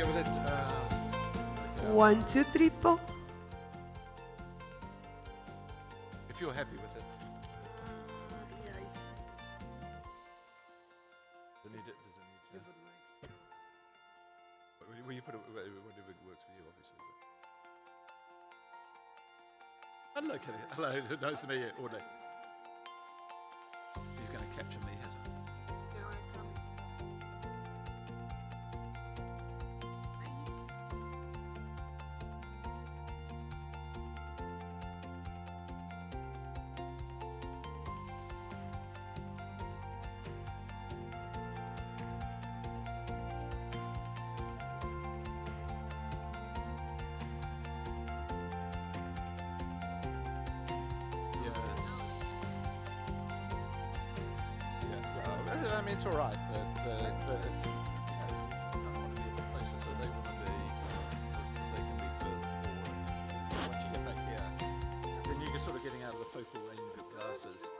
Yeah, well, it's, okay. 1, 2, 3, 4. If you're happy with it. Yeah, I see. Does it need to? Well, you put it whatever works for you, obviously. But. Hello, Kelly. Hello. Nice to meet you. All day. He's going to capture me, hasn't he? I mean, it's all right, but it's, you know, kind of want to be a bit closer, so they want to be, if they can be further forward. Once you get back here, then you're sort of getting out of the focal range of glasses.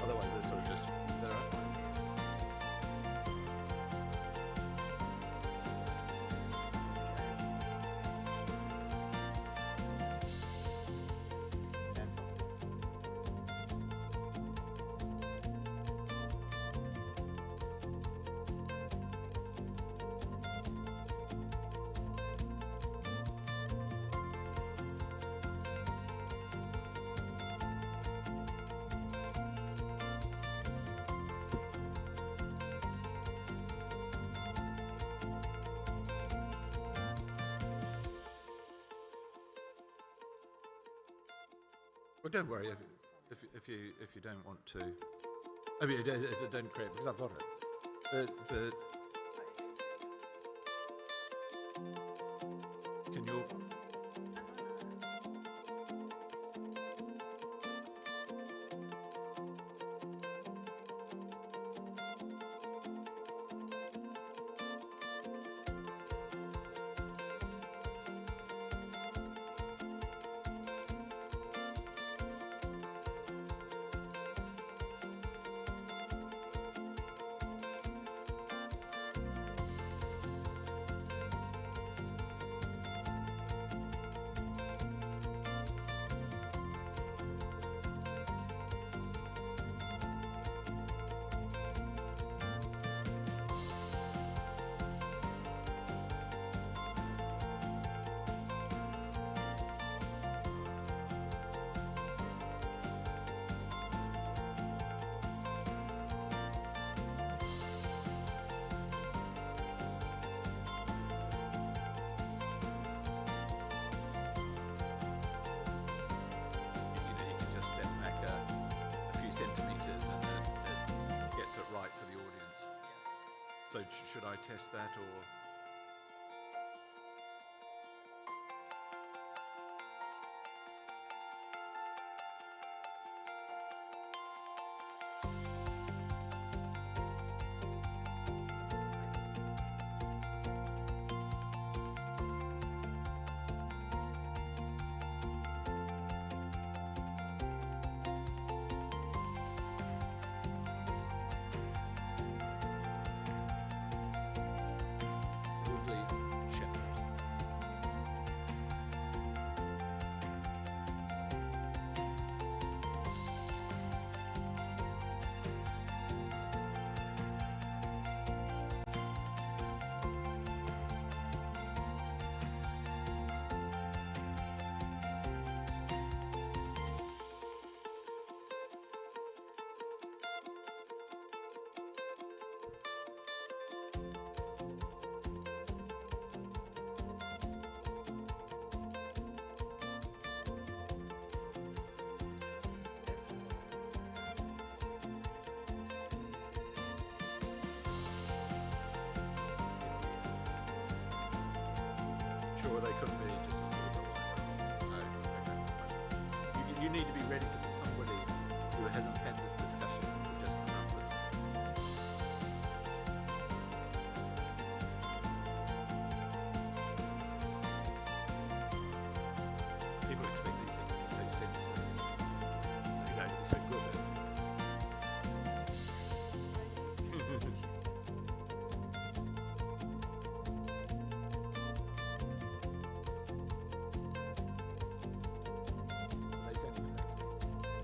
Otherwise, they're sort of just, is that right? Well, don't worry if you don't want to. I mean, don't create because I've got it. But can you? Centimeters and it gets it right for the audience. So should I test that or? Sure, they couldn't be just a little bit wider. No, okay. You need to be ready for somebody who hasn't had this discussion to just come up with it. People expect these things to be so sensitive, so you know, to be so good at it. They send it back to me.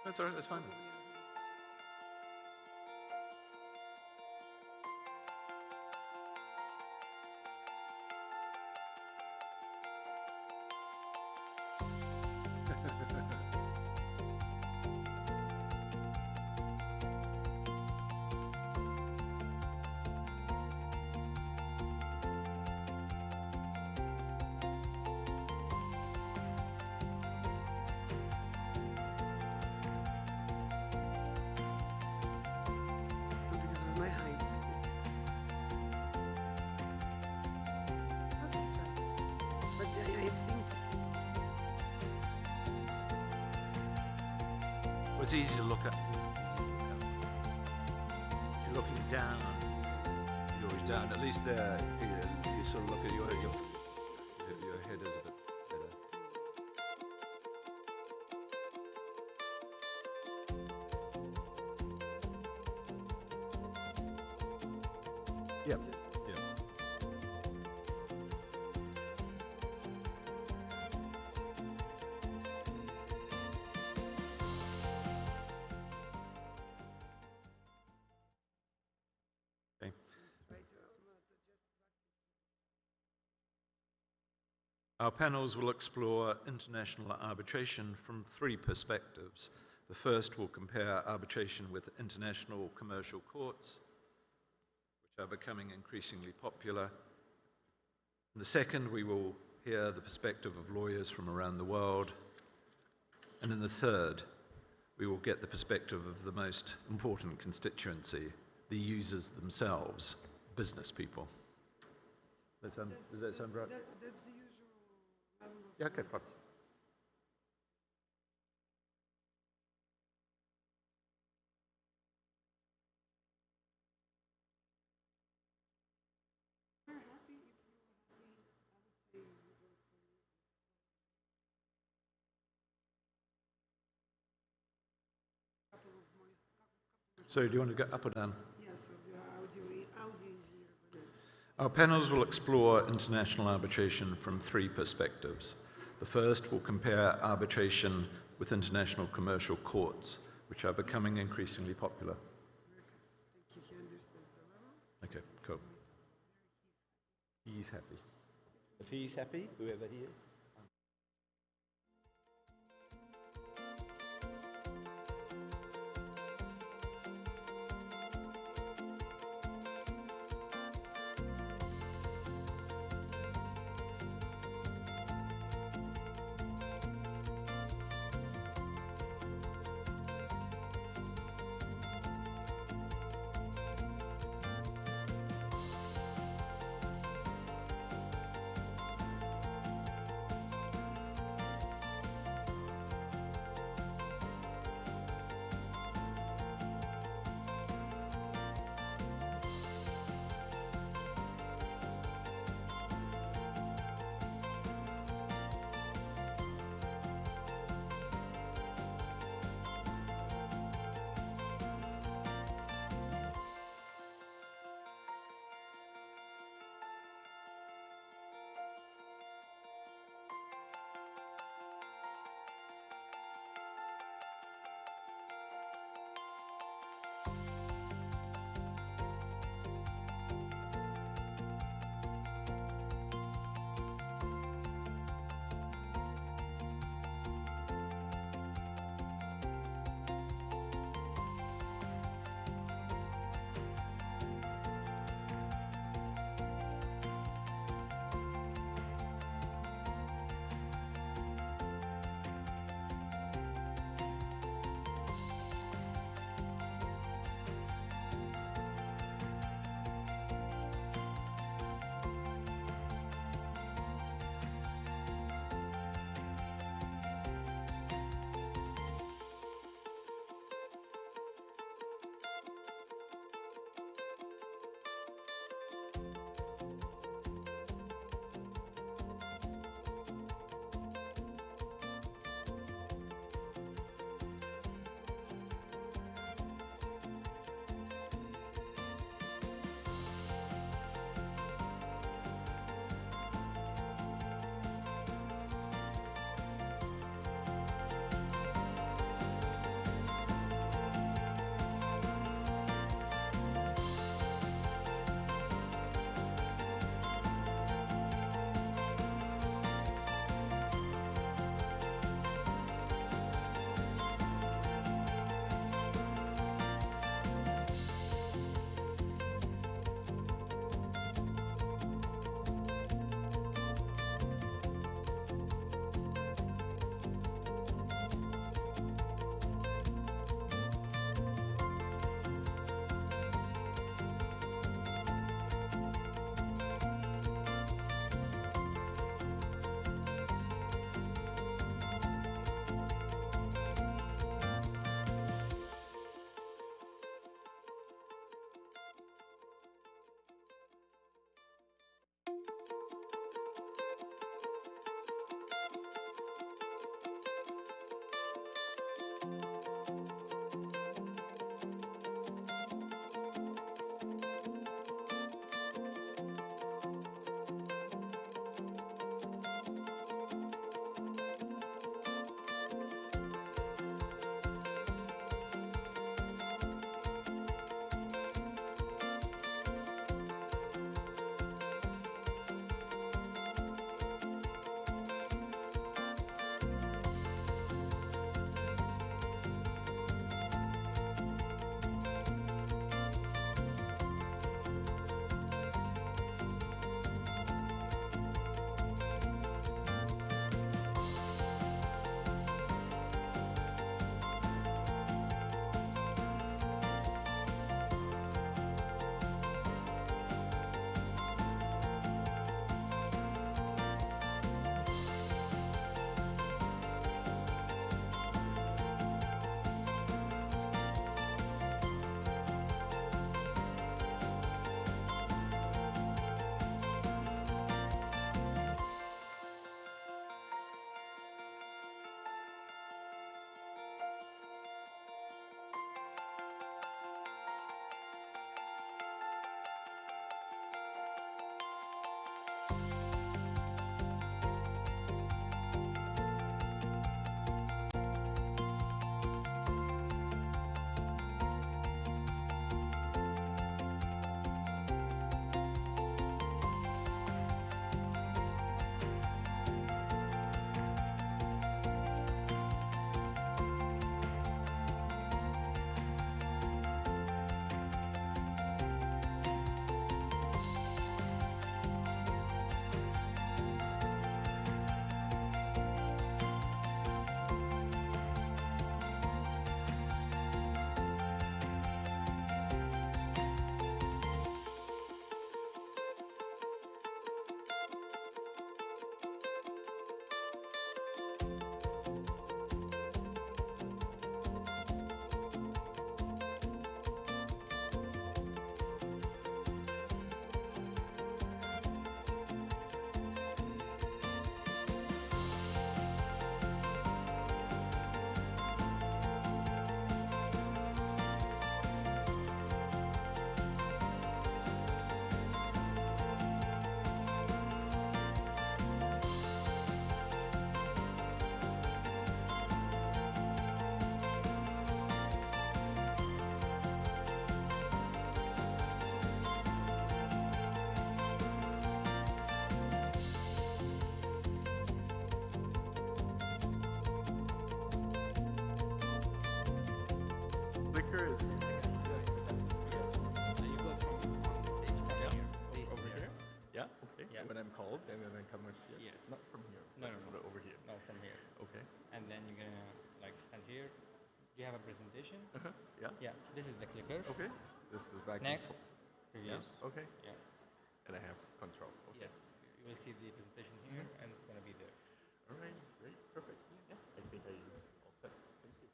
That's all right, that's fine. Because it was my height. Not this time. But I think Well, it's easy to look at. You're looking down. You're always down. At least there, you sort of look at your head is a bit better. Yep. Yep. Okay. Our panels will explore international arbitration from three perspectives. The first will compare arbitration with international commercial courts, which are becoming increasingly popular. In the second, we will hear the perspective of lawyers from around the world. And in the third, we will get the perspective of the most important constituency, the users themselves, business people. Does that sound right? that's the usual level of Yeah, okay, fine. So do you want to go up or down? Yes, so the audio is here. Our panels will explore international arbitration from three perspectives. The first will compare arbitration with international commercial courts, which are becoming increasingly popular. Thank you, he understands the level. Okay, cool. He's happy. If he's happy, whoever he is. from here. Okay. And then you're gonna like stand here. You have a presentation. Yeah. Yeah. This is the clicker. Okay. This is back. Next. Yeah. Previous. Okay. Yeah. And I have control. Okay. Yes. You will see the presentation here, and it's gonna be there. All right. Great. Perfect. Yeah. I think I all set. Thank you.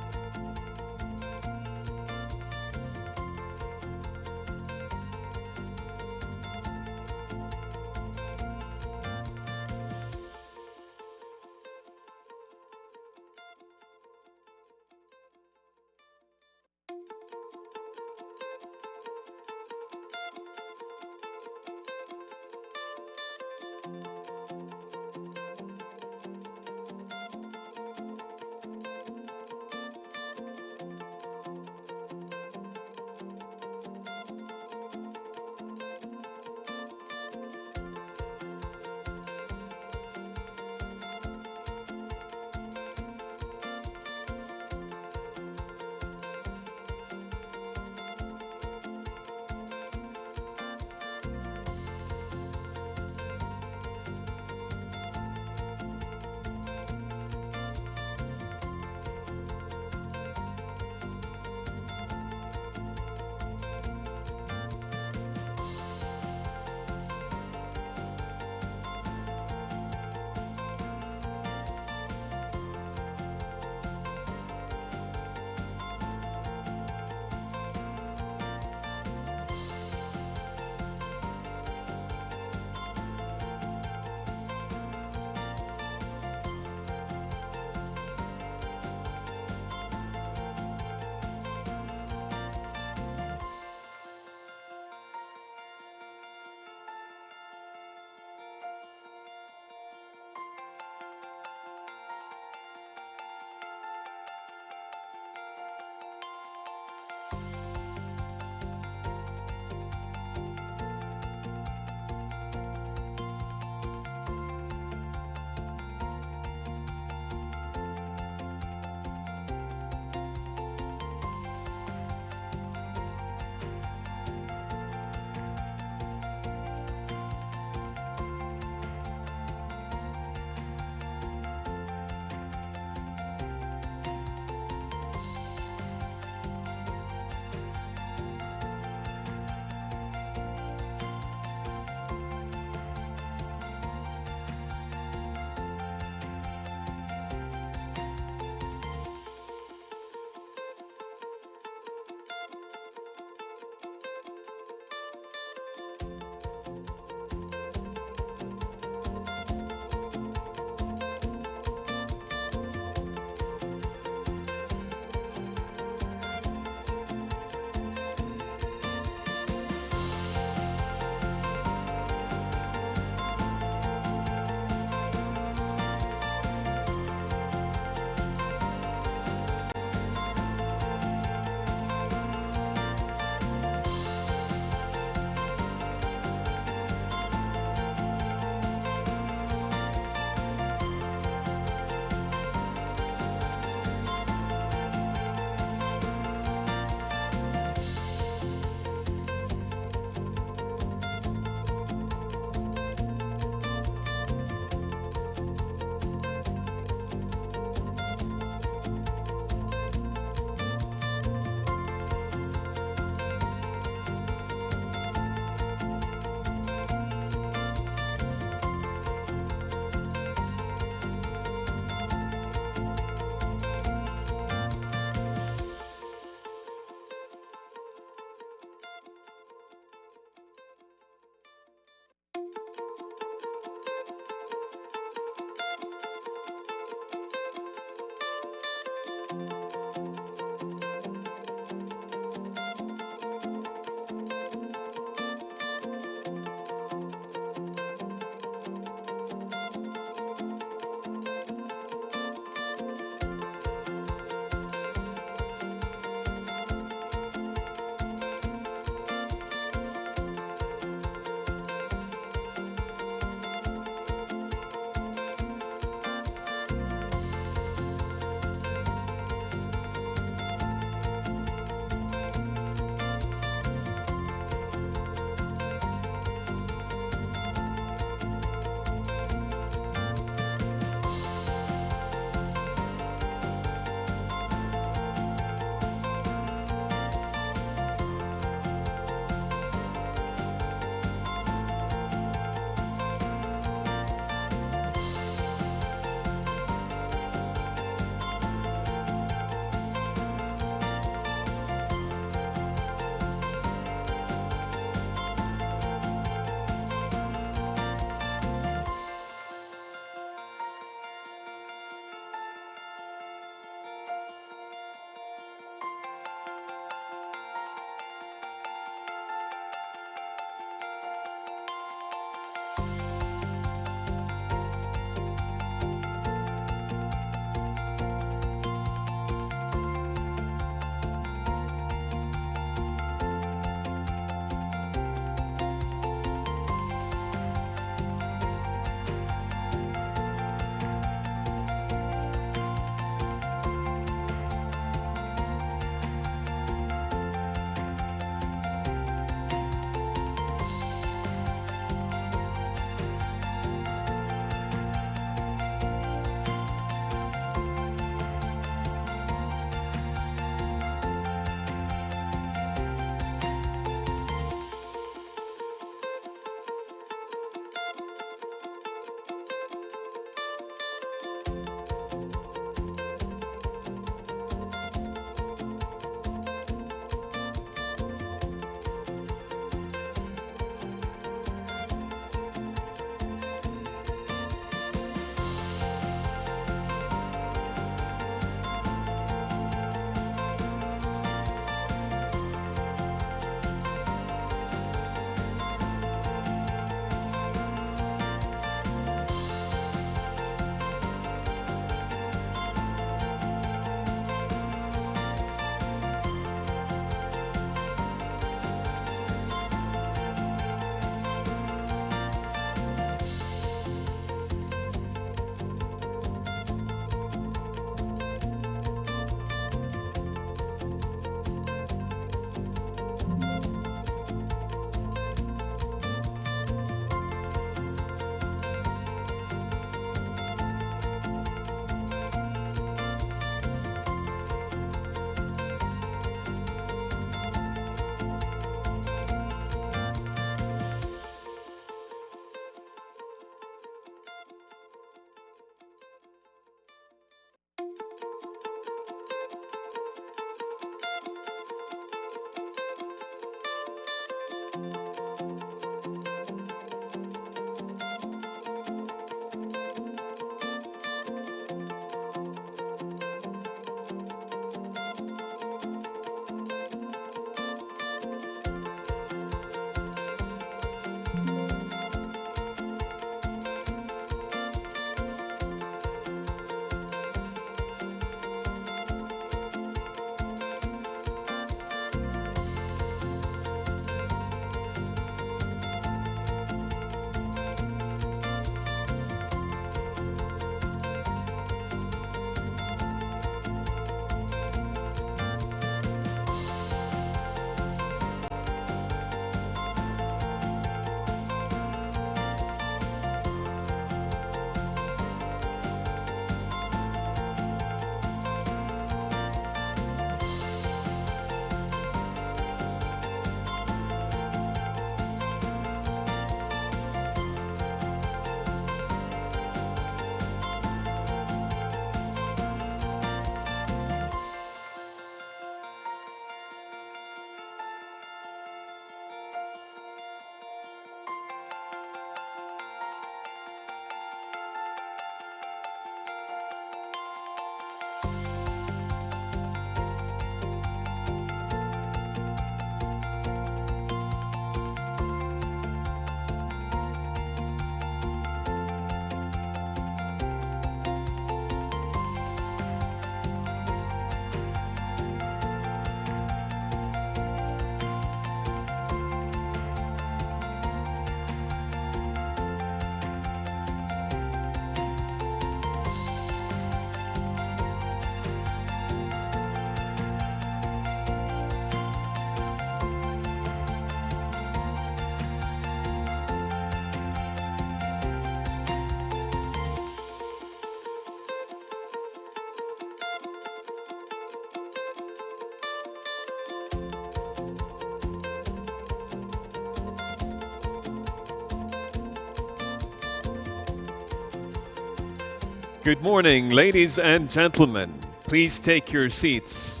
Good morning, ladies and gentlemen. Please take your seats.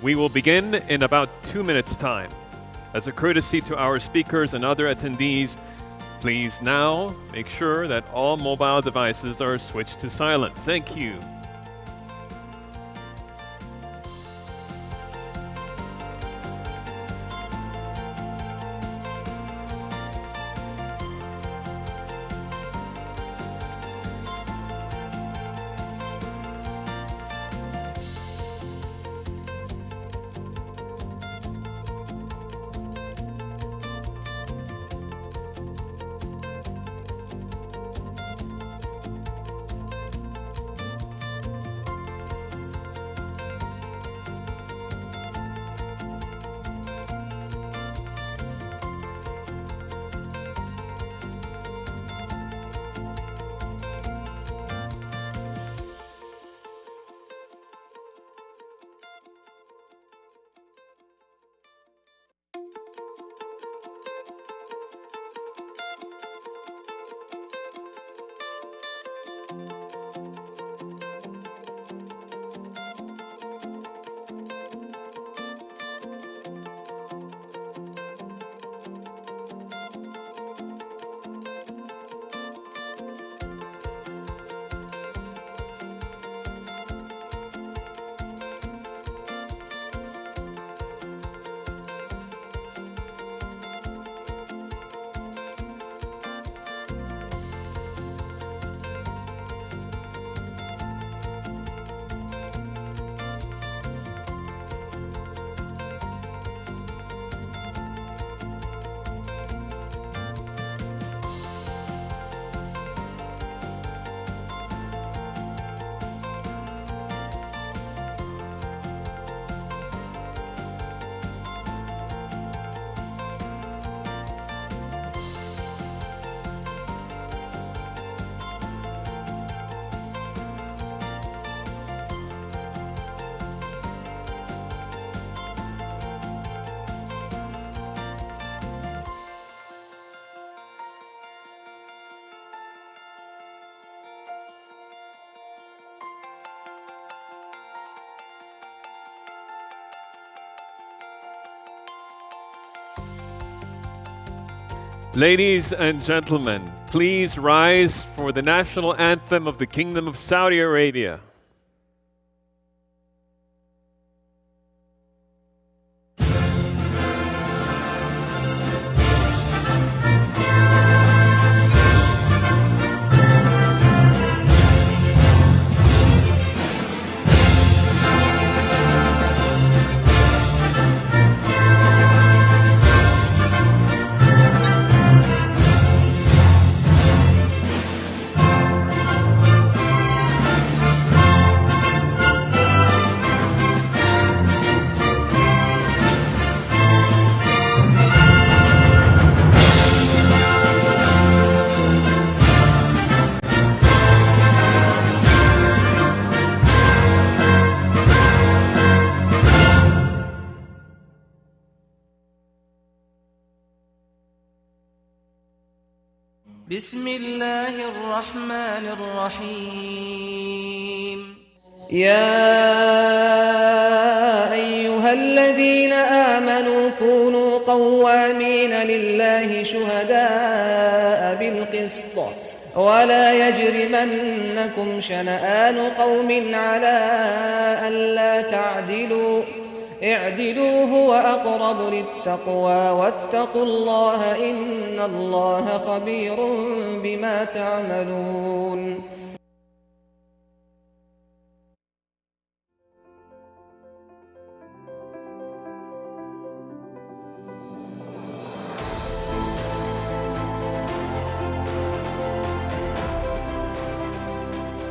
We will begin in about 2 minutes' time. As a courtesy to our speakers and other attendees, please now make sure that all mobile devices are switched to silent. Thank you. Ladies and gentlemen, please rise for the national anthem of the Kingdom of Saudi Arabia. بسم الله الرحمن الرحيم يا أيها الذين آمنوا كونوا قوامين لله شهداء بالقسط ولا يجرمنكم شنآن قوم على ألا تعدلوا اعدلوا هو أقرب للتقوى واتقوا الله إن الله خبير بما تعملون.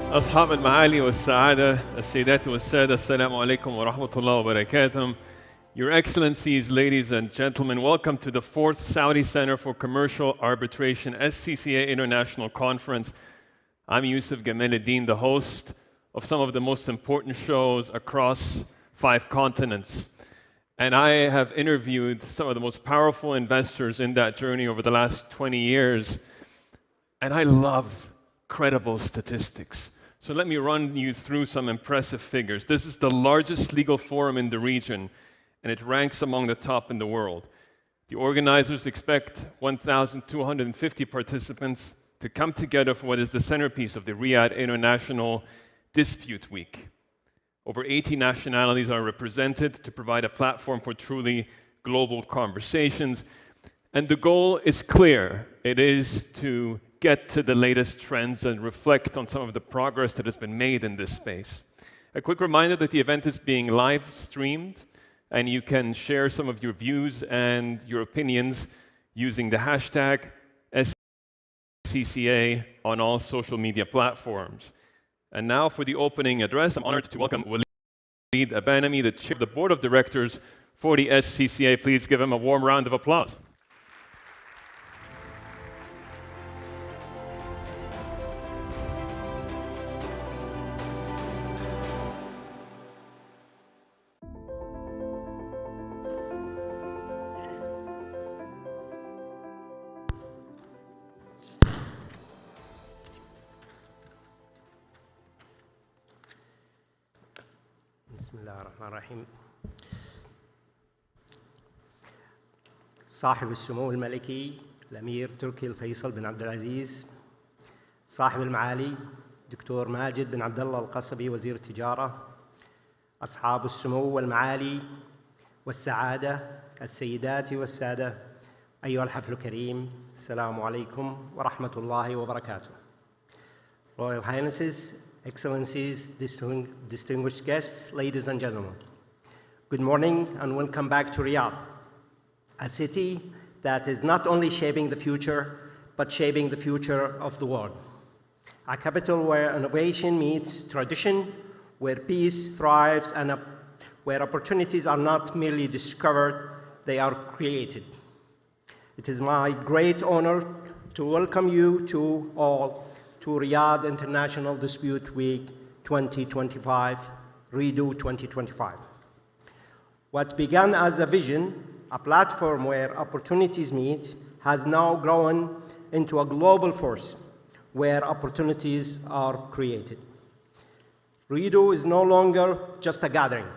أصحاب المعالي والسعادة السيدات والسادة السلام عليكم ورحمة الله وبركاته. Your Excellencies, ladies and gentlemen, welcome to the 4th Saudi Center for Commercial Arbitration SCCA International Conference. I'm Yusuf Gameluddin, the host of some of the most important shows across 5 continents. And I have interviewed some of the most powerful investors in that journey over the last 20 years. And I love credible statistics. So let me run you through some impressive figures. This is the largest legal forum in the region, and it ranks among the top in the world. The organizers expect 1,250 participants to come together for what is the centerpiece of the Riyadh International Dispute Week. Over 80 nationalities are represented to provide a platform for truly global conversations. And the goal is clear. It is to get to the latest trends and reflect on some of the progress that has been made in this space. A quick reminder that the event is being live streamed, and you can share some of your views and your opinions using the hashtag SCCA on all social media platforms. And now for the opening address, I'm honored to welcome Walid Abanami, the chair of the board of directors for the SCCA. Please give him a warm round of applause. بسم الله الرحمن الرحيم. صاحب السمو الملكي الأمير تركي الفيصل بن عبد العزيز، صاحب المعالي دكتور ماجد بن عبد الله القصبي وزير التجارة، أصحاب السمو والمعالي والسعادة، السيدات والسادة، أيها الحفل الكريم، السلام عليكم ورحمة الله وبركاته. Royal Highnesses, Excellencies, distinguished guests, ladies and gentlemen, good morning and welcome back to Riyadh, a city that is not only shaping the future, but shaping the future of the world. A capital where innovation meets tradition, where peace thrives, and where opportunities are not merely discovered, they are created. It is my great honor to welcome you to all to Riyadh International Dispute Week 2025, RIDU 2025. What began as a vision, a platform where opportunities meet, has now grown into a global force where opportunities are created. RIDU is no longer just a gathering.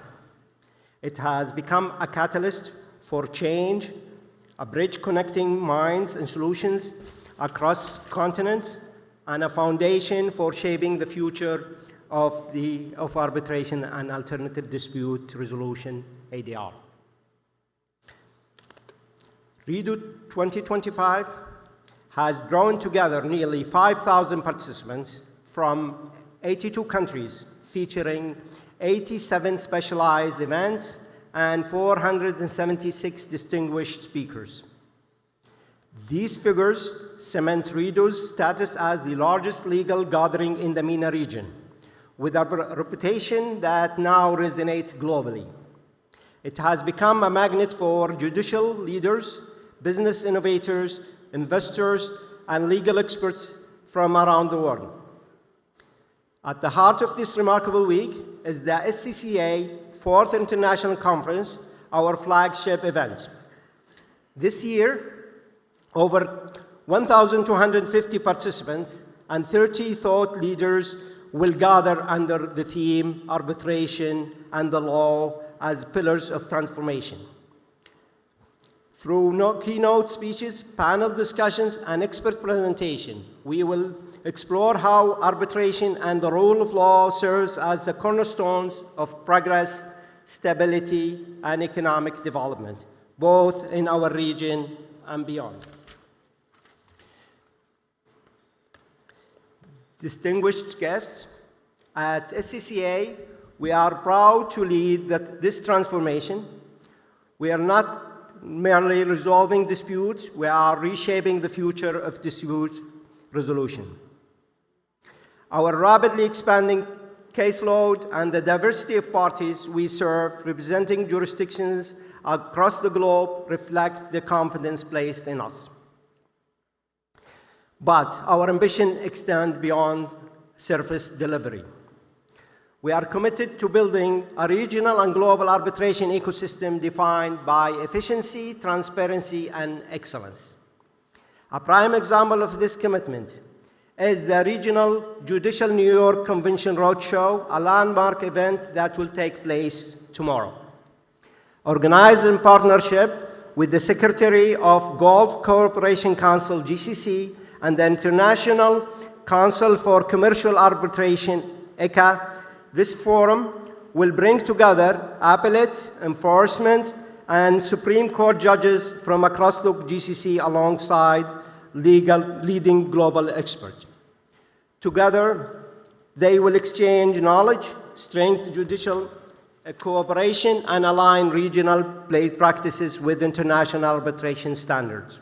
It has become a catalyst for change, a bridge connecting minds and solutions across continents, and a foundation for shaping the future of arbitration and alternative dispute resolution, ADR. RIDU 2025 has drawn together nearly 5,000 participants from 82 countries, featuring 87 specialized events and 476 distinguished speakers. These figures cement RIDU's status as the largest legal gathering in the MENA region, with a reputation that now resonates globally. It has become a magnet for judicial leaders, business innovators, investors, and legal experts from around the world. At the heart of this remarkable week is the SCCA 4th International Conference, our flagship event. This year, over 1,250 participants and 30 thought leaders will gather under the theme Arbitration and the Law as Pillars of Transformation. Through keynote speeches, panel discussions, and expert presentation, we will explore how arbitration and the rule of law serves as the cornerstones of progress, stability, and economic development, both in our region and beyond. Distinguished guests, at SCCA, we are proud to lead this transformation. We are not merely resolving disputes, we are reshaping the future of dispute resolution. Our rapidly expanding caseload and the diversity of parties we serve, representing jurisdictions across the globe, reflect the confidence placed in us. But our ambition extends beyond surface delivery. We are committed to building a regional and global arbitration ecosystem defined by efficiency, transparency, and excellence. A prime example of this commitment is the Regional Judicial New York Convention Roadshow, a landmark event that will take place tomorrow. Organized in partnership with the Secretary of Gulf Cooperation Council, GCC, and the International Council for Commercial Arbitration, ICA, this forum will bring together appellate, enforcement, and Supreme Court judges from across the GCC alongside leading global experts. Together, they will exchange knowledge, strengthen judicial cooperation, and align regional practices with international arbitration standards.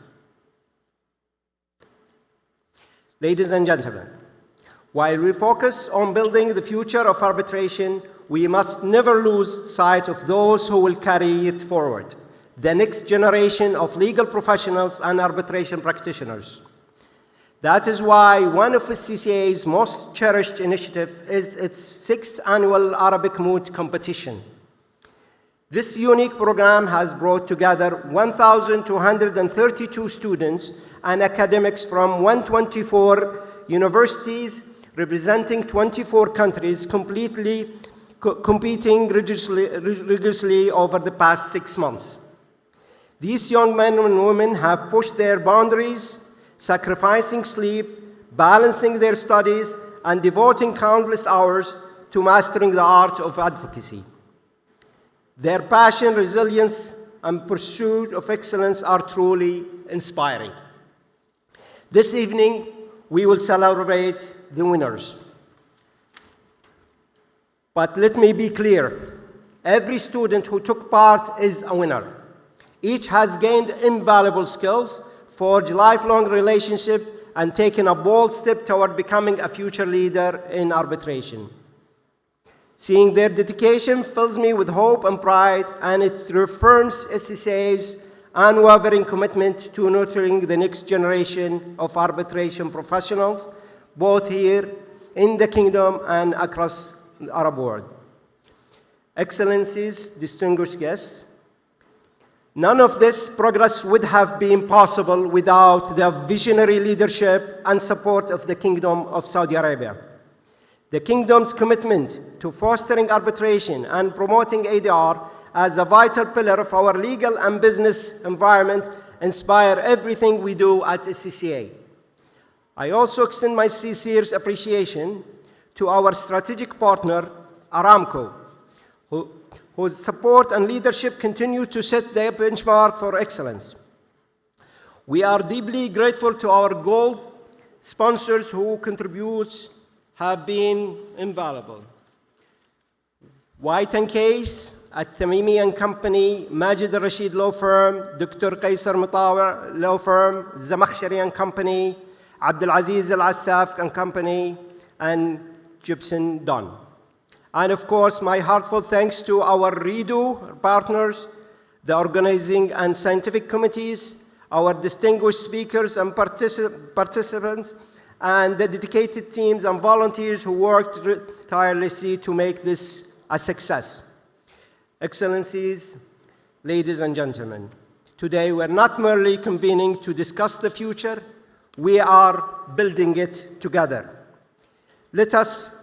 Ladies and gentlemen, while we focus on building the future of arbitration, we must never lose sight of those who will carry it forward, the next generation of legal professionals and arbitration practitioners. That is why one of SCCA's most cherished initiatives is its 6th annual Arabic Moot competition. This unique program has brought together 1,232 students and academics from 124 universities representing 24 countries competing rigorously over the past 6 months. These young men and women have pushed their boundaries, sacrificing sleep, balancing their studies, and devoting countless hours to mastering the art of advocacy. Their passion, resilience, and pursuit of excellence are truly inspiring. This evening, we will celebrate the winners. But let me be clear, every student who took part is a winner. Each has gained invaluable skills, forged lifelong relationships, and taken a bold step toward becoming a future leader in arbitration. Seeing their dedication fills me with hope and pride, and it reaffirms SCCA's unwavering commitment to nurturing the next generation of arbitration professionals, both here in the Kingdom and across the Arab world. Excellencies, distinguished guests, none of this progress would have been possible without the visionary leadership and support of the Kingdom of Saudi Arabia. The Kingdom's commitment to fostering arbitration and promoting ADR as a vital pillar of our legal and business environment inspire everything we do at SCCA. I also extend my sincere appreciation to our strategic partner, Aramco, whose support and leadership continue to set the benchmark for excellence. We are deeply grateful to our gold sponsors whose contributions have been invaluable. White & Case, At-Tamimi & Company, Majid al-Rashid Law Firm, Dr. Qaisar Mutawa Law Firm, Zamakhshari & Company, Abdulaziz Al-Assaf & Company, and Gibson Dunn. And of course, my heartfelt thanks to our REDO partners, the organizing and scientific committees, our distinguished speakers and participants, and the dedicated teams and volunteers who worked tirelessly to make this a success. Excellencies, ladies and gentlemen, today we're not merely convening to discuss the future, we are building it together. Let us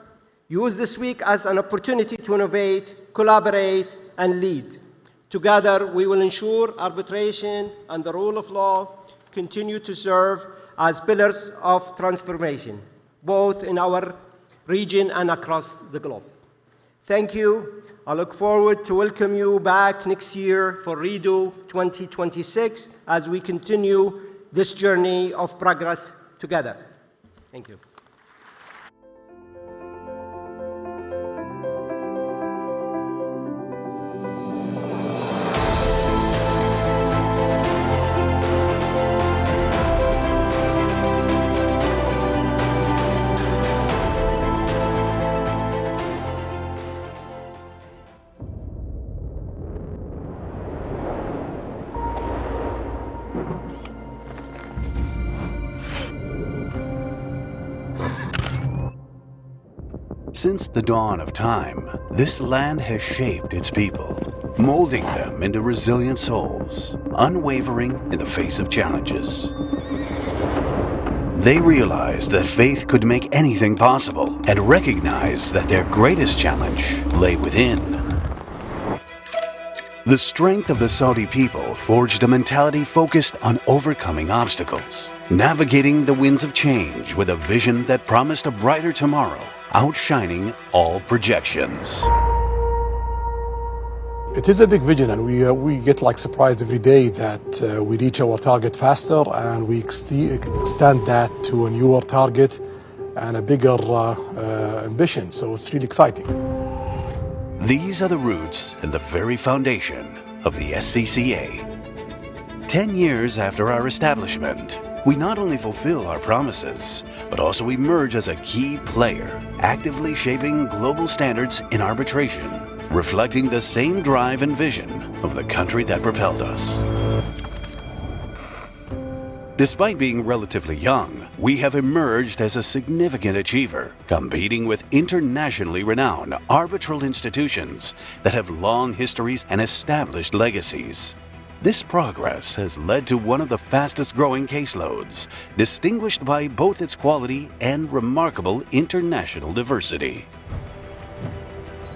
use this week as an opportunity to innovate, collaborate, and lead. Together, we will ensure arbitration and the rule of law continue to serve as pillars of transformation, both in our region and across the globe. Thank you. I look forward to welcome you back next year for REDO 2026 as we continue this journey of progress together. Thank you. Since the dawn of time, this land has shaped its people, molding them into resilient souls, unwavering in the face of challenges. they realized that faith could make anything possible and recognized that their greatest challenge lay within. The strength of the Saudi people forged a mentality focused on overcoming obstacles, navigating the winds of change with a vision that promised a brighter tomorrow, outshining all projections. It is a big vision, and we get like surprised every day that we reach our target faster, and we extend that to a newer target and a bigger ambition. So it's really exciting. These are the roots and the very foundation of the SCCA. 10 years after our establishment, we not only fulfill our promises, but also emerge as a key player, actively shaping global standards in arbitration, reflecting the same drive and vision of the country that propelled us. Despite being relatively young, we have emerged as a significant achiever, competing with internationally renowned arbitral institutions that have long histories and established legacies. This progress has led to one of the fastest growing caseloads, distinguished by both its quality and remarkable international diversity.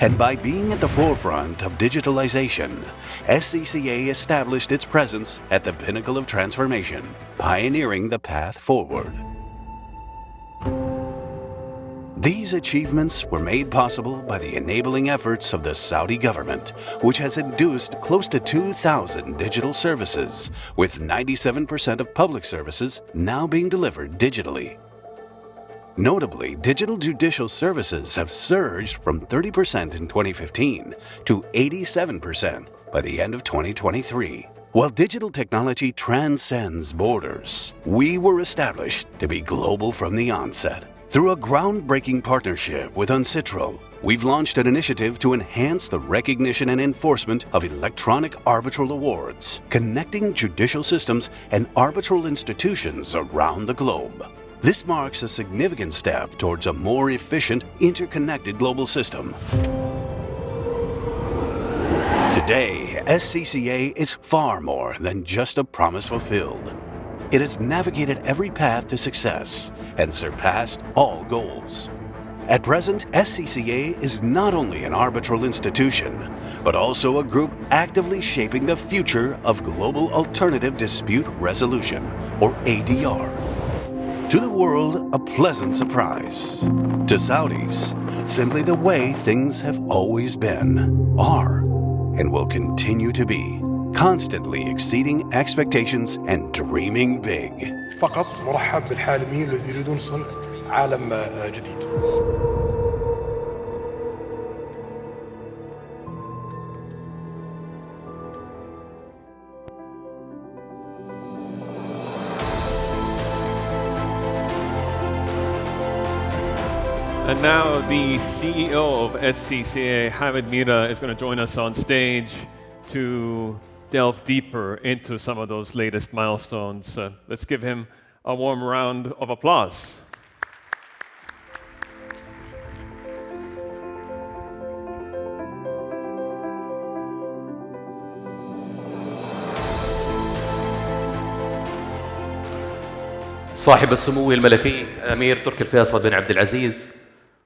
And by being at the forefront of digitalization, SCCA established its presence at the pinnacle of transformation, pioneering the path forward. These achievements were made possible by the enabling efforts of the Saudi government, which has induced close to 2,000 digital services, with 97% of public services now being delivered digitally. Notably, digital judicial services have surged from 30% in 2015 to 87% by the end of 2023. While digital technology transcends borders, we were established to be global from the onset. Through a groundbreaking partnership with Uncitral, we've launched an initiative to enhance the recognition and enforcement of electronic arbitral awards, connecting judicial systems and arbitral institutions around the globe. This marks a significant step towards a more efficient, interconnected global system. Today, SCCA is far more than just a promise fulfilled. It has navigated every path to success and surpassed all goals. At present, SCCA is not only an arbitral institution, but also a group actively shaping the future of global alternative dispute resolution, or ADR. To the world, a pleasant surprise. To Saudis, simply the way things have always been, are, and will continue to be, constantly exceeding expectations and dreaming big. فقط مرحب بالحالمين الذين يريدون صنع عالم جديد. And now the CEO of SCCA, Hamid Mira, is going to join us on stage to delve deeper into some of those latest milestones. Let's give him a warm round of applause. صاحب السمو الملكي الأمير تركي الفيصل بن عبد العزيز،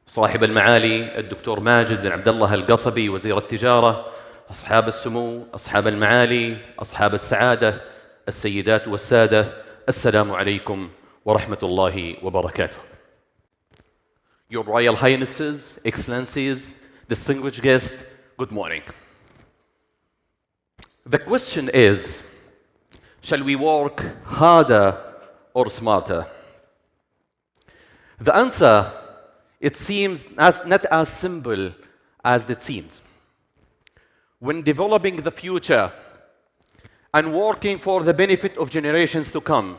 صاحب المعالي الدكتور ماجد بن عبد الله القصبي وزير التجارة، أصحاب السمو، أصحاب المعالي، أصحاب السعادة، السيدات والسادة، السلام عليكم ورحمة الله وبركاته. Your Royal Highnesses, Excellencies, distinguished guests, good morning. The question is, shall we work harder or smarter? The answer, it seems not as simple as it seems. When developing the future and working for the benefit of generations to come,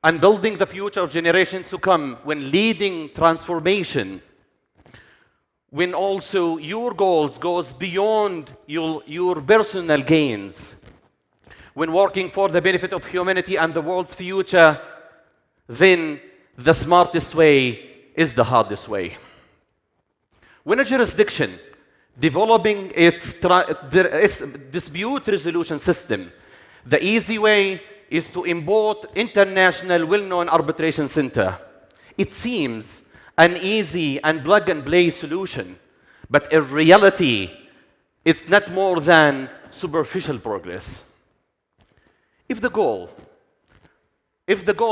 and building the future of generations to come, when leading transformation, when also your goals goes beyond your personal gains, when working for the benefit of humanity and the world's future, then the smartest way is the hardest way. When a jurisdiction developing its dispute resolution system, the easy way is to import international well-known arbitration center. It seems an easy and plug-and-play solution, but in reality, it's not more than superficial progress. If the goal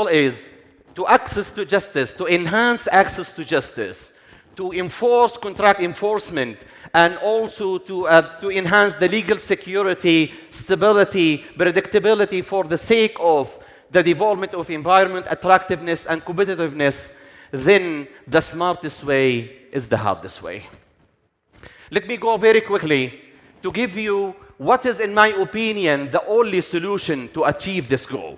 is to access to justice, to enhance access to justice, to enforce contract enforcement, and also to enhance the legal security, stability, predictability for the sake of the development of environment, attractiveness, and competitiveness, then the smartest way is the hardest way. Let me go very quickly to give you what is, in my opinion, the only solution to achieve this goal,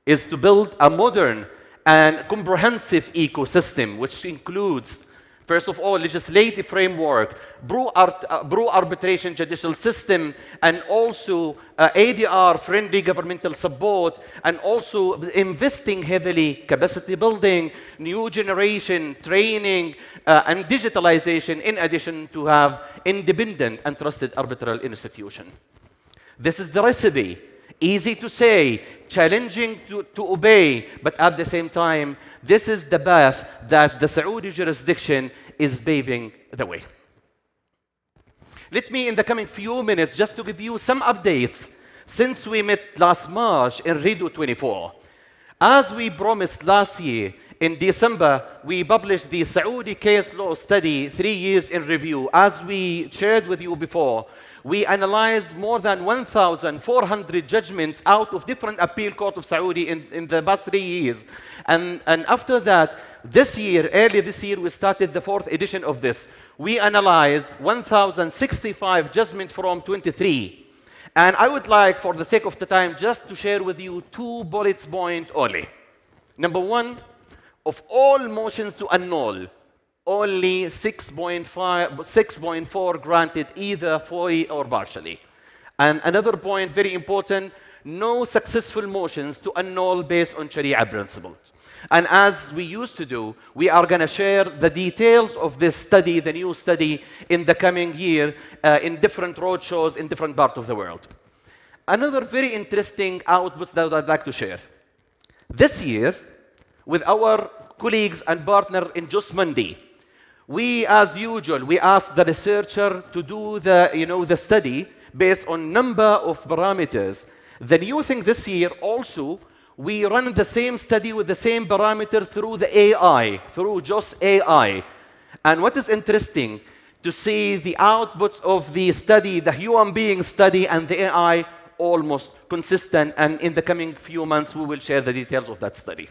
is to build a modern and comprehensive ecosystem, which includes, first of all, legislative framework, pro-arbitration judicial system, and also ADR-friendly governmental support, and also investing heavily capacity building, new generation, training, and digitalization, in addition to have independent and trusted arbitral institution. This is the recipe. Easy to say, challenging to obey, but at the same time, this is the path that the Saudi jurisdiction is paving the way. Let me, in the coming few minutes, just to give you some updates since we met last March in Rio 24. As we promised last year, in December, we published the Saudi case law study, 3 years in review. As we shared with you before, we analyzed more than 1,400 judgments out of different appeal courts of Saudi in the past 3 years. And after that, early this year, we started the 4th edition of this. We analyzed 1,065 judgments from 23. And I would like, for the sake of the time, just to share with you 2 bullet points only. Number 1, of all motions to annul, only 6.4 granted either fully or partially. And another point, very important, no successful motions to annul based on Sharia principles. And as we used to do, we are going to share the details of this study, the new study, in the coming year in different roadshows in different parts of the world. Another very interesting output that I'd like to share. This year, with our colleagues and partner in Just Monday, we, as usual, we asked the researcher to do the study based on number of parameters. The new thing this year also, we run the same study with the same parameters through the AI, through Just AI. And what is interesting to see the outputs of the study, the human being study and the AI almost consistent. And in the coming few months, we will share the details of that study.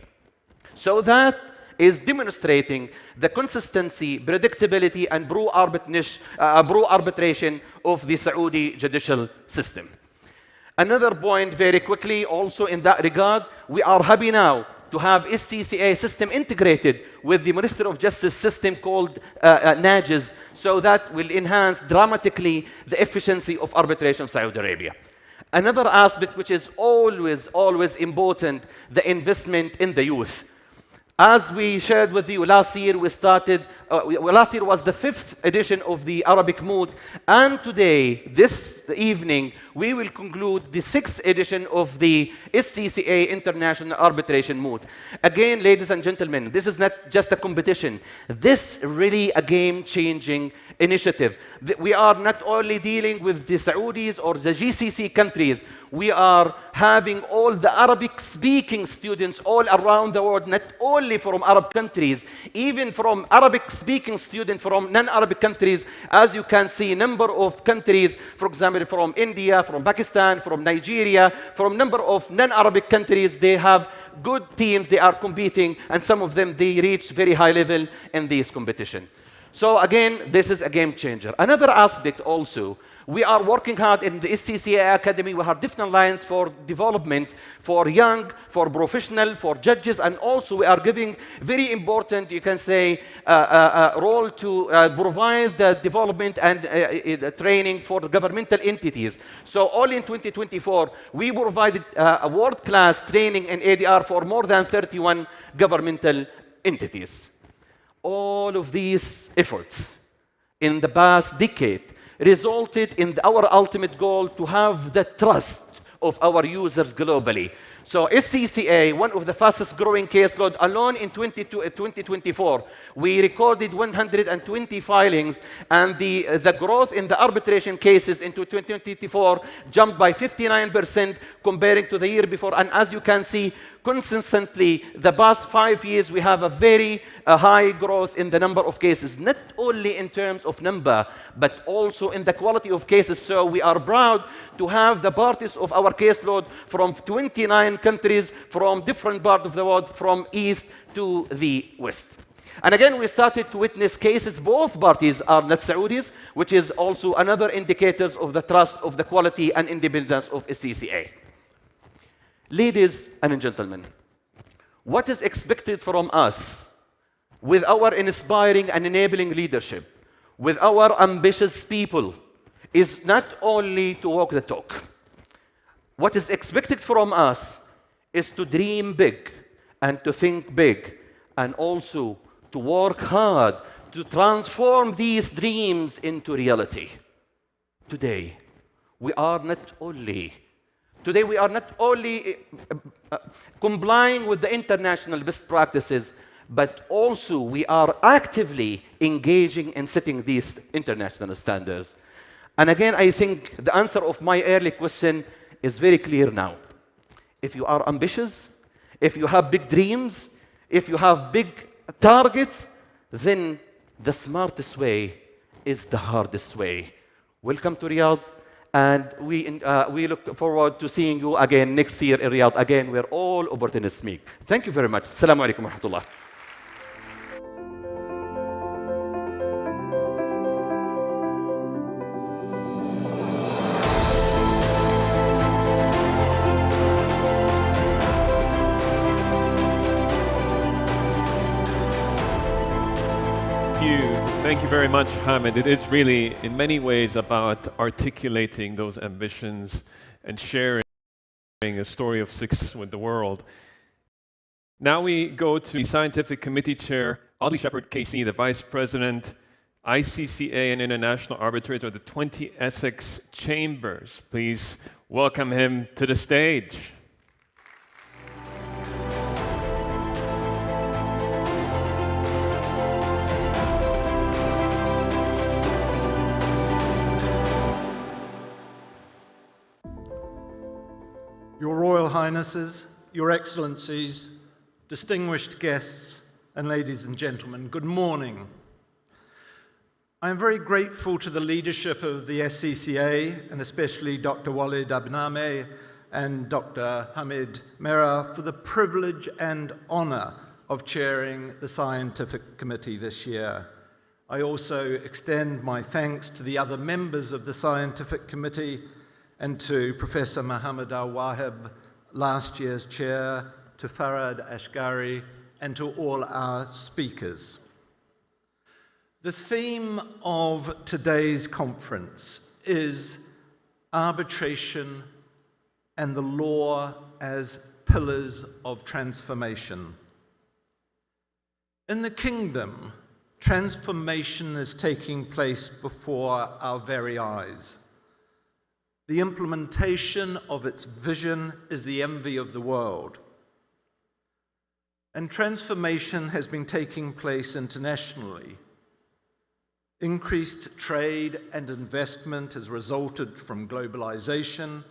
So that is demonstrating the consistency, predictability, and pro-arbitration of the Saudi judicial system. Another point very quickly, also in that regard, we are happy now to have SCCA system integrated with the Ministry of Justice system called NAJS, so that will enhance dramatically the efficiency of arbitration of Saudi Arabia. Another aspect which is always important, the investment in the youth. As we shared with you last year, we started, last year was the 5th edition of the Arabic Moot, and today, this evening, we will conclude the 6th edition of the SCCA International Arbitration Moot. Again, ladies and gentlemen, this is not just a competition. This is really a game-changing initiative. We are not only dealing with the Saudis or the GCC countries, we are having all the Arabic-speaking students all around the world, not only from Arab countries, even from Arabic-speaking students from non-Arabic countries. As you can see, a number of countries, for example, from India, from Pakistan, from Nigeria, from a number of non-Arabic countries, they have good teams, they are competing, and some of them, they reach very high level in this competition. So again, this is a game changer. Another aspect also, we are working hard in the SCCA Academy. We have different lines for development, for young, for professional, for judges, and also we are giving very important, you can say, role to provide the development and training for governmental entities. So all in 2024, we provided a world-class training in ADR for more than 31 governmental entities. All of these efforts in the past decade resulted in our ultimate goal to have the trust of our users globally. So SCCA, one of the fastest growing caseload alone in 2024, we recorded 120 filings, and the growth in the arbitration cases into 2024 jumped by 59% comparing to the year before. And as you can see, consistently, the past 5 years, we have a very high growth in the number of cases, not only in terms of number, but also in the quality of cases. So we are proud to have the parties of our caseload from 29 countries, from different parts of the world, from east to the west. And again, we started to witness cases. Both parties are not Saudis, which is also another indicator of the trust of the quality and independence of SCCA. Ladies and gentlemen, what is expected from us with our inspiring and enabling leadership, with our ambitious people, is not only to walk the talk. What is expected from us is to dream big and to think big, and also to work hard to transform these dreams into reality. Today, we are not only complying with the international best practices, but also we are actively engaging in setting these international standards. And again, I think the answer of my early question is very clear now. If you are ambitious, if you have big dreams, if you have big targets, then the smartest way is the hardest way. Welcome to Riyadh. And we look forward to seeing you again next year in Riyadh, again, where all opportunists meet. Thank you very much. Assalamu alaikum wa rahmatullah. Thank you very much, Hamid. It is really, in many ways, about articulating those ambitions and sharing a story of success with the world. Now we go to the Scientific Committee Chair, Audley Shepherd KC, the Vice President, ICCA and International Arbitrator of the 20 Essex Chambers. Please welcome him to the stage. Your Royal Highnesses, Your Excellencies, distinguished guests, and ladies and gentlemen, good morning. I am very grateful to the leadership of the SCCA, and especially Dr. Walid Abnameh and Dr. Hamid Merah, for the privilege and honor of chairing the Scientific Committee this year. I also extend my thanks to the other members of the Scientific Committee and to Professor Mohammed Al-Wahab, last year's chair, to Farad Ashgari, and to all our speakers. The theme of today's conference is arbitration and the law as pillars of transformation. In the kingdom, transformation is taking place before our very eyes. The implementation of its vision is the envy of the world. And transformation has been taking place internationally. Increased trade and investment has resulted from globalization,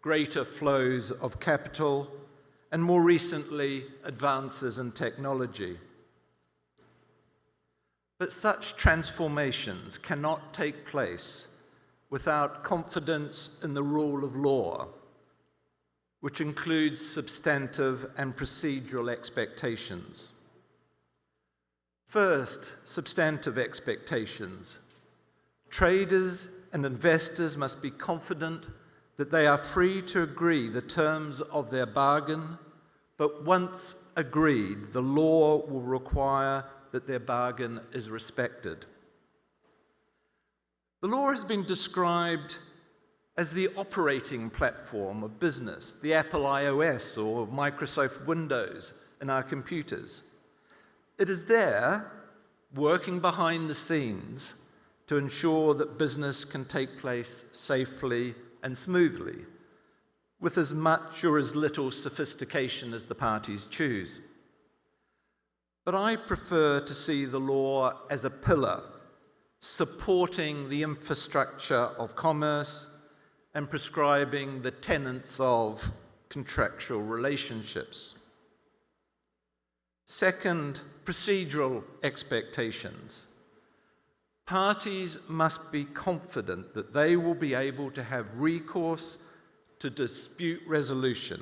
greater flows of capital, and more recently, advances in technology. But such transformations cannot take place without confidence in the rule of law, which includes substantive and procedural expectations. First, substantive expectations. Traders and investors must be confident that they are free to agree the terms of their bargain, but once agreed, the law will require that their bargain is respected. The law has been described as the operating platform of business, the Apple iOS or Microsoft Windows in our computers. It is there, working behind the scenes, to ensure that business can take place safely and smoothly. with as much or as little sophistication as the parties choose. But I prefer to see the law as a pillar, supporting the infrastructure of commerce and prescribing the tenets of contractual relationships. Second, procedural expectations. Parties must be confident that they will be able to have recourse to dispute resolution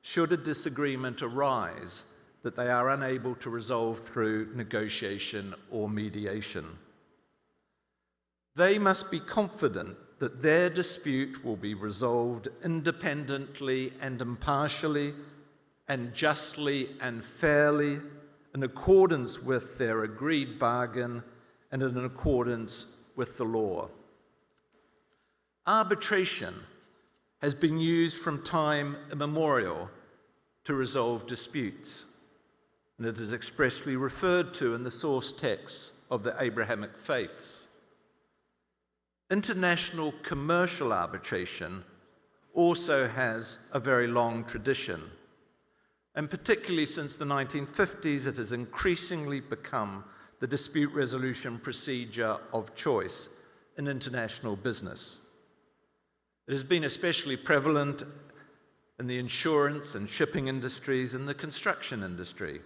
should a disagreement arise that they are unable to resolve through negotiation or mediation. They must be confident that their dispute will be resolved independently and impartially and justly and fairly in accordance with their agreed bargain and in accordance with the law. Arbitration has been used from time immemorial to resolve disputes, and it is expressly referred to in the source texts of the Abrahamic faiths. International commercial arbitration also has a very long tradition, and particularly since the 1950s, it has increasingly become the dispute resolution procedure of choice in international business. It has been especially prevalent in the insurance and shipping industries and the construction industry,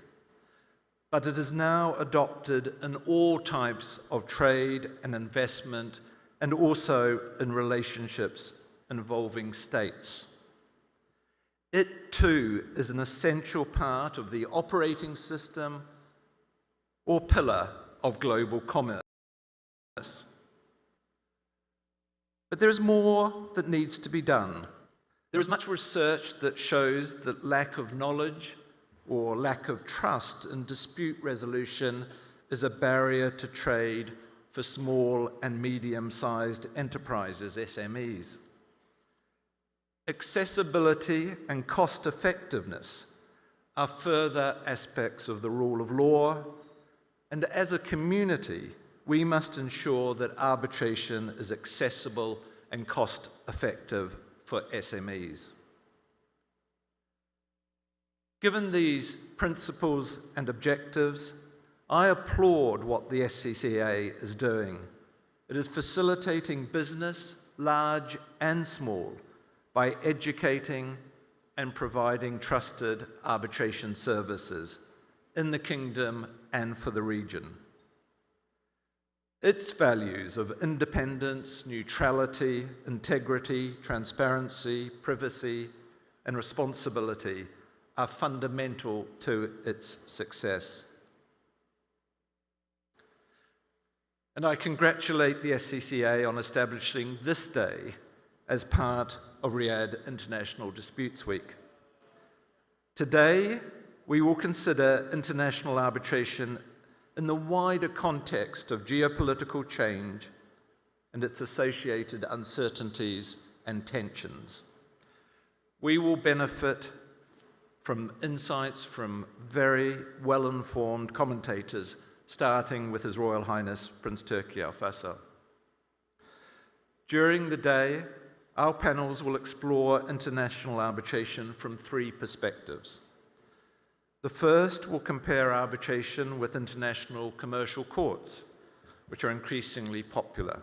but it is now adopted in all types of trade and investment and also in relationships involving states. It too is an essential part of the operating system or pillar of global commerce. But there is more that needs to be done. There is much research that shows that lack of knowledge or lack of trust in dispute resolution is a barrier to trade for small and medium-sized enterprises, SMEs. Accessibility and cost-effectiveness are further aspects of the rule of law, and as a community, we must ensure that arbitration is accessible and cost-effective for SMEs. Given these principles and objectives, I applaud what the SCCA is doing. It is facilitating business, large and small, by educating and providing trusted arbitration services in the Kingdom and for the region. Its values of independence, neutrality, integrity, transparency, privacy, and responsibility are fundamental to its success. And I congratulate the SCCA on establishing this day as part of Riyadh International Disputes Week. Today, we will consider international arbitration in the wider context of geopolitical change and its associated uncertainties and tensions. We will benefit from insights from very well-informed commentators, starting with His Royal Highness Prince Turki Al Faisal. During the day, our panels will explore international arbitration from three perspectives. The first will compare arbitration with international commercial courts, which are increasingly popular.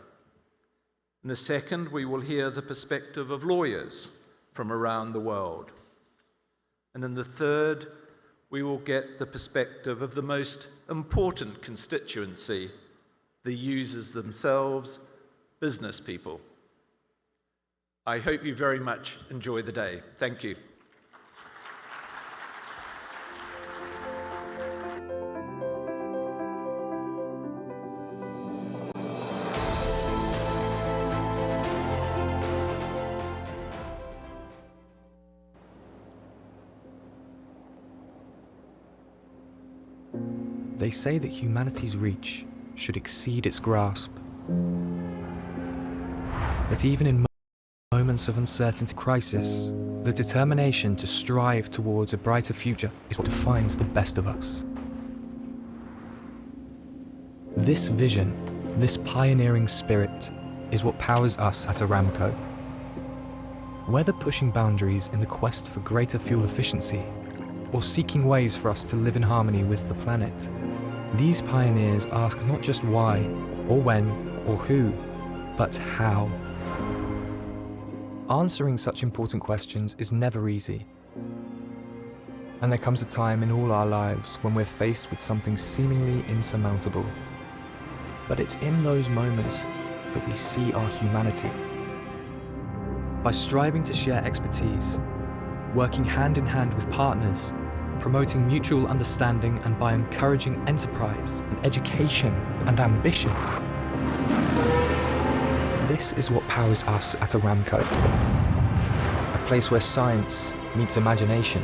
In the second, we will hear the perspective of lawyers from around the world. And in the third, we will get the perspective of the most important constituency, the users themselves, business people. I hope you very much enjoy the day. Thank you. They say that humanity's reach should exceed its grasp. That even in moments of uncertainty, crisis, the determination to strive towards a brighter future is what defines the best of us. This vision, this pioneering spirit, is what powers us at Aramco. Whether pushing boundaries in the quest for greater fuel efficiency, or seeking ways for us to live in harmony with the planet, these pioneers ask not just why, or when, or who, but how. Answering such important questions is never easy. And there comes a time in all our lives when we're faced with something seemingly insurmountable. But it's in those moments that we see our humanity. By striving to share expertise, working hand in hand with partners, promoting mutual understanding, and by encouraging enterprise and education and ambition. This is what powers us at Aramco. A place where science meets imagination,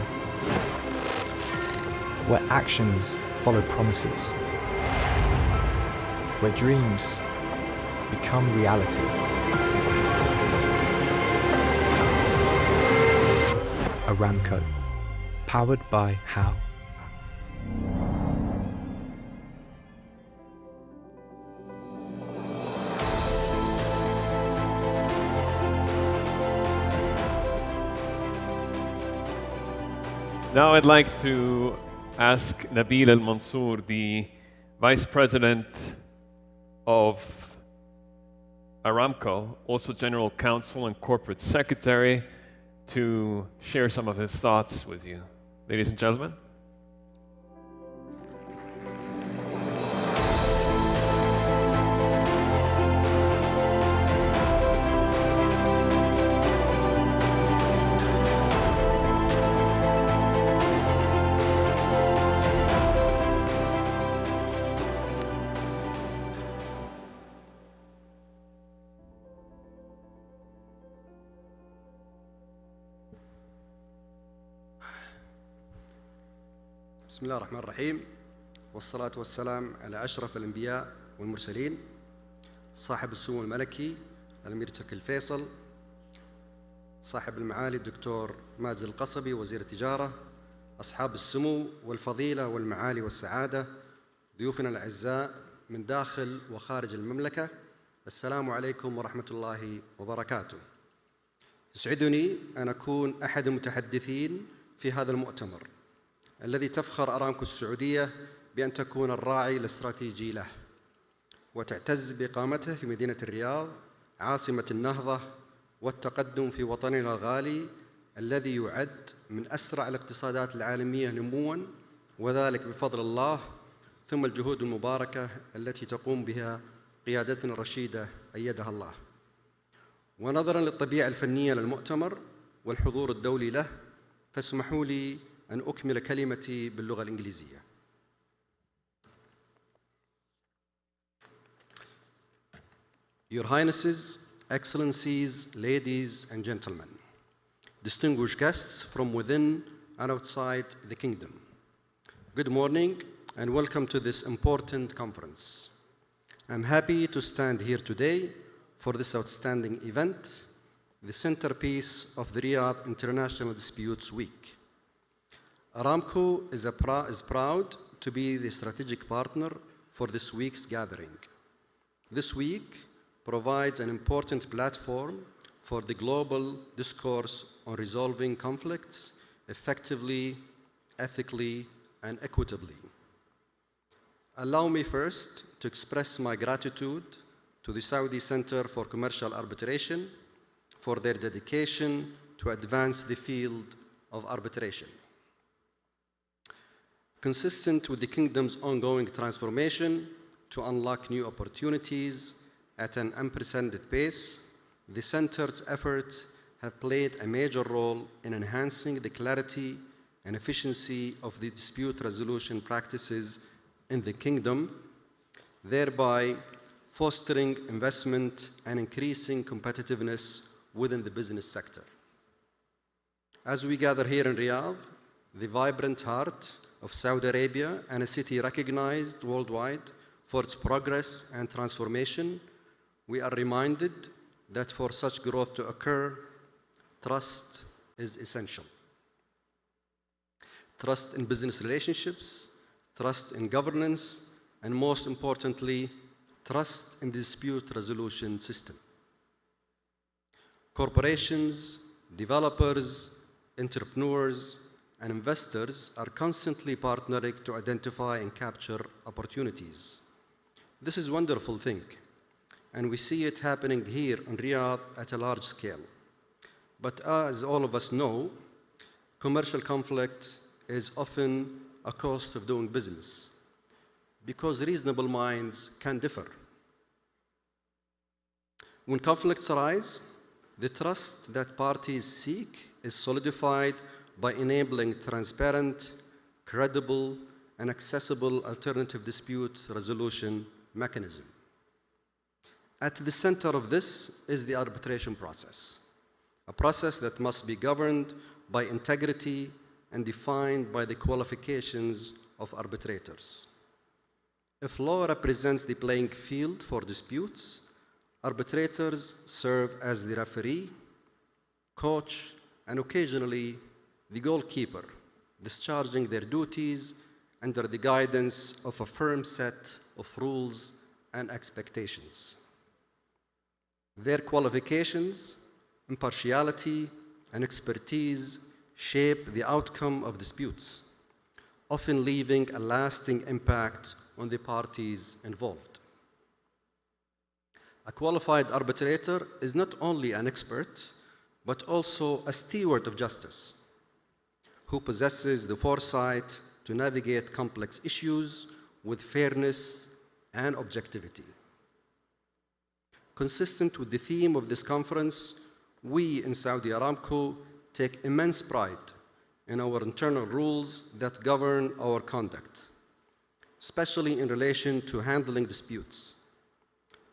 where actions follow promises, where dreams become reality. Aramco, powered by how? Now I'd like to ask Nabil Al-Mansour, the Vice President of Aramco, also General Counsel and Corporate Secretary, to share some of his thoughts with you. Ladies and gentlemen. بسم الله الرحمن الرحيم والصلاة والسلام على أشرف الأنبياء والمرسلين صاحب السمو الملكي الأمير تركي الفيصل، صاحب المعالي الدكتور ماجد القصبي وزير التجارة، أصحاب السمو والفضيلة والمعالي والسعادة، ضيوفنا الأعزاء من داخل وخارج المملكة، السلام عليكم ورحمة الله وبركاته. يسعدني أن أكون أحد المتحدثين في هذا المؤتمر الذي تفخر أرامكو السعودية بأن تكون الراعي الاستراتيجي له، وتعتز بإقامته في مدينة الرياض عاصمة النهضة والتقدم في وطننا الغالي الذي يعد من أسرع الاقتصادات العالمية نمواً، وذلك بفضل الله ثم الجهود المباركة التي تقوم بها قيادتنا الرشيدة أيدها الله. ونظراً للطبيعة الفنية للمؤتمر والحضور الدولي له، فاسمحوا لي أن أكمل كلمتي باللغة الإنجليزية. Your Highnesses, Excellencies, ladies and gentlemen, distinguished guests from within and outside the Kingdom, good morning and welcome to this important conference. I'm happy to stand here today for this outstanding event, the centerpiece of the Riyadh International Disputes Week. Aramco is proud to be the strategic partner for this week's gathering. This week provides an important platform for the global discourse on resolving conflicts effectively, ethically, and equitably. Allow me first to express my gratitude to the Saudi Center for Commercial Arbitration for their dedication to advance the field of arbitration. Consistent with the Kingdom's ongoing transformation to unlock new opportunities at an unprecedented pace, the Center's efforts have played a major role in enhancing the clarity and efficiency of the dispute resolution practices in the Kingdom, thereby fostering investment and increasing competitiveness within the business sector. As we gather here in Riyadh, the vibrant heart of Saudi Arabia and a city recognized worldwide for its progress and transformation, we are reminded that for such growth to occur, trust is essential. Trust in business relationships, trust in governance, and most importantly, trust in the dispute resolution system. Corporations, developers, entrepreneurs, and investors are constantly partnering to identify and capture opportunities. This is a wonderful thing, and we see it happening here in Riyadh at a large scale. But as all of us know, commercial conflict is often a cost of doing business, because reasonable minds can differ. When conflicts arise, the trust that parties seek is solidified by enabling transparent, credible, and accessible alternative dispute resolution mechanism. At the center of this is the arbitration process, a process that must be governed by integrity and defined by the qualifications of arbitrators. If law represents the playing field for disputes, arbitrators serve as the referee, coach, and occasionally the goalkeeper, discharging their duties under the guidance of a firm set of rules and expectations. Their qualifications, impartiality, and expertise shape the outcome of disputes, often leaving a lasting impact on the parties involved. A qualified arbitrator is not only an expert, but also a steward of justice, who possesses the foresight to navigate complex issues with fairness and objectivity. Consistent with the theme of this conference, we in Saudi Aramco take immense pride in our internal rules that govern our conduct, especially in relation to handling disputes.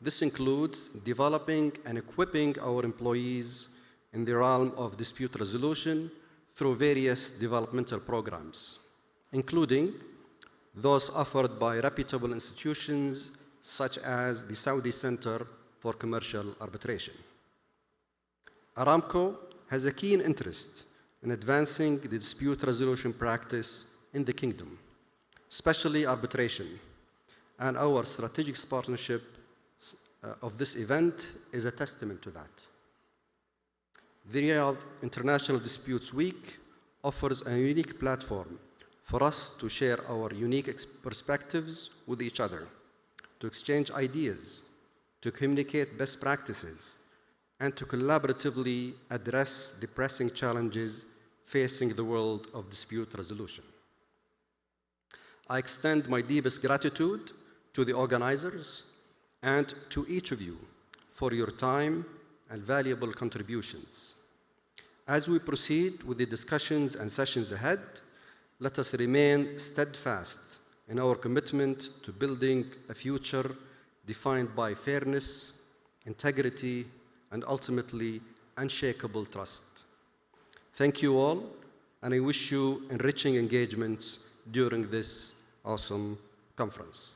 This includes developing and equipping our employees in the realm of dispute resolution through various developmental programs, including those offered by reputable institutions such as the Saudi Center for Commercial Arbitration. Aramco has a keen interest in advancing the dispute resolution practice in the kingdom, especially arbitration, and our strategic partnership of this event is a testament to that. The Riyadh International Disputes Week offers a unique platform for us to share our unique perspectives with each other, to exchange ideas, to communicate best practices, and to collaboratively address the pressing challenges facing the world of dispute resolution. I extend my deepest gratitude to the organizers and to each of you for your time and valuable contributions. As we proceed with the discussions and sessions ahead, let us remain steadfast in our commitment to building a future defined by fairness, integrity, and ultimately unshakable trust. Thank you all, and I wish you enriching engagements during this awesome conference.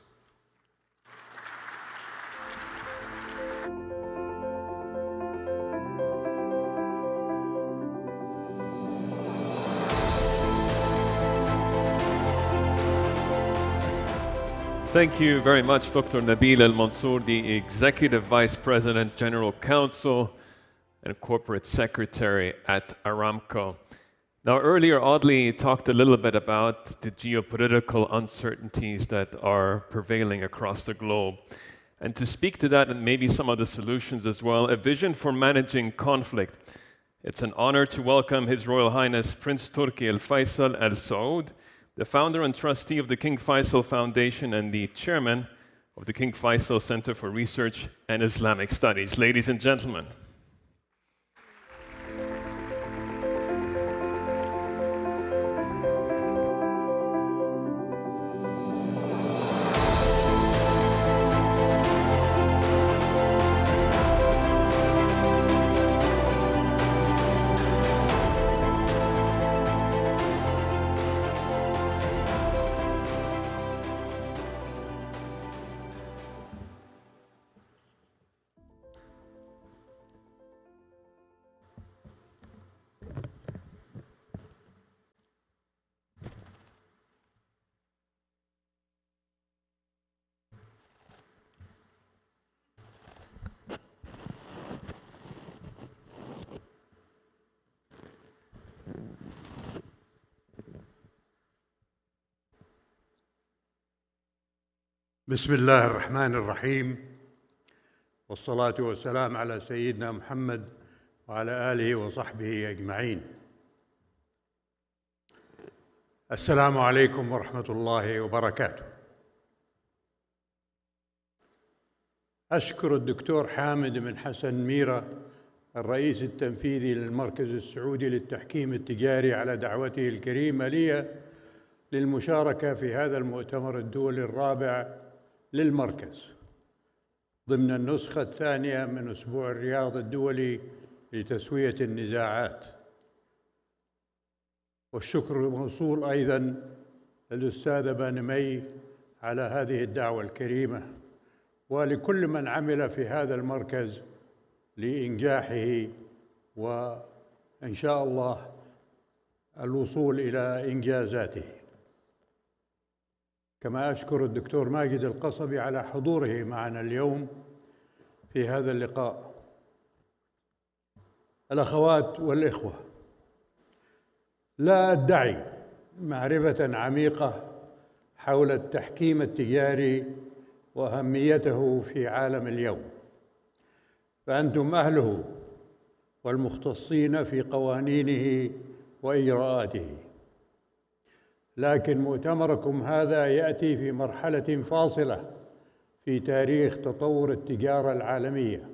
Thank you very much, Dr. Nabil Al-Mansour, the Executive Vice President, General Counsel, and Corporate Secretary at Aramco. Now, earlier, Audley talked a little bit about the geopolitical uncertainties that are prevailing across the globe. And to speak to that and maybe some of the solutions as well, a vision for managing conflict. It's an honor to welcome His Royal Highness Prince Turki Al Faisal Al Saud, the founder and trustee of the King Faisal Foundation and the chairman of the King Faisal Center for Research and Islamic Studies. Ladies and gentlemen. بسم الله الرحمن الرحيم، والصلاة والسلام على سيدنا محمد وعلى آله وصحبه أجمعين. السلام عليكم ورحمة الله وبركاته. أشكر الدكتور حامد بن حسن ميرة الرئيس التنفيذي للمركز السعودي للتحكيم التجاري على دعوته الكريمة لي للمشاركة في هذا المؤتمر الدولي الرابع للمركز ضمن النسخة الثانية من أسبوع الرياض الدولي لتسوية النزاعات. والشكر موصول أيضاً للأستاذ بانمي على هذه الدعوة الكريمة، ولكل من عمل في هذا المركز لإنجاحه وإن شاء الله الوصول إلى إنجازاته. كما أشكر الدكتور ماجد القصبي على حضوره معنا اليوم في هذا اللقاء. الأخوات والإخوة، لا أدعي معرفة عميقة حول التحكيم التجاري وأهميته في عالم اليوم، فأنتم أهله والمختصين في قوانينه وإجراءاته، لكن مؤتمركم هذا يأتي في مرحلة فاصلة في تاريخ تطور التجارة العالمية.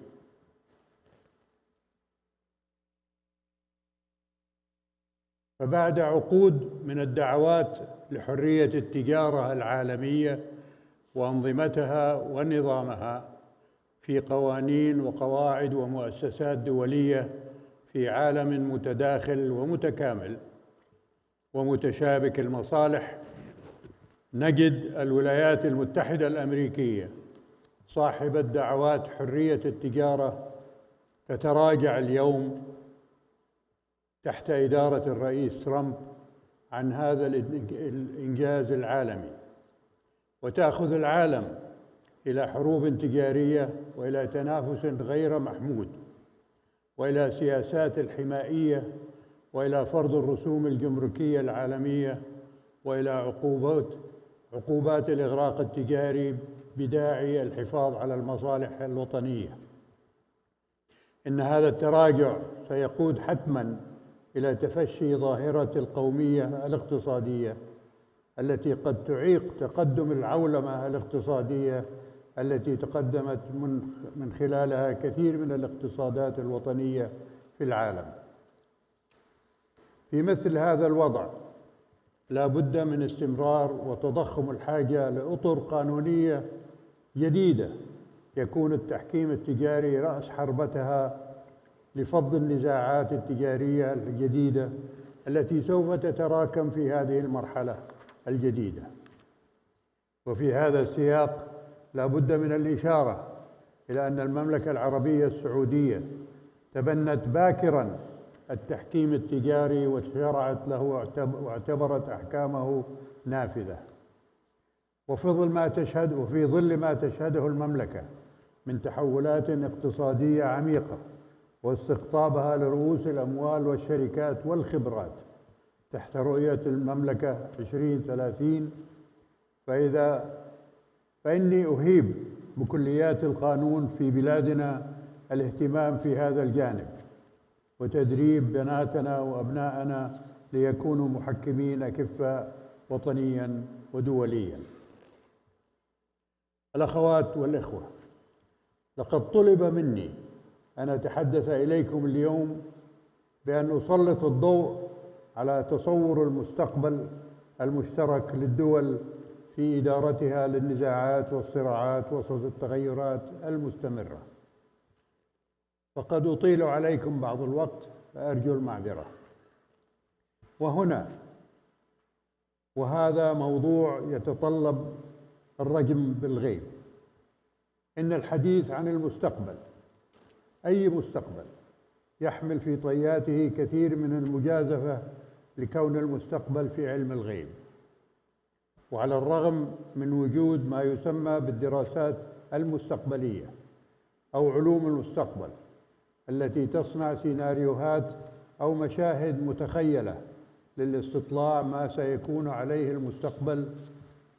فبعد عقود من الدعوات لحرية التجارة العالمية وأنظمتها ونظامها في قوانين وقواعد ومؤسسات دولية في عالم متداخل ومتكامل ومتشابك المصالح، نجد الولايات المتحدة الأمريكية صاحبة دعوات حرية التجارة تتراجع اليوم تحت إدارة الرئيس ترامب عن هذا الإنجاز العالمي، وتأخذ العالم إلى حروب تجارية وإلى تنافس غير محمود وإلى سياسات الحمائية وإلى فرض الرسوم الجمركية العالمية وإلى عقوبات الإغراق التجاري بداعي الحفاظ على المصالح الوطنية. إن هذا التراجع سيقود حتماً إلى تفشي ظاهرة القومية الاقتصادية التي قد تعيق تقدم العولمة الاقتصادية التي تقدمت من خلالها كثير من الاقتصادات الوطنية في العالم. في مثل هذا الوضع لا بد من استمرار وتضخم الحاجة لأطر قانونية جديدة يكون التحكيم التجاري رأس حربتها لفض النزاعات التجارية الجديدة التي سوف تتراكم في هذه المرحلة الجديدة. وفي هذا السياق لا بد من الإشارة إلى أن المملكة العربية السعودية تبنت باكراً التحكيم التجاري وشرعت له واعتبرت أحكامه نافذة. وفي ظل ما تشهده المملكة من تحولات اقتصادية عميقة واستقطابها لرؤوس الأموال والشركات والخبرات تحت رؤية المملكة 2030، فإني أهيب بكليات القانون في بلادنا الاهتمام في هذا الجانب وتدريب بناتنا وأبناءنا ليكونوا محكمين أكفاء وطنياً ودولياً. الأخوات والإخوة، لقد طلب مني أن أتحدث إليكم اليوم بأن أسلط الضوء على تصور المستقبل المشترك للدول في إدارتها للنزاعات والصراعات وسط التغيرات المستمرة. وقد أطيل عليكم بعض الوقت فأرجو المعذرة. وهذا موضوع يتطلب الرجم بالغيب. إن الحديث عن المستقبل، أي مستقبل، يحمل في طياته كثير من المجازفة لكون المستقبل في علم الغيب. وعلى الرغم من وجود ما يسمى بالدراسات المستقبلية أو علوم المستقبل التي تصنع سيناريوهات أو مشاهد متخيلة للاستطلاع ما سيكون عليه المستقبل،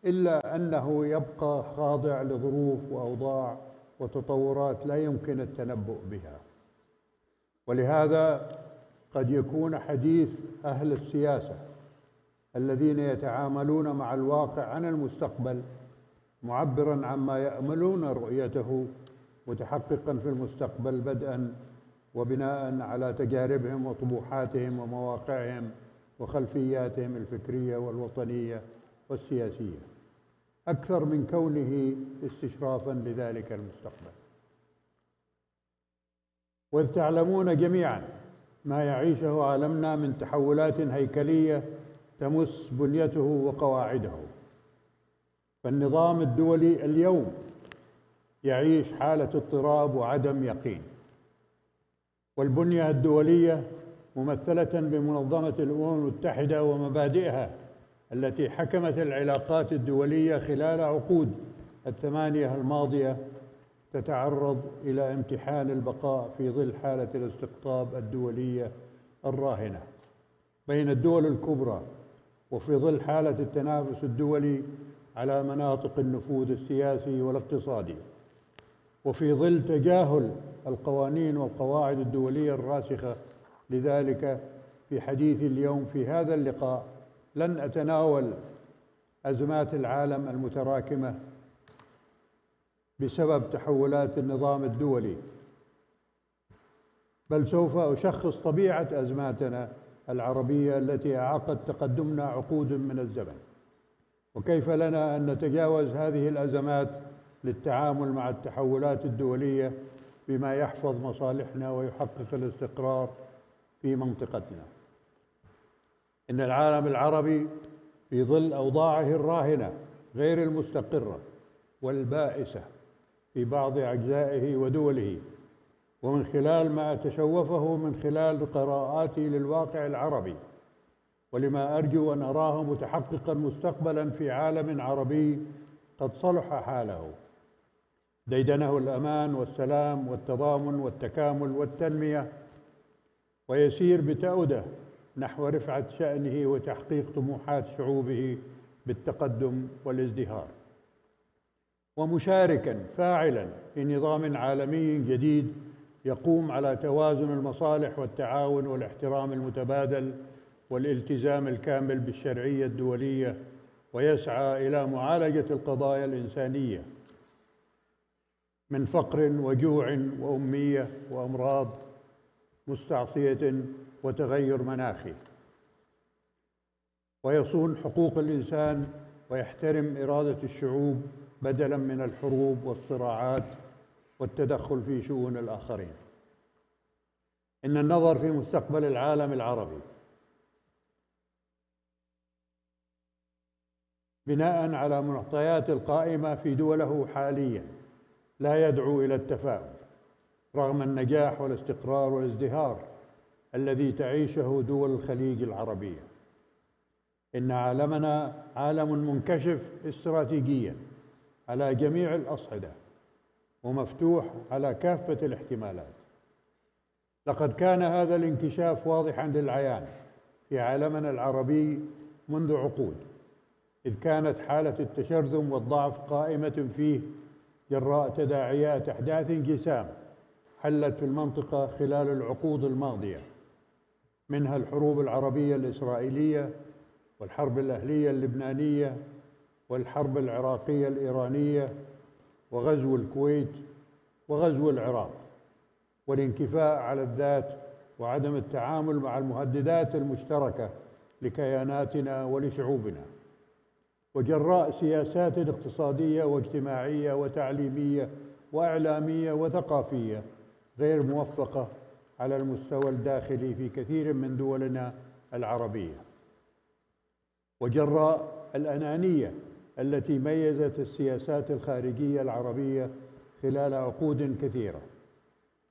إلا أنه يبقى خاضع لظروف وأوضاع وتطورات لا يمكن التنبؤ بها. ولهذا قد يكون حديث أهل السياسة الذين يتعاملون مع الواقع عن المستقبل معبراً عما يأملون رؤيته متحققاً في المستقبل بدءاً وبناءً على تجاربهم وطموحاتهم ومواقعهم وخلفياتهم الفكرية والوطنية والسياسية، أكثر من كونه استشرافاً لذلك المستقبل. وإذ تعلمون جميعاً ما يعيشه عالمنا من تحولات هيكلية تمس بنيته وقواعده، فالنظام الدولي اليوم يعيش حالة اضطراب وعدم يقين، والبنية الدولية ممثلة بمنظمة الأمم المتحدة ومبادئها التي حكمت العلاقات الدولية خلال عقود الثمانية الماضية تتعرض إلى امتحان البقاء في ظل حالة الاستقطاب الدولية الراهنة بين الدول الكبرى، وفي ظل حالة التنافس الدولي على مناطق النفوذ السياسي والاقتصادي، وفي ظل تجاهل القوانين والقواعد الدولية الراسخة. لذلك في حديثي اليوم في هذا اللقاء لن أتناول أزمات العالم المتراكمة بسبب تحولات النظام الدولي، بل سوف أشخص طبيعة أزماتنا العربية التي أعاقت تقدمنا عقود من الزمن، وكيف لنا أن نتجاوز هذه الأزمات للتعامل مع التحولات الدولية بما يحفظ مصالحنا ويحقق الاستقرار في منطقتنا. إن العالم العربي في ظل أوضاعه الراهنة غير المستقرة والبائسة في بعض أجزائه ودوله، ومن خلال ما أتشوفه من خلال قراءاتي للواقع العربي ولما أرجو أن أراه متحققا مستقبلا في عالم عربي قد صلح حاله، ديدنه الأمان والسلام والتضامن والتكامل والتنمية، ويسير بتأوده نحو رفعة شأنه وتحقيق طموحات شعوبه بالتقدم والازدهار، ومشاركا فاعلا في نظام عالمي جديد يقوم على توازن المصالح والتعاون والاحترام المتبادل والالتزام الكامل بالشرعية الدولية، ويسعى إلى معالجة القضايا الإنسانية من فقر وجوع وأمية وأمراض مستعصية وتغير مناخي، ويصون حقوق الإنسان ويحترم إرادة الشعوب بدلاً من الحروب والصراعات والتدخل في شؤون الآخرين. إن النظر في مستقبل العالم العربي بناءً على المعطيات القائمة في دوله حالياً لا يدعو إلى التفاؤل رغم النجاح والاستقرار والازدهار الذي تعيشه دول الخليج العربية. إن عالمنا عالم منكشف استراتيجياً على جميع الأصعدة ومفتوح على كافة الاحتمالات. لقد كان هذا الانكشاف واضحاً للعيان في عالمنا العربي منذ عقود، إذ كانت حالة التشرذم والضعف قائمة فيه جراء تداعيات أحداث جسام حلت في المنطقة خلال العقود الماضية، منها الحروب العربية الإسرائيلية والحرب الأهلية اللبنانية والحرب العراقية الإيرانية وغزو الكويت وغزو العراق، والانكفاء على الذات وعدم التعامل مع المهددات المشتركة لكياناتنا ولشعوبنا، وجراء سياسات اقتصادية واجتماعية وتعليمية وإعلامية وثقافية غير موفقة على المستوى الداخلي في كثير من دولنا العربية، وجراء الأنانية التي ميزت السياسات الخارجية العربية خلال عقود كثيرة،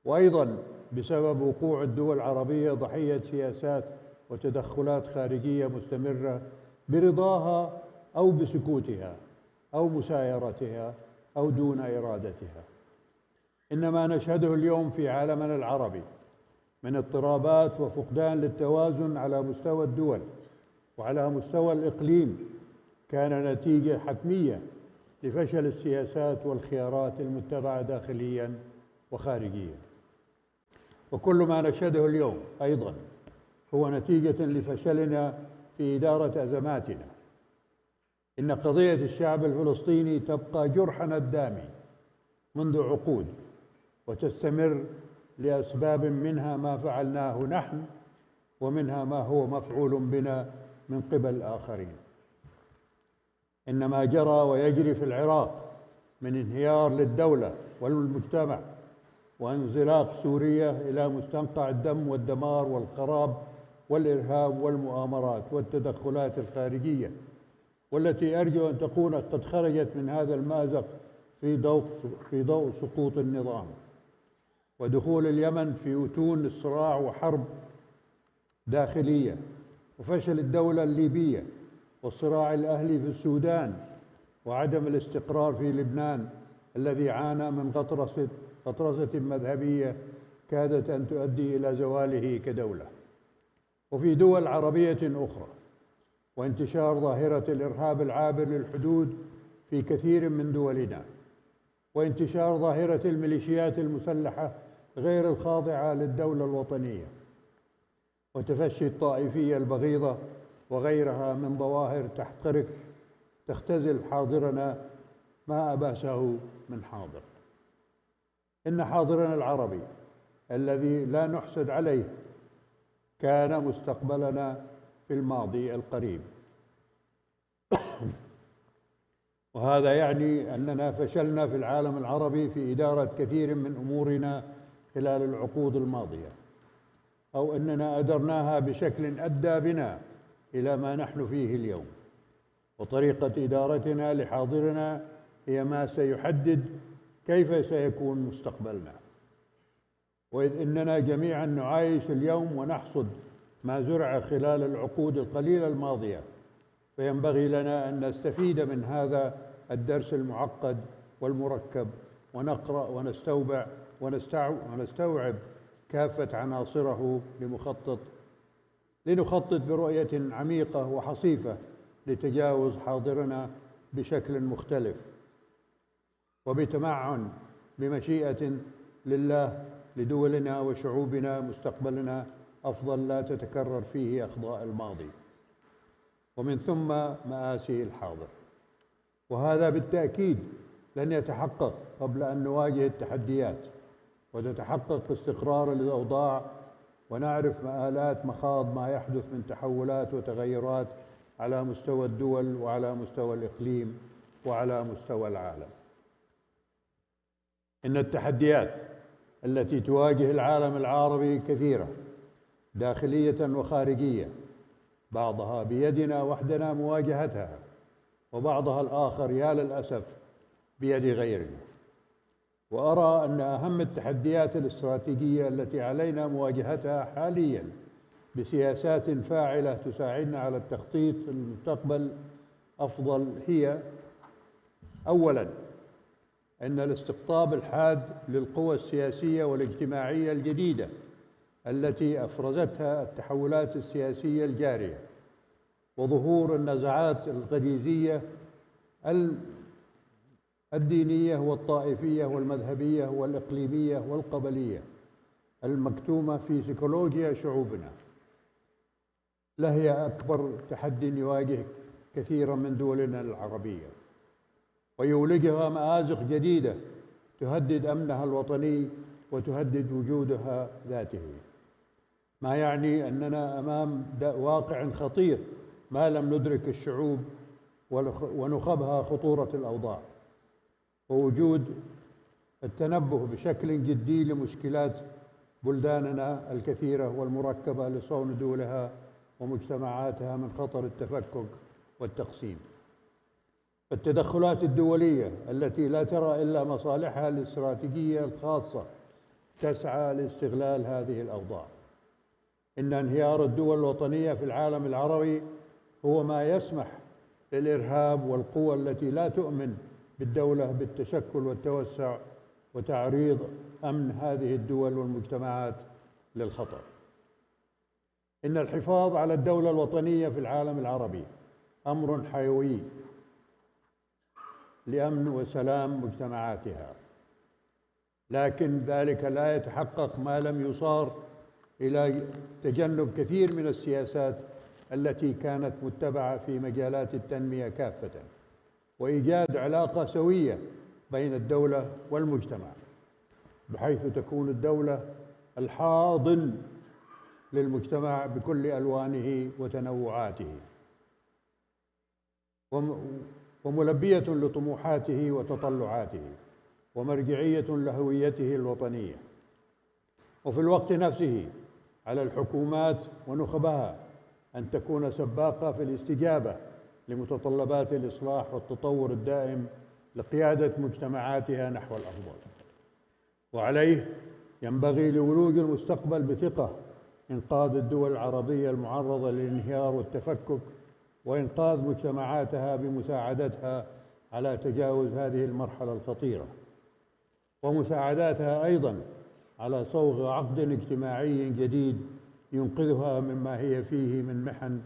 وأيضاً بسبب وقوع الدول العربية ضحية سياسات وتدخلات خارجية مستمرة برضاها أو بسكوتها أو مسايرتها أو دون إرادتها. إن ما نشهده اليوم في عالمنا العربي من اضطرابات وفقدان للتوازن على مستوى الدول وعلى مستوى الإقليم كان نتيجة حتمية لفشل السياسات والخيارات المتبعة داخلياً وخارجياً. وكل ما نشهده اليوم أيضاً هو نتيجة لفشلنا في إدارة أزماتنا. إن قضية الشعب الفلسطيني تبقى جرحنا الدامي منذ عقود، وتستمر لأسباب منها ما فعلناه نحن، ومنها ما هو مفعول بنا من قبل الآخرين. إن ما جرى ويجري في العراق من انهيار للدولة والمجتمع وانزلاق سوريا إلى مستنقع الدم والدمار والخراب والإرهاب والمؤامرات والتدخلات الخارجية، والتي أرجو أن تكون قد خرجت من هذا المأزق في ضوء سقوط النظام ودخول اليمن في أتون الصراع وحرب داخلية، وفشل الدولة الليبية والصراع الأهلي في السودان، وعدم الاستقرار في لبنان الذي عانى من غطرسة مذهبية كادت أن تؤدي إلى زواله كدولة. وفي دول عربية أخرى، وانتشار ظاهرة الإرهاب العابر للحدود في كثير من دولنا، وانتشار ظاهرة الميليشيات المسلحة غير الخاضعة للدولة الوطنية، وتفشي الطائفية البغيضة وغيرها من ظواهر تختزل حاضرنا ما أباسه من حاضر. إن حاضرنا العربي الذي لا نحسد عليه كان مستقبلنا في الماضي القريب، وهذا يعني أننا فشلنا في العالم العربي في إدارة كثير من أمورنا خلال العقود الماضية، أو أننا أدرناها بشكل أدى بنا إلى ما نحن فيه اليوم. وطريقة إدارتنا لحاضرنا هي ما سيحدد كيف سيكون مستقبلنا. وإذ إننا جميعا نعايش اليوم ونحصد ما زرع خلال العقود القليلة الماضية، فينبغي لنا أن نستفيد من هذا الدرس المعقد والمركب، ونقرأ ونستوعب كافة عناصره لنخطط برؤية عميقة وحصيفة لتجاوز حاضرنا بشكل مختلف، وبتمعن بمشيئة لله لدولنا وشعوبنا مستقبلنا أفضل لا تتكرر فيه أخطاء الماضي، ومن ثم مآسي الحاضر. وهذا بالتأكيد لن يتحقق قبل أن نواجه التحديات وتتحقق استقرار الأوضاع، ونعرف مآلات مخاض ما يحدث من تحولات وتغيرات على مستوى الدول وعلى مستوى الإقليم وعلى مستوى العالم. إن التحديات التي تواجه العالم العربي كثيرة داخلية وخارجية، بعضها بيدنا وحدنا مواجهتها، وبعضها الآخر يا للأسف بيد غيرنا. وأرى أن أهم التحديات الاستراتيجية التي علينا مواجهتها حالياً بسياسات فاعلة تساعدنا على التخطيط للمستقبل أفضل هي: أولاً، أن الاستقطاب الحاد للقوى السياسية والاجتماعية الجديدة التي أفرزتها التحولات السياسية الجارية، وظهور النزعات الغريزية الدينية والطائفية والمذهبية والإقليمية والقبلية المكتومة في سيكولوجيا شعوبنا، لهي أكبر تحدي يواجه كثيرا من دولنا العربية، ويولجها مآزق جديدة تهدد أمنها الوطني وتهدد وجودها ذاته، ما يعني أننا أمام واقع خطير ما لم ندرك الشعوب ونخبها خطورة الأوضاع، ووجود التنبه بشكل جدي لمشكلات بلداننا الكثيرة والمركبة لصون دولها ومجتمعاتها من خطر التفكك والتقسيم. التدخلات الدولية التي لا ترى إلا مصالحها الاستراتيجية الخاصة تسعى لاستغلال هذه الأوضاع. إن انهيار الدول الوطنية في العالم العربي هو ما يسمح للإرهاب والقوى التي لا تؤمن بالدولة بالتشكل والتوسع وتعريض أمن هذه الدول والمجتمعات للخطر. إن الحفاظ على الدولة الوطنية في العالم العربي أمر حيوي لأمن وسلام مجتمعاتها، لكن ذلك لا يتحقق ما لم يصار إلى تجنب كثير من السياسات التي كانت متبعة في مجالات التنمية كافة، وإيجاد علاقة سوية بين الدولة والمجتمع، بحيث تكون الدولة الحاضن للمجتمع بكل ألوانه وتنوعاته، وملبية لطموحاته وتطلعاته، ومرجعية لهويته الوطنية. وفي الوقت نفسه على الحكومات ونخبها أن تكون سباقة في الاستجابة لمتطلبات الإصلاح والتطور الدائم لقيادة مجتمعاتها نحو الأفضل. وعليه ينبغي لولوج المستقبل بثقة إنقاذ الدول العربية المعرضة للانهيار والتفكك، وإنقاذ مجتمعاتها بمساعدتها على تجاوز هذه المرحلة الخطيرة، ومساعداتها أيضاً على صوغ عقد اجتماعي جديد ينقذها مما هي فيه من محن،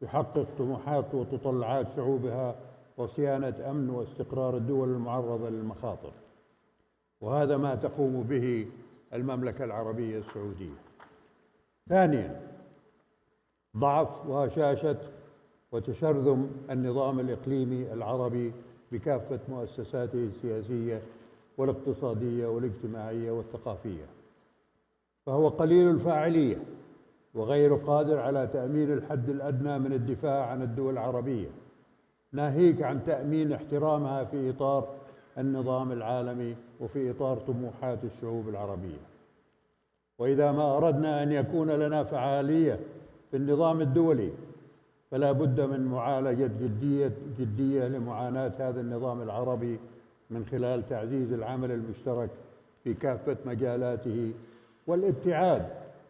يحقق طموحات وتطلعات شعوبها وصيانة أمن واستقرار الدول المعرضة للمخاطر. وهذا ما تقوم به المملكة العربية السعودية. ثانياً، ضعف وهشاشة وتشرذم النظام الإقليمي العربي بكافة مؤسساته السياسية والاقتصادية والاجتماعية والثقافية، فهو قليل الفاعلية وغير قادر على تأمين الحد الأدنى من الدفاع عن الدول العربية، ناهيك عن تأمين احترامها في إطار النظام العالمي وفي إطار طموحات الشعوب العربية. وإذا ما أردنا أن يكون لنا فعالية في النظام الدولي، فلا بد من معالجة جدية لمعاناة هذا النظام العربي من خلال تعزيز العمل المشترك في كافة مجالاته، والابتعاد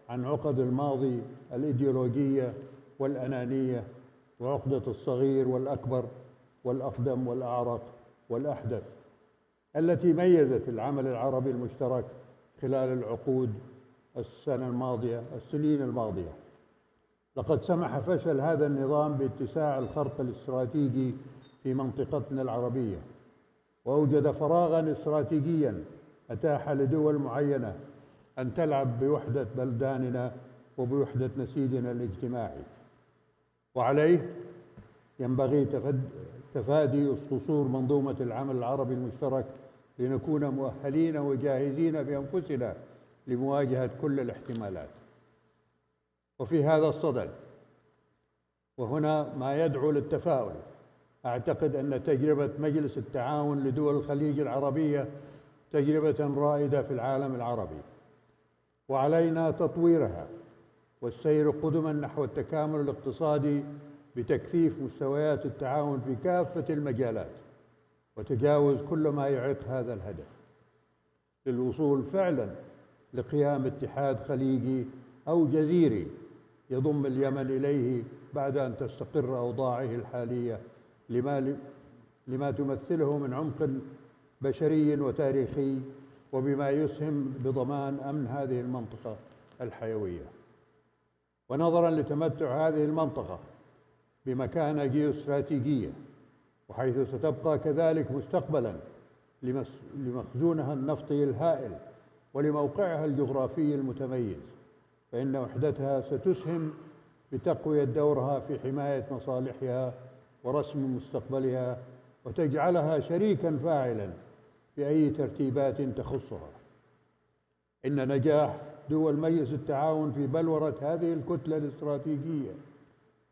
عن عقد الماضي الإيديولوجية والأنانية، وعقدة الصغير والأكبر والأقدم والأعرق والأحدث التي ميزت العمل العربي المشترك خلال السنين الماضية. لقد سمح فشل هذا النظام باتساع الخرق الاستراتيجي في منطقتنا العربية، وأوجد فراغاً استراتيجياً أتاح لدول معينة أن تلعب بوحدة بلداننا وبوحدة نسيجنا الاجتماعي. وعليه ينبغي تفادي قصور منظومة العمل العربي المشترك لنكون مؤهلين وجاهزين بأنفسنا لمواجهة كل الاحتمالات. وفي هذا الصدد، وهنا ما يدعو للتفاؤل، أعتقد أن تجربة مجلس التعاون لدول الخليج العربية تجربة رائدة في العالم العربي، وعلينا تطويرها والسير قدما نحو التكامل الاقتصادي بتكثيف مستويات التعاون في كافة المجالات، وتجاوز كل ما يعيق هذا الهدف للوصول فعلا لقيام اتحاد خليجي أو جزيري يضم اليمن إليه بعد أن تستقر أوضاعه الحالية لما تمثله من عمق بشري وتاريخي، وبما يسهم بضمان أمن هذه المنطقة الحيوية. ونظراً لتمتع هذه المنطقة بمكانة جيوستراتيجية، وحيث ستبقى كذلك مستقبلاً لمخزونها النفطي الهائل ولموقعها الجغرافي المتميز، فإن وحدتها ستسهم بتقوية دورها في حماية مصالحها ورسم مستقبلها، وتجعلها شريكاً فاعلاً في أي ترتيبات تخصها. إن نجاح دول مجلس التعاون في بلورة هذه الكتلة الاستراتيجية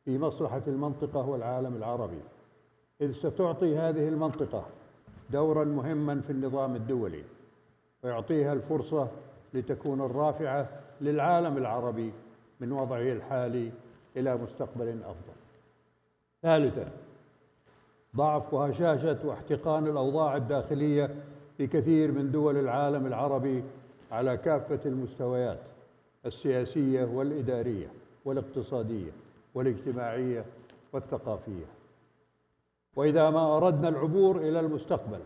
في مصلحة المنطقة والعالم العربي، إذ ستعطي هذه المنطقة دوراً مهماً في النظام الدولي، ويعطيها الفرصة لتكون الرافعة للعالم العربي من وضعه الحالي إلى مستقبل أفضل. ثالثاً، ضعف وهشاشة واحتقان الأوضاع الداخلية في كثير من دول العالم العربي على كافة المستويات السياسية والإدارية والاقتصادية والاجتماعية والثقافية. وإذا ما أردنا العبور إلى المستقبل،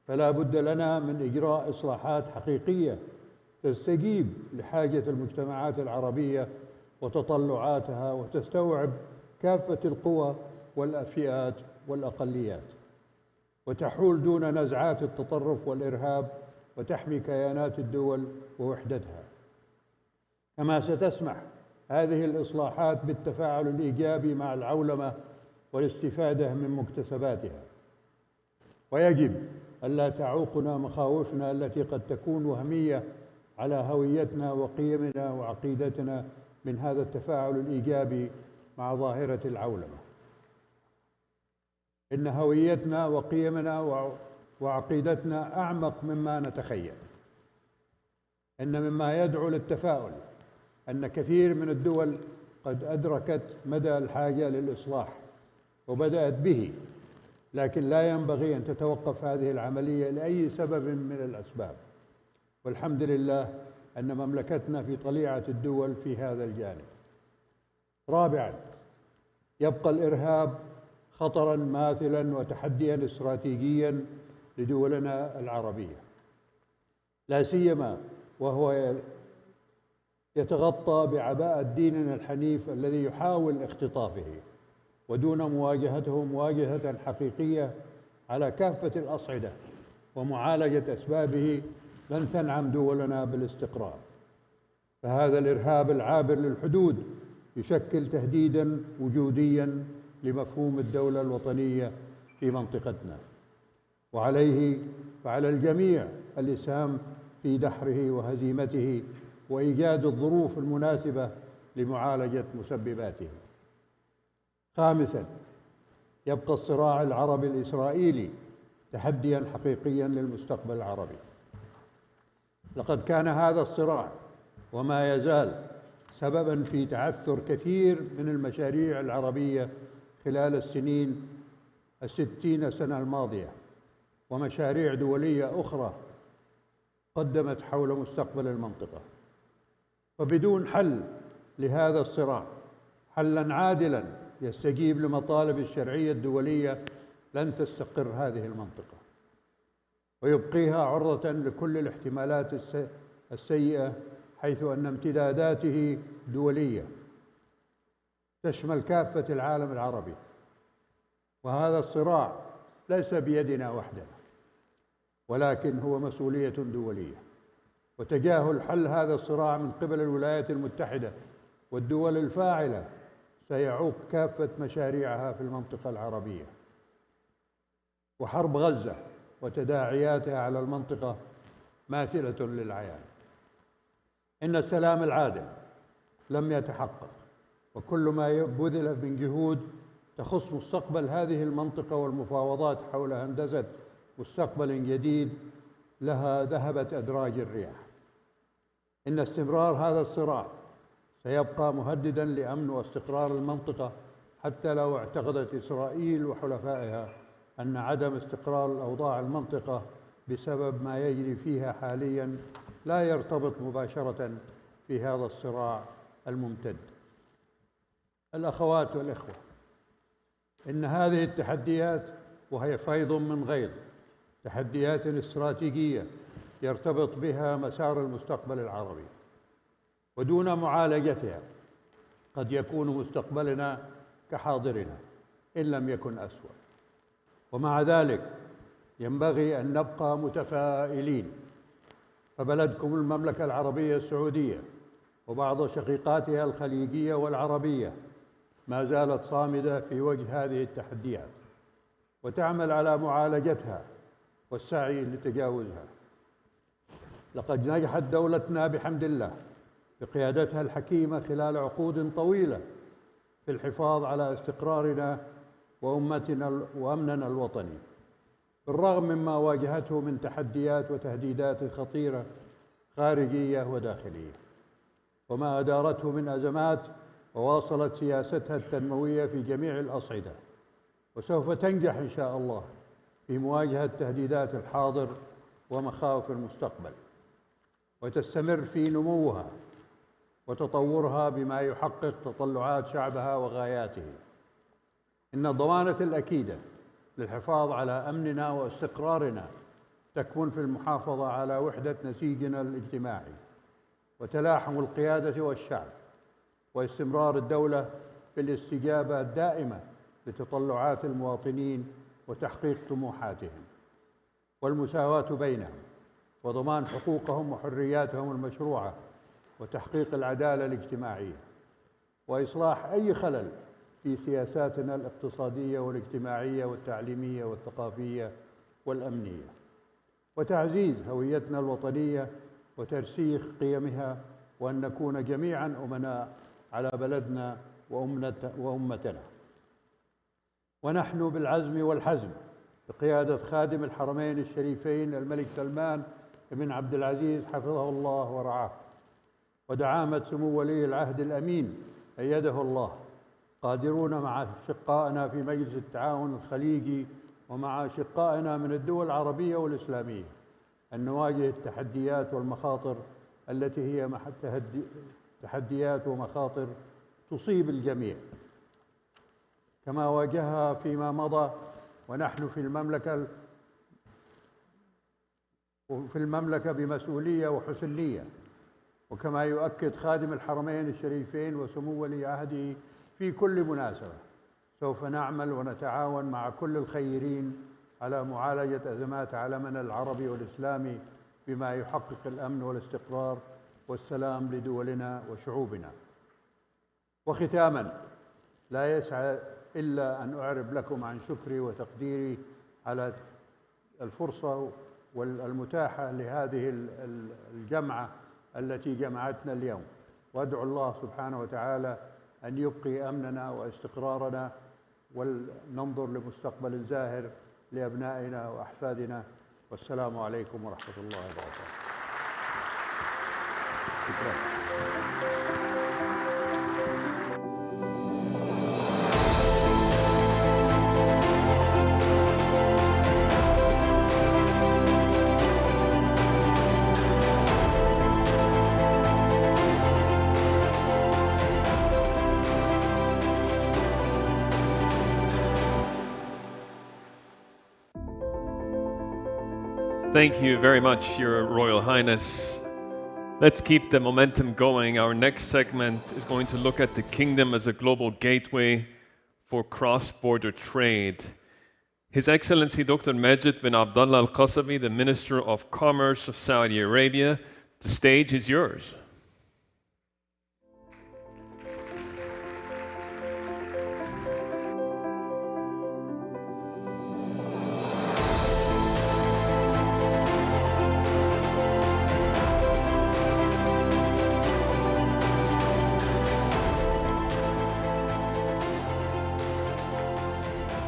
فلا بد لنا من إجراء إصلاحات حقيقية تستجيب لحاجة المجتمعات العربية وتطلعاتها، وتستوعب كافة القوى والفئات والأقليات، وتحول دون نزعات التطرف والإرهاب، وتحمي كيانات الدول ووحدتها. كما ستسمح هذه الإصلاحات بالتفاعل الإيجابي مع العولمة والاستفادة من مكتسباتها. ويجب ألا تعوقنا مخاوفنا التي قد تكون وهمية على هويتنا وقيمنا وعقيدتنا من هذا التفاعل الإيجابي مع ظاهرة العولمة. إن هويتنا وقيمنا وعقيدتنا أعمق مما نتخيل. إن مما يدعو للتفاؤل أن كثير من الدول قد أدركت مدى الحاجة للإصلاح وبدأت به، لكن لا ينبغي أن تتوقف هذه العملية لأي سبب من الأسباب. والحمد لله أن مملكتنا في طليعة الدول في هذا الجانب. رابعاً، يبقى الإرهاب خطراً ماثلاً وتحدياً استراتيجياً لدولنا العربية، لا سيما وهو يتغطى بعباءة ديننا الحنيف الذي يحاول اختطافه، ودون مواجهته مواجهة حقيقية على كافة الأصعدة ومعالجة أسبابه لن تنعم دولنا بالاستقرار. فهذا الإرهاب العابر للحدود يشكل تهديداً وجودياً لمفهوم الدولة الوطنية في منطقتنا، وعلى الجميع الإسهام في دحره وهزيمته وإيجاد الظروف المناسبة لمعالجة مسبباته. خامساً، يبقى الصراع العربي الإسرائيلي تحدياً حقيقياً للمستقبل العربي. لقد كان هذا الصراع وما يزال سبباً في تعثر كثير من المشاريع العربية خلال السنين 60 الماضية، ومشاريع دولية أخرى قدمت حول مستقبل المنطقة. فبدون حل لهذا الصراع، حلاً عادلاً يستجيب لمطالب الشرعية الدولية، لن تستقر هذه المنطقة ويبقيها عرضة لكل الاحتمالات السيئة، حيث أن امتداداته دولية تشمل كافة العالم العربي. وهذا الصراع ليس بيدنا وحدنا، ولكن هو مسؤولية دولية. وتجاهل حل هذا الصراع من قبل الولايات المتحدة والدول الفاعلة سيعوق كافة مشاريعها في المنطقة العربية. وحرب غزة وتداعياتها على المنطقة ماثلة للعيان. إن السلام العادل لم يتحقق، وكل ما بذل من جهود تخص مستقبل هذه المنطقة والمفاوضات حول هندسة مستقبل جديد لها ذهبت أدراج الرياح. إن استمرار هذا الصراع سيبقى مهدداً لأمن واستقرار المنطقة، حتى لو اعتقدت إسرائيل وحلفائها أن عدم استقرار الأوضاع المنطقة بسبب ما يجري فيها حالياً لا يرتبط مباشرة في هذا الصراع الممتد. الأخوات والإخوة، إن هذه التحديات، وهي فيض من غيظ، تحديات استراتيجية يرتبط بها مسار المستقبل العربي، ودون معالجتها قد يكون مستقبلنا كحاضرنا إن لم يكن أسوأ. ومع ذلك ينبغي أن نبقى متفائلين، فبلدكم المملكة العربية السعودية وبعض شقيقاتها الخليجية والعربية ما زالت صامدة في وجه هذه التحديات، وتعمل على معالجتها والسعي لتجاوزها. لقد نجحت دولتنا بحمد الله بقيادتها الحكيمة خلال عقود طويلة في الحفاظ على استقرارنا وأمتنا وأمننا الوطني، بالرغم مما واجهته من تحديات وتهديدات خطيرة خارجية وداخلية، وما أدارته من أزمات، وواصلت سياستها التنموية في جميع الأصعدة، وسوف تنجح إن شاء الله في مواجهة تهديدات الحاضر ومخاوف المستقبل، وتستمر في نموها وتطورها بما يحقق تطلعات شعبها وغاياته. إن الضمانة الأكيدة للحفاظ على أمننا واستقرارنا تكمن في المحافظة على وحدة نسيجنا الاجتماعي، وتلاحم القيادة والشعب، واستمرار الدولة بالاستجابة الدائمة لتطلعات المواطنين وتحقيق طموحاتهم، والمساواة بينهم، وضمان حقوقهم وحرياتهم المشروعة، وتحقيق العدالة الاجتماعية، وإصلاح أي خلل في سياساتنا الاقتصادية والاجتماعية والتعليمية والثقافية والأمنية، وتعزيز هويتنا الوطنية وترسيخ قيمها، وأن نكون جميعاً أمناء على بلدنا وأمتنا. ونحن بالعزم والحزم بقيادة خادم الحرمين الشريفين الملك سلمان بن عبد العزيز حفظه الله ورعاه، ودعامة سمو ولي العهد الأمين أيده الله، قادرون مع أشقائنا في مجلس التعاون الخليجي ومع أشقائنا من الدول العربية والإسلامية أن نواجه التحديات والمخاطر التي هي تحديات ومخاطر تصيب الجميع كما واجهها فيما مضى، ونحن في المملكة بمسؤولية وحسنية. وكما يؤكد خادم الحرمين الشريفين وسمو ولي عهده في كل مناسبة، سوف نعمل ونتعاون مع كل الخيرين على معالجة أزمات عالمنا العربي والإسلامي بما يحقق الأمن والاستقرار والسلام لدولنا وشعوبنا. وختاماً، لا يسعى إلا أن أعرب لكم عن شكري وتقديري على الفرصة والمتاحة لهذه الجمعة التي جمعتنا اليوم، وأدعو الله سبحانه وتعالى أن يبقي أمننا واستقرارنا، وننظر لمستقبل زاهر لأبنائنا وأحفادنا. والسلام عليكم ورحمة الله وبركاته. شكرا. Thank you very much, Your Royal Highness. Let's keep the momentum going. Our next segment is going to look at the kingdom as a global gateway for cross-border trade. His Excellency Dr. Majid bin Abdullah Al-Qasabi, the Minister of Commerce of Saudi Arabia, the stage is yours.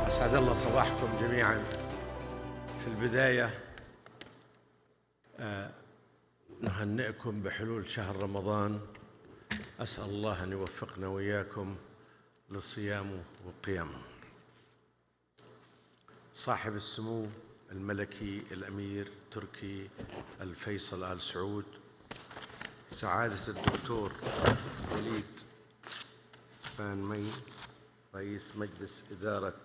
أسعد الله صباحكم جميعا. في البداية نهنئكم بحلول شهر رمضان، أسأل الله أن يوفقنا وإياكم لصيامه وقيامه. صاحب السمو الملكي الأمير تركي الفيصل آل سعود، سعادة الدكتور وليد بن مي رئيس مجلس إدارة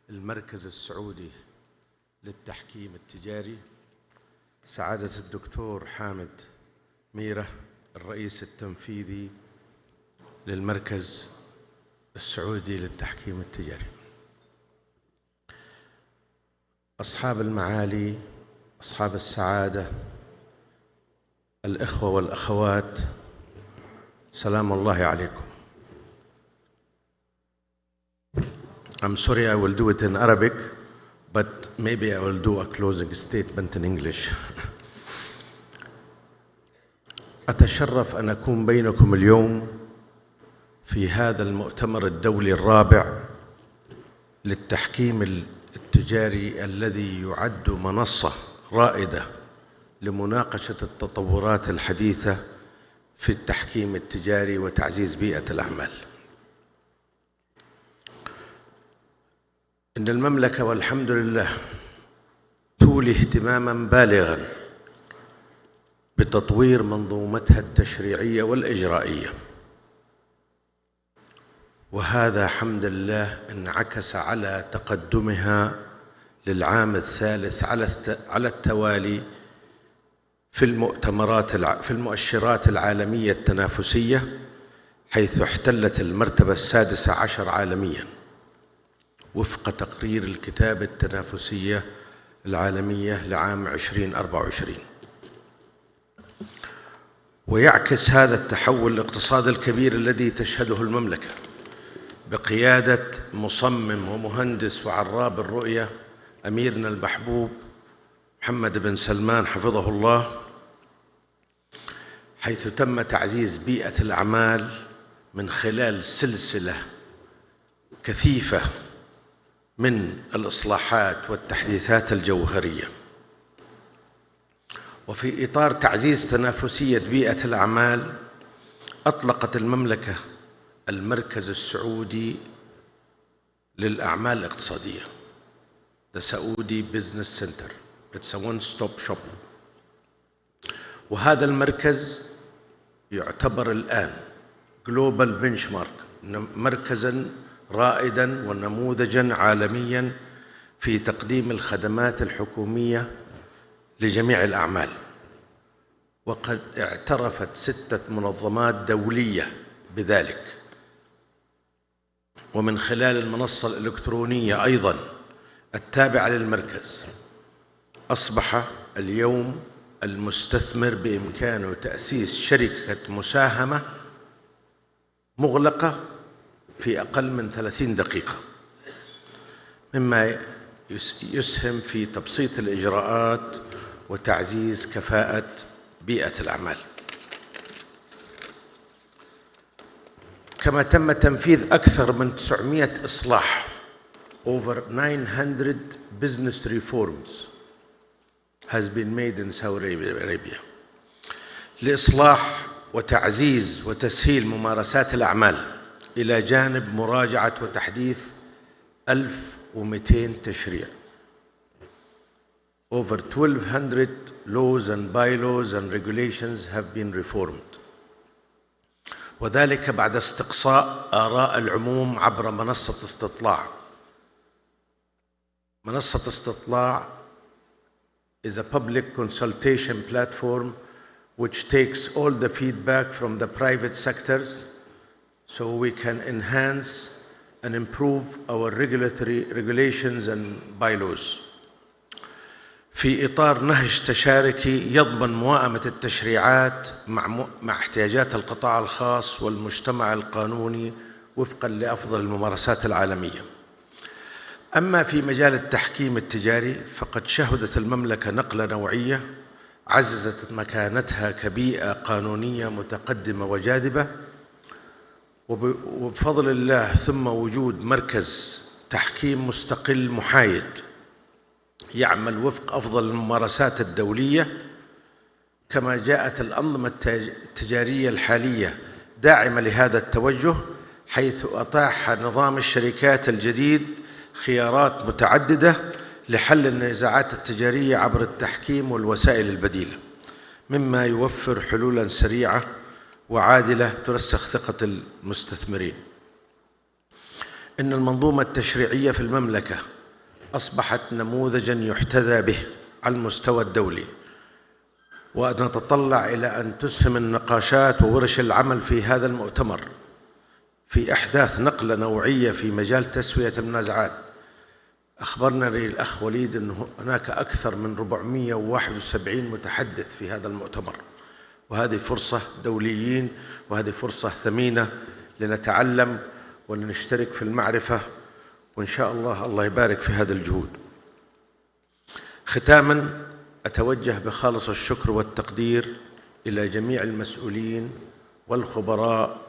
المركز السعودي للتحكيم التجاري، سعادة الدكتور حامد ميرة الرئيس التنفيذي للمركز السعودي للتحكيم التجاري، أصحاب المعالي، أصحاب السعادة، الإخوة والأخوات، سلام الله عليكم. I'm sorry, I will do it in Arabic, but maybe I will do a closing statement in English. أتشرف أن أكون بينكم اليوم في هذا المؤتمر الدولي الرابع للتحكيم التجاري الذي يعد منصة رائدة لمناقشة التطورات الحديثة في التحكيم التجاري وتعزيز بيئة الأعمال. إن المملكة والحمد لله تولي اهتماماً بالغاً بتطوير منظومتها التشريعية والإجرائية، وهذا حمد الله انعكس على تقدمها للعام الثالث على التوالي في المؤشرات العالمية التنافسية، حيث احتلت المرتبة السادسة عشر عالمياً، وفق تقرير الكتابة التنافسية العالمية لعام 2024. ويعكس هذا التحول الاقتصادي الكبير الذي تشهده المملكة بقيادة مصمم ومهندس وعراب الرؤية أميرنا المحبوب محمد بن سلمان حفظه الله، حيث تم تعزيز بيئة الأعمال من خلال سلسلة كثيفة من الإصلاحات والتحديثات الجوهرية. وفي إطار تعزيز تنافسية بيئة الأعمال، أطلقت المملكة المركز السعودي للأعمال الاقتصادية The Saudi Business Center. It's a one-stop shop. وهذا المركز يعتبر الآن global benchmark، مركزاً رائداً ونموذجاً عالمياً في تقديم الخدمات الحكومية لجميع الأعمال. وقد اعترفت 6 منظمات دولية بذلك. ومن خلال المنصة الإلكترونية أيضاً التابعة للمركز، أصبح اليوم المستثمر بإمكانه تأسيس شركة مساهمة مغلقة في أقل من 30 دقيقة، مما يسهم في تبسيط الإجراءات وتعزيز كفاءة بيئة الأعمال. كما تم تنفيذ أكثر من 900 إصلاح over 900 business reforms has been made in Saudi Arabia لإصلاح وتعزيز وتسهيل ممارسات الأعمال، إلى جانب مراجعة وتحديث 1200 تشريع. Over 1200 laws and bylaws and regulations have been reformed. وذلك بعد استقصاء آراء العموم عبر منصة استطلاع. منصة استطلاع is a public consultation platform which takes all the feedback from the private sectors so we can enhance and improve our regulatory regulations and bylaws. في إطار نهج تشاركي يضمن موائمة التشريعات مع احتياجات القطاع الخاص والمجتمع القانوني وفقاً لأفضل الممارسات العالمية. أما في مجال التحكيم التجاري، فقد شهدت المملكة نقلة نوعية عززت مكانتها كبيئة قانونية متقدمة وجاذبة، وبفضل الله ثم وجود مركز تحكيم مستقل محايد يعمل وفق أفضل الممارسات الدولية. كما جاءت الأنظمة التجارية الحالية داعمة لهذا التوجه، حيث أتاح نظام الشركات الجديد خيارات متعددة لحل النزاعات التجارية عبر التحكيم والوسائل البديلة، مما يوفر حلولاً سريعة وعادلة ترسخ ثقة المستثمرين. إن المنظومة التشريعية في المملكة أصبحت نموذجاً يحتذى به على المستوى الدولي، ونتطلع إلى أن تسهم النقاشات وورش العمل في هذا المؤتمر في إحداث نقلة نوعية في مجال تسوية المنازعات. أخبرنا الأخ وليد أن هناك أكثر من 471 متحدث في هذا المؤتمر، وهذه فرصة دوليين، وهذه فرصة ثمينة لنتعلم ولنشترك في المعرفة، وإن شاء الله يبارك في هذا الجهود. ختاماً، أتوجه بخالص الشكر والتقدير إلى جميع المسؤولين والخبراء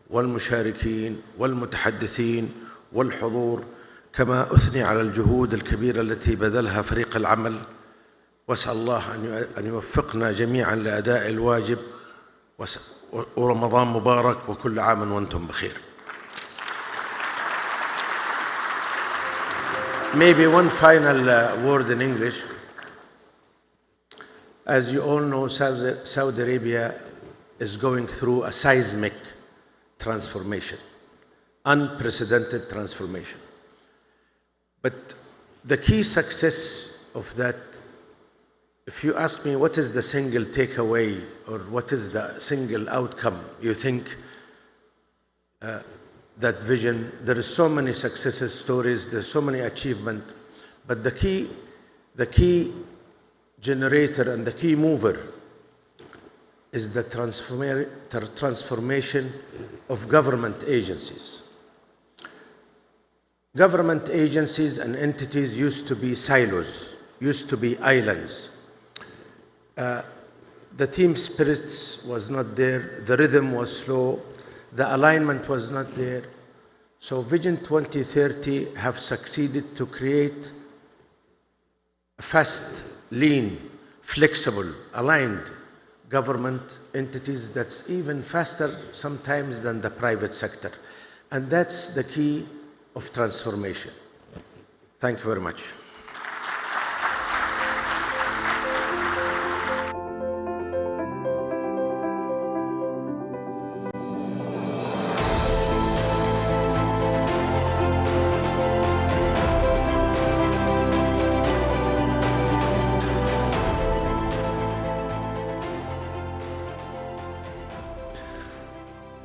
والمشاركين والمتحدثين والحضور، كما أثني على الجهود الكبيرة التي بذلها فريق العمل، وأسأل الله أن يوفقنا جميعاً لأداء الواجب، ورمضان مبارك وكل عام وأنتم بخير. Maybe one final word in English. As you all know, Saudi Arabia is going through a seismic transformation, unprecedented transformation. But the key success of that, if you ask me what is the single takeaway or what is the single outcome you think that vision. There is so many success stories, there's so many achievements, but the key generator and the key mover is the transformation of government agencies. Government agencies and entities used to be silos, used to be islands. The team spirits was not there, the rhythm was slow, the alignment was not there. So Vision 2030 have succeeded to create a fast, lean, flexible, aligned government entities that's even faster sometimes than the private sector. And that's the key of transformation. Thank you very much.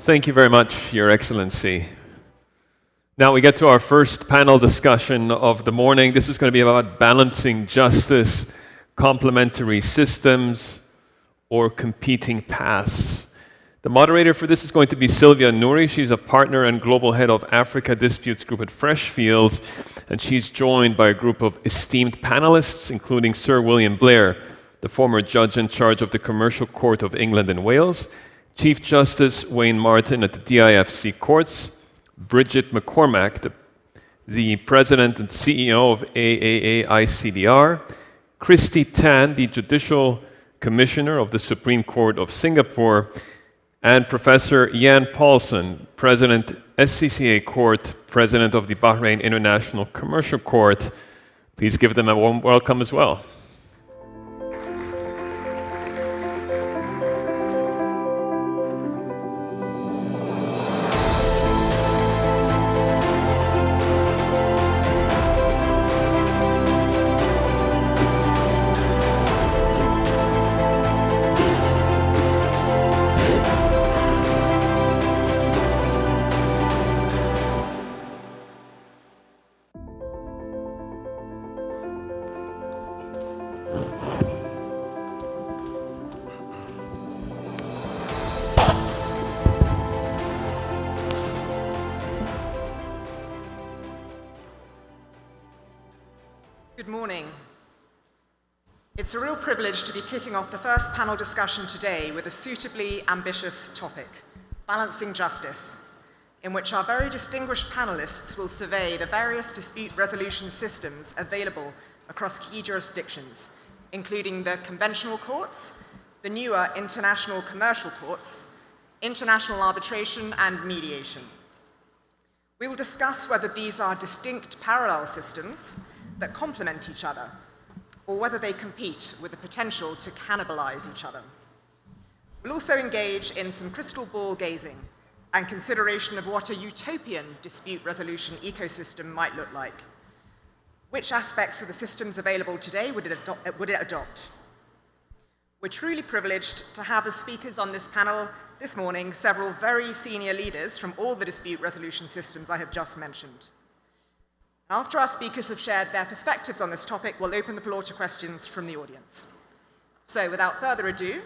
Thank you very much, Your Excellency. Now we get to our first panel discussion of the morning. This is going to be about balancing justice, complementary systems, or competing paths. The moderator for this is going to be Sylvia Nouri. She's a partner and global head of Africa Disputes Group at Freshfields, and she's joined by a group of esteemed panelists, including Sir William Blair, the former judge in charge of the Commercial Court of England and Wales, Chief Justice Wayne Martin at the DIFC Courts, Bridget McCormack, the President and CEO of AAA-ICDR, Christy Tan, the Judicial Commissioner of the Supreme Court of Singapore, and Professor Jan Paulsen, President, SCCA Court, President of the Bahrain International Commercial Court. Please give them a warm welcome as well. Good morning. It's a real privilege to be kicking off the first panel discussion today with a suitably ambitious topic, balancing justice, in which our very distinguished panelists will survey the various dispute resolution systems available across key jurisdictions, including the conventional courts, the newer international commercial courts, international arbitration, and mediation. We will discuss whether these are distinct parallel systems that complement each other, or whether they compete with the potential to cannibalize each other. We'll also engage in some crystal ball gazing and consideration of what a utopian dispute resolution ecosystem might look like. Which aspects of the systems available today would it adopt? We're truly privileged to have as speakers on this panel this morning several very senior leaders from all the dispute resolution systems I have just mentioned. After our speakers have shared their perspectives on this topic, we'll open the floor to questions from the audience. So without further ado,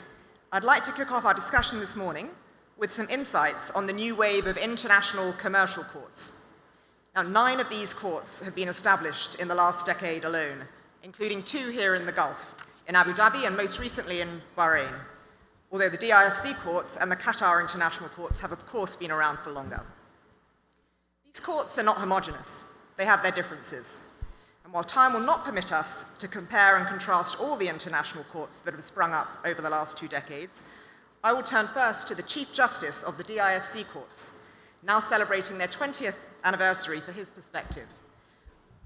I'd like to kick off our discussion this morning with some insights on the new wave of international commercial courts. Now, 9 of these courts have been established in the last decade alone, including 2 here in the Gulf, in Abu Dhabi and most recently in Bahrain, although the DIFC courts and the Qatar International Courts have of course been around for longer. These courts are not homogeneous. They have their differences. And while time will not permit us to compare and contrast all the international courts that have sprung up over the last 2 decades, I will turn first to the Chief Justice of the DIFC courts, now celebrating their 20th anniversary, for his perspective.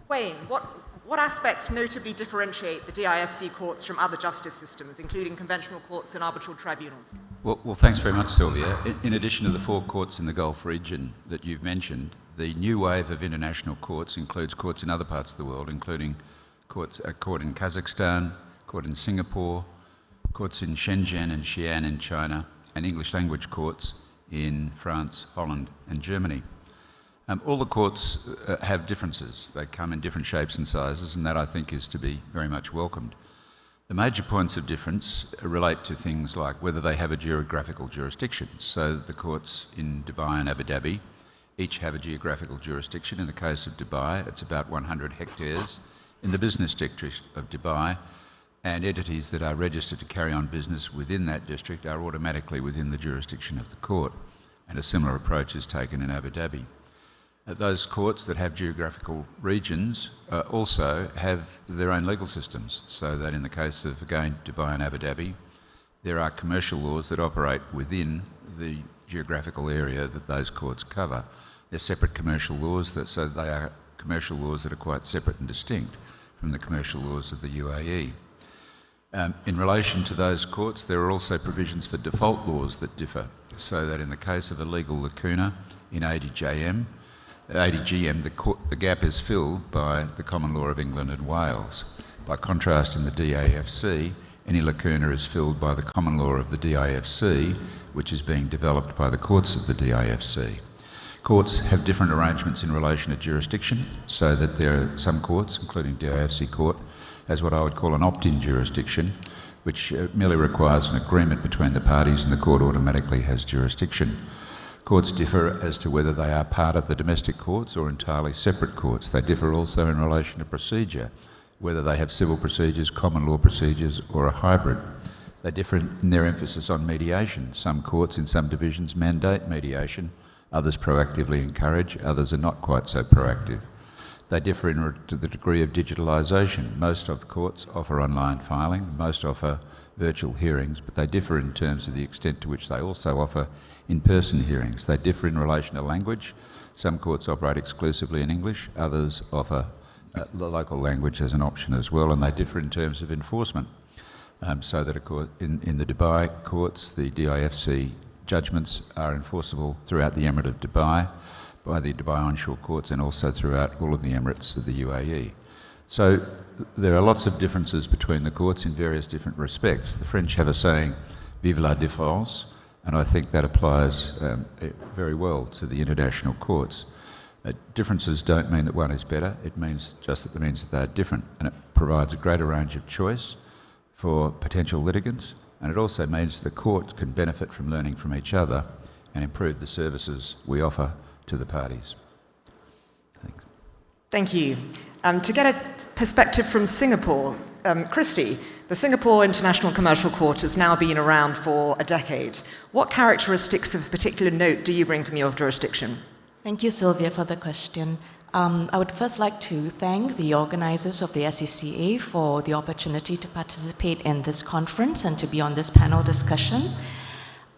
Wayne, what aspects notably differentiate the DIFC courts from other justice systems, including conventional courts and arbitral tribunals? Well, thanks very much, Sylvia. In addition to the 4 courts in the Gulf region that you've mentioned, the new wave of international courts includes courts in other parts of the world, including a court in Kazakhstan, a court in Singapore, courts in Shenzhen and Xi'an in China, and English language courts in France, Holland, and Germany. All the courts have differences. They come in different shapes and sizes, and that I think is to be very much welcomed. The major points of difference relate to things like whether they have a geographical jurisdiction. So the courts in Dubai and Abu Dhabi each have a geographical jurisdiction. In the case of Dubai, it's about 100 hectares in the business district of Dubai, and entities that are registered to carry on business within that district are automatically within the jurisdiction of the court. And a similar approach is taken in Abu Dhabi. Those courts that have geographical regions also have their own legal systems, so that in the case of, again, Dubai and Abu Dhabi, there are commercial laws that operate within the geographical area that those courts cover. They're separate commercial laws, so they are commercial laws that are quite separate and distinct from the commercial laws of the UAE. In relation to those courts, there are also provisions for default laws that differ, so that in the case of a legal lacuna in ADGM, the gap is filled by the common law of England and Wales. By contrast, in the DAFC, any lacuna is filled by the common law of the DIFC, which is being developed by the courts of the DIFC. Courts have different arrangements in relation to jurisdiction, so that there are some courts, including DIFC Court, has what I would call an opt-in jurisdiction, which merely requires an agreement between the parties and the court automatically has jurisdiction. Courts differ as to whether they are part of the domestic courts or entirely separate courts. They differ also in relation to procedure, whether they have civil procedures, common law procedures, or a hybrid. They differ in their emphasis on mediation. Some courts in some divisions mandate mediation, others proactively encourage, others are not quite so proactive. They differ in to the degree of digitalisation. Most of courts offer online filing, most offer virtual hearings, but they differ in terms of the extent to which they also offer in-person hearings. They differ in relation to language. Some courts operate exclusively in English, others offer the local language as an option as well, and they differ in terms of enforcement. So that in the Dubai courts, the DIFC judgments are enforceable throughout the Emirate of Dubai by the Dubai onshore courts and also throughout all of the Emirates of the UAE. So there are lots of differences between the courts in various different respects. The French have a saying, vive la différence, and I think that applies very well to the international courts. Differences don't mean that one is better, it means just that it means that they're different, and it provides a greater range of choice for potential litigants, and it also means the court can benefit from learning from each other and improve the services we offer to the parties. Thanks. Thank you. To get a perspective from Singapore, Christy, the Singapore International Commercial Court has now been around for a decade. What characteristics of particular note do you bring from your jurisdiction? Thank you, Sylvia, for the question. I would first like to thank the organizers of the SCCA for the opportunity to participate in this conference and to be on this panel discussion.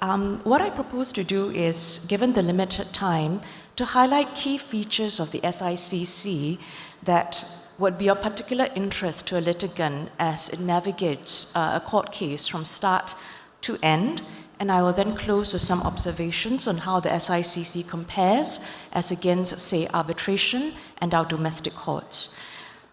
What I propose to do is, given the limited time, to highlight key features of the SICC that would be of particular interest to a litigant as it navigates a court case from start to end, and I will then close with some observations on how the SICC compares as against, say, arbitration and our domestic courts.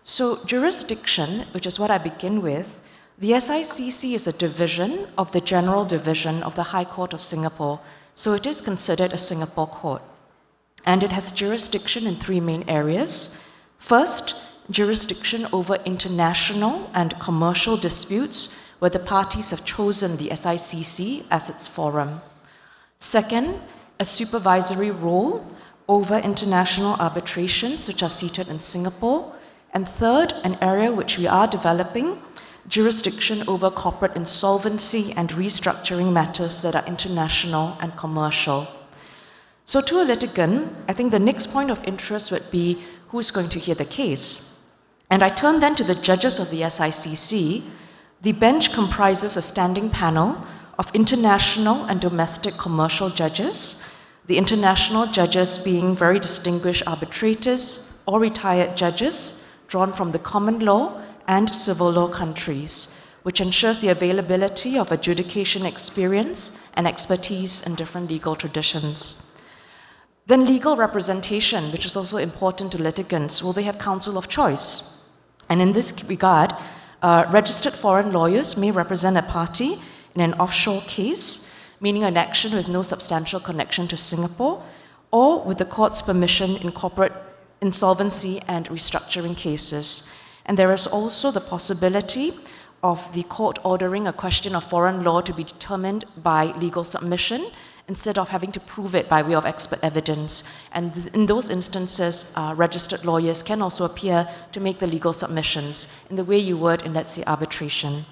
So jurisdiction, which is what I begin with, the SICC is a division of the General Division of the High Court of Singapore, so it is considered a Singapore court. And it has jurisdiction in three main areas. First, jurisdiction over international and commercial disputes where the parties have chosen the SICC as its forum. Second, a supervisory role over international arbitrations which are seated in Singapore. And third, an area which we are developing, jurisdiction over corporate insolvency and restructuring matters that are international and commercial. So to a litigant, I think the next point of interest would be who's going to hear the case. And I turn then to the judges of the SICC. The bench comprises a standing panel of international and domestic commercial judges, the international judges being very distinguished arbitrators or retired judges drawn from the common law and civil law countries, which ensures the availability of adjudication experience and expertise in different legal traditions. Then legal representation, which is also important to litigants. Will they have counsel of choice? And in this regard, registered foreign lawyers may represent a party in an offshore case, meaning an action with no substantial connection to Singapore, or with the court's permission in corporate insolvency and restructuring cases. And there is also the possibility of the court ordering a question of foreign law to be determined by legal submission instead of having to prove it by way of expert evidence. And in those instances, registered lawyers can also appear to make the legal submissions in the way you would in, let's say, arbitration.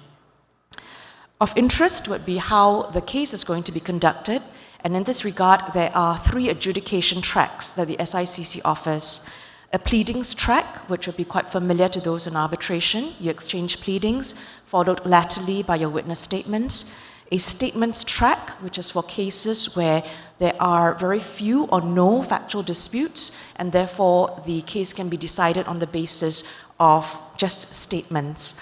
Of interest would be how the case is going to be conducted, and in this regard, there are 3 adjudication tracks that the SICC offers. A pleadings track, which would be quite familiar to those in arbitration. You exchange pleadings, followed laterally by your witness statements. A statements track, which is for cases where there are very few or no factual disputes, and therefore the case can be decided on the basis of just statements.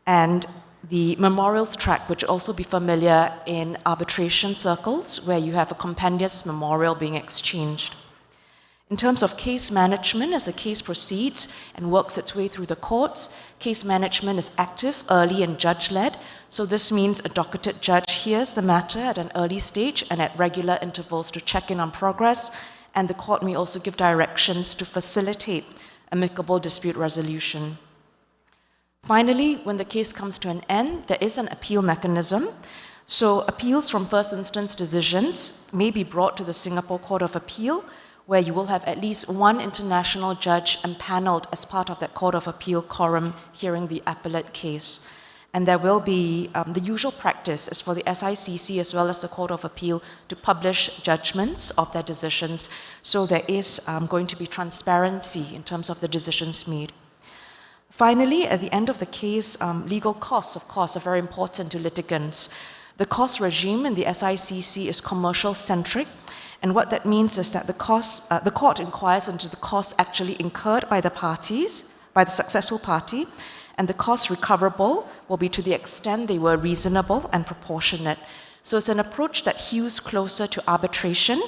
And the memorials track, which would also be familiar in arbitration circles, where you have a compendious memorial being exchanged. In terms of case management, as a case proceeds and works its way through the courts, case management is active, early, and judge-led. So this means a docketed judge hears the matter at an early stage and at regular intervals to check in on progress, and the court may also give directions to facilitate amicable dispute resolution. Finally, when the case comes to an end, there is an appeal mechanism. So appeals from first instance decisions may be brought to the Singapore Court of Appeal, where you will have at least one international judge empaneled as part of that Court of Appeal quorum hearing the appellate case. And there will be, the usual practice is for the SICC as well as the Court of Appeal to publish judgments of their decisions, so there is going to be transparency in terms of the decisions made. Finally, at the end of the case, legal costs, of course, are very important to litigants. The cost regime in the SICC is commercial-centric, and what that means is that the court inquires into the costs actually incurred by the parties, by the successful party, and the costs recoverable will be to the extent they were reasonable and proportionate. So it's an approach that hews closer to arbitration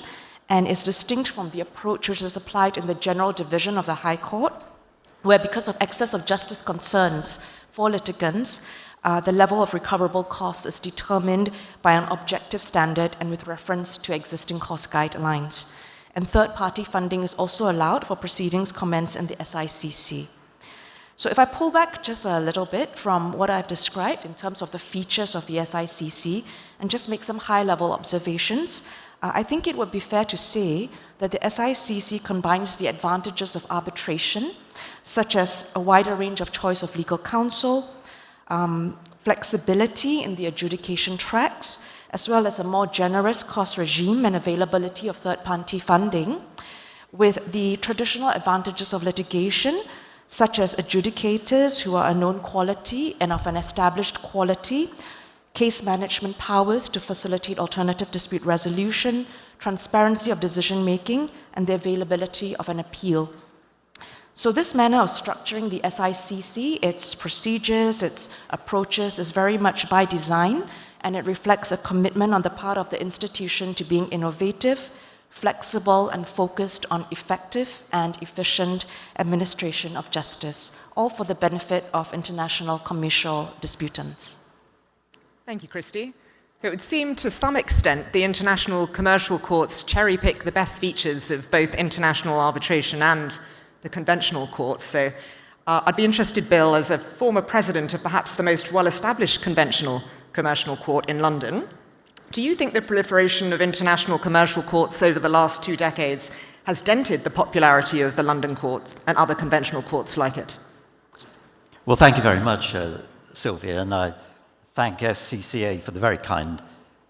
and is distinct from the approach which is applied in the General Division of the High Court, where because of excess of justice concerns for litigants, the level of recoverable costs is determined by an objective standard and with reference to existing cost guidelines. And third-party funding is also allowed for proceedings commenced in the SICC. So if I pull back just a little bit from what I've described in terms of the features of the SICC and just make some high-level observations, I think it would be fair to say that the SICC combines the advantages of arbitration, such as a wider range of choice of legal counsel, flexibility in the adjudication tracks, as well as a more generous cost regime and availability of third-party funding, with the traditional advantages of litigation, such as adjudicators who are a known quality and of an established quality, case management powers to facilitate alternative dispute resolution, transparency of decision-making, and the availability of an appeal. So this manner of structuring the SICC, its procedures, its approaches, is very much by design, and it reflects a commitment on the part of the institution to being innovative, flexible, and focused on effective and efficient administration of justice, all for the benefit of international commercial disputants. Thank you, Christy. It would seem to some extent the international commercial courts cherry-pick the best features of both international arbitration and the conventional courts. So I'd be interested, Bill, as a former president of perhaps the most well-established conventional commercial court in London, do you think the proliferation of international commercial courts over the last 2 decades has dented the popularity of the London court and other conventional courts like it? Well, thank you very much, Sylvia, and I thank SCCA for the very kind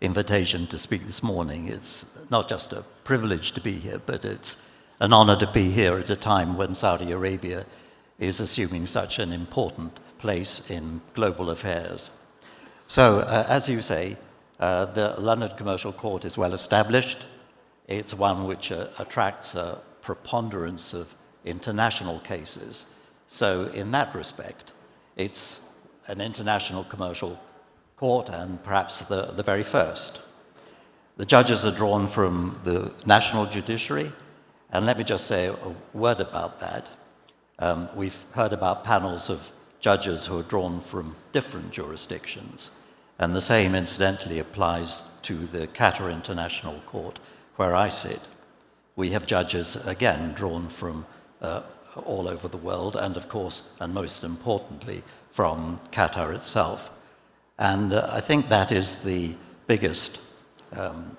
invitation to speak this morning. It's not just a privilege to be here, but it's an honor to be here at a time when Saudi Arabia is assuming such an important place in global affairs. So, as you say, the London Commercial Court is well established. It's one which attracts a preponderance of international cases. So, in that respect, it's an international commercial court and perhaps the very first. The judges are drawn from the national judiciary, and let me just say a word about that. We've heard about panels of judges who are drawn from different jurisdictions, and the same incidentally applies to the Qatar International Court, where I sit. we have judges, again, drawn from all over the world, and of course, and most importantly, from Qatar itself. And I think that is the biggest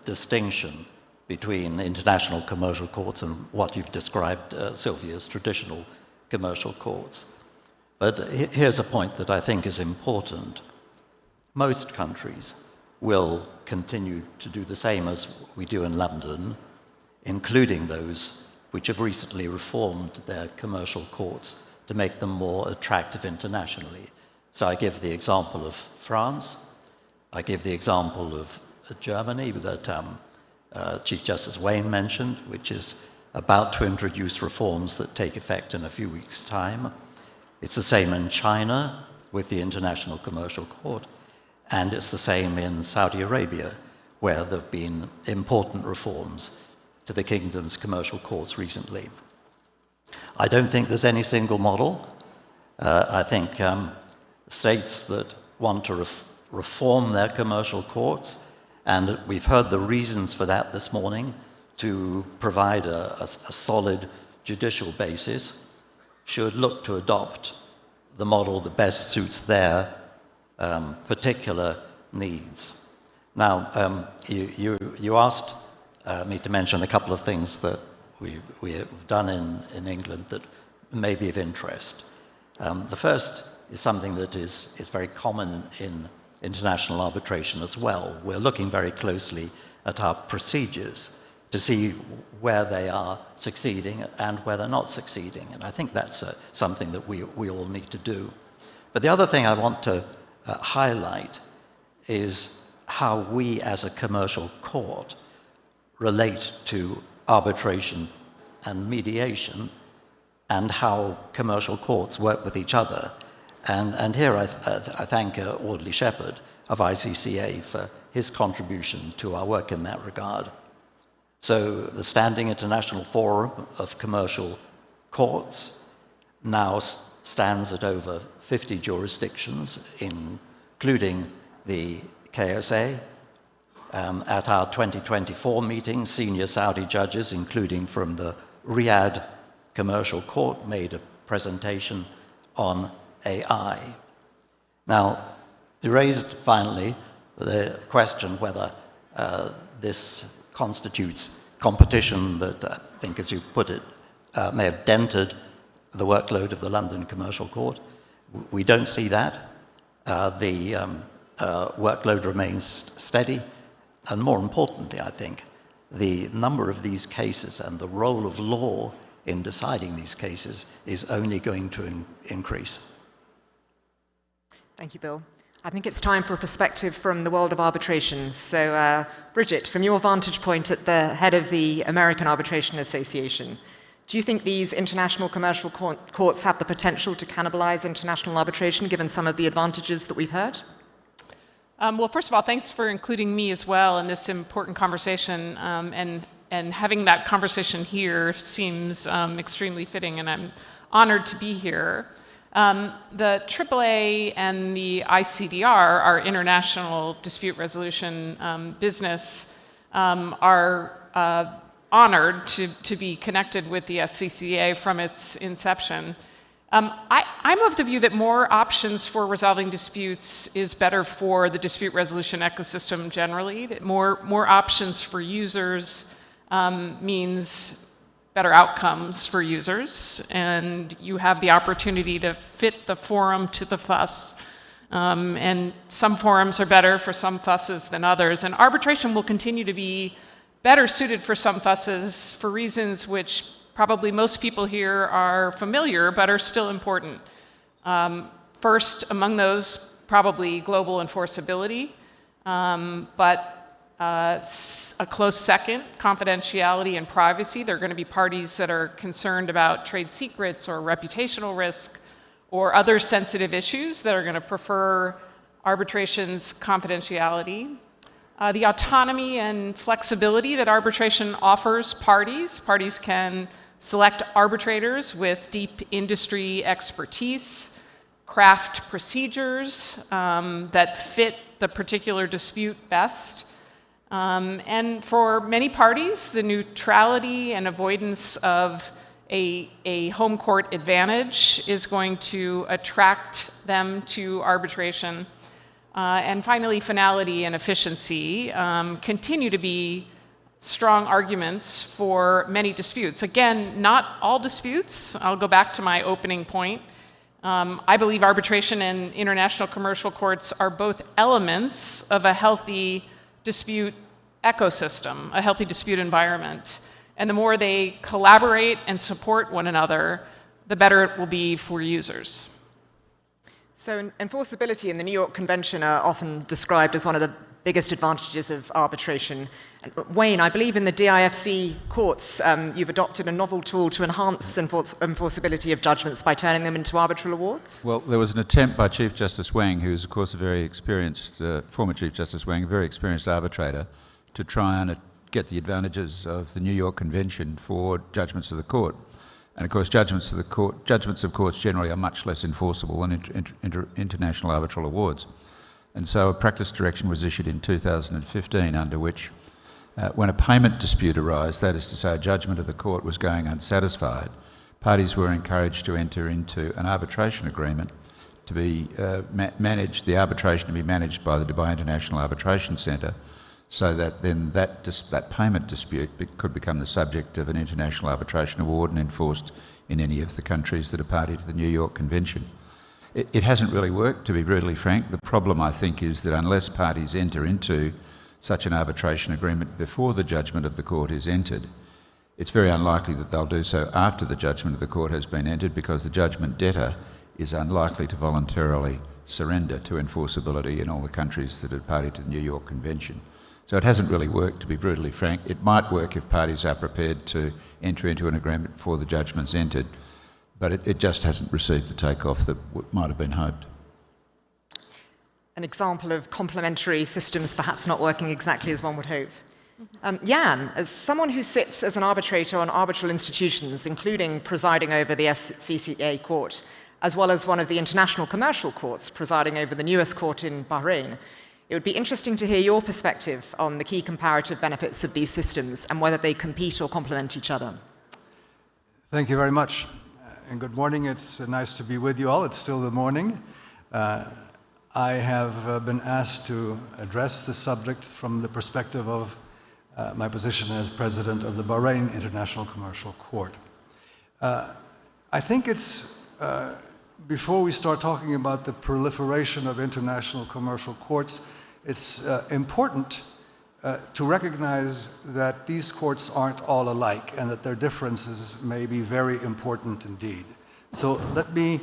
distinction between international commercial courts and what you've described, Sylvia, as traditional commercial courts. But here's a point that I think is important. Most countries will continue to do the same as we do in London, including those which have recently reformed their commercial courts to make them more attractive internationally. So I give the example of France, I give the example of Germany that Chief Justice Wayne mentioned, which is about to introduce reforms that take effect in a few weeks' time. It's the same in China with the International Commercial Court, and it's the same in Saudi Arabia, where there have been important reforms to the kingdom's commercial courts recently. I don't think there's any single model. I think states that want to reform their commercial courts, and we've heard the reasons for that this morning, to provide a solid judicial basis, should look to adopt the model that best suits their particular needs. Now, you asked me to mention a couple of things that we have done in England that may be of interest. The first is something that is very common in international arbitration as well. We're looking very closely at our procedures to see where they are succeeding and where they're not succeeding. And I think that's something that we all need to do. But the other thing I want to highlight is how we as a commercial court relate to arbitration and mediation, and how commercial courts work with each other. And here I thank Audley Shepherd of ICCA for his contribution to our work in that regard. So the Standing International Forum of Commercial Courts now stands at over 50 jurisdictions, including the KSA. At our 2024 meeting, senior Saudi judges, including from the Riyadh Commercial Court, made a presentation on AI. Now, you raised finally the question whether this constitutes competition that I think, as you put it, may have dented the workload of the London Commercial Court. We don't see that. The workload remains steady. And more importantly, I think, the number of these cases and the role of law in deciding these cases is only going to increase. Thank you, Bill. I think it's time for a perspective from the world of arbitration. So, Bridget, from your vantage point at the head of the American Arbitration Association, do you think these international commercial courts have the potential to cannibalize international arbitration, given some of the advantages that we've heard? Well, first of all, thanks for including me as well in this important conversation, and having that conversation here seems extremely fitting, and I'm honored to be here. The AAA and the ICDR, our international dispute resolution business, are honored to be connected with the SCCA from its inception. I'm of the view that more options for resolving disputes is better for the dispute resolution ecosystem generally. That more options for users means better outcomes for users, and you have the opportunity to fit the forum to the fuss. And some forums are better for some fusses than others, and arbitration will continue to be better suited for some fusses for reasons which probably most people here are familiar, but are still important. First, among those, probably global enforceability, but a close second, confidentiality and privacy. There are going to be parties that are concerned about trade secrets or reputational risk or other sensitive issues that are going to prefer arbitration's confidentiality. The autonomy and flexibility that arbitration offers parties. Parties can select arbitrators with deep industry expertise, craft procedures that fit the particular dispute best. And for many parties, the neutrality and avoidance of a home court advantage is going to attract them to arbitration. And finally, finality and efficiency continue to be strong arguments for many disputes. Again, not all disputes. I'll go back to my opening point. I believe arbitration and international commercial courts are both elements of a healthy dispute ecosystem, a healthy dispute environment. And the more they collaborate and support one another, the better it will be for users. So enforceability in the New York Convention are often described as one of the biggest advantages of arbitration. And Wayne, I believe in the DIFC courts, you've adopted a novel tool to enhance enforceability of judgments by turning them into arbitral awards? Well, there was an attempt by Chief Justice Wang, who is, of course, a very experienced, former Chief Justice Wang, a very experienced arbitrator, to try and get the advantages of the New York Convention for judgments of the court. And of course, judgments of courts generally are much less enforceable than international arbitral awards. And so a practice direction was issued in 2015 under which when a payment dispute arose, that is to say a judgment of the court was going unsatisfied, parties were encouraged to enter into an arbitration agreement to be managed, the arbitration to be managed by the Dubai International Arbitration Centre, so that then that payment dispute could become the subject of an international arbitration award and enforced in any of the countries that are party to the New York Convention. It hasn't really worked, to be brutally frank. The problem, I think, is that unless parties enter into such an arbitration agreement before the judgment of the court is entered, it's very unlikely that they'll do so after the judgment of the court has been entered, because the judgment debtor is unlikely to voluntarily surrender to enforceability in all the countries that are party to the New York Convention. So it hasn't really worked, to be brutally frank. It might work if parties are prepared to enter into an agreement before the judgment's entered, but it just hasn't received the takeoff that might have been hoped. An example of complementary systems perhaps not working exactly as one would hope. Jan, as someone who sits as an arbitrator on arbitral institutions, including presiding over the SCCA court, as well as one of the international commercial courts presiding over the newest court in Bahrain, it would be interesting to hear your perspective on the key comparative benefits of these systems and whether they compete or complement each other. Thank you very much. And good morning. It's nice to be with you all. It's still the morning. I have been asked to address the subject from the perspective of my position as president of the Bahrain International Commercial Court. I think it's, before we start talking about the proliferation of international commercial courts, it's important to recognize that these courts aren't all alike and that their differences may be very important indeed. So let me,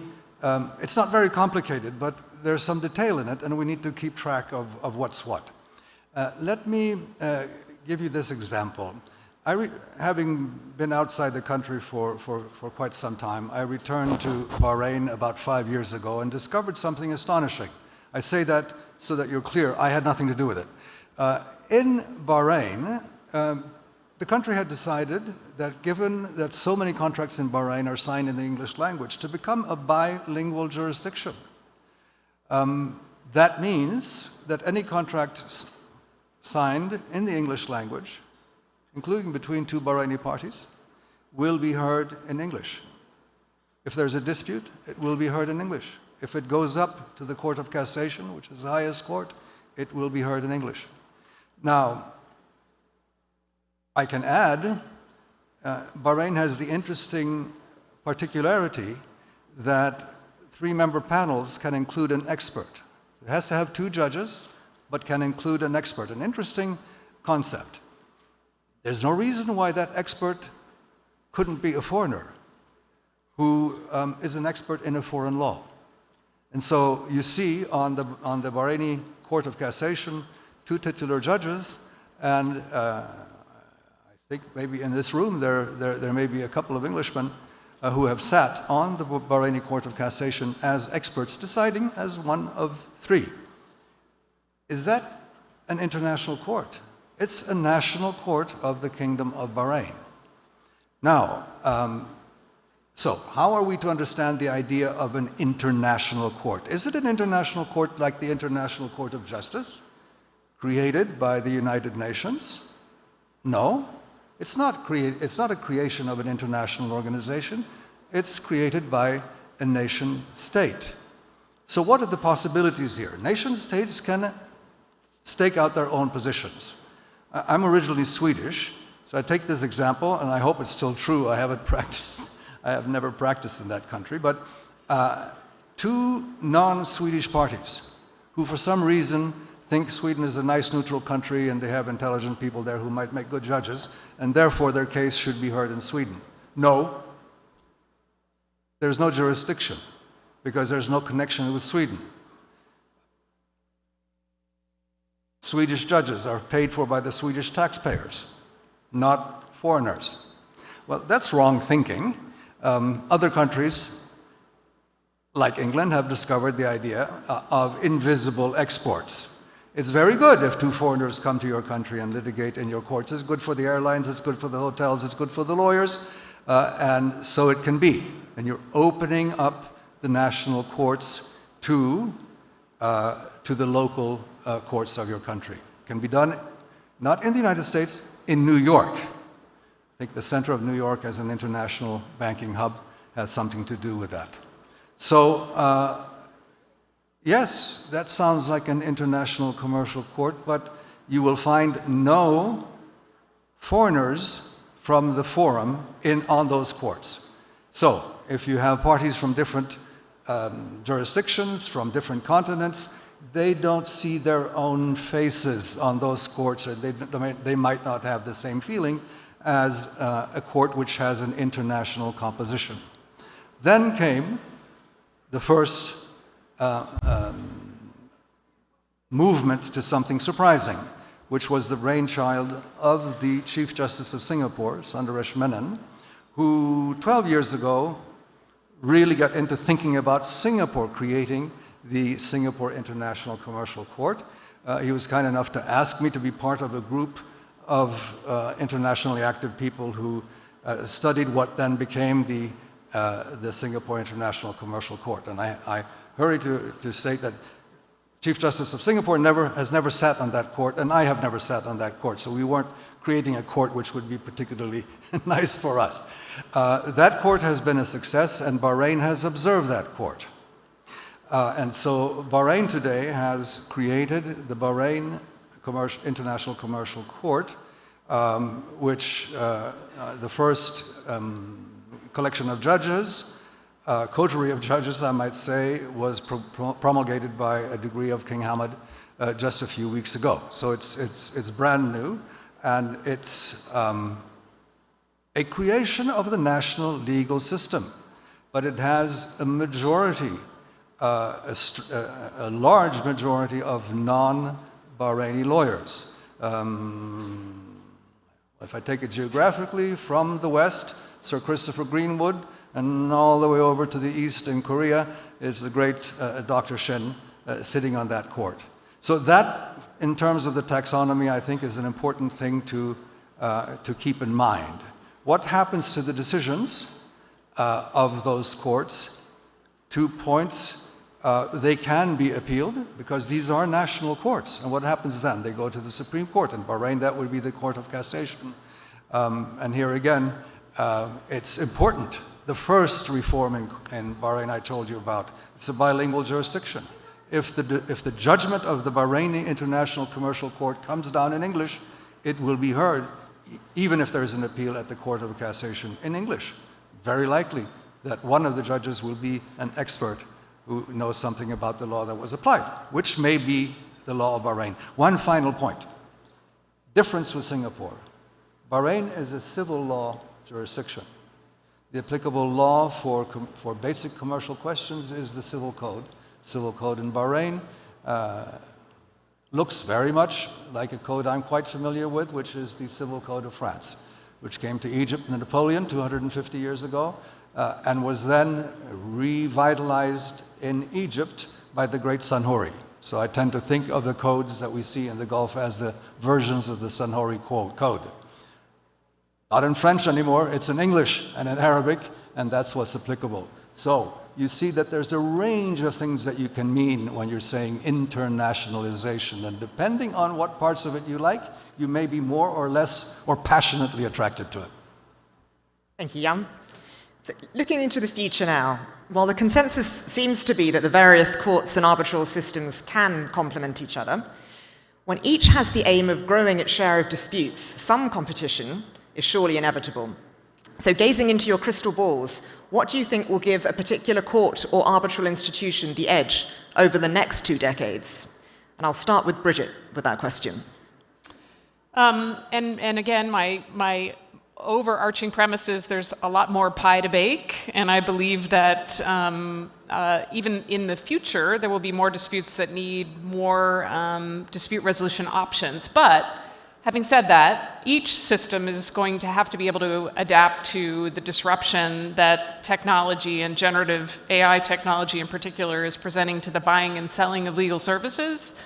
it's not very complicated, but there's some detail in it and we need to keep track of what's what. Let me give you this example. Having been outside the country for quite some time, I returned to Bahrain about 5 years ago and discovered something astonishing. I say that so that you're clear, I had nothing to do with it. In Bahrain, the country had decided that given that so many contracts in Bahrain are signed in the English language, to become a bilingual jurisdiction. That means that any contract signed in the English language, including between two Bahraini parties, will be heard in English. If there's a dispute, it will be heard in English. If it goes up to the Court of Cassation, which is the highest court, it will be heard in English. Now, I can add, Bahrain has the interesting particularity that 3-member panels can include an expert. It has to have 2 judges, but can include an expert. An interesting concept. There's no reason why that expert couldn't be a foreigner who is an expert in a foreign law. And so you see on the Bahraini Court of Cassation 2 titular judges, and I think maybe in this room there may be a couple of Englishmen who have sat on the Bahraini Court of Cassation as experts, deciding as one of 3. Is that an international court? It's a national court of the Kingdom of Bahrain. Now, so how are we to understand the idea of an international court? Is it an international court like the International Court of Justice, created by the United Nations? No, it's not a creation of an international organization. It's created by a nation state. So what are the possibilities here? Nation states can stake out their own positions. I'm originally Swedish, so I take this example, and I hope it's still true. I haven't practiced. I have never practiced in that country, but two non-Swedish parties who for some reason think Sweden is a nice neutral country and they have intelligent people there who might make good judges, and therefore their case should be heard in Sweden. No, there's no jurisdiction because there's no connection with Sweden. Swedish judges are paid for by the Swedish taxpayers, not foreigners. Well, that's wrong thinking. Other countries, like England, have discovered the idea of invisible exports. It's very good if two foreigners come to your country and litigate in your courts. It's good for the airlines, it's good for the hotels, it's good for the lawyers, and so it can be. And you're opening up the national courts to the local courts of your country. It can be done not in the United States, in New York. I think the center of New York as an international banking hub has something to do with that. So, yes, that sounds like an international commercial court, but you will find no foreigners from the forum on those courts. So, if you have parties from different jurisdictions, from different continents, they don't see their own faces on those courts, or they might not have the same feeling as a court which has an international composition. Then came the first movement to something surprising, which was the brainchild of the Chief Justice of Singapore, Sundaresh Menon, who 12 years ago really got into thinking about Singapore creating the Singapore International Commercial Court. He was kind enough to ask me to be part of a group of internationally active people who studied what then became the Singapore International Commercial Court. And I hurry to state that Chief Justice of Singapore has never sat on that court, and I have never sat on that court. So we weren't creating a court which would be particularly nice for us. That court has been a success, and Bahrain has observed that court. And so Bahrain today has created the Bahrain International Commercial Court, which the first collection of judges, coterie of judges, I might say, was promulgated by a decree of King Hamad just a few weeks ago. So it's brand new, and it's a creation of the national legal system, but it has a majority, a large majority of non-Bahraini lawyers. If I take it geographically, from the west, Sir Christopher Greenwood, and all the way over to the east in Korea is the great Dr. Shin sitting on that court. So that, in terms of the taxonomy, I think is an important thing to keep in mind. What happens to the decisions of those courts? 2 points. They can be appealed because these are national courts. And what happens then? They go to the Supreme Court. In Bahrain, that would be the Court of Cassation. And here again, it's important. The first reform in Bahrain I told you about, it's a bilingual jurisdiction. If the judgment of the Bahraini International Commercial Court comes down in English, it will be heard, even if there is an appeal at the Court of Cassation in English. Very likely that one of the judges will be an expert who knows something about the law that was applied, which may be the law of Bahrain. One final point. Difference with Singapore. Bahrain is a civil law jurisdiction. The applicable law for basic commercial questions is the civil code. Civil code in Bahrain looks very much like a code I'm quite familiar with, which is the Civil Code of France, which came to Egypt under Napoleon 250 years ago, and was then revitalized in Egypt by the great Sanhuri. So I tend to think of the codes that we see in the Gulf as the versions of the Sanhuri code. Not in French anymore, it's in English and in Arabic, and that's what's applicable. So you see that there's a range of things that you can mean when you're saying internationalization. And depending on what parts of it you like, you may be more or less or passionately attracted to it. Thank you, Jan. So looking into the future now, while the consensus seems to be that the various courts and arbitral systems can complement each other, when each has the aim of growing its share of disputes, some competition is surely inevitable. So gazing into your crystal balls, what do you think will give a particular court or arbitral institution the edge over the next 2 decades? And I'll start with Bridget with that question. And again, my overarching premise is there's a lot more pie to bake, and I believe that even in the future, there will be more disputes that need more dispute resolution options. But having said that, each system is going to have to be able to adapt to the disruption that technology and generative AI technology in particular is presenting to the buying and selling of legal services.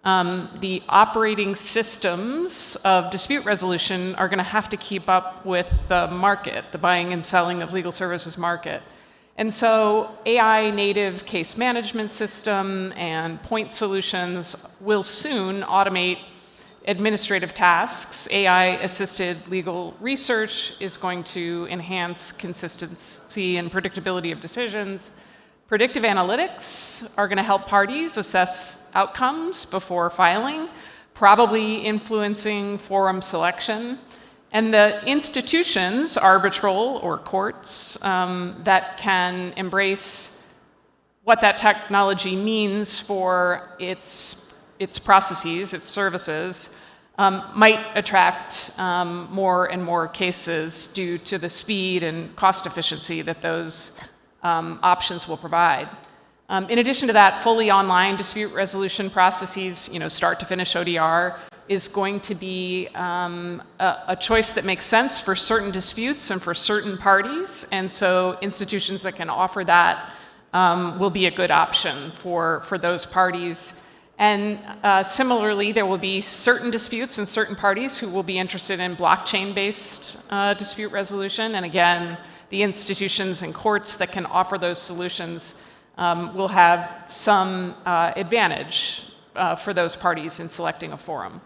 The operating systems of dispute resolution are going to have to keep up with the market, the buying and selling of legal services market. And so AI native case management system and point solutions will soon automate administrative tasks. AI-assisted legal research is going to enhance consistency and predictability of decisions. Predictive analytics are going to help parties assess outcomes before filing, probably influencing forum selection. And the institutions, arbitral or courts, that can embrace what that technology means for its processes, its services, might attract more and more cases due to the speed and cost efficiency that those options will provide. In addition to that, fully online dispute resolution processes, start to finish ODR, is going to be a choice that makes sense for certain disputes and for certain parties. And so institutions that can offer that will be a good option for those parties. And similarly, there will be certain disputes and certain parties who will be interested in blockchain-based dispute resolution. And again, the institutions and courts that can offer those solutions will have some advantage for those parties in selecting a forum.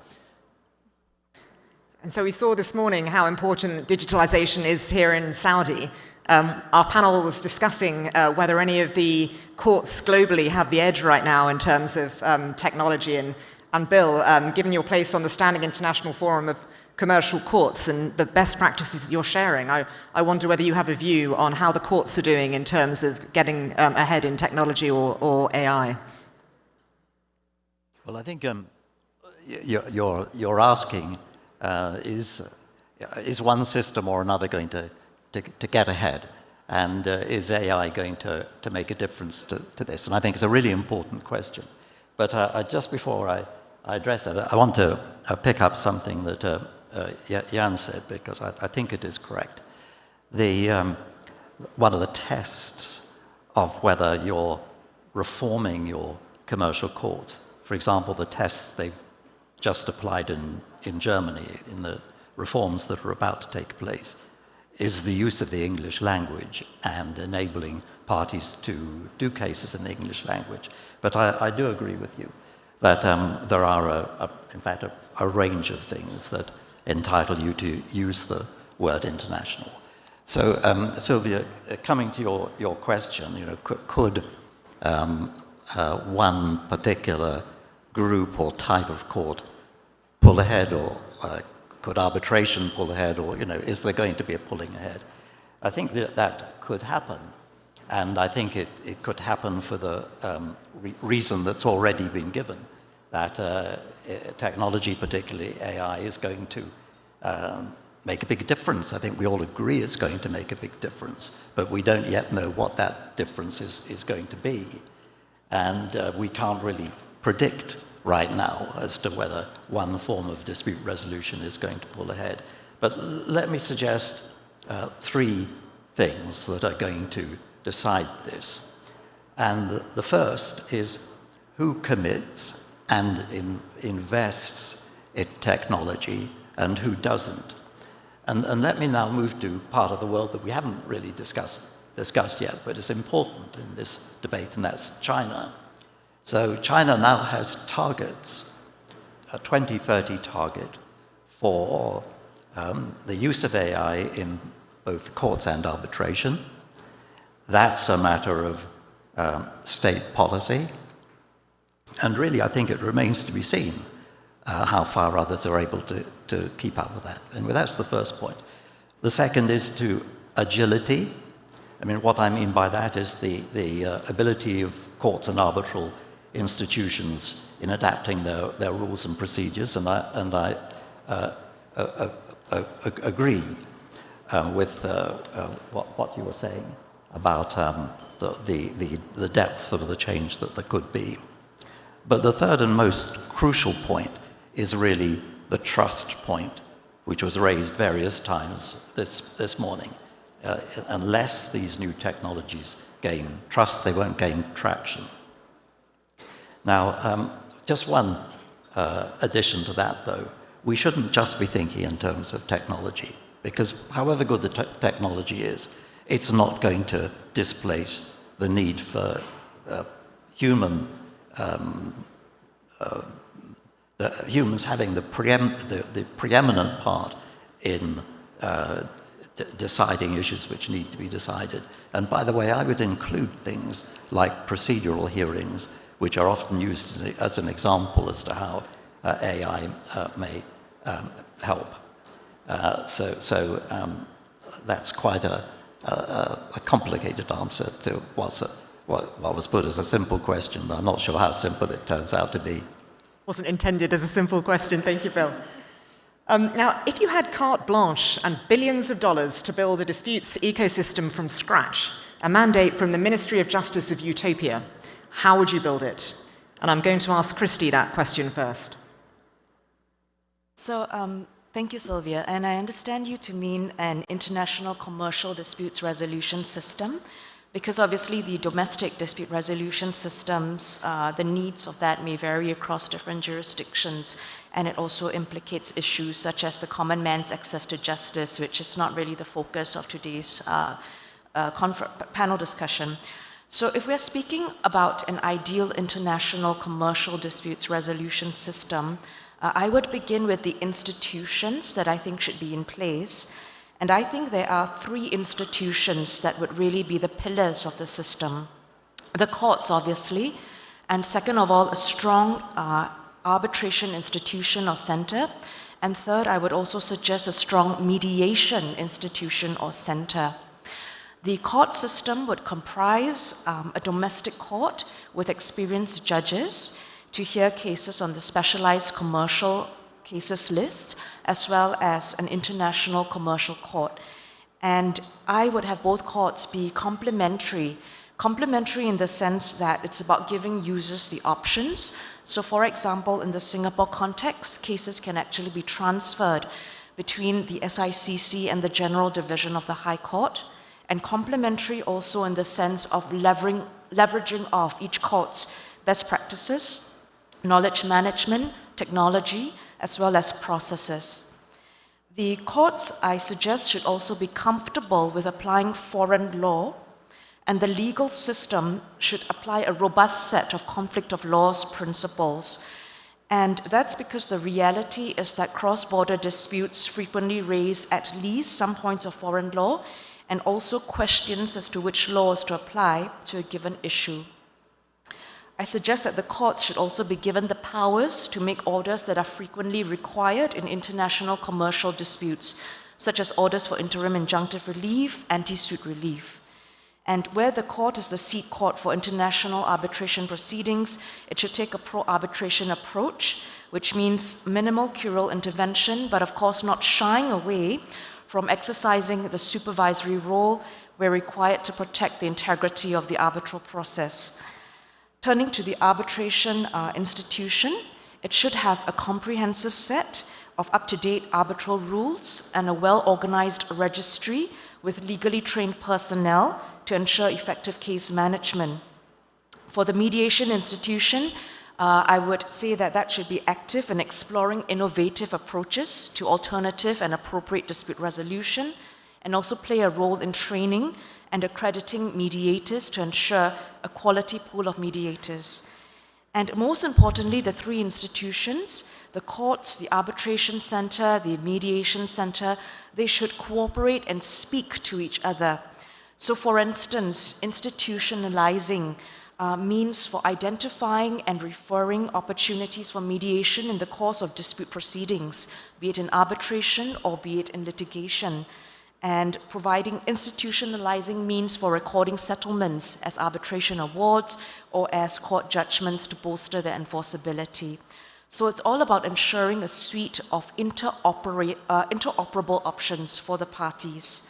And so we saw this morning how important digitalization is here in Saudi. Our panel was discussing whether any of the courts globally have the edge right now in terms of technology. And Bill, given your place on the Standing International Forum of Commercial Courts and the best practices you're sharing, I wonder whether you have a view on how the courts are doing in terms of getting ahead in technology or AI. Well, I think you're asking is one system or another going to get ahead, and is AI going to make a difference to this? And I think it's a really important question. But just before I address it, I want to pick up something that Jan said, because I think it is correct. One of the tests of whether you're reforming your commercial courts, for example, the tests they've just applied in Germany, in the reforms that are about to take place, is the use of the English language and enabling parties to do cases in the English language. But I do agree with you that there are, in fact, a range of things that entitle you to use the word international. So, Sylvia, coming to your question, could one particular group or type of court pull ahead, or could arbitration pull ahead, or is there going to be a pulling ahead? I think that could happen, and I think it could happen for the reason that's already been given, that technology, particularly AI, is going to make a big difference. I think we all agree it's going to make a big difference, but we don't yet know what that difference is going to be, and we can't really predict right now as to whether one form of dispute resolution is going to pull ahead. But let me suggest 3 things that are going to decide this. And the first is who commits and invests in technology and who doesn't. And let me now move to part of the world that we haven't really discussed discussed yet, but it's important in this debate, and that's China. So China now has targets, a 2030 target for the use of AI in both courts and arbitration. That's a matter of state policy. And really, I think it remains to be seen how far others are able to keep up with that. And that's the first point. The second is to agility. I mean, what I mean by that is the ability of courts and arbitral institutions in adapting their rules and procedures. And I agree with what you were saying about the depth of the change that there could be. But the third and most crucial point is really the trust point, which was raised various times this morning. Unless these new technologies gain trust, they won't gain traction. Now, just one addition to that, though. We shouldn't just be thinking in terms of technology, because however good the technology is, it's not going to displace the need for humans having the preeminent part in deciding issues which need to be decided. And by the way, I would include things like procedural hearings, which are often used as an example as to how AI may help. So that's quite a complicated answer to what was put as a simple question, but I'm not sure how simple it turns out to be. Wasn't intended as a simple question. Thank you, Bill. Now, if you had carte blanche and billions of dollars to build a disputes ecosystem from scratch, a mandate from the Ministry of Justice of Utopia, how would you build it? And I'm going to ask Christy that question first. So, thank you, Sylvia. And I understand you to mean an international commercial disputes resolution system, because obviously the domestic dispute resolution systems, the needs of that may vary across different jurisdictions, and it also implicates issues such as the common man's access to justice, which is not really the focus of today's panel discussion. So if we're speaking about an ideal international commercial disputes resolution system, I would begin with the institutions that I think should be in place. And I think there are three institutions that would really be the pillars of the system. The courts, obviously, and second of all, a strong arbitration institution or center. And third, I would also suggest a strong mediation institution or center. The court system would comprise a domestic court with experienced judges to hear cases on the specialized commercial cases list, as well as an international commercial court. And I would have both courts be complementary in the sense that it's about giving users the options. So for example, in the Singapore context, cases can actually be transferred between the SICC and the General Division of the High Court, and complementary also in the sense of leveraging off each court's best practices, knowledge management, technology, as well as processes. The courts, I suggest, should also be comfortable with applying foreign law, and the legal system should apply a robust set of conflict of laws principles. And that's because the reality is that cross-border disputes frequently raise at least some points of foreign law and also questions as to which laws to apply to a given issue. I suggest that the courts should also be given the powers to make orders that are frequently required in international commercial disputes, such as orders for interim injunctive relief, anti-suit relief. And where the court is the seat court for international arbitration proceedings, it should take a pro-arbitration approach, which means minimal curial intervention, but of course not shying away from exercising the supervisory role where required to protect the integrity of the arbitral process. Turning to the arbitration institution, it should have a comprehensive set of up-to-date arbitral rules and a well-organized registry with legally trained personnel to ensure effective case management. For the mediation institution, I would say that that should be active in exploring innovative approaches to alternative and appropriate dispute resolution and also play a role in training and accrediting mediators to ensure a quality pool of mediators. And most importantly, the three institutions, the courts, the arbitration center, the mediation center, they should cooperate and speak to each other. So for instance, institutionalizing means for identifying and referring opportunities for mediation in the course of dispute proceedings, be it in arbitration or be it in litigation, and providing institutionalizing means for recording settlements as arbitration awards or as court judgments to bolster their enforceability. So it's all about ensuring a suite of interoperable options for the parties.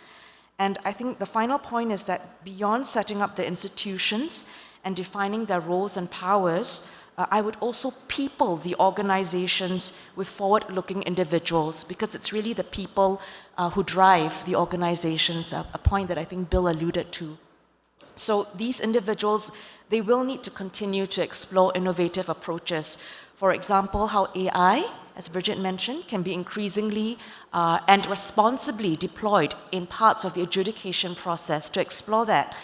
And I think the final point is that beyond setting up the institutions and defining their roles and powers, I would also people the organizations with forward-looking individuals, because it's really the people who drive the organizations, a point that I think Bill alluded to. So these individuals, they will need to continue to explore innovative approaches. For example, how AI, as Bridget mentioned, can be increasingly and responsibly deployed in parts of the adjudication process to explore that.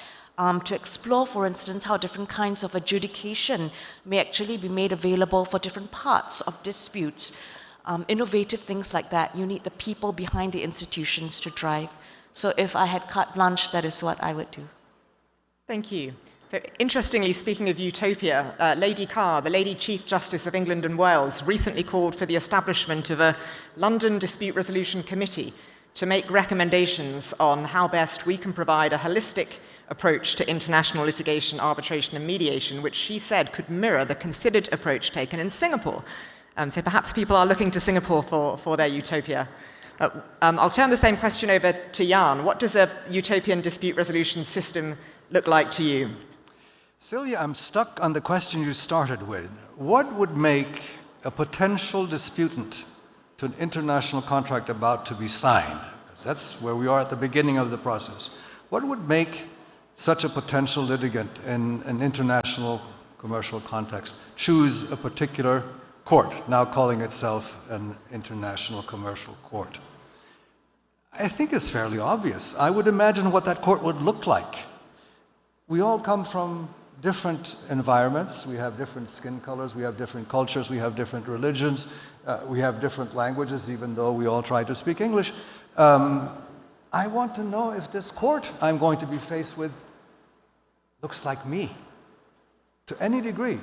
To explore, for instance, how different kinds of adjudication may actually be made available for different parts of disputes. Innovative things like that, you need the people behind the institutions to drive. So if I had carte blanche, that is what I would do. Thank you. So, interestingly, speaking of utopia, Lady Carr, the Lady Chief Justice of England and Wales, recently called for the establishment of a London Dispute Resolution Committee to make recommendations on how best we can provide a holistic approach to international litigation, arbitration and mediation, which she said could mirror the considered approach taken in Singapore. So perhaps people are looking to Singapore for their utopia. I'll turn the same question over to Jan. What does a utopian dispute resolution system look like to you? Celia, I'm stuck on the question you started with. What would make a potential disputant to an international contract about to be signed? Because that's where we are at the beginning of the process. What would make such a potential litigant in an international commercial context choose a particular court, now calling itself an international commercial court? I think it's fairly obvious. I would imagine what that court would look like. We all come from different environments. We have different skin colors, we have different cultures, we have different religions, we have different languages, even though we all try to speak English. I want to know if this court I'm going to be faced with looks like me, to any degree.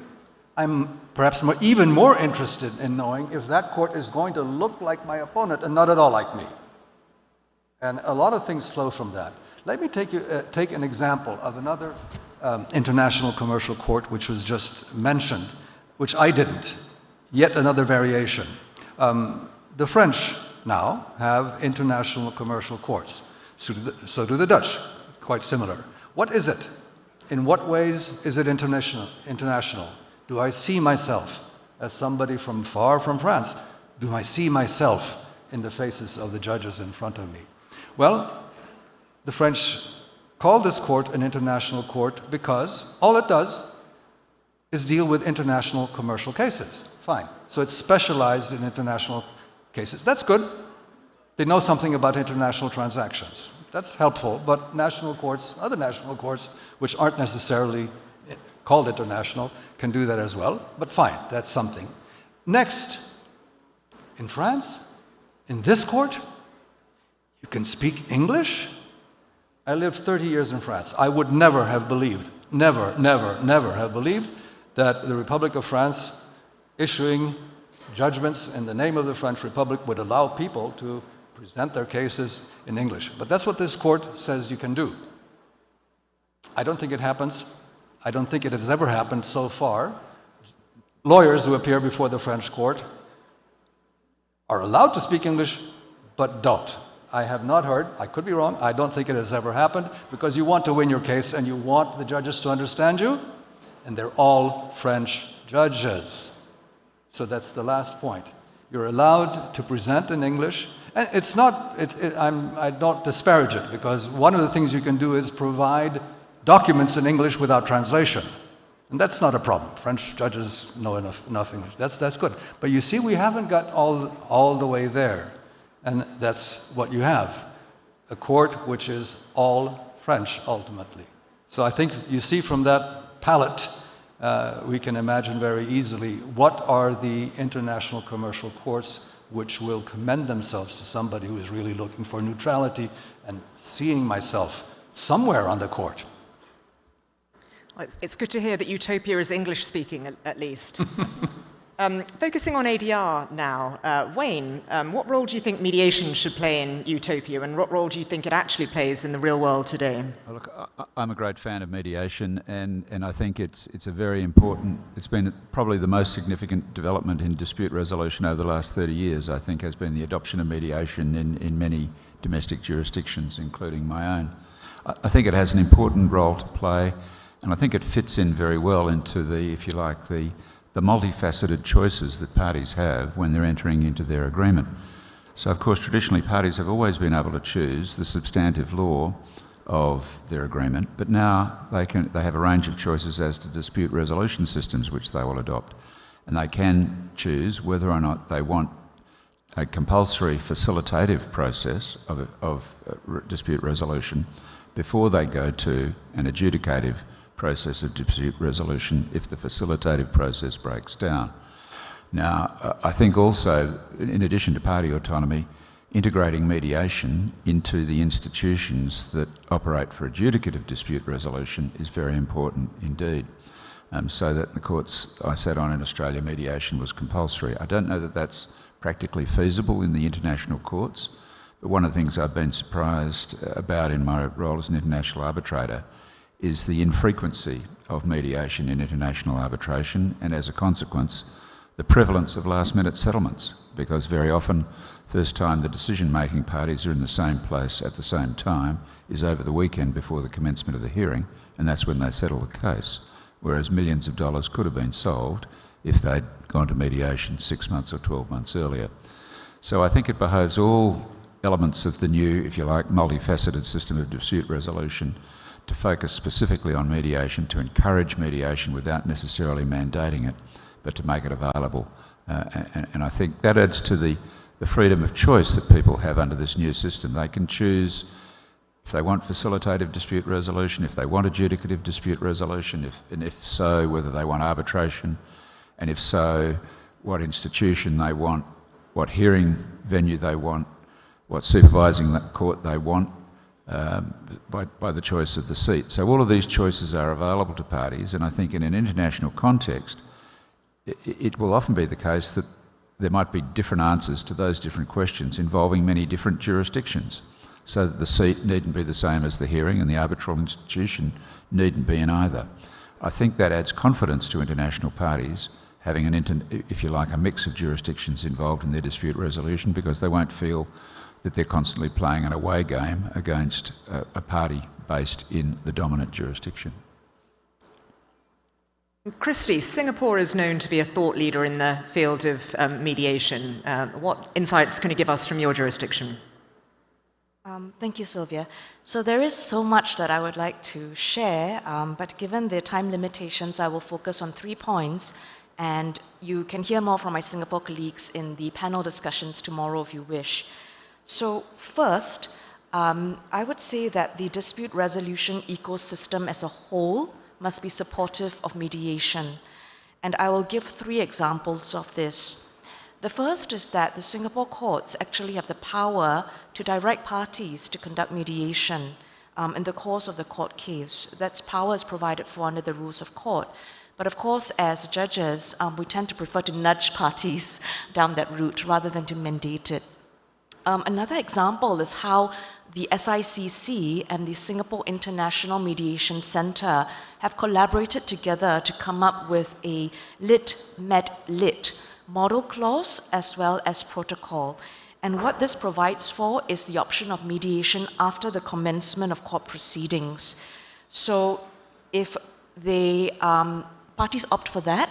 I'm perhaps even more interested in knowing if that court is going to look like my opponent and not at all like me. And a lot of things flow from that. Let me take an example of another international commercial court which was just mentioned, which I didn't. Yet another variation. The French now have international commercial courts. So do the Dutch, quite similar. What is it? In what ways is it international? Do I see myself as somebody from far from France? Do I see myself in the faces of the judges in front of me? Well, the French call this court an international court because all it does is deal with international commercial cases. Fine. So it's specialized in international cases. That's good. They know something about international transactions. That's helpful, but national courts, other national courts, which aren't necessarily called international, can do that as well. But fine, that's something. Next, in France, in this court, you can speak English? I lived 30 years in France. I would never have believed, never have believed that the Republic of France issuing judgments in the name of the French Republic would allow people to present their cases in English. But that's what this court says you can do. I don't think it happens. I don't think it has ever happened so far. Lawyers who appear before the French court are allowed to speak English, but don't. I have not heard, I could be wrong, I don't think it has ever happened, because you want to win your case and you want the judges to understand you, and they're all French judges. So that's the last point. You're allowed to present in English. And it's not, I don't disparage it, because one of the things you can do is provide documents in English without translation. And that's not a problem. French judges know enough English. That's good. But you see, we haven't got all the way there. And that's what you have. a court which is all French ultimately. So I think you see from that palette, we can imagine very easily what are the international commercial courts which will commend themselves to somebody who is really looking for neutrality and seeing myself somewhere on the court. Well, it's good to hear that Utopia is English speaking at least. Focusing on ADR now, Wayne, what role do you think mediation should play in Utopia, and what role do you think it actually plays in the real world today? Well, look, I'm a great fan of mediation, and I think it's a very important, it's been probably the most significant development in dispute resolution over the last 30 years, I think, has been the adoption of mediation in many domestic jurisdictions, including my own. I think it has an important role to play, and I think it fits in very well into the, if you like, the multifaceted choices that parties have when they're entering into their agreement. So, of course, traditionally parties have always been able to choose the substantive law of their agreement, but now they have a range of choices as to dispute resolution systems which they will adopt. And they can choose whether or not they want a compulsory facilitative process of dispute resolution before they go to an adjudicative process of dispute resolution if the facilitative process breaks down. Now, I think also, in addition to party autonomy, integrating mediation into the institutions that operate for adjudicative dispute resolution is very important indeed. So that the courts I sat on in Australia, mediation was compulsory. I don't know that that's practically feasible in the international courts, but one of the things I've been surprised about in my role as an international arbitrator is the infrequency of mediation in international arbitration, and as a consequence, the prevalence of last-minute settlements, because very often, first time the decision-making parties are in the same place at the same time is over the weekend before the commencement of the hearing, and that's when they settle the case, whereas millions of dollars could have been solved if they'd gone to mediation 6 months or 12 months earlier. So I think it behoves all elements of the new, if you like, multifaceted system of dispute resolution to focus specifically on mediation, to encourage mediation without necessarily mandating it, but to make it available. And I think that adds to the freedom of choice that people have under this new system. They can choose if they want facilitative dispute resolution, if they want adjudicative dispute resolution, and if so, whether they want arbitration, and if so, what institution they want, what hearing venue they want, what supervising court they want, by the choice of the seat. So all of these choices are available to parties, and I think in an international context, it will often be the case that there might be different answers to those different questions involving many different jurisdictions, so that the seat needn't be the same as the hearing and the arbitral institution needn't be in either. I think that adds confidence to international parties having if you like, a mix of jurisdictions involved in their dispute resolution, because they won't feel that they're constantly playing an away game against a party based in the dominant jurisdiction. Christy, Singapore is known to be a thought leader in the field of mediation. What insights can you give us from your jurisdiction? Thank you, Sylvia. So there is so much that I would like to share, but given the time limitations, I will focus on 3 points, and you can hear more from my Singapore colleagues in the panel discussions tomorrow if you wish. So first, I would say that the dispute resolution ecosystem as a whole must be supportive of mediation. And I will give 3 examples of this. The first is that the Singapore courts actually have the power to direct parties to conduct mediation in the course of the court case. That power is provided for under the rules of court. But of course, as judges, we tend to prefer to nudge parties down that route rather than to mandate it. Another example is how the SICC and the Singapore International Mediation Centre have collaborated together to come up with a lit-med-lit model clause as well as protocol. And what this provides for is the option of mediation after the commencement of court proceedings. So if the parties opt for that,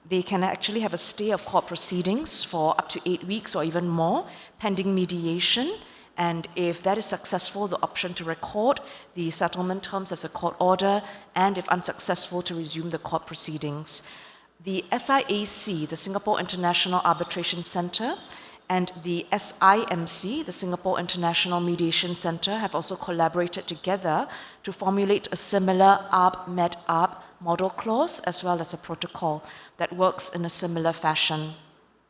they can actually have a stay of court proceedings for up to 8 weeks or even more, pending mediation. And if that is successful, the option to record the settlement terms as a court order, and if unsuccessful, to resume the court proceedings. The SIAC, the Singapore International Arbitration Centre, and the SIMC, the Singapore International Mediation Centre, have also collaborated together to formulate a similar ARB-MED-ARB model clause as well as a protocol that works in a similar fashion.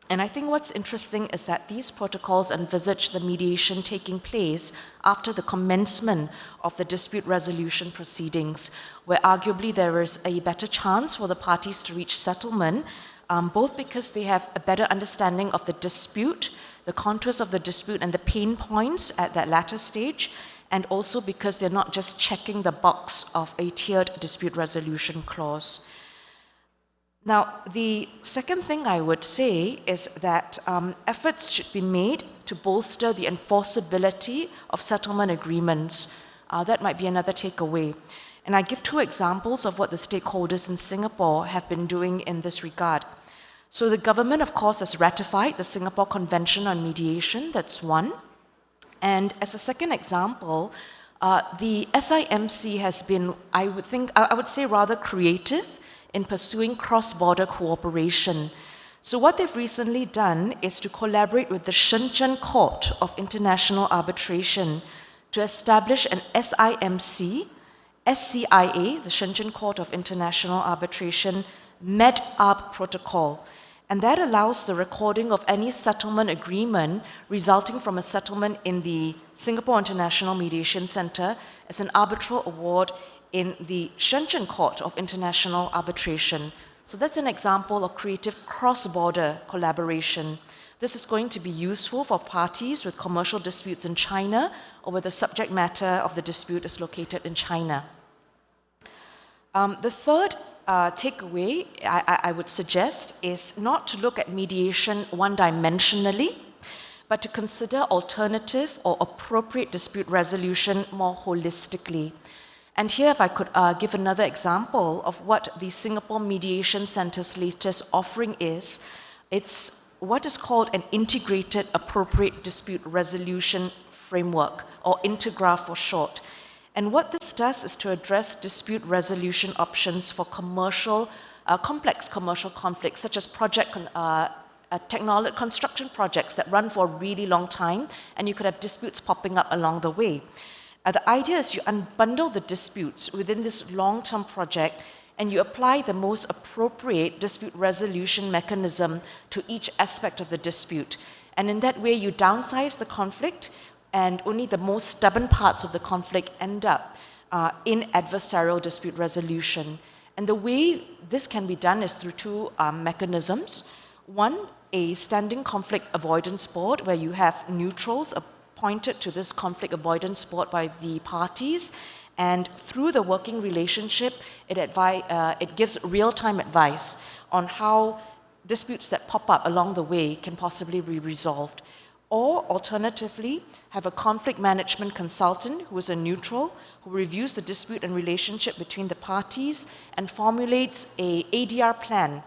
And I think what's interesting is that these protocols envisage the mediation taking place after the commencement of the dispute resolution proceedings, where arguably there is a better chance for the parties to reach settlement, both because they have a better understanding of the dispute, the contours of the dispute and the pain points at that latter stage, and also because they're not just checking the box of a tiered dispute resolution clause. Now, the second thing I would say is that efforts should be made to bolster the enforceability of settlement agreements. That might be another takeaway. And I give two examples of what the stakeholders in Singapore have been doing in this regard. So the government, of course, has ratified the Singapore Convention on Mediation, that's one. And as a second example, the SIMC has been, I would say, rather creative in pursuing cross-border cooperation. So what they've recently done is to collaborate with the Shenzhen Court of International Arbitration to establish an SIMC, SCIA, the Shenzhen Court of International Arbitration, MED-ARB protocol. And that allows the recording of any settlement agreement resulting from a settlement in the Singapore International Mediation Centre as an arbitral award in the Shenzhen Court of International Arbitration. So that's an example of creative cross-border collaboration. This is going to be useful for parties with commercial disputes in China or where the subject matter of the dispute is located in China. The third takeaway I would suggest is not to look at mediation one-dimensionally, but to consider alternative or appropriate dispute resolution more holistically. And here, if I could give another example of what the Singapore Mediation Centre's latest offering is, it's what is called an Integrated Appropriate Dispute Resolution Framework, or INTEGRA for short. And what this does is to address dispute resolution options for complex commercial conflicts, such as construction projects that run for a really long time, and you could have disputes popping up along the way. The idea is you unbundle the disputes within this long-term project and you apply the most appropriate dispute resolution mechanism to each aspect of the dispute. And in that way, you downsize the conflict and only the most stubborn parts of the conflict end up in adversarial dispute resolution. And the way this can be done is through two mechanisms. One, a standing conflict avoidance board where you have neutrals appointed to this conflict avoidance board by the parties, and through the working relationship, it gives real-time advice on how disputes that pop up along the way can possibly be resolved. Or alternatively, have a conflict management consultant who is a neutral, who reviews the dispute and relationship between the parties and formulates an ADR plan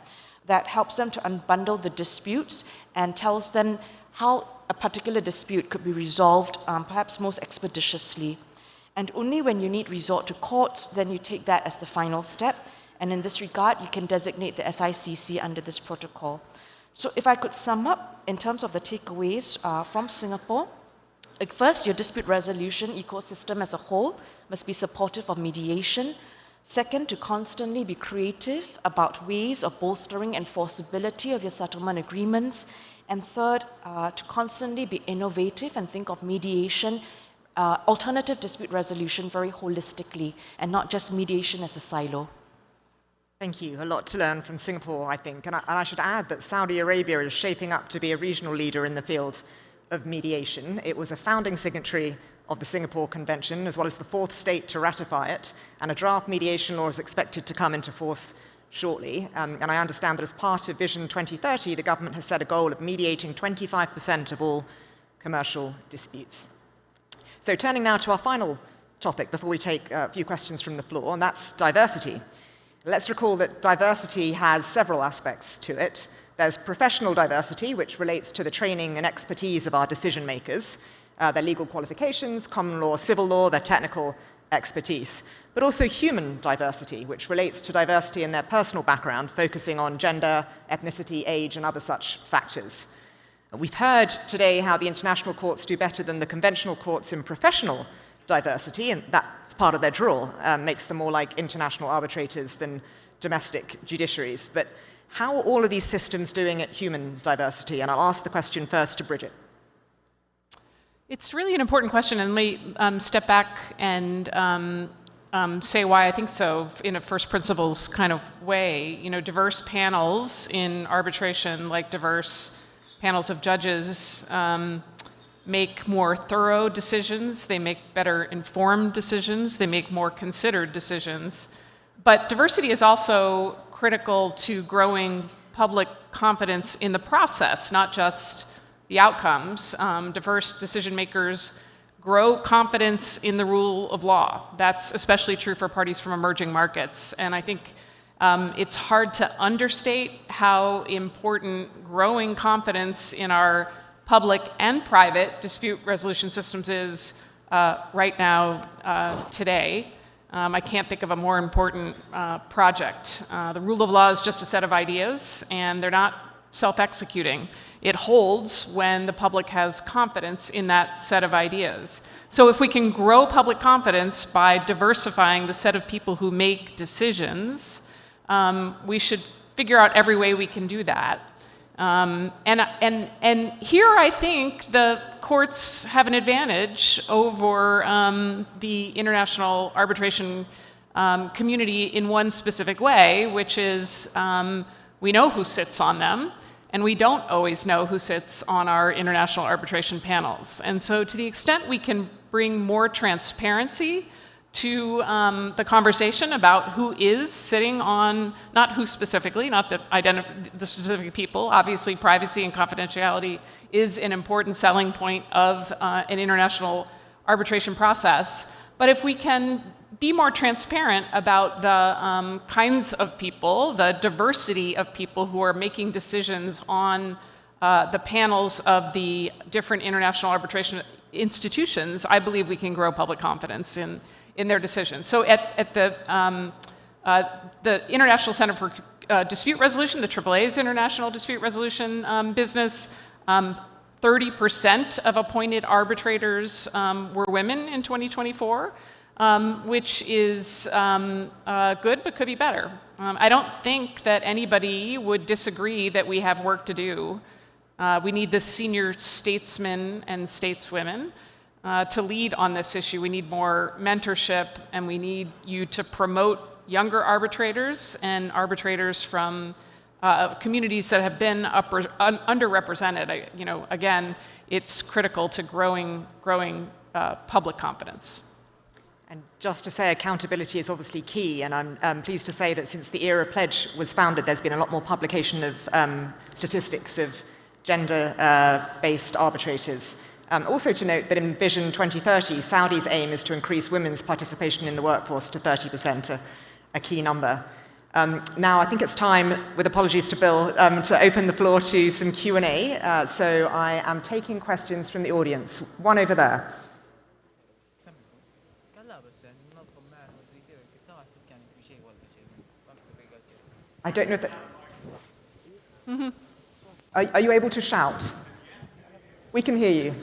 that helps them to unbundle the disputes and tells them how a particular dispute could be resolved perhaps most expeditiously. And only when you need resort to courts, then you take that as the final step. And in this regard, you can designate the SICC under this protocol. So if I could sum up in terms of the takeaways from Singapore, first, your dispute resolution ecosystem as a whole must be supportive of mediation. Second, to constantly be creative about ways of bolstering enforceability of your settlement agreements. And third, to constantly be innovative and think of mediation, alternative dispute resolution very holistically, and not just mediation as a silo. Thank you. A lot to learn from Singapore, I think. And I should add that Saudi Arabia is shaping up to be a regional leader in the field of mediation. It was a founding signatory of the Singapore Convention, as well as the fourth state to ratify it, and a draft mediation law is expected to come into force shortly. And I understand that as part of Vision 2030, the government has set a goal of mediating 25% of all commercial disputes. So turning now to our final topic before we take a few questions from the floor, and that's diversity. Let's recall that diversity has several aspects to it. There's professional diversity, which relates to the training and expertise of our decision makers, their legal qualifications, common law, civil law, their technical expertise, but also human diversity, which relates to diversity in their personal background, focusing on gender, ethnicity, age, and other such factors. We've heard today how the international courts do better than the conventional courts in professional diversity, and that's part of their draw, makes them more like international arbitrators than domestic judiciaries. But how are all of these systems doing at human diversity? And I'll ask the question first to Bridget. It's really an important question, and let me step back and say why I think so in a first principles kind of way. You know, diverse panels in arbitration, like diverse panels of judges, make more thorough decisions, they make better informed decisions, they make more considered decisions. But diversity is also critical to growing public confidence in the process, not just the outcomes. Diverse decision makers grow confidence in the rule of law. That's especially true for parties from emerging markets. And I think it's hard to understate how important growing confidence in our public and private dispute resolution systems is right now, today. I can't think of a more important project. The rule of law is just a set of ideas, and they're not self-executing. It holds when the public has confidence in that set of ideas. So if we can grow public confidence by diversifying the set of people who make decisions, we should figure out every way we can do that. And here I think the courts have an advantage over the international arbitration community in one specific way, which is we know who sits on them, and we don't always know who sits on our international arbitration panels. And so to the extent we can bring more transparency to the conversation about who is sitting on, not who specifically, not the specific people. Obviously, privacy and confidentiality is an important selling point of an international arbitration process. But if we can be more transparent about the kinds of people, the diversity of people who are making decisions on the panels of the different international arbitration institutions, I believe we can grow public confidence in their decisions. So at the International Center for Dispute Resolution, the AAA's International Dispute Resolution business, 30% of appointed arbitrators were women in 2024, which is good but could be better. I don't think that anybody would disagree that we have work to do. We need the senior statesmen and stateswomen to lead on this issue. We need more mentorship, and we need you to promote younger arbitrators and arbitrators from communities that have been underrepresented. You know, again, it's critical to growing public confidence. And just to say, accountability is obviously key, and I'm pleased to say that since the ERA Pledge was founded, there's been a lot more publication of statistics of gender-based arbitrators. Also to note that in Vision 2030, Saudi's aim is to increase women's participation in the workforce to 30%, a key number. Now, I think it's time, with apologies to Bill, to open the floor to some Q&A. So I am taking questions from the audience. One over there. I don't know if that... Mm-hmm. Are you able to shout? We can hear you.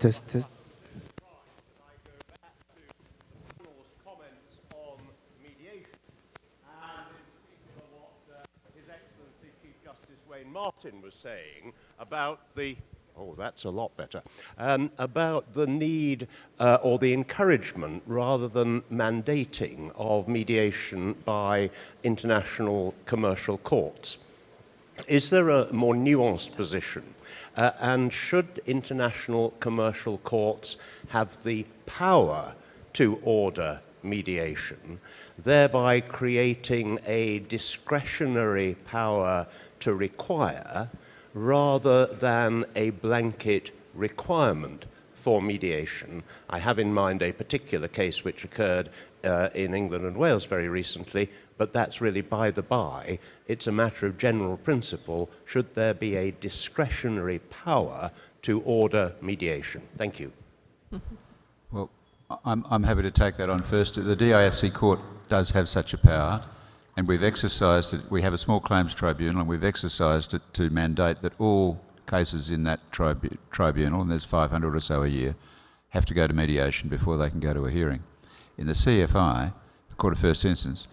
Test. Martin was saying about the, oh, that's a lot better, about the need or the encouragement rather than mandating of mediation by international commercial courts. Is there a more nuanced position? And should international commercial courts have the power to order mediation, thereby creating a discretionary power to require rather than a blanket requirement for mediation? I have in mind a particular case which occurred in England and Wales very recently, but that's really by the by. It's a matter of general principle. Should there be a discretionary power to order mediation? Thank you. Well, I'm happy to take that on first. The DIFC court does have such a power, and we've exercised it. We have a small claims tribunal, and we've exercised it to mandate that all cases in that tribunal, and there's 500 or so a year, have to go to mediation before they can go to a hearing. In the CFI, the Court of First Instance,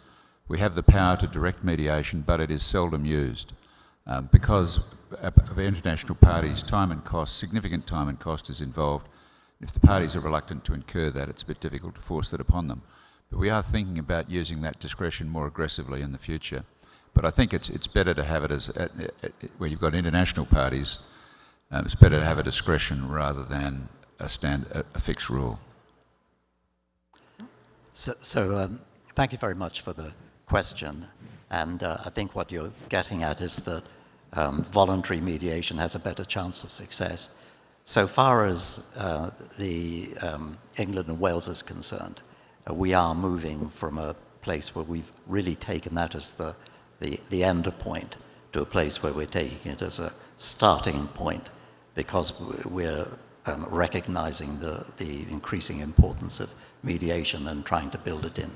we have the power to direct mediation, but it is seldom used because of international parties, time and cost, significant time and cost is involved. If the parties are reluctant to incur that, it's a bit difficult to force that upon them. But we are thinking about using that discretion more aggressively in the future. But I think it's better to have it as, where you've got international parties, it's better to have a discretion rather than a fixed rule. So thank you very much for the question. And I think what you're getting at is that voluntary mediation has a better chance of success. So far as the England and Wales is concerned, we are moving from a place where we've really taken that as the end point to a place where we're taking it as a starting point, because we're recognizing the increasing importance of mediation and trying to build it in.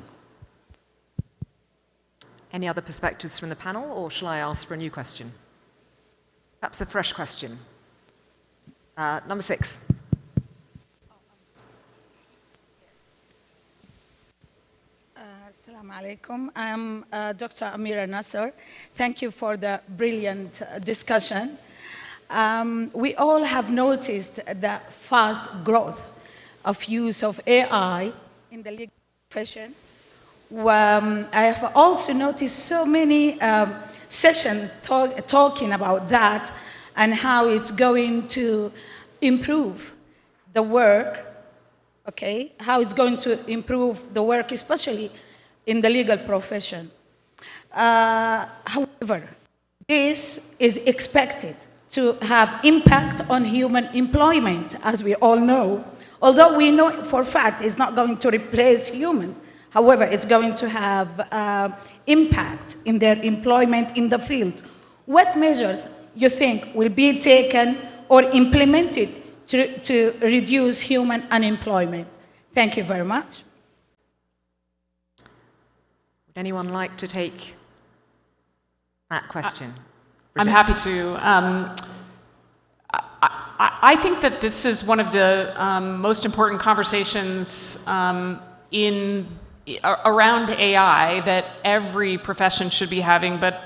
Any other perspectives from the panel, or shall I ask for a new question? Perhaps a fresh question. Number 6. Assalamu alaikum. I'm Dr. Amira Nasser. Thank you for the brilliant discussion. We all have noticed the fast growth of use of AI in the legal profession. I have also noticed so many sessions talking about that and how it's going to improve the work, okay? How it's going to improve the work, especially in the legal profession. However, this is expected to have impact on human employment, as we all know. Although we know for a fact it's not going to replace humans, however, it's going to have impact in their employment in the field. What measures you think will be taken or implemented to reduce human unemployment? Thank you very much. Would anyone like to take that question? I'm happy to. I think that this is one of the most important conversations around AI that every profession should be having, but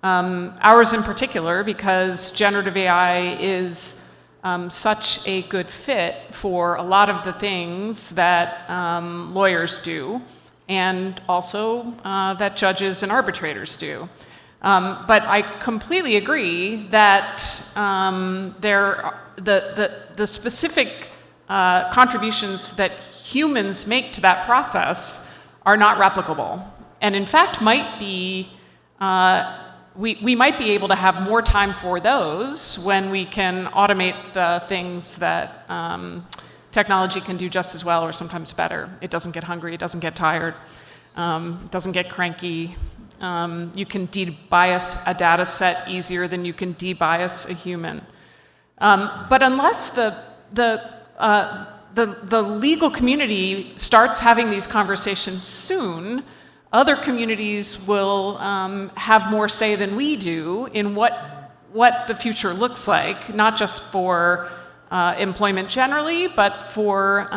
ours in particular, because generative AI is such a good fit for a lot of the things that lawyers do, and also that judges and arbitrators do. But I completely agree that the specific contributions that humans make to that process are not replicable, and in fact might be we might be able to have more time for those when we can automate the things that technology can do just as well or sometimes better. It doesn't get hungry, it doesn't get tired, it doesn't get cranky. You can debias a data set easier than you can debias a human. But unless the legal community starts having these conversations soon, other communities will have more say than we do in what the future looks like, not just for employment generally, but for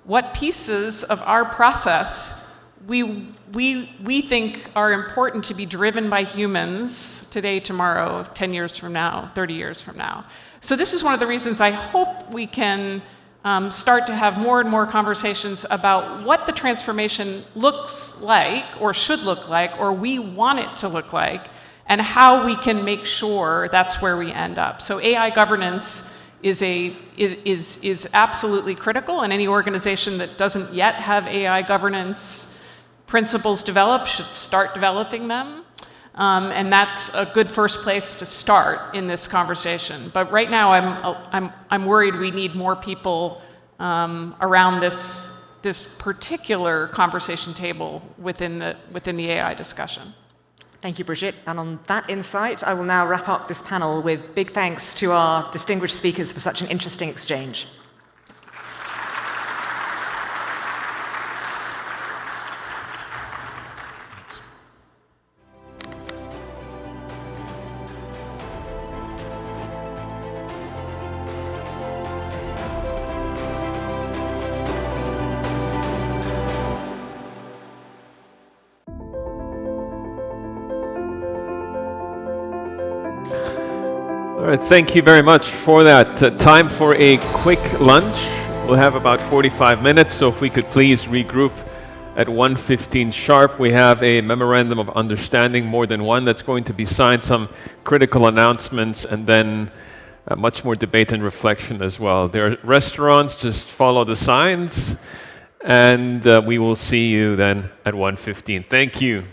what pieces of our process we think are important to be driven by humans today, tomorrow, 10 years from now, 30 years from now. So this is one of the reasons I hope we can start to have more and more conversations about what the transformation looks like, or should look like, or we want it to look like, and how we can make sure that's where we end up. So AI governance is absolutely critical, and any organization that doesn't yet have AI governance principles developed should start developing them. And that's a good first place to start in this conversation. But right now, I'm worried we need more people around this this particular conversation table within the AI discussion. Thank you, Bridget. And on that insight, I will now wrap up this panel with big thanks to our distinguished speakers for such an interesting exchange. All right, thank you very much for that. Time for a quick lunch. We'll have about 45 minutes, so if we could please regroup at 1:15 sharp. We have a memorandum of understanding, more than one, that's going to be signed, some critical announcements, and then much more debate and reflection as well. There are restaurants, just follow the signs, and we will see you then at 1:15. Thank you.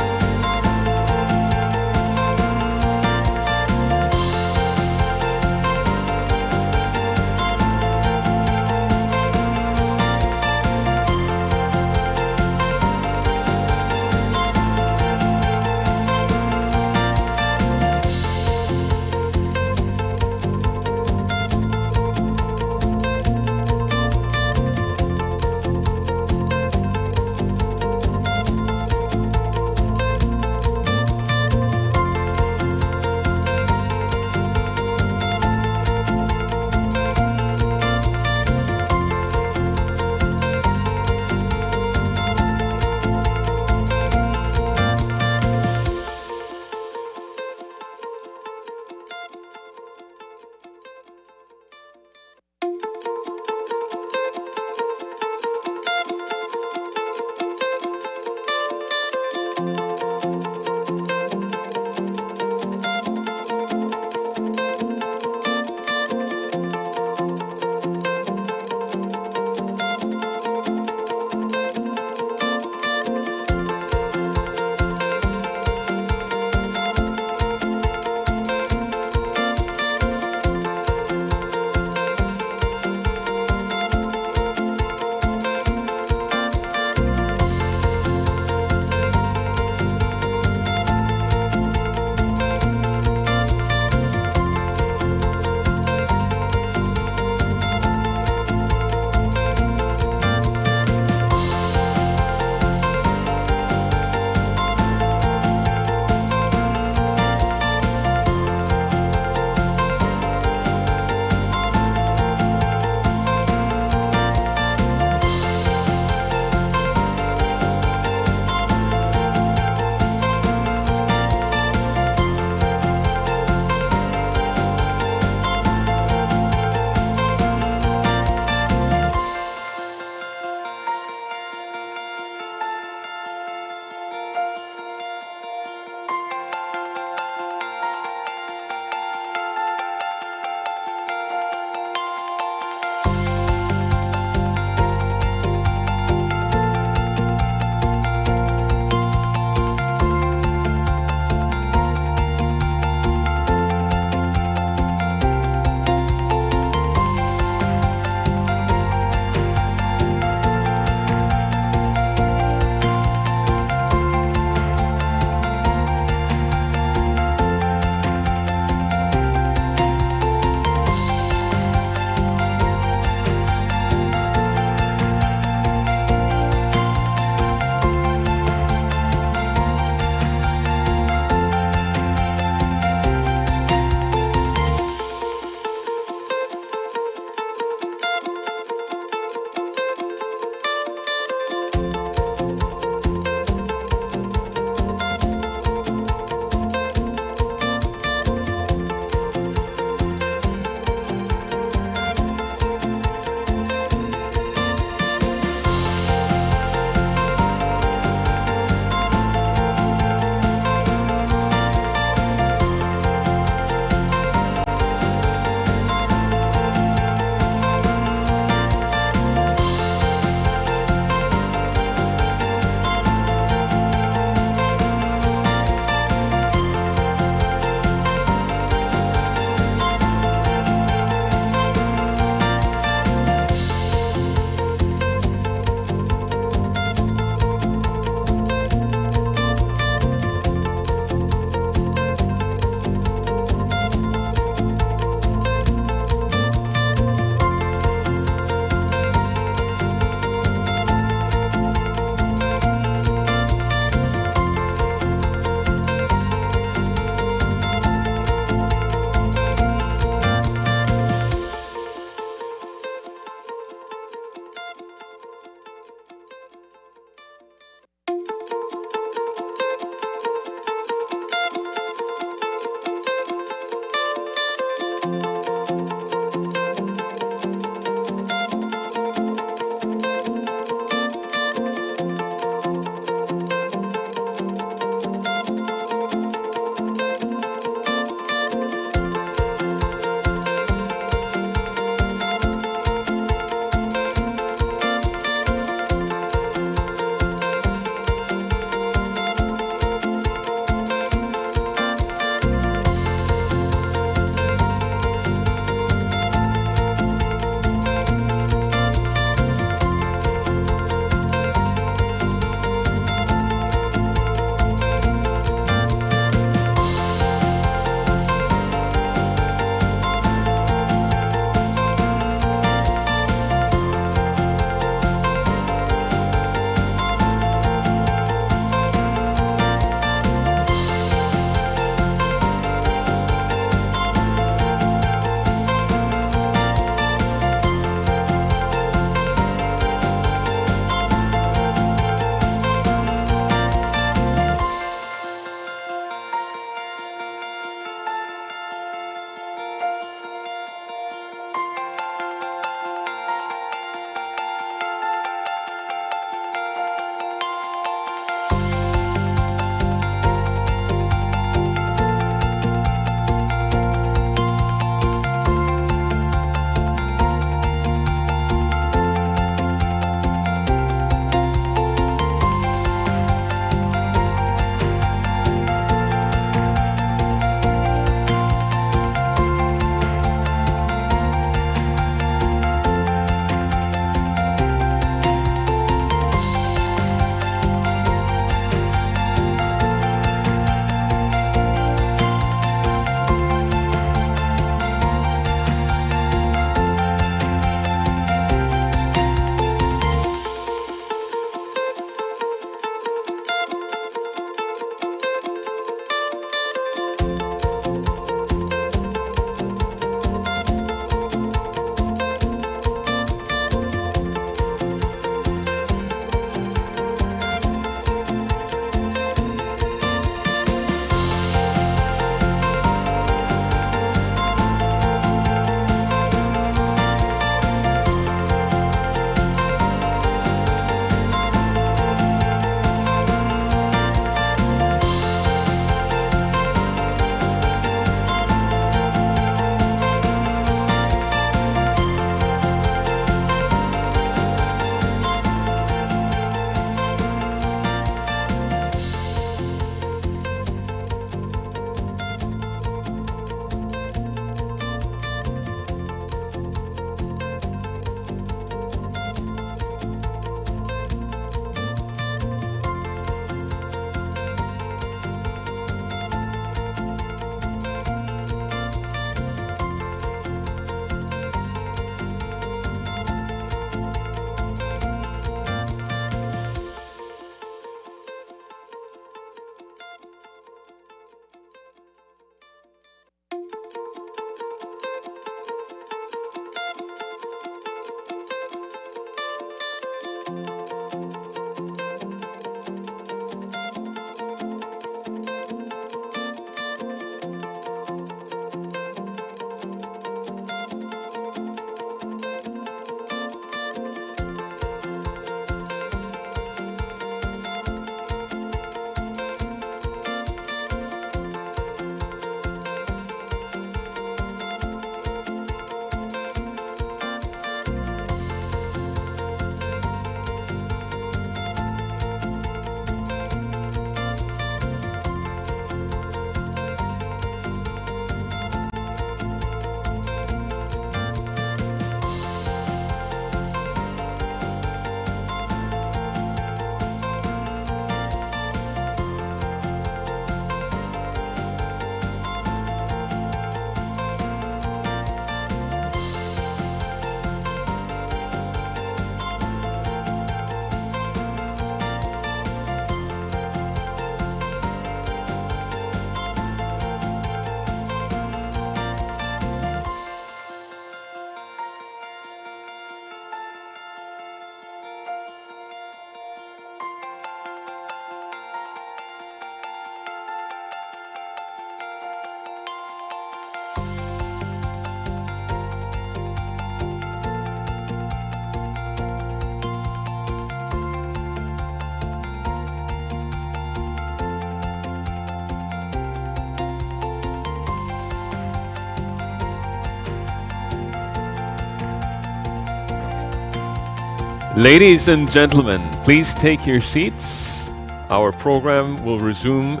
Ladies and gentlemen, please take your seats. Our program will resume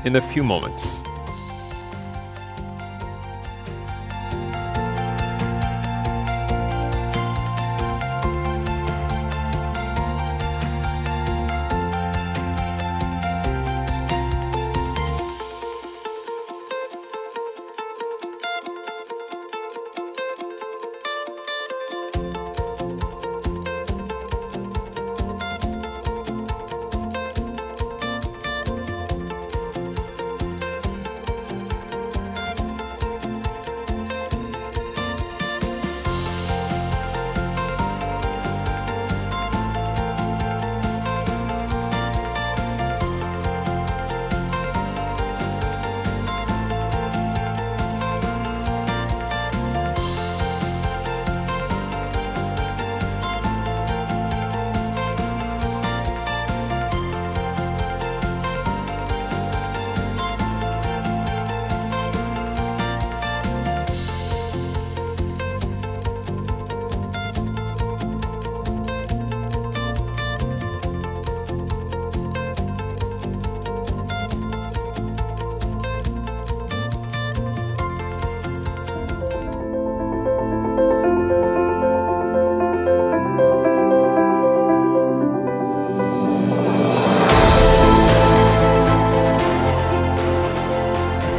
in a few moments.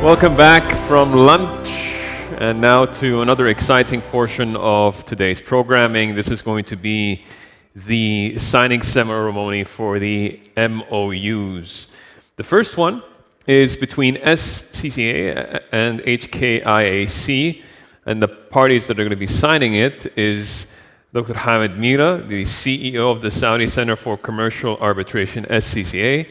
Welcome back from lunch, and now to another exciting portion of today's programming. This is going to be the signing ceremony for the MOUs. The first one is between SCCA and HKIAC, and the parties that are going to be signing it is Dr. Hamid Mira, the CEO of the Saudi Center for Commercial Arbitration, SCCA,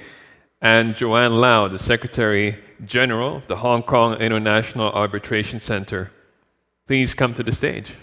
and Joanne Lau, the Secretary General of the Hong Kong International Arbitration Center. Please come to the stage.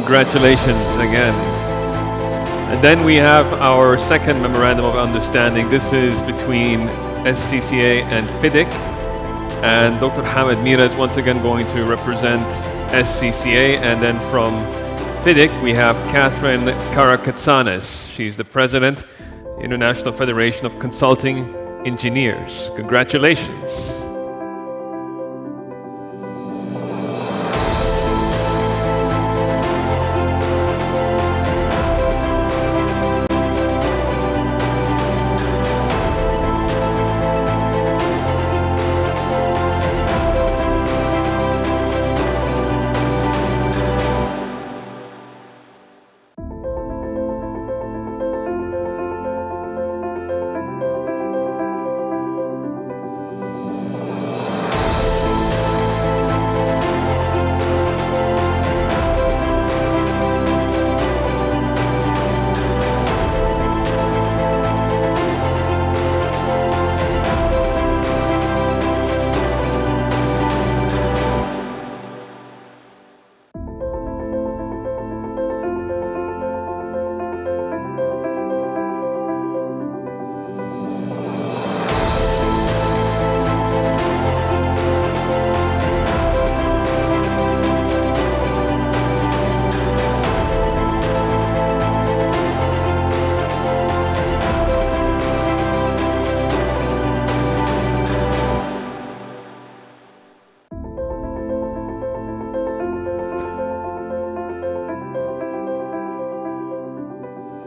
Congratulations again. And then we have our second memorandum of understanding. This is between SCCA and FIDIC. And Dr. Hamid Mira is once again going to represent SCCA. And then from FIDIC, we have Catherine Karakatsanis. She's the president, International Federation of Consulting Engineers. Congratulations.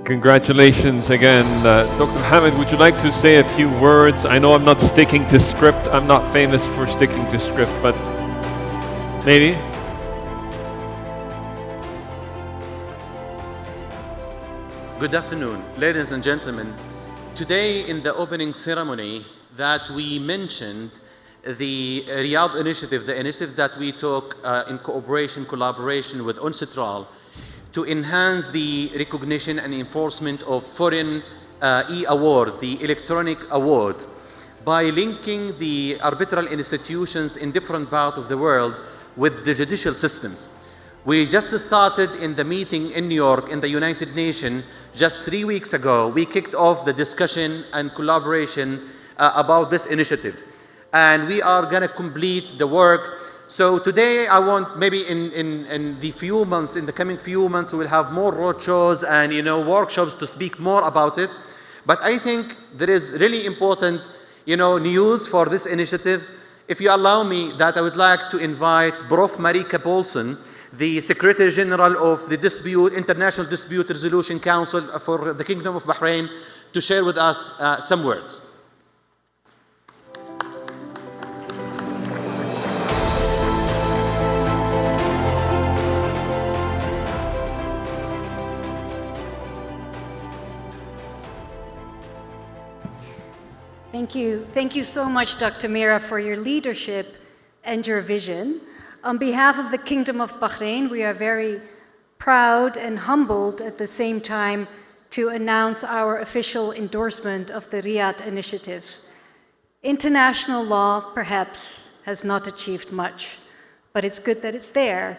Congratulations again. Dr. Hamid, would you like to say a few words? I know I'm not sticking to script. I'm not famous for sticking to script, but maybe? Good afternoon, ladies and gentlemen. Today in the opening ceremony that we mentioned the Riyadh initiative, the initiative that we took in collaboration with UNCITRAL to enhance the recognition and enforcement of foreign e-award, the electronic awards, by linking the arbitral institutions in different parts of the world with the judicial systems. We just started in the meeting in New York in the United Nations just 3 weeks ago. We kicked off the discussion and collaboration about this initiative. And we are going to complete the work. So today I want, maybe in the few months, in the coming few months, we'll have more roadshows and workshops to speak more about it. But I think there is really important news for this initiative. If you allow me, that I would like to invite Prof. Marika Paulson, the Secretary General of the International Dispute Resolution Council for the Kingdom of Bahrain, to share with us some words. Thank you. Thank you so much, Dr. Mira, for your leadership and your vision. On behalf of the Kingdom of Bahrain, we are very proud and humbled at the same time to announce our official endorsement of the Riyadh initiative. International law, perhaps, has not achieved much, but it's good that it's there.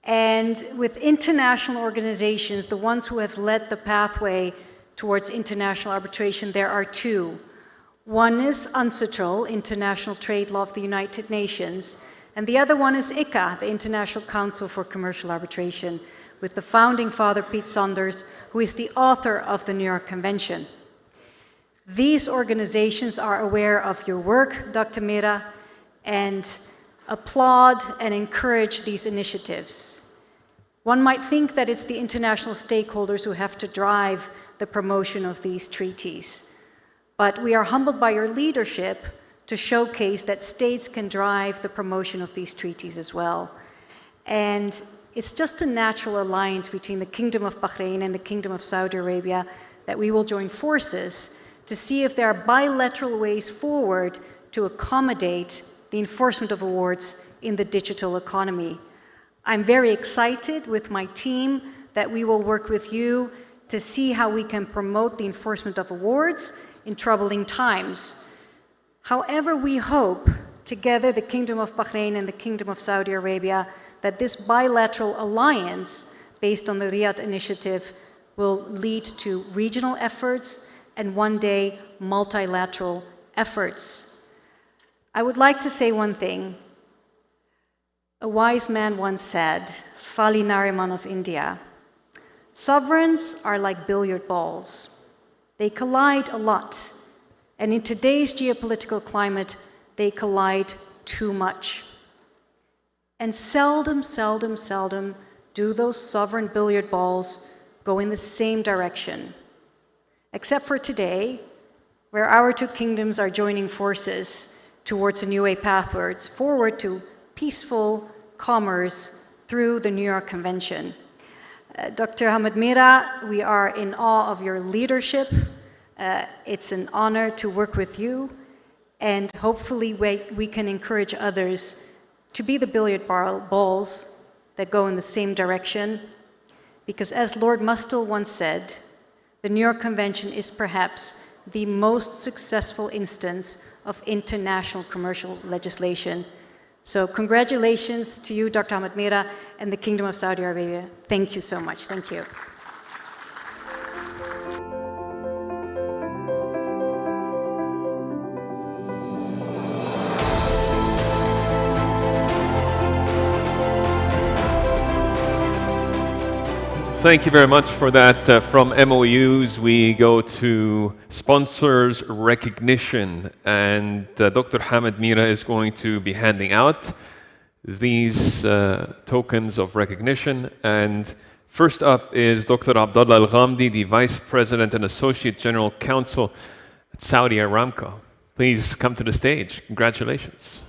And with international organizations, the ones who have led the pathway towards international arbitration, there are two. One is UNCITRAL, International Trade Law of the United Nations, and the other one is ICA, the International Council for Commercial Arbitration, with the founding father, Pete Saunders, who is the author of the New York Convention. These organizations are aware of your work, Dr. Mira, and applaud and encourage these initiatives. One might think that it's the international stakeholders who have to drive the promotion of these treaties. But we are humbled by your leadership to showcase that states can drive the promotion of these treaties as well. And it's just a natural alliance between the Kingdom of Bahrain and the Kingdom of Saudi Arabia that we will join forces to see if there are bilateral ways forward to accommodate the enforcement of awards in the digital economy. I'm very excited with my team that we will work with you to see how we can promote the enforcement of awards in troubling times. However, we hope, together, the Kingdom of Bahrain and the Kingdom of Saudi Arabia, that this bilateral alliance based on the Riyadh initiative will lead to regional efforts and one day multilateral efforts. I would like to say one thing. A wise man once said, Fali Nariman of India, sovereigns are like billiard balls. They collide a lot, and in today's geopolitical climate, they collide too much. And seldom, seldom, seldom do those sovereign billiard balls go in the same direction. Except for today, where our two kingdoms are joining forces towards a new way pathwards forward to peaceful commerce through the New York Convention. Dr. Hamid Mira, we are in awe of your leadership. It's an honor to work with you, and hopefully we can encourage others to be the billiard balls that go in the same direction, because as Lord Mustell once said, the New York Convention is perhaps the most successful instance of international commercial legislation. So congratulations to you, Dr. Hamid Mira, and the Kingdom of Saudi Arabia. Thank you so much. Thank you. Thank you very much for that. From MOUs, we go to sponsors recognition, and Dr. Hamid Mira is going to be handing out these tokens of recognition, and First up is Dr. Abdullah Al-Ghamdi, the Vice President and Associate General Counsel at Saudi Aramco. Please come to the stage. Congratulations.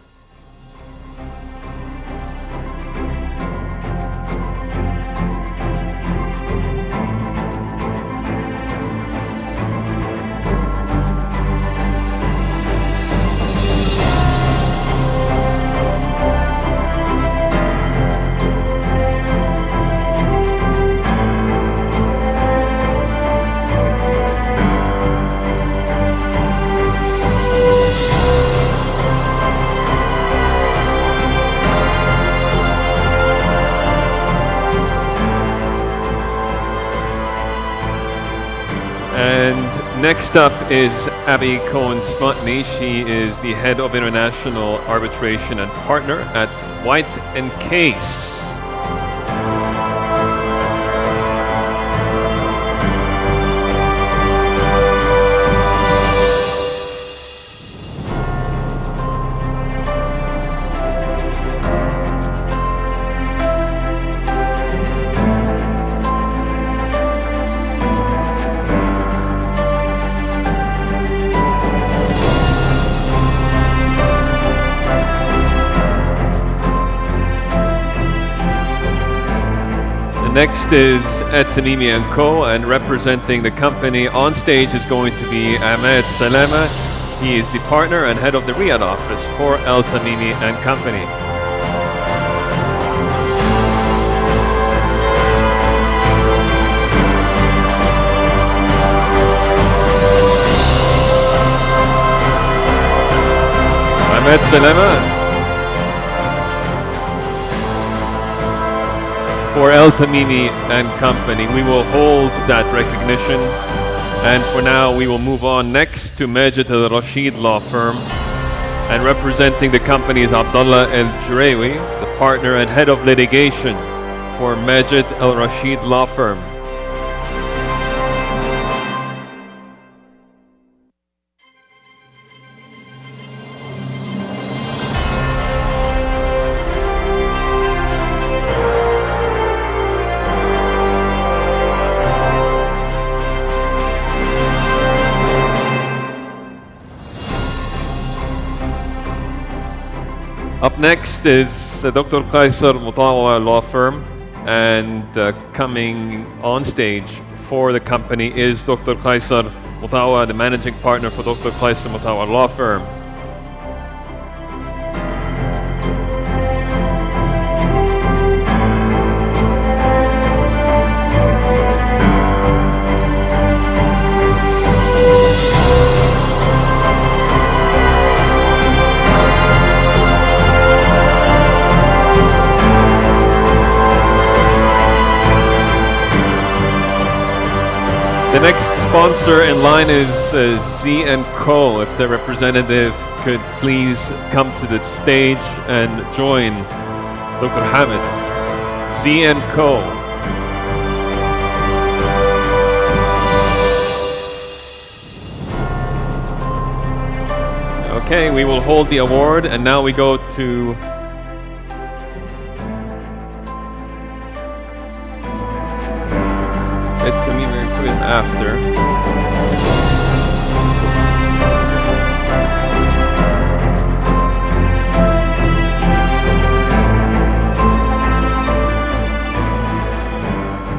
And next up is Abby Cohen-Smutney. She is the Head of International Arbitration and Partner at White & Case. Next is Tamimi & Co. and representing the company on stage is going to be Ahmed Salama. He is the partner and head of the Riyadh office for Tamimi & Company. Ahmed Salama. For Tamimi & Company. We will hold that recognition, and for now we will move on next to Majid Al-Rashid Law Firm, and representing the company is Abdullah Al-Jurawi, the partner and head of litigation for Majid Al-Rashid Law Firm. Up next is Dr. Qaisar Mutawa Law Firm, and coming on stage for the company is Dr. Qaisar Mutawa, the managing partner for Dr. Qaisar Mutawa Law Firm. The next sponsor in line is Z&Co. If the representative could please come to the stage and join Dr. Hamid. Z&Co. Okay, we will hold the award, and now we go to after.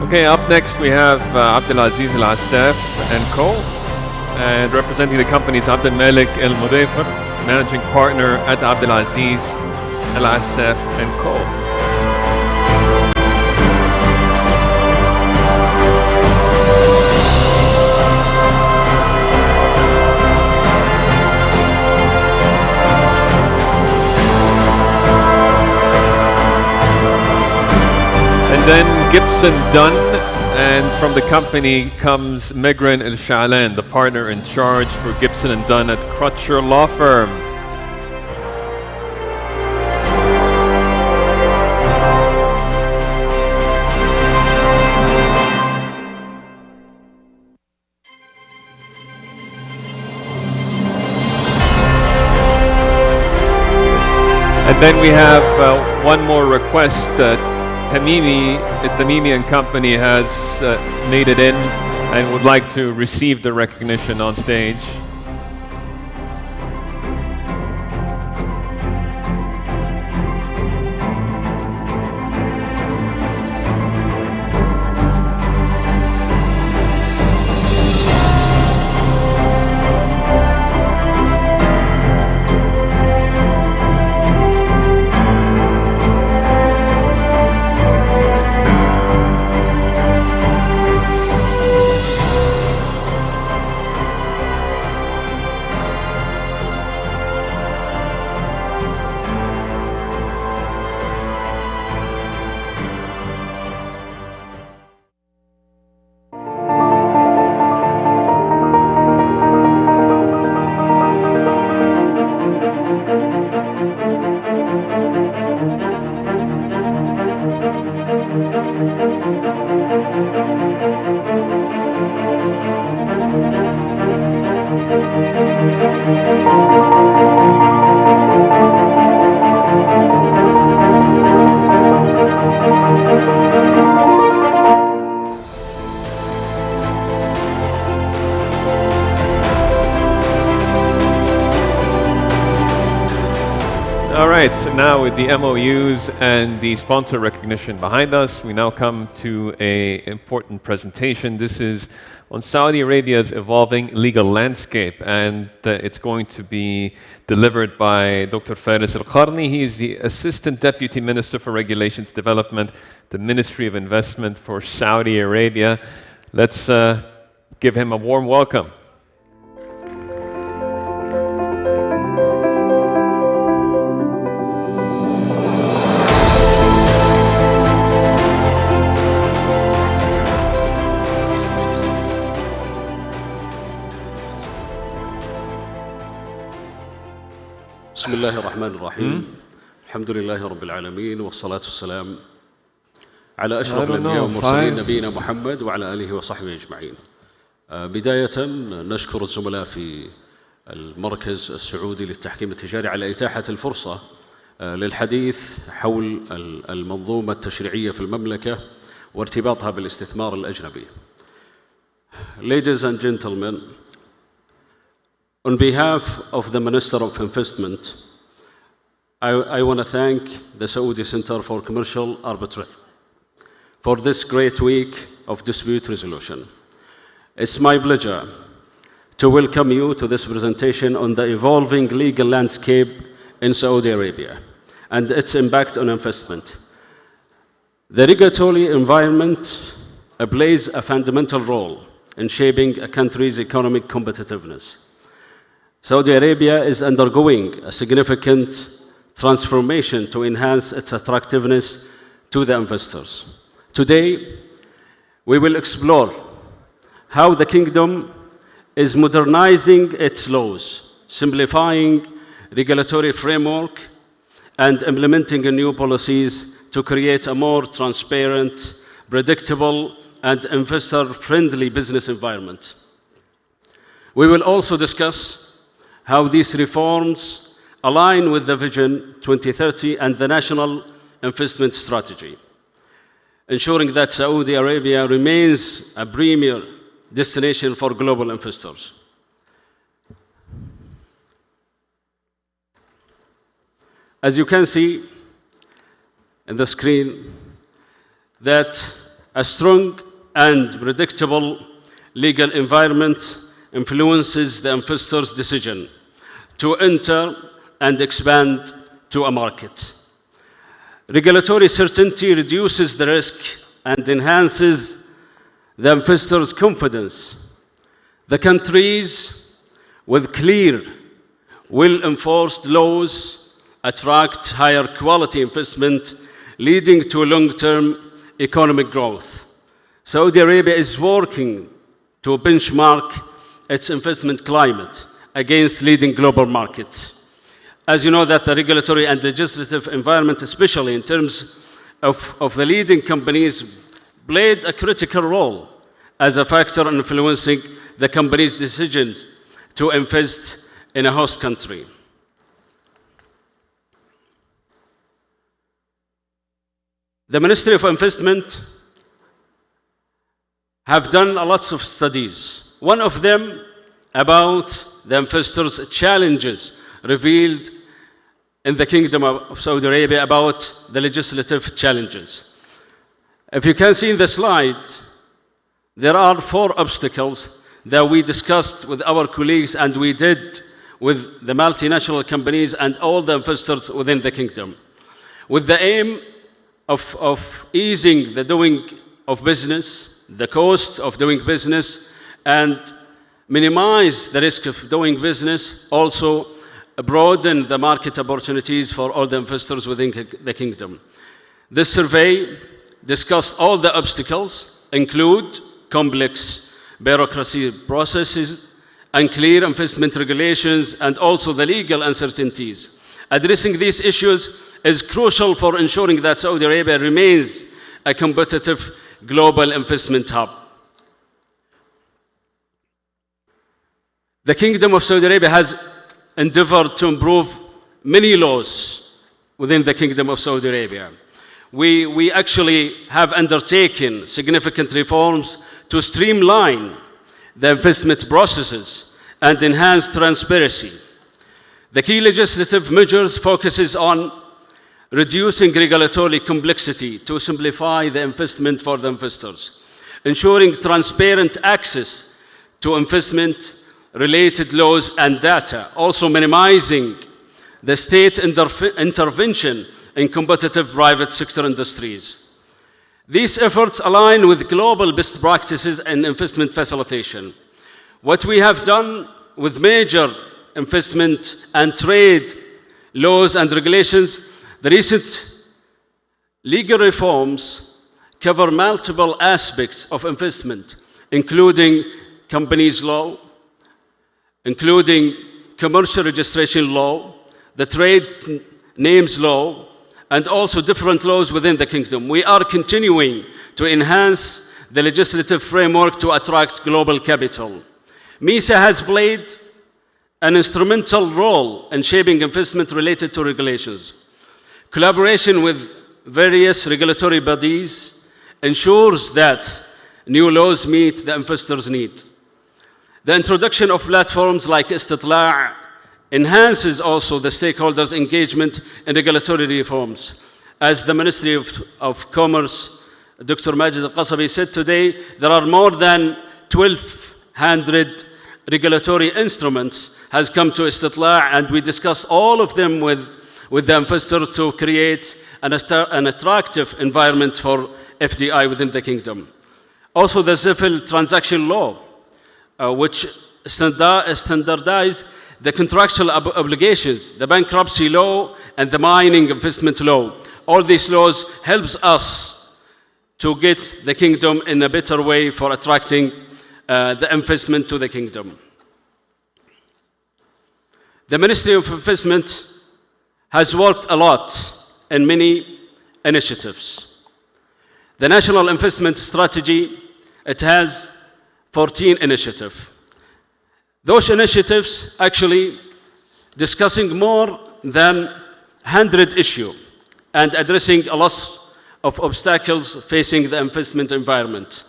Okay, up next we have Abdulaziz Al-Assaf & Co. And representing the company is Abdul Malik Al-Mudayfar, managing partner at Abdulaziz Al-Assaf & Co. Then Gibson Dunn, and from the company comes Megran El-Sha'lan, the partner in charge for Gibson & Dunn at Crutcher Law Firm. And then we have one more request Tamimi and company has made it in and would like to receive the recognition on stage. Now with the MOUs and the sponsor recognition behind us, we now come to an important presentation. This is on Saudi Arabia's evolving legal landscape, and it's going to be delivered by Dr. Faris Al-Qarni. He is the Assistant Deputy Minister for Regulations Development, the Ministry of Investment for Saudi Arabia. Let's give him a warm welcome. بسم الله الرحمن الرحيم الحمد لله رب العالمين والصلاة والسلام على أشرف الأنبياء والمرسلين نبينا محمد وعلى آله وصحبه أجمعين. بداية نشكر الزملاء في المركز السعودي للتحكيم التجاري على إتاحة الفرصة للحديث حول المنظومة التشريعية في المملكة وارتباطها بالاستثمار الأجنبي. Ladies and gentlemen, on behalf of the Minister of Investment, I want to thank the Saudi Center for Commercial Arbitration for this great week of dispute resolution. It's my pleasure to welcome you to this presentation on the evolving legal landscape in Saudi Arabia and its impact on investment. The regulatory environment plays a fundamental role in shaping a country's economic competitiveness. Saudi Arabia is undergoing a significant transformation to enhance its attractiveness to the investors. Today, we will explore how the kingdom is modernizing its laws, simplifying regulatory framework, and implementing new policies to create a more transparent, predictable, and investor-friendly business environment. We will also discuss how these reforms align with the Vision 2030 and the National Investment Strategy, ensuring that Saudi Arabia remains a premier destination for global investors. As you can see in the screen, that a strong and predictable legal environment influences the investor's decision to enter and expand to a market. Regulatory certainty reduces the risk and enhances the investor's confidence. The countries with clear, well-enforced laws attract higher quality investment, leading to long-term economic growth. Saudi Arabia is working to benchmark its investment climate against leading global markets. As you know, that the regulatory and legislative environment, especially in terms of the leading companies, played a critical role as a factor in influencing the company's decisions to invest in a host country. The Ministry of Investment have done a lot of studies. One of them about the investors' challenges revealed in the Kingdom of Saudi Arabia about the legislative challenges. If you can see in the slide, there are 4 obstacles that we discussed with our colleagues and we did with the multinational companies and all the investors within the kingdom, with the aim of easing the doing of business, the cost of doing business, and minimize the risk of doing business, also broaden the market opportunities for all the investors within the kingdom. This survey discussed all the obstacles, include complex bureaucracy processes, unclear investment regulations, and also the legal uncertainties. Addressing these issues is crucial for ensuring that Saudi Arabia remains a competitive global investment hub. The Kingdom of Saudi Arabia has endeavored to improve many laws within the Kingdom of Saudi Arabia. We actually have undertaken significant reforms to streamline the investment processes and enhance transparency. The key legislative measures focuses on reducing regulatory complexity to simplify the investment for the investors, ensuring transparent access to investment-related laws and data, also minimizing the state intervention in competitive private sector industries. These efforts align with global best practices in investment facilitation. What we have done with major investment and trade laws and regulations, the recent legal reforms cover multiple aspects of investment, including companies law, including commercial registration law, the trade names law, and also different laws within the kingdom. We are continuing to enhance the legislative framework to attract global capital. MISA has played an instrumental role in shaping investment related to regulations. Collaboration with various regulatory bodies ensures that new laws meet the investors' needs. The introduction of platforms like Istitla' enhances also the stakeholders' engagement in regulatory reforms. As the Ministry of Commerce, Dr. Majid Al-Qasabi said today, there are more than 1,200 regulatory instruments has come to Istitla', and we discussed all of them with the investors to create an attractive environment for FDI within the kingdom. Also, the civil transaction law, which standardized the contractual obligations, the bankruptcy law, and the mining investment law. All these laws helps us to get the kingdom in a better way for attracting the investment to the kingdom. The Ministry of Investment has worked a lot in many initiatives. The National Investment Strategy, it has 14 initiatives. Those initiatives actually discussing more than 100 issues and addressing a lot of obstacles facing the investment environment.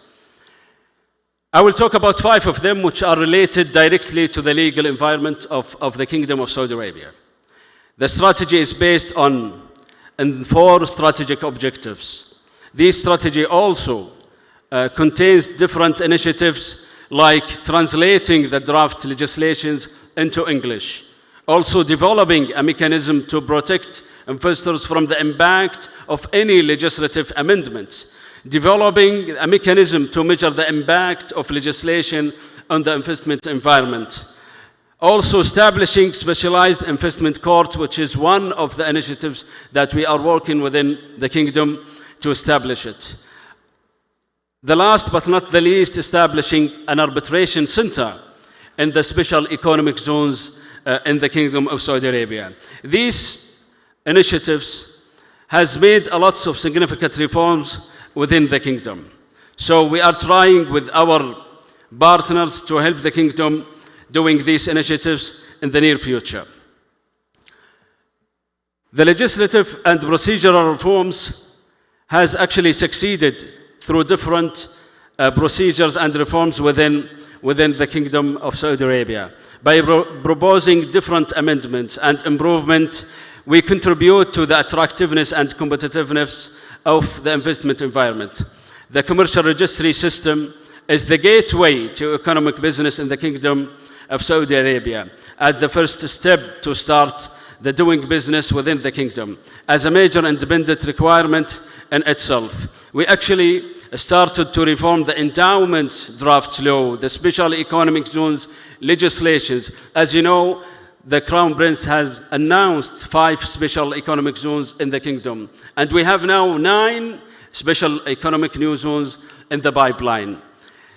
I will talk about 5 of them which are related directly to the legal environment of the Kingdom of Saudi Arabia. The strategy is based on 4 strategic objectives. This strategy also contains different initiatives like translating the draft legislations into English, also developing a mechanism to protect investors from the impact of any legislative amendments, developing a mechanism to measure the impact of legislation on the investment environment, also establishing specialized investment courts, which is one of the initiatives that we are working within the kingdom to establish it. The last but not the least, establishing an arbitration center in the special economic zones in the Kingdom of Saudi Arabia. These initiatives has made a lot of significant reforms within the kingdom. So we are trying with our partners to help the kingdom doing these initiatives in the near future. The legislative and procedural reforms has actually succeeded through different procedures and reforms within the Kingdom of Saudi Arabia. By proposing different amendments and improvement, we contribute to the attractiveness and competitiveness of the investment environment. The commercial registry system is the gateway to economic business in the Kingdom of Saudi Arabia, as the first step to start the doing business within the kingdom, as a major independent requirement in itself. We actually started to reform the endowment draft law, the special economic zones legislations. As you know, the Crown Prince has announced 5 special economic zones in the kingdom, and we have now 9 special economic new zones in the pipeline.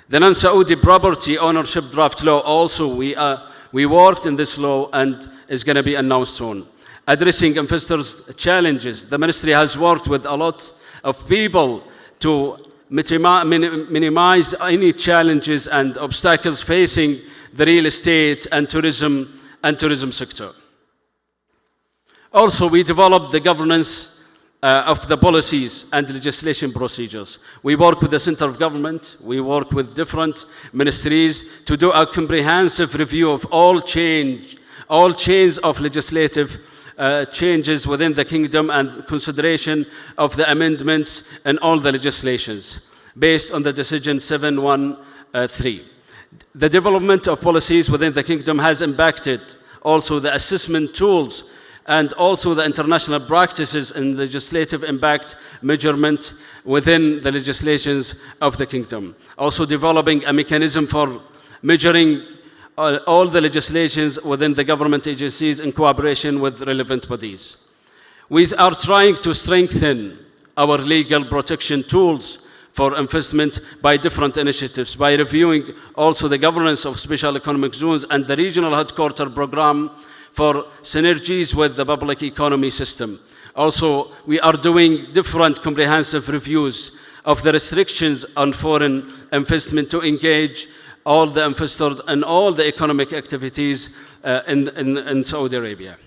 The non-Saudi property ownership draft law also, we worked in this law and is going to be announced soon. Addressing investors' challenges, the ministry has worked with a lot of people to minimize any challenges and obstacles facing the real estate and tourism sector. Also, we developed the governance of the policies and legislation procedures. We work with the center of government, we work with different ministries to do a comprehensive review of all chains of legislative changes within the kingdom and consideration of the amendments in all the legislations based on the decision 713. The development of policies within the kingdom has impacted also the assessment tools and also the international practices in legislative impact measurement within the legislations of the kingdom. Also developing a mechanism for measuring all the legislations within the government agencies in cooperation with relevant bodies. We are trying to strengthen our legal protection tools for investment by different initiatives, by reviewing also the governance of special economic zones and the regional headquarter program for synergies with the public economy system. Also, we are doing different comprehensive reviews of the restrictions on foreign investment to engage all the investors and all the economic activities in Saudi Arabia.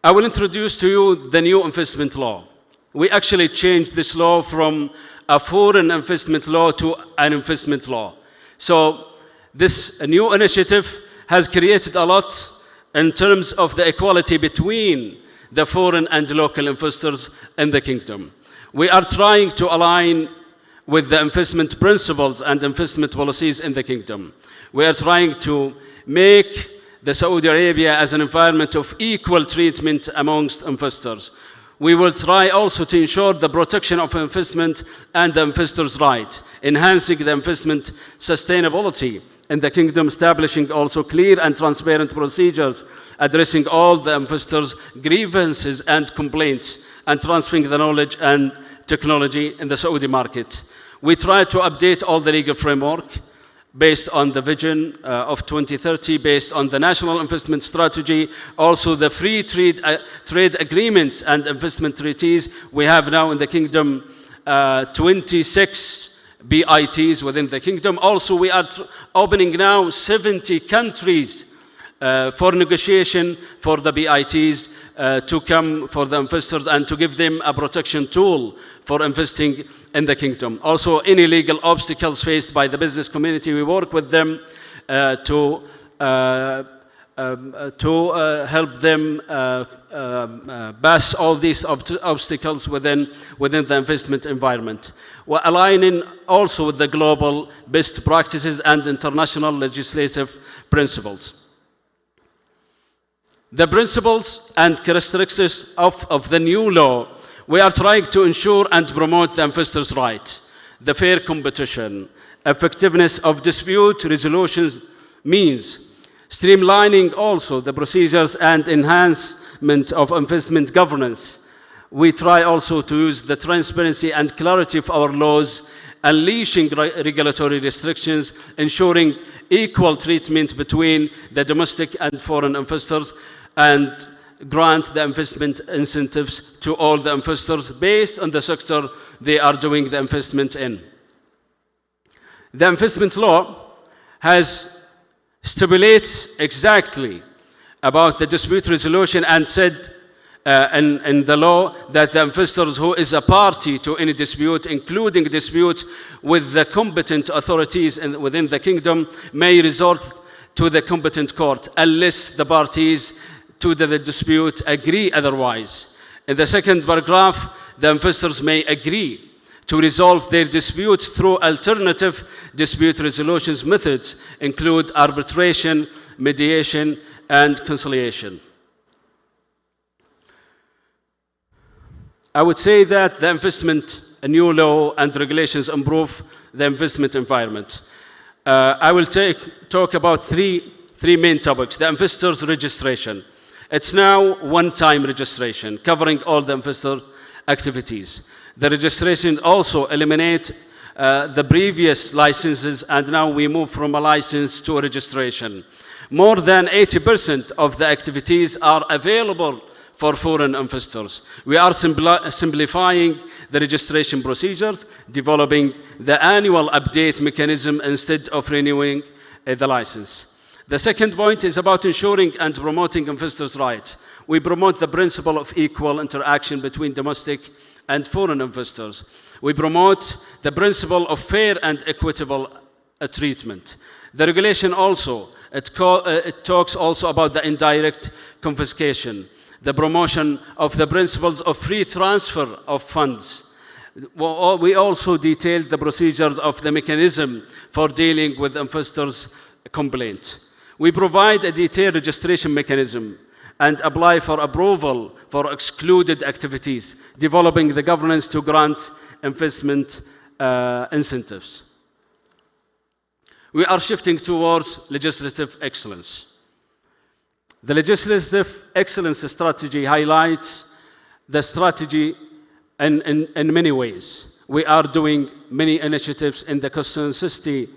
I will introduce to you the new investment law. We actually changed this law from a foreign investment law to an investment law. So this new initiative has created a lot in terms of the equality between the foreign and local investors in the kingdom. We are trying to align with the investment principles and investment policies in the kingdom. We are trying to make the Saudi Arabia as an environment of equal treatment amongst investors. We will try also to ensure the protection of investment and the investor's right, enhancing the investment sustainability in the kingdom, establishing also clear and transparent procedures, addressing all the investors' grievances and complaints, and transferring the knowledge and technology in the Saudi market. We try to update all the legal framework based on the vision of 2030, based on the national investment strategy, also the free trade agreements and investment treaties. We have now in the kingdom 26 BITs within the kingdom. Also, we are opening now 70 countries for negotiation for the BITs to come for the investors and to give them a protection tool for investing in the kingdom. Also, any legal obstacles faced by the business community, we work with them to help them pass all these obstacles within the investment environment. We're aligning also with the global best practices and international legislative principles. The principles and characteristics of the new law, we are trying to ensure and promote the investor's right, the fair competition, effectiveness of dispute resolution means, streamlining also the procedures and enhancement of investment governance. We try also to use the transparency and clarity of our laws, unleashing regulatory restrictions, ensuring equal treatment between the domestic and foreign investors, and grant the investment incentives to all the investors based on the sector they are doing the investment in. The investment law stipulates exactly about the dispute resolution and said in the law that the investors who is a party to any dispute, including dispute with the competent authorities within the kingdom, may resort to the competent court unless the parties to the dispute agree otherwise. In the second paragraph, the investors may agree to resolve their disputes through alternative dispute resolutions methods, include arbitration, mediation, and conciliation. I would say that the investment, a new law and regulations improve the investment environment. I will talk about three main topics. The investors' registration. It's now one-time registration, covering all the investor activities. The registration also eliminate the previous licenses, and now we move from a license to a registration. More than 80% of the activities are available for foreign investors. We are simplifying the registration procedures, developing the annual update mechanism instead of renewing the license. The second point is about ensuring and promoting investors' rights. We promote the principle of equal interaction between domestic and foreign investors. We promote the principle of fair and equitable treatment. The regulation also, it talks also about the indirect confiscation, the promotion of the principles of free transfer of funds. We also detailed the procedures of the mechanism for dealing with investors' complaint. We provide a detailed registration mechanism and apply for approval for excluded activities, developing the governance to grant investment incentives. We are shifting towards legislative excellence. The legislative excellence strategy highlights the strategy in many ways. We are doing many initiatives in the consistency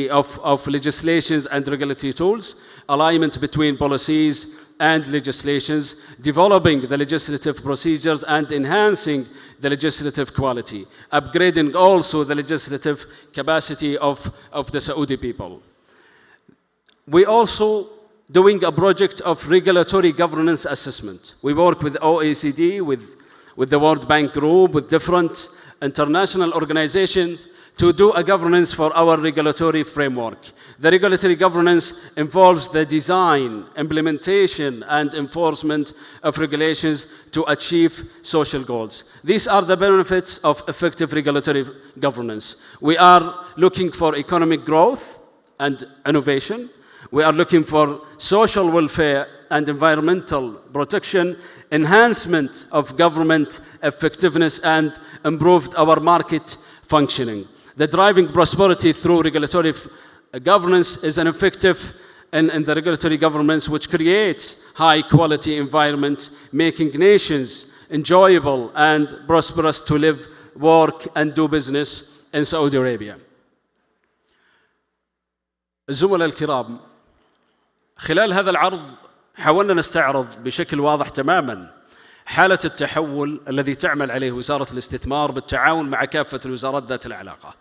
of legislations and regulatory tools, alignment between policies and legislations, developing the legislative procedures and enhancing the legislative quality, upgrading also the legislative capacity of the Saudi people. We also doing a project of regulatory governance assessment. We work with OECD, with the World Bank Group, with different international organizations to do a governance for our regulatory framework. The regulatory governance involves the design, implementation, and enforcement of regulations to achieve social goals. These are the benefits of effective regulatory governance. We are looking for economic growth and innovation. We are looking for social welfare and environmental protection, enhancement of government effectiveness, and improved our market functioning. The driving prosperity through regulatory governance is an effective in the regulatory governance which creates high quality environment, making nations enjoyable and prosperous to live, work, and do business in Saudi Arabia. الزملاء الكرام، خلال هذا العرض حاولنا نستعرض بشكل واضح تماماً حالة التحول الذي تعمل عليه وزارة الاستثمار بالتعاون مع كافة الوزارات ذات العلاقة.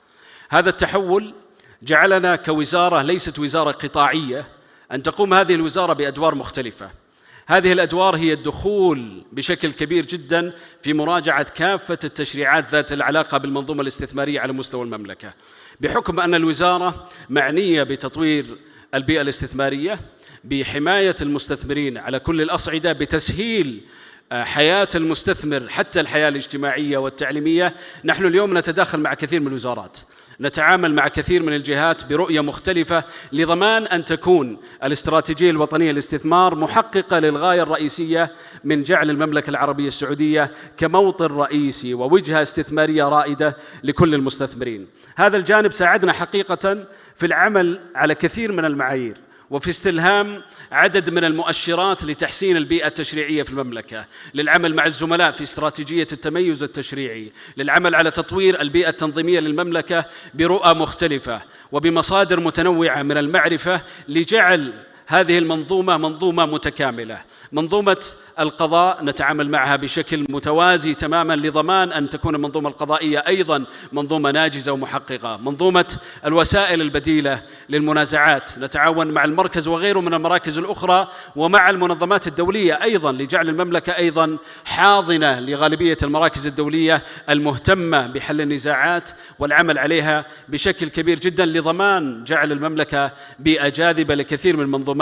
هذا التحول جعلنا كوزارة ليست وزارة قطاعية أن تقوم هذه الوزارة بأدوار مختلفة. هذه الأدوار هي الدخول بشكل كبير جداً في مراجعة كافة التشريعات ذات العلاقة بالمنظومة الاستثمارية على مستوى المملكة. بحكم أن الوزارة معنية بتطوير البيئة الاستثمارية، بحماية المستثمرين على كل الأصعدة، بتسهيل حياة المستثمر حتى الحياة الاجتماعية والتعليمية. نحن اليوم نتداخل مع كثير من الوزارات، نتعامل مع كثير من الجهات برؤية مختلفة لضمان أن تكون الاستراتيجية الوطنية للاستثمار محققة للغاية الرئيسية من جعل المملكة العربية السعودية كموطن رئيسي ووجهة استثمارية رائدة لكل المستثمرين. هذا الجانب ساعدنا حقيقة في العمل على كثير من المعايير وفي استلهام عدد من المؤشرات لتحسين البيئة التشريعية في المملكة، للعمل مع الزملاء في استراتيجية التميز التشريعي، للعمل على تطوير البيئة التنظيمية للمملكة برؤى مختلفة وبمصادر متنوعة من المعرفة، لجعل هذه المنظومة منظومة متكاملة. منظومة القضاء نتعامل معها بشكل متوازي تماما لضمان أن تكون المنظومة القضائية أيضا منظومة ناجزة ومحققة. منظومة الوسائل البديلة للمنازعات نتعاون مع المركز وغيره من المراكز الأخرى ومع المنظمات الدولية أيضا لجعل المملكة أيضا حاضنة لغالبية المراكز الدولية المهتمة بحل النزاعات والعمل عليها بشكل كبير جدا لضمان جعل المملكة بيئة جاذبة لكثير من المنظومات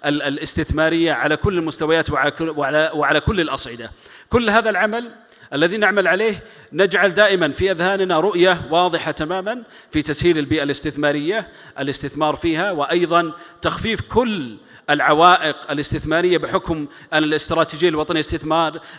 الاستثمارية على كل المستويات وعلى كل الأصعدة. كل هذا العمل الذي نعمل عليه نجعل دائما في أذهاننا رؤية واضحة تماما في تسهيل البيئة الاستثمارية، الاستثمار فيها، وأيضا تخفيف كل العوائق الاستثمارية بحكم أن الاستراتيجية الوطنية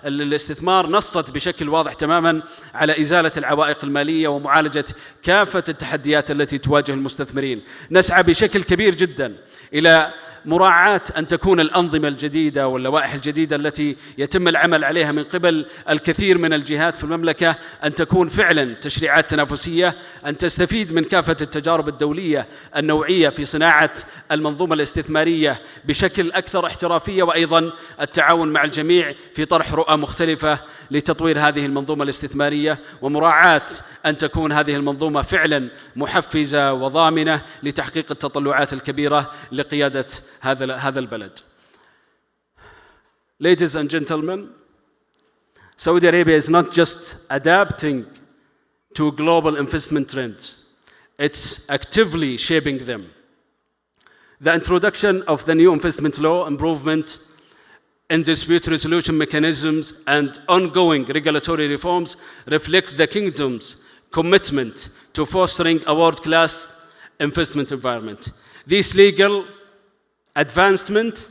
للاستثمار نصت بشكل واضح تماما على إزالة العوائق المالية ومعالجة كافة التحديات التي تواجه المستثمرين. نسعى بشكل كبير جدا إلى مراعاة أن تكون الأنظمة الجديدة واللوائح الجديدة التي يتم العمل عليها من قبل الكثير من الجهات في المملكة أن تكون فعلا تشريعات تنافسية، أن تستفيد من كافة التجارب الدولية النوعية في صناعة المنظومة الاستثمارية بشكل أكثر احترافية، وأيضا التعاون مع الجميع في طرح رؤى مختلفة لتطوير هذه المنظومة الاستثمارية، ومراعاة أن تكون هذه المنظومة فعلا محفزة وضامنة لتحقيق التطلعات الكبيرة لقيادة هذا البلد. Ladies and gentlemen, Saudi Arabia is not just adapting to global investment trends, it's actively shaping them. The introduction of the new investment law, improvement in dispute resolution mechanisms, and ongoing regulatory reforms reflect the Kingdom's commitment to fostering a world-class investment environment. These legal advancements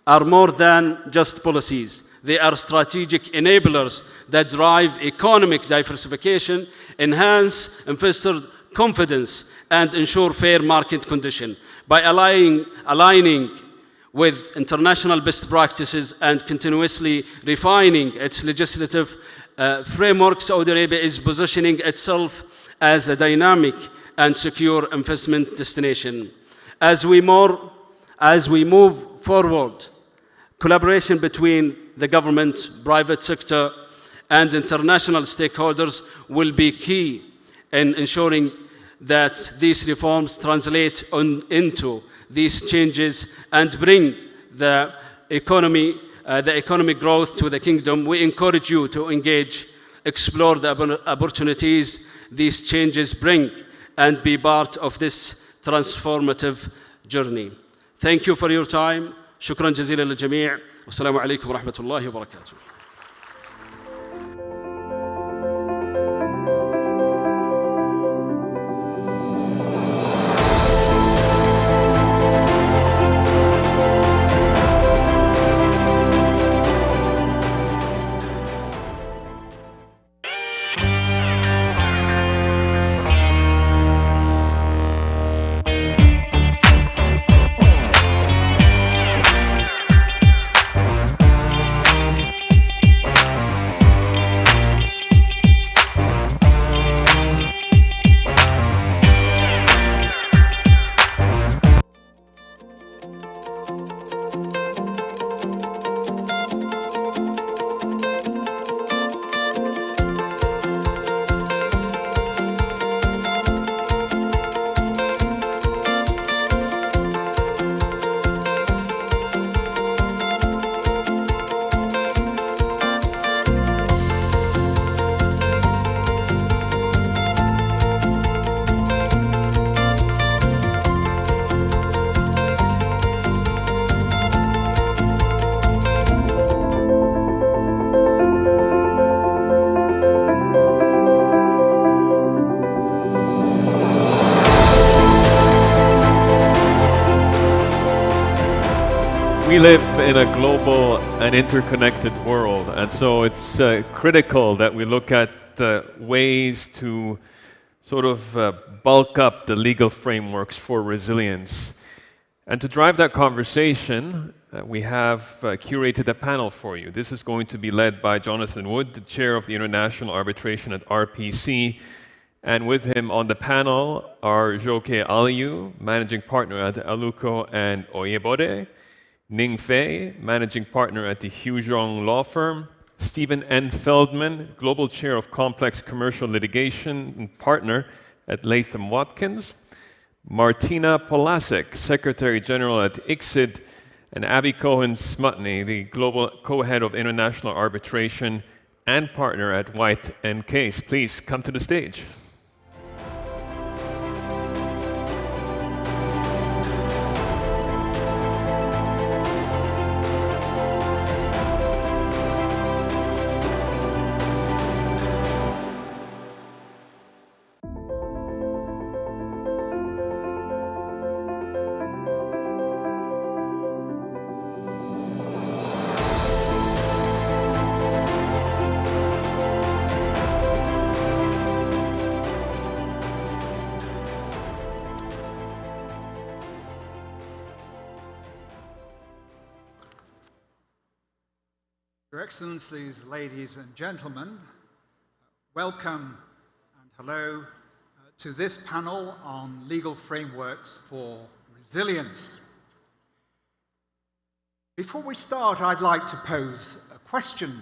are more than just policies. They are strategic enablers that drive economic diversification, enhance investor confidence, and ensure fair market conditions. By aligning with international best practices and continuously refining its legislative framework, Saudi Arabia is positioning itself as a dynamic and secure investment destination. As we move forward, collaboration between the government, private sector, and international stakeholders will be key in ensuring that these reforms translate into these changes and bring the economic growth to the Kingdom. We encourage you to engage, explore the opportunities these changes bring, and be part of this transformative journey. Thank you for your time. شكرا جزيلا للجميع والسلام عليكم ورحمة الله وبركاته. We live in a global and interconnected world, and so it's critical that we look at ways to sort of bulk up the legal frameworks for resilience. And to drive that conversation, we have curated a panel for you. This is going to be led by Jonathan Wood, the chair of the International Arbitration at RPC, And with him on the panel are Joke Aliyu, Managing Partner at Aluko and Oyebode, Ning Fei, Managing Partner at the Huzhong Law Firm, Stephen N. Feldman, Global Chair of Complex Commercial Litigation and Partner at Latham Watkins, Martina Polasek, Secretary General at ICSID, and Abby Cohen-Smutney, the Global Co-Head of International Arbitration and Partner at White & Case. Please come to the stage. Your Excellencies, ladies and gentlemen, welcome and hello to this panel on legal frameworks for resilience. Before we start, I'd like to pose a question.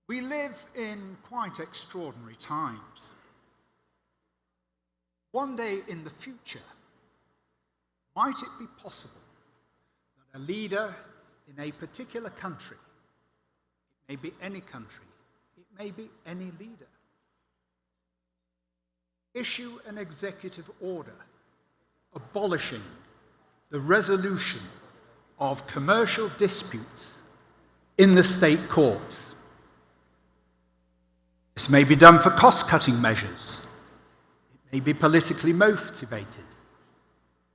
We live in quite extraordinary times. One day in the future, might it be possible that a leader in a particular country, it may be any country, it may be any leader, issue an executive order abolishing the resolution of commercial disputes in the state courts? This may be done for cost-cutting measures. It may be politically motivated.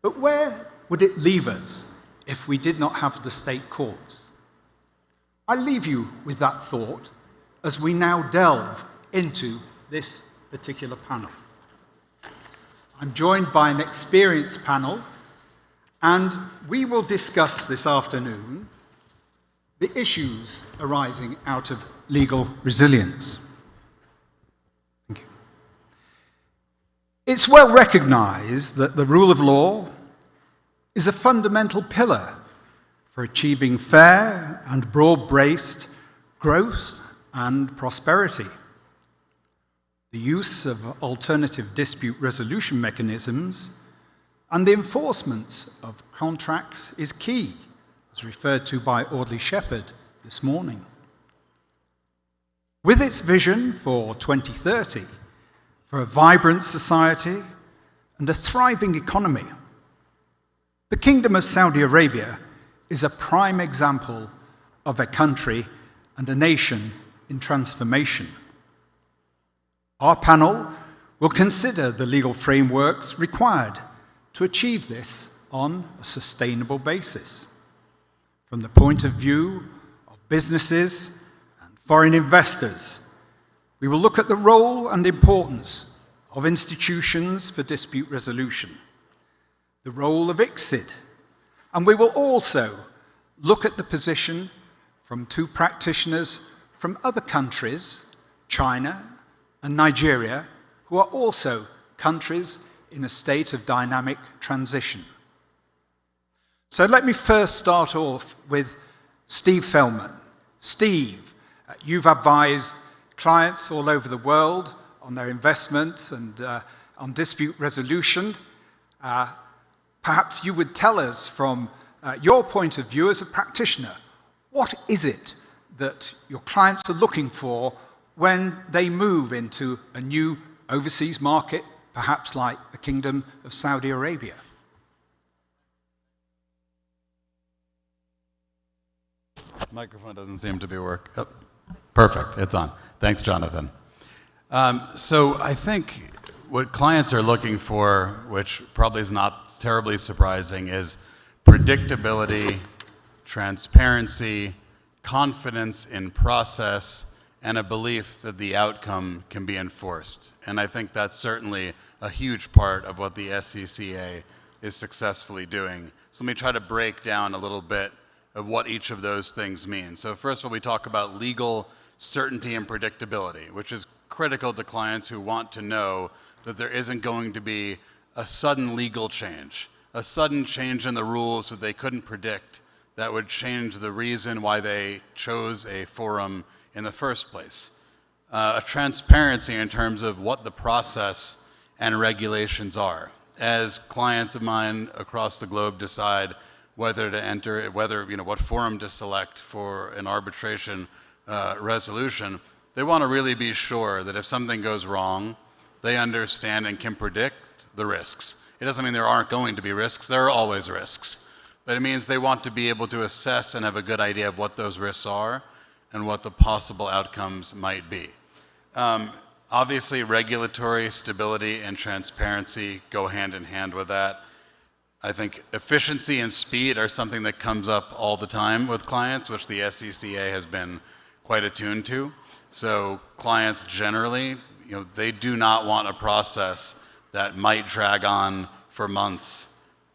But where would it leave us if we did not have the state courts? I leave you with that thought as we now delve into this particular panel. I'm joined by an experienced panel, and we will discuss this afternoon the issues arising out of legal resilience. Thank you. It's well recognized that the rule of law is a fundamental pillar for achieving fair and broad-based growth and prosperity. The use of alternative dispute resolution mechanisms and the enforcement of contracts is key, as referred to by Audley Shepherd this morning. With its vision for 2030, for a vibrant society and a thriving economy, the Kingdom of Saudi Arabia is a prime example of a country and a nation in transformation. Our panel will consider the legal frameworks required to achieve this on a sustainable basis. From the point of view of businesses and foreign investors, we will look at the role and importance of institutions for dispute resolution, the role of ICSID, and we will also look at the position from two practitioners from other countries, China and Nigeria, who are also countries in a state of dynamic transition. So let me first start off with Steve Feldman. Steve, you've advised clients all over the world on their investment and on dispute resolution. Perhaps you would tell us from your point of view as a practitioner, what is it that your clients are looking for when they move into a new overseas market, perhaps like the Kingdom of Saudi Arabia? Microphone doesn't seem to be working. Oh, perfect, it's on. Thanks, Jonathan. So I think what clients are looking for, which probably is not terribly surprising, is predictability, transparency, confidence in process, and a belief that the outcome can be enforced. And I think that's certainly a huge part of what the SCCA is successfully doing. So let me try to break down a little bit of what each of those things mean. So first of all, we talk about legal certainty and predictability, which is critical to clients who want to know that there isn't going to be a sudden legal change, a sudden change in the rules that they couldn't predict that would change the reason why they chose a forum in the first place. A transparency in terms of what the process and regulations are. As clients of mine across the globe decide whether to enter, what forum to select for an arbitration resolution, they want to really be sure that if something goes wrong, they understand and can predict the risks. It doesn't mean there aren't going to be risks. There are always risks. But it means they want to be able to assess and have a good idea of what those risks are and what the possible outcomes might be. Obviously, regulatory stability and transparency go hand in hand with that. I think efficiency and speed are something that comes up all the time with clients, which the SCCA has been quite attuned to. So clients generally, they do not want a process that might drag on for months,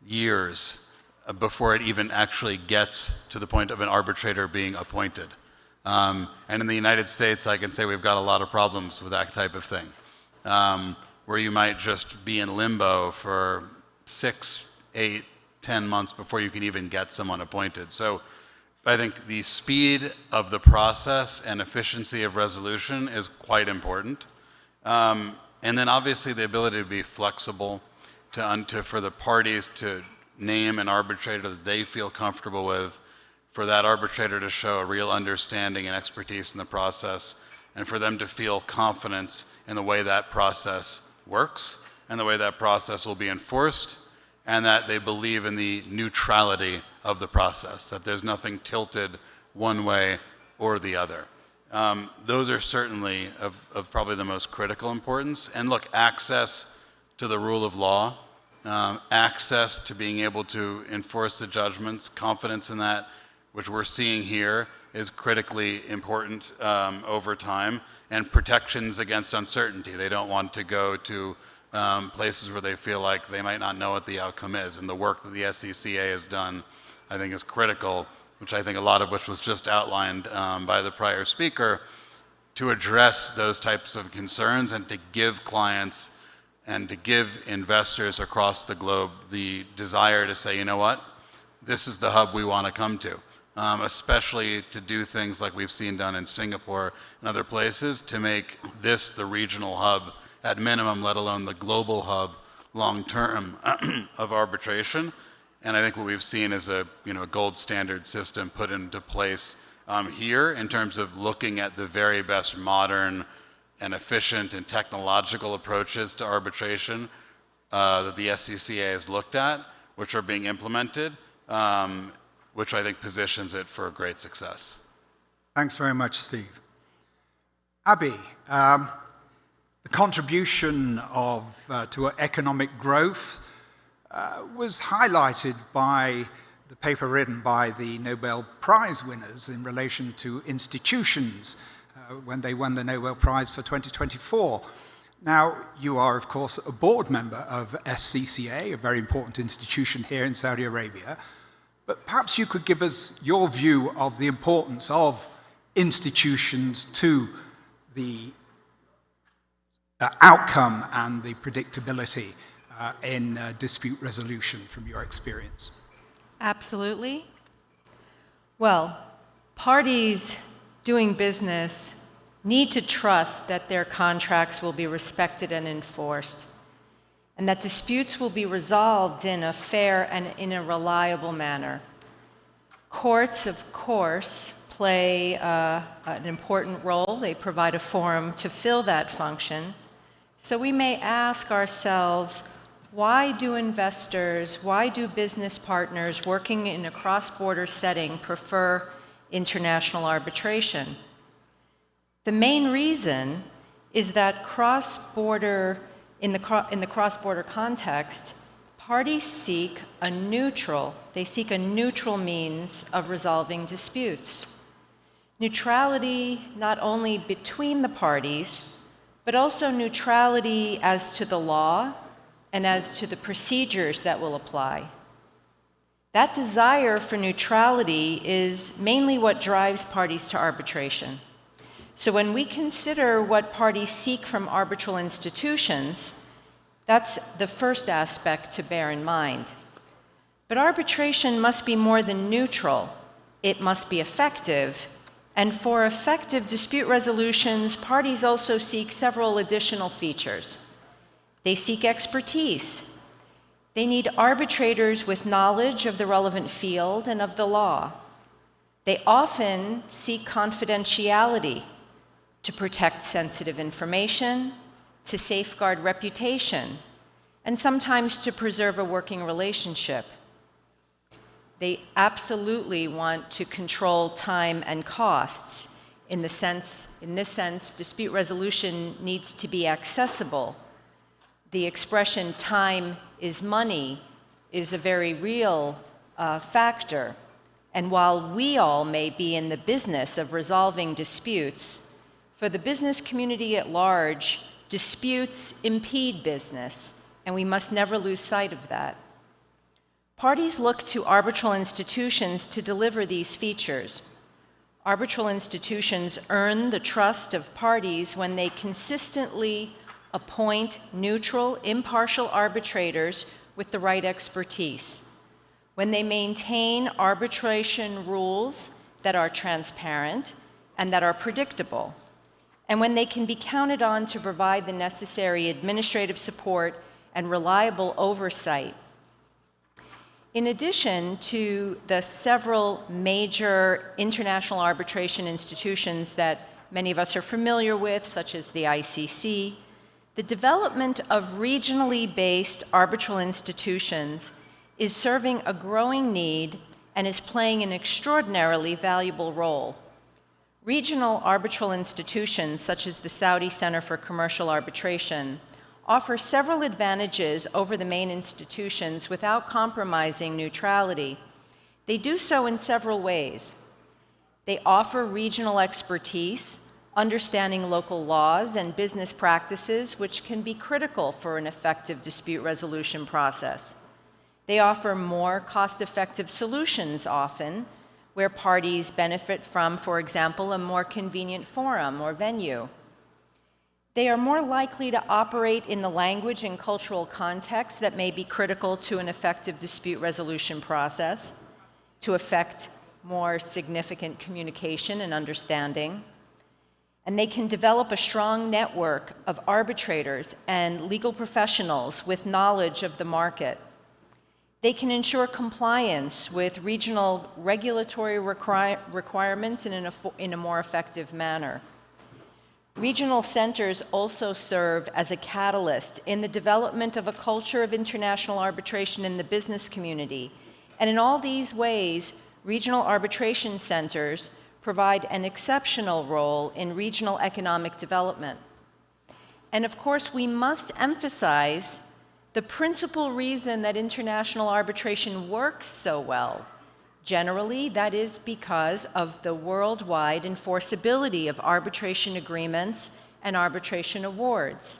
years, before it even actually gets to the point of an arbitrator being appointed. And in the United States, I can say we've got a lot of problems with that type of thing, where you might just be in limbo for 6, 8, 10 months before you can even get someone appointed. So I think the speed of the process and efficiency of resolution is quite important. And then obviously the ability to be flexible, for the parties to name an arbitrator that they feel comfortable with, for that arbitrator to show a real understanding and expertise in the process, and for them to feel confidence in the way that process works, and the way that process will be enforced, and that they believe in the neutrality of the process, that there's nothing tilted one way or the other. Those are certainly of probably the most critical importance. And look, access to the rule of law, access to being able to enforce the judgments, confidence in that, which we're seeing here, is critically important over time, and protections against uncertainty. They don't want to go to places where they feel like they might not know what the outcome is. And the work that the SCCA has done, I think, is critical, which I think a lot of which was just outlined by the prior speaker, to address those types of concerns and to give clients and to give investors across the globe the desire to say, you know what, this is the hub we want to come to. Especially to do things like we've seen done in Singapore and other places, to make this the regional hub at minimum, let alone the global hub long term of arbitration. And I think what we've seen is a gold standard system put into place here in terms of looking at the very best modern and efficient and technological approaches to arbitration that the SCCA has looked at, which are being implemented, which I think positions it for great success. Thanks very much, Steve. Abby, the contribution to economic growth was highlighted by the paper written by the Nobel Prize winners in relation to institutions when they won the Nobel Prize for 2024. Now, you are, of course, a board member of SCCA, a very important institution here in Saudi Arabia. But perhaps you could give us your view of the importance of institutions to the outcome and the predictability in dispute resolution from your experience. Absolutely. Well, parties doing business need to trust that their contracts will be respected and enforced, and that disputes will be resolved in a fair and in a reliable manner. Courts, of course, play an important role. They provide a forum to fill that function. So we may ask ourselves, why do investors, why do business partners working in a cross-border setting prefer international arbitration? The main reason is that in the cross-border context, parties seek a neutral means of resolving disputes. Neutrality not only between the parties, but also neutrality as to the law and as to the procedures that will apply. That desire for neutrality is mainly what drives parties to arbitration. So when we consider what parties seek from arbitral institutions, that's the first aspect to bear in mind. But arbitration must be more than neutral. It must be effective. And for effective dispute resolutions, parties also seek several additional features. They seek expertise. They need arbitrators with knowledge of the relevant field and of the law. They often seek confidentiality to protect sensitive information, to safeguard reputation, and sometimes to preserve a working relationship. They absolutely want to control time and costs. In this sense, dispute resolution needs to be accessible. The expression time is money is a very real factor. And while we all may be in the business of resolving disputes, for the business community at large, disputes impede business, and we must never lose sight of that. Parties look to arbitral institutions to deliver these features. Arbitral institutions earn the trust of parties when they consistently appoint neutral, impartial arbitrators with the right expertise, when they maintain arbitration rules that are transparent and that are predictable, and when they can be counted on to provide the necessary administrative support and reliable oversight. In addition to the several major international arbitration institutions that many of us are familiar with, such as the ICC, the development of regionally based arbitral institutions is serving a growing need and is playing an extraordinarily valuable role. Regional arbitral institutions, such as the Saudi Center for Commercial Arbitration, offer several advantages over the main institutions without compromising neutrality. They do so in several ways. They offer regional expertise, understanding local laws and business practices, which can be critical for an effective dispute resolution process. They offer more cost-effective solutions often, where parties benefit from, for example, a more convenient forum or venue. They are more likely to operate in the language and cultural context that may be critical to an effective dispute resolution process, to effect more significant communication and understanding. And they can develop a strong network of arbitrators and legal professionals with knowledge of the market. They can ensure compliance with regional regulatory requirements in a more effective manner. Regional centers also serve as a catalyst in the development of a culture of international arbitration in the business community. And in all these ways, regional arbitration centers provide an exceptional role in regional economic development. And of course, we must emphasize the principal reason that international arbitration works so well. Generally, that is because of the worldwide enforceability of arbitration agreements and arbitration awards.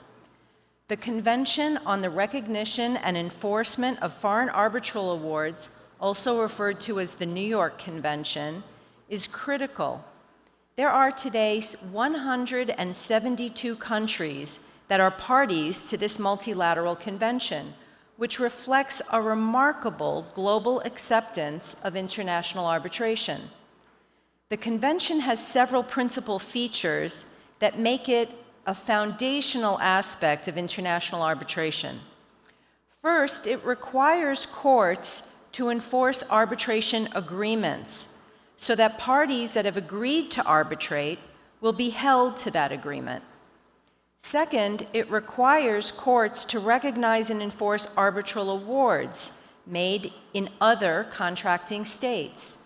The Convention on the Recognition and Enforcement of Foreign Arbitral Awards, also referred to as the New York Convention, is critical. There are today 172 countries that are parties to this multilateral convention, which reflects a remarkable global acceptance of international arbitration. The convention has several principal features that make it a foundational aspect of international arbitration. First, it requires courts to enforce arbitration agreements so that parties that have agreed to arbitrate will be held to that agreement. Second, it requires courts to recognize and enforce arbitral awards made in other contracting states.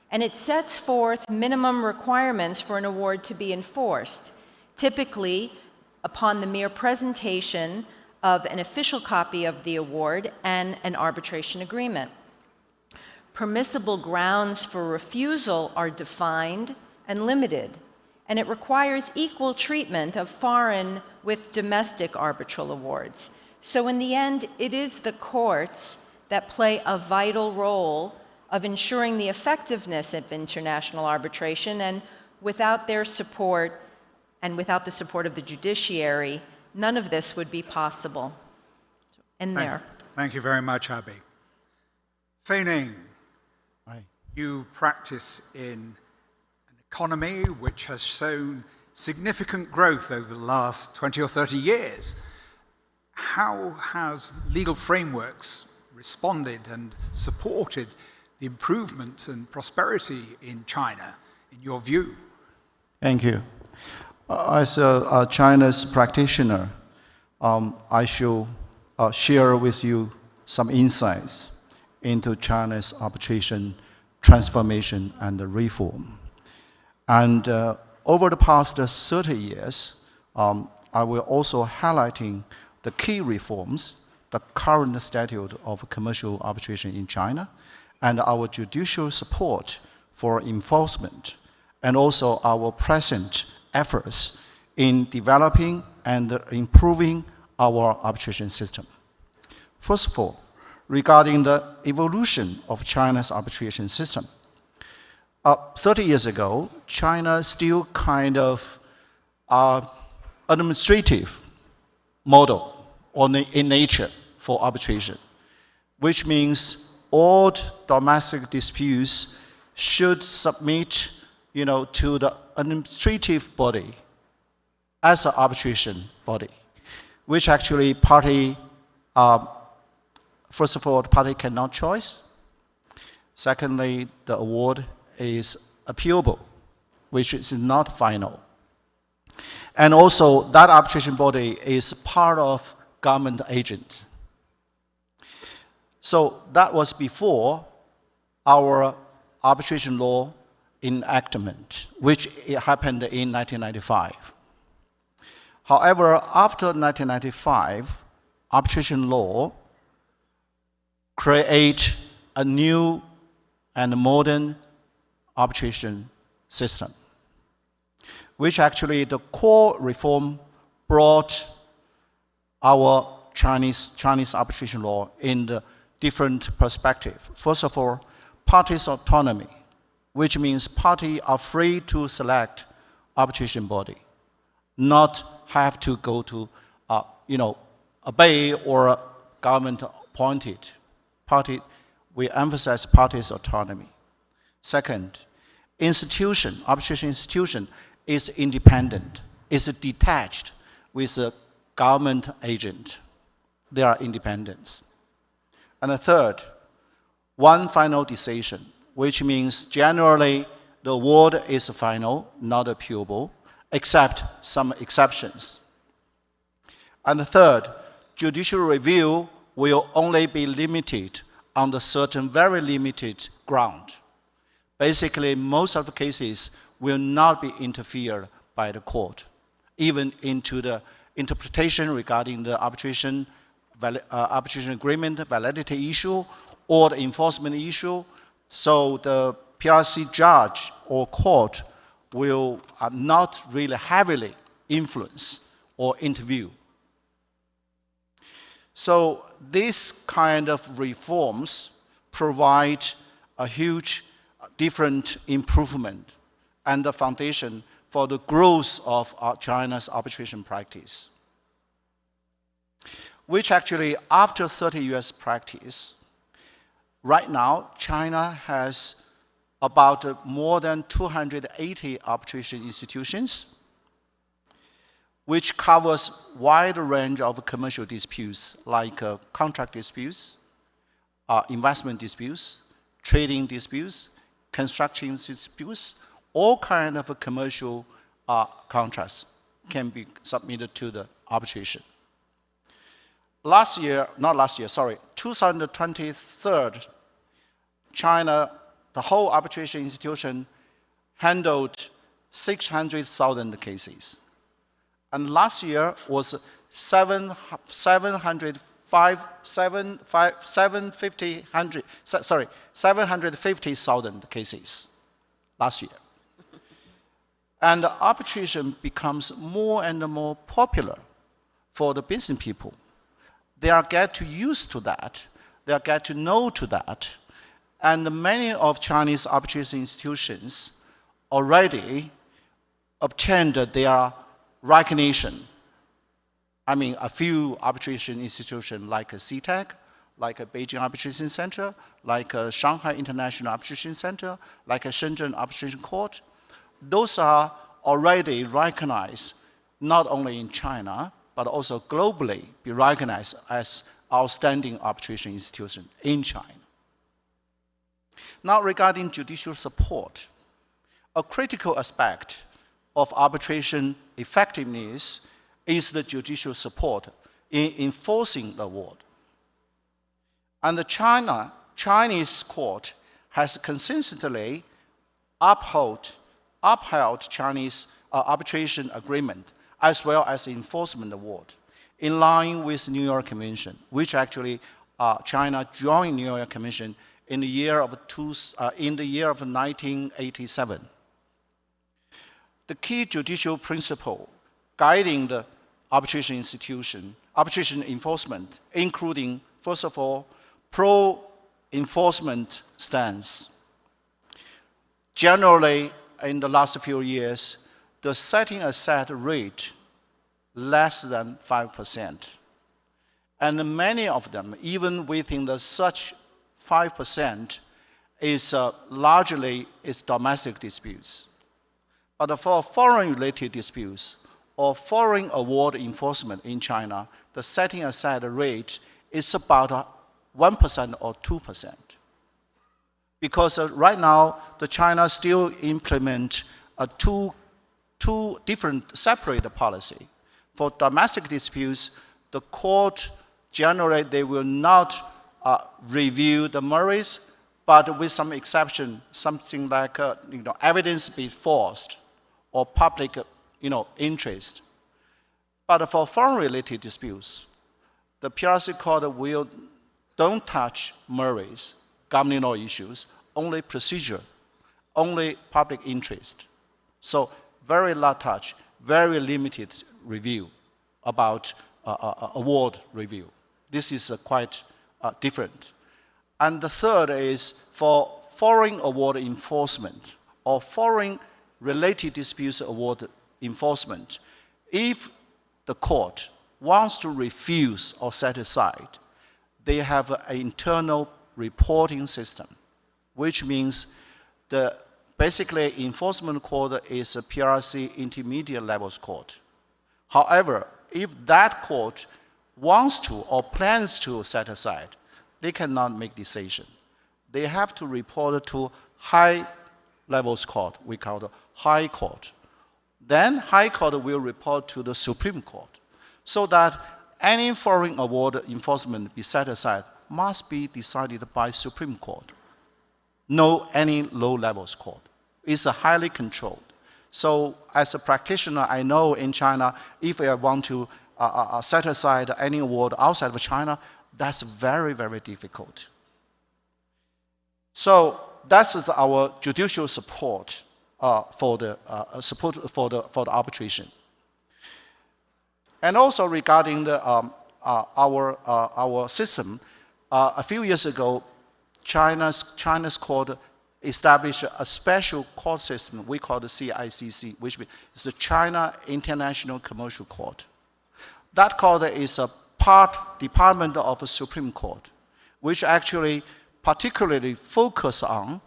And it sets forth minimum requirements for an award to be enforced, typically upon the mere presentation of an official copy of the award and an arbitration agreement. Permissible grounds for refusal are defined and limited, and it requires equal treatment of foreign with domestic arbitral awards. So in the end, it is the courts that play a vital role of ensuring the effectiveness of international arbitration, and without their support, and without the support of the judiciary, none of this would be possible. Thank you very much, Abi. Fei Ning, you practice in an economy which has shown significant growth over the last 20 or 30 years. How has legal frameworks responded and supported the improvement and prosperity in China, in your view? Thank you. As a China's practitioner, I shall share with you some insights into China's arbitration transformation and reform. And over the past 30 years, I will also highlighting the key reforms, the current statute of commercial arbitration in China, and our judicial support for enforcement, and also our present efforts in developing and improving our arbitration system. First of all, regarding the evolution of China's arbitration system. 30 years ago, China still kind of administrative model in nature for arbitration, which means all domestic disputes should submit, to the administrative body as an arbitration body, which actually party, first of all, the party cannot choose. Secondly, the award is appealable, which is not final. And also, that arbitration body is part of government agent. So that was before our arbitration law enactment, which happened in 1995. However, after 1995, arbitration law create a new and modern arbitration system, which actually the core reform brought our Chinese arbitration law in the different perspective. First of all, parties' autonomy, which means parties are free to select arbitration body, not have to go to, obey or government appointed party. We emphasize parties' autonomy. Second, arbitration institution is independent, is detached with a government agent. They are independent. And the third, one final decision, which means generally the award is final, not appealable, except some exceptions. And the third, judicial review will only be limited on the certain very limited ground. Basically, most of the cases will not be interfered by the court, even into the interpretation regarding the arbitration agreement validity issue or the enforcement issue. So the PRC judge or court will not really heavily influence or interview. So this kind of reforms provide a huge different improvement and the foundation for the growth of China's arbitration practice, which actually after 30 years practice, right now China has about more than 280 arbitration institutions, which covers a wide range of commercial disputes like contract disputes, investment disputes, trading disputes, construction disputes. All kinds of commercial contracts can be submitted to the arbitration. 2023, China, the whole arbitration institution handled 600,000 cases. And last year was 750,000 cases last year. And arbitration becomes more and more popular for the business people. They are get to used to that. They are get to know to that. And many of Chinese arbitration institutions already obtained their recognition. I mean, a few arbitration institutions like a CTAC, like a Beijing Arbitration Center, like a Shanghai International Arbitration Center, like a Shenzhen Arbitration Court, those are already recognized not only in China, but also globally be recognized as outstanding arbitration institutions in China. Now, regarding judicial support, a critical aspect of arbitration effectiveness is the judicial support in enforcing the award. And the Chinese court has consistently upheld Chinese arbitration agreement as well as enforcement award in line with New York Convention, which actually China joined New York Convention in the year of 1987. The key judicial principle guiding the arbitration enforcement, including, first of all, pro-enforcement stance. Generally, in the last few years, the setting aside rate less than 5%. And many of them, even within the such 5%, is largely domestic disputes. But for foreign-related disputes or foreign award enforcement in China, the setting aside rate is about 1% or 2%. Because right now, the China still implement two different separate policy. For domestic disputes, the court generally, they will not review the merits, but with some exception, something like evidence be forced or public interest. But for foreign-related disputes, the PRC court don't touch merits, governing law issues, only procedure, only public interest. So very light touch, very limited review about award review. This is quite different. And the third is for foreign award enforcement or foreign related disputes award enforcement. If the court wants to refuse or set aside, they have an internal reporting system, which means basically enforcement court is a PRC intermediate levels court. However, if that court wants to or plans to set aside, they cannot make decision. They have to report to high levels court, we call the high court. Then high court will report to the Supreme Court, so that any foreign award enforcement be set aside must be decided by Supreme Court, no any low levels court. It's highly controlled. So as a practitioner, I know in China, if I want to set aside any award outside of China, that's very, very difficult. So that's our judicial support for the arbitration. And also regarding our system, a few years ago, China's court established a special court system we call the CICC, which is the China International Commercial Court. That court is a department of the Supreme Court, which actually particularly focus on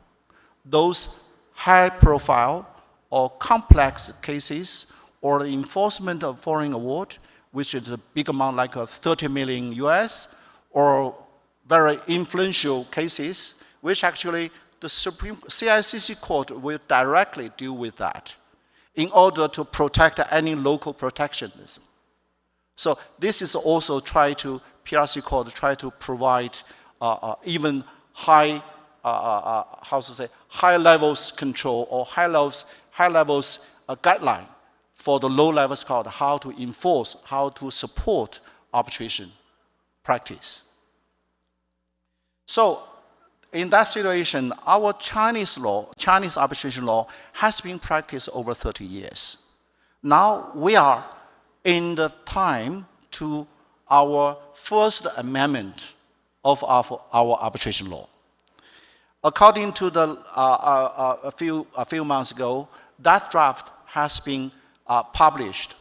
those high-profile or complex cases or the enforcement of foreign award, which is a big amount like 30 million US, or very influential cases, which actually the CICC court will directly deal with that in order to protect any local protectionism. So this is also PRC court try to provide even high levels control or high levels guideline for the low levels court, how to enforce, how to support arbitration practice. So in that situation, our Chinese arbitration law has been practiced over 30 years. Now we are in the time to our first amendment of our arbitration law. According to a few months ago, that draft has been published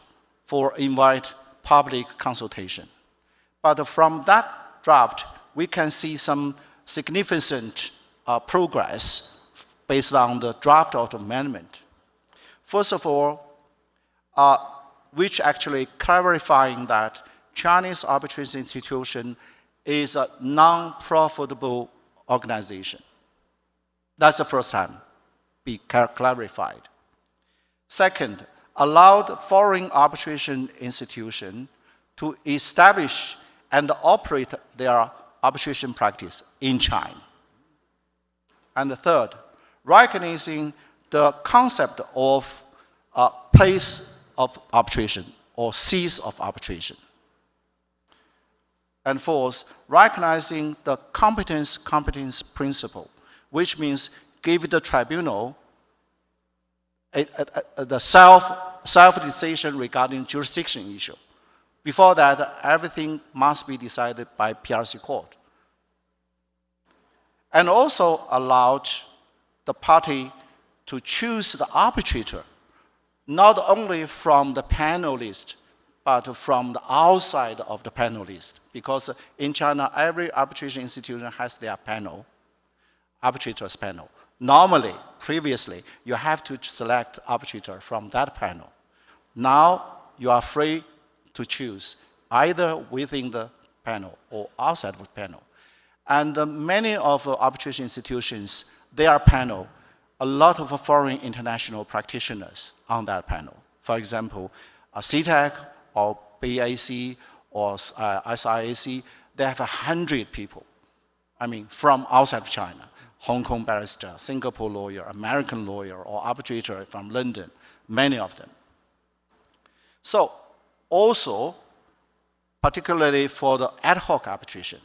for invite public consultation. But from that draft, we can see some significant progress based on the draft of the amendment. First of all, which actually clarifying that Chinese arbitration institution is a non-profitable organization. That's the first time be clarified. Second, allowed foreign arbitration institution to establish and operate their arbitration practice in China. And the third, recognizing the concept of a place of arbitration or seats of arbitration. And fourth, recognizing the competence principle, which means give the tribunal the self-decision regarding jurisdiction issue. Before that, everything must be decided by PRC court. And also allowed the party to choose the arbitrator, not only from the panel list, but from the outside of the panel list. Because in China, every arbitration institution has their panel, arbitrators panel. Normally, previously, you have to select arbitrator from that panel. Now, you are free to choose either within the panel or outside of the panel. And many of arbitration institutions, their panel, a lot of foreign international practitioners on that panel. For example, CTAC or BAC or ICSID, they have 100 people, from outside of China. Hong Kong barrister, Singapore lawyer, American lawyer, or arbitrator from London, many of them. So also, particularly for the ad hoc arbitration,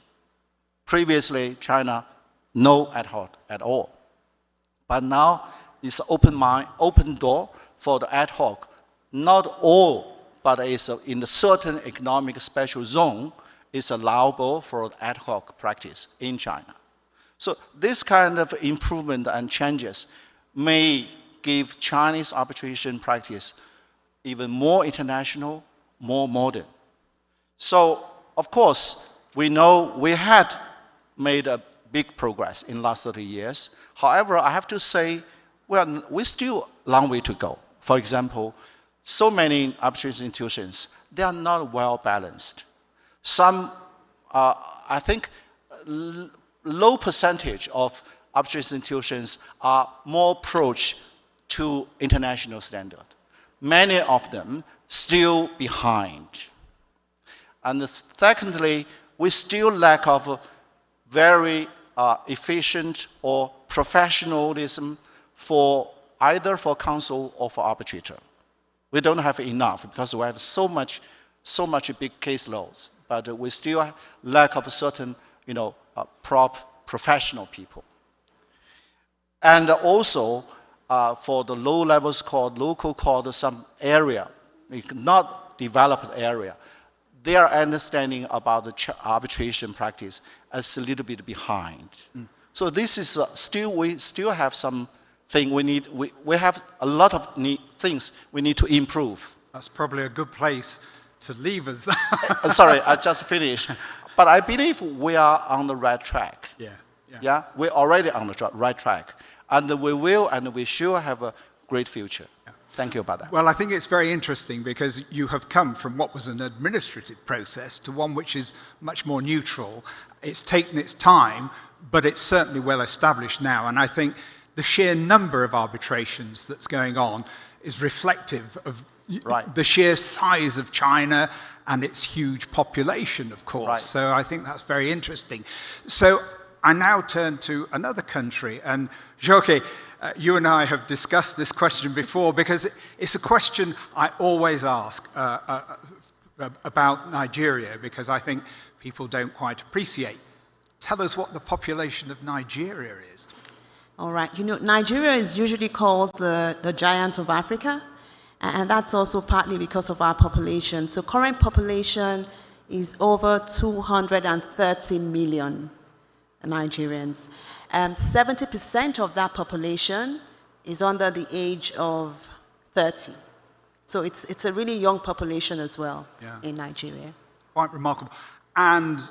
previously China, no ad hoc at all. But now it's open door for the ad hoc. Not all, but it's in a certain economic special zone is allowable for ad hoc practice in China. So this kind of improvement and changes may give Chinese arbitration practice even more international, more modern. So, of course, we know we had made a big progress in the last 30 years. However, I have to say, we're still a long way to go. For example, so many arbitration institutions, they are not well balanced. Some, I think, low percentage of arbitration institutions are more approach to international standard. Many of them still behind. And secondly, we still lack of very efficient or professionalism for either for counsel or for arbitrator. We don't have enough because we have so much big caseloads, but we still lack of a certain, professional people. And also, for the low levels called some area, not developed area, their understanding about the arbitration practice is a little bit behind. So this is we still have something we have a lot of things we need to improve. That's probably a good place to leave us. Sorry, I just finished. But I believe we are on the right track. Yeah, we're already on the right track. And we will and we sure have a great future. Thank you about that. Well, I think it's very interesting because you have come from what was an administrative process to one which is much more neutral. It's taken its time, but it's certainly well established now. And I think the sheer number of arbitrations that's going on is reflective of the sheer size of China and its huge population, of course. So I think that's very interesting. So I now turn to another country. And Joke, you and I have discussed this question before because it's a question I always ask about Nigeria because I think people don't quite appreciate. Tell us what the population of Nigeria is. All right. Nigeria is usually called the giant of Africa, and that's also partly because of our population. So current population is over 230 million Nigerians. 70% of that population is under the age of 30. So it's a really young population as well in Nigeria. Quite remarkable. And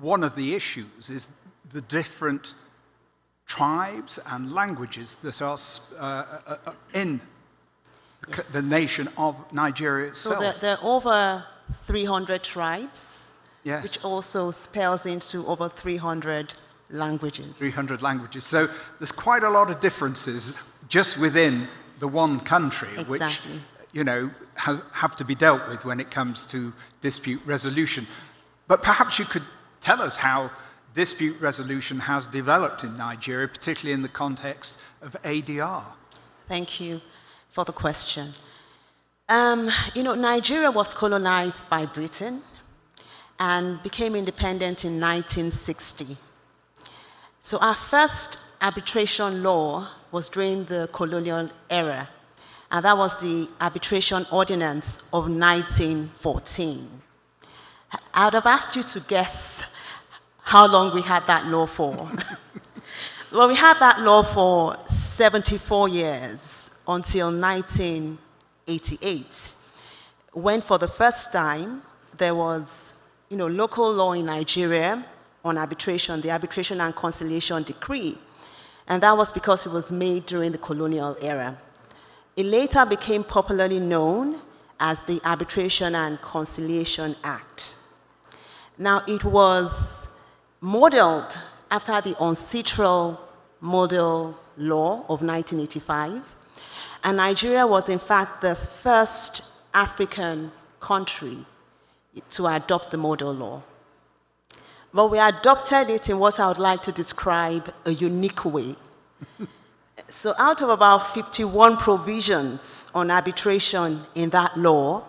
one of the issues is the different tribes and languages that are in the nation of Nigeria itself. So there are over 300 tribes, which also spells into over 300 languages. 300 languages. So there's quite a lot of differences just within the one country, which, you know, have to be dealt with when it comes to dispute resolution. But perhaps you could tell us how dispute resolution has developed in Nigeria, particularly in the context of ADR. Thank you for the question. You know, Nigeria was colonized by Britain and became independent in 1960. So our first arbitration law was during the colonial era, and that was the Arbitration Ordinance of 1914. I would have asked you to guess how long we had that law for. Well, we had that law for 74 years until 1988, when for the first time there was, you know, local law in Nigeria on arbitration, the Arbitration and Conciliation Decree, and that was because it was made during the colonial era. It later became popularly known as the Arbitration and Conciliation Act. Now, it was modeled after the UNCITRAL Model Law of 1985, and Nigeria was in fact the first African country to adopt the model law. But we adopted it in what I would like to describe a unique way. So out of about 51 provisions on arbitration in that law,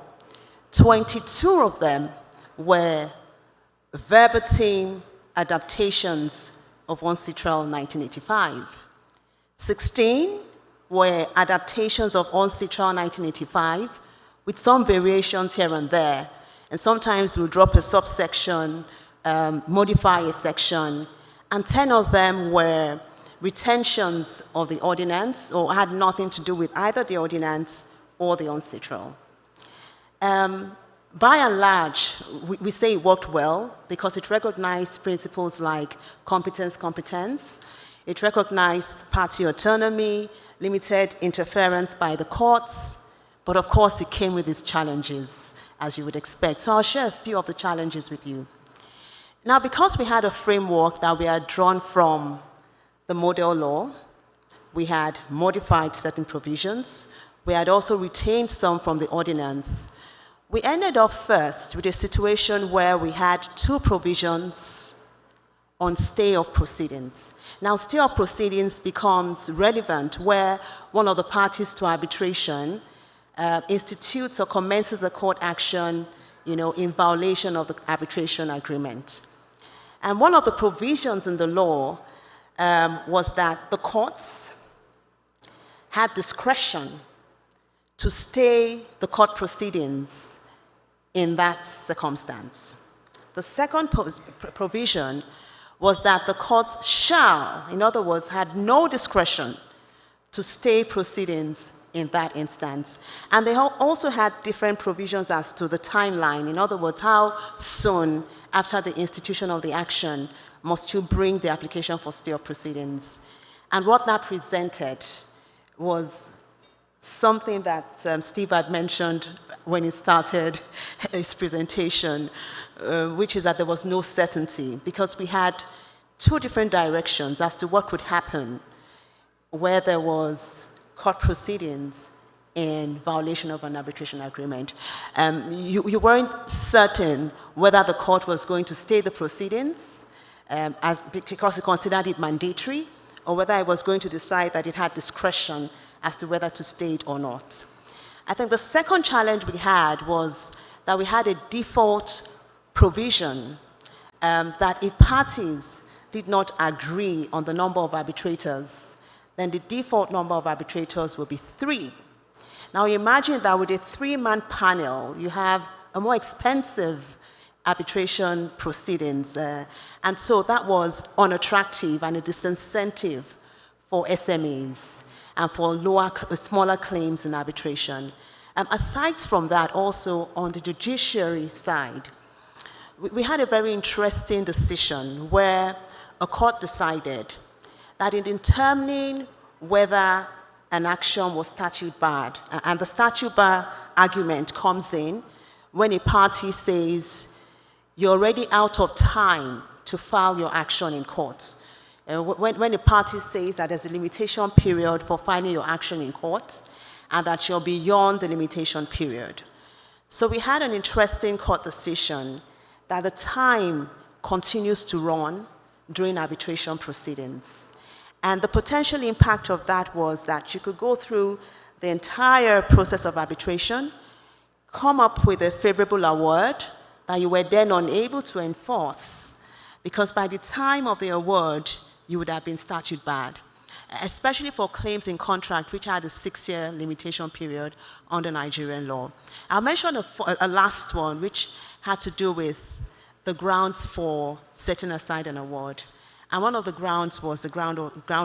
22 of them were verbatim adaptations of UNCITRAL 1985. 16 were adaptations of UNCITRAL 1985 with some variations here and there. And sometimes we'll drop a subsection, modify a section, and 10 of them were retentions of the ordinance or had nothing to do with either the ordinance or the UNCITRAL. By and large, we say it worked well because it recognized principles like competence. It recognized party autonomy, limited interference by the courts, but of course it came with its challenges, as you would expect. So I'll share a few of the challenges with you. Now, because we had a framework that we had drawn from the model law, we had modified certain provisions, we had also retained some from the ordinance. We ended up first with a situation where we had two provisions on stay of proceedings. Now, stay of proceedings becomes relevant where one of the parties to arbitration institutes or commences a court action, you know, in violation of the arbitration agreement. And one of the provisions in the law was that the courts had discretion to stay the court proceedings in that circumstance. The second provision was that the courts shall, in other words, had no discretion to stay proceedings in that instance. And they also had different provisions as to the timeline. In other words, how soon after the institution of the action must you bring the application for stay of proceedings. And what that presented was something that Steve had mentioned when he started his presentation, which is that there was no certainty because we had two different directions as to what could happen where there was court proceedings in violation of an arbitration agreement. You weren't certain whether the court was going to stay the proceedings because it considered it mandatory, or whether it was going to decide that it had discretion as to whether to stay it or not. I think the second challenge we had was that we had a default provision that if parties did not agree on the number of arbitrators, then the default number of arbitrators will be 3. Now imagine that with a 3-man panel, you have a more expensive arbitration proceedings. And so that was unattractive and a disincentive for SMEs and for smaller claims in arbitration. Aside from that, also on the judiciary side, we had a very interesting decision where a court decided that in determining whether an action was statute barred, and the statute bar argument comes in when a party says you're already out of time to file your action in court. When a party says that there's a limitation period for filing your action in court and that you're beyond the limitation period. So we had an interesting court decision that the time continues to run during arbitration proceedings. And the potential impact of that was that you could go through the entire process of arbitration, come up with a favorable award that you were then unable to enforce, because by the time of the award, you would have been statute barred, especially for claims in contract which had a 6-year limitation period under Nigerian law. I'll mention a last one which had to do with the grounds for setting aside an award. And one of the grounds was the ground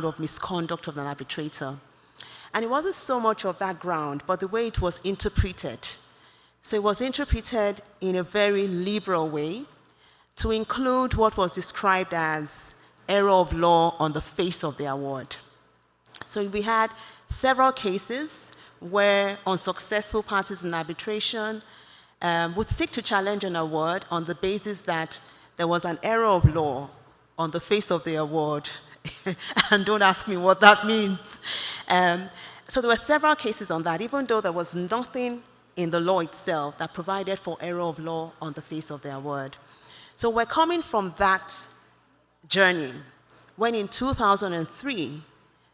of misconduct of an arbitrator. And it wasn't so much of that ground, but the way it was interpreted. So it was interpreted in a very liberal way to include what was described as error of law on the face of the award. So we had several cases where unsuccessful parties in arbitration would seek to challenge an award on the basis that there was an error of law on the face of the award. And don't ask me what that means. So there were several cases on that, even though there was nothing in the law itself that provided for error of law on the face of the award. So we're coming from that journey when in 2003,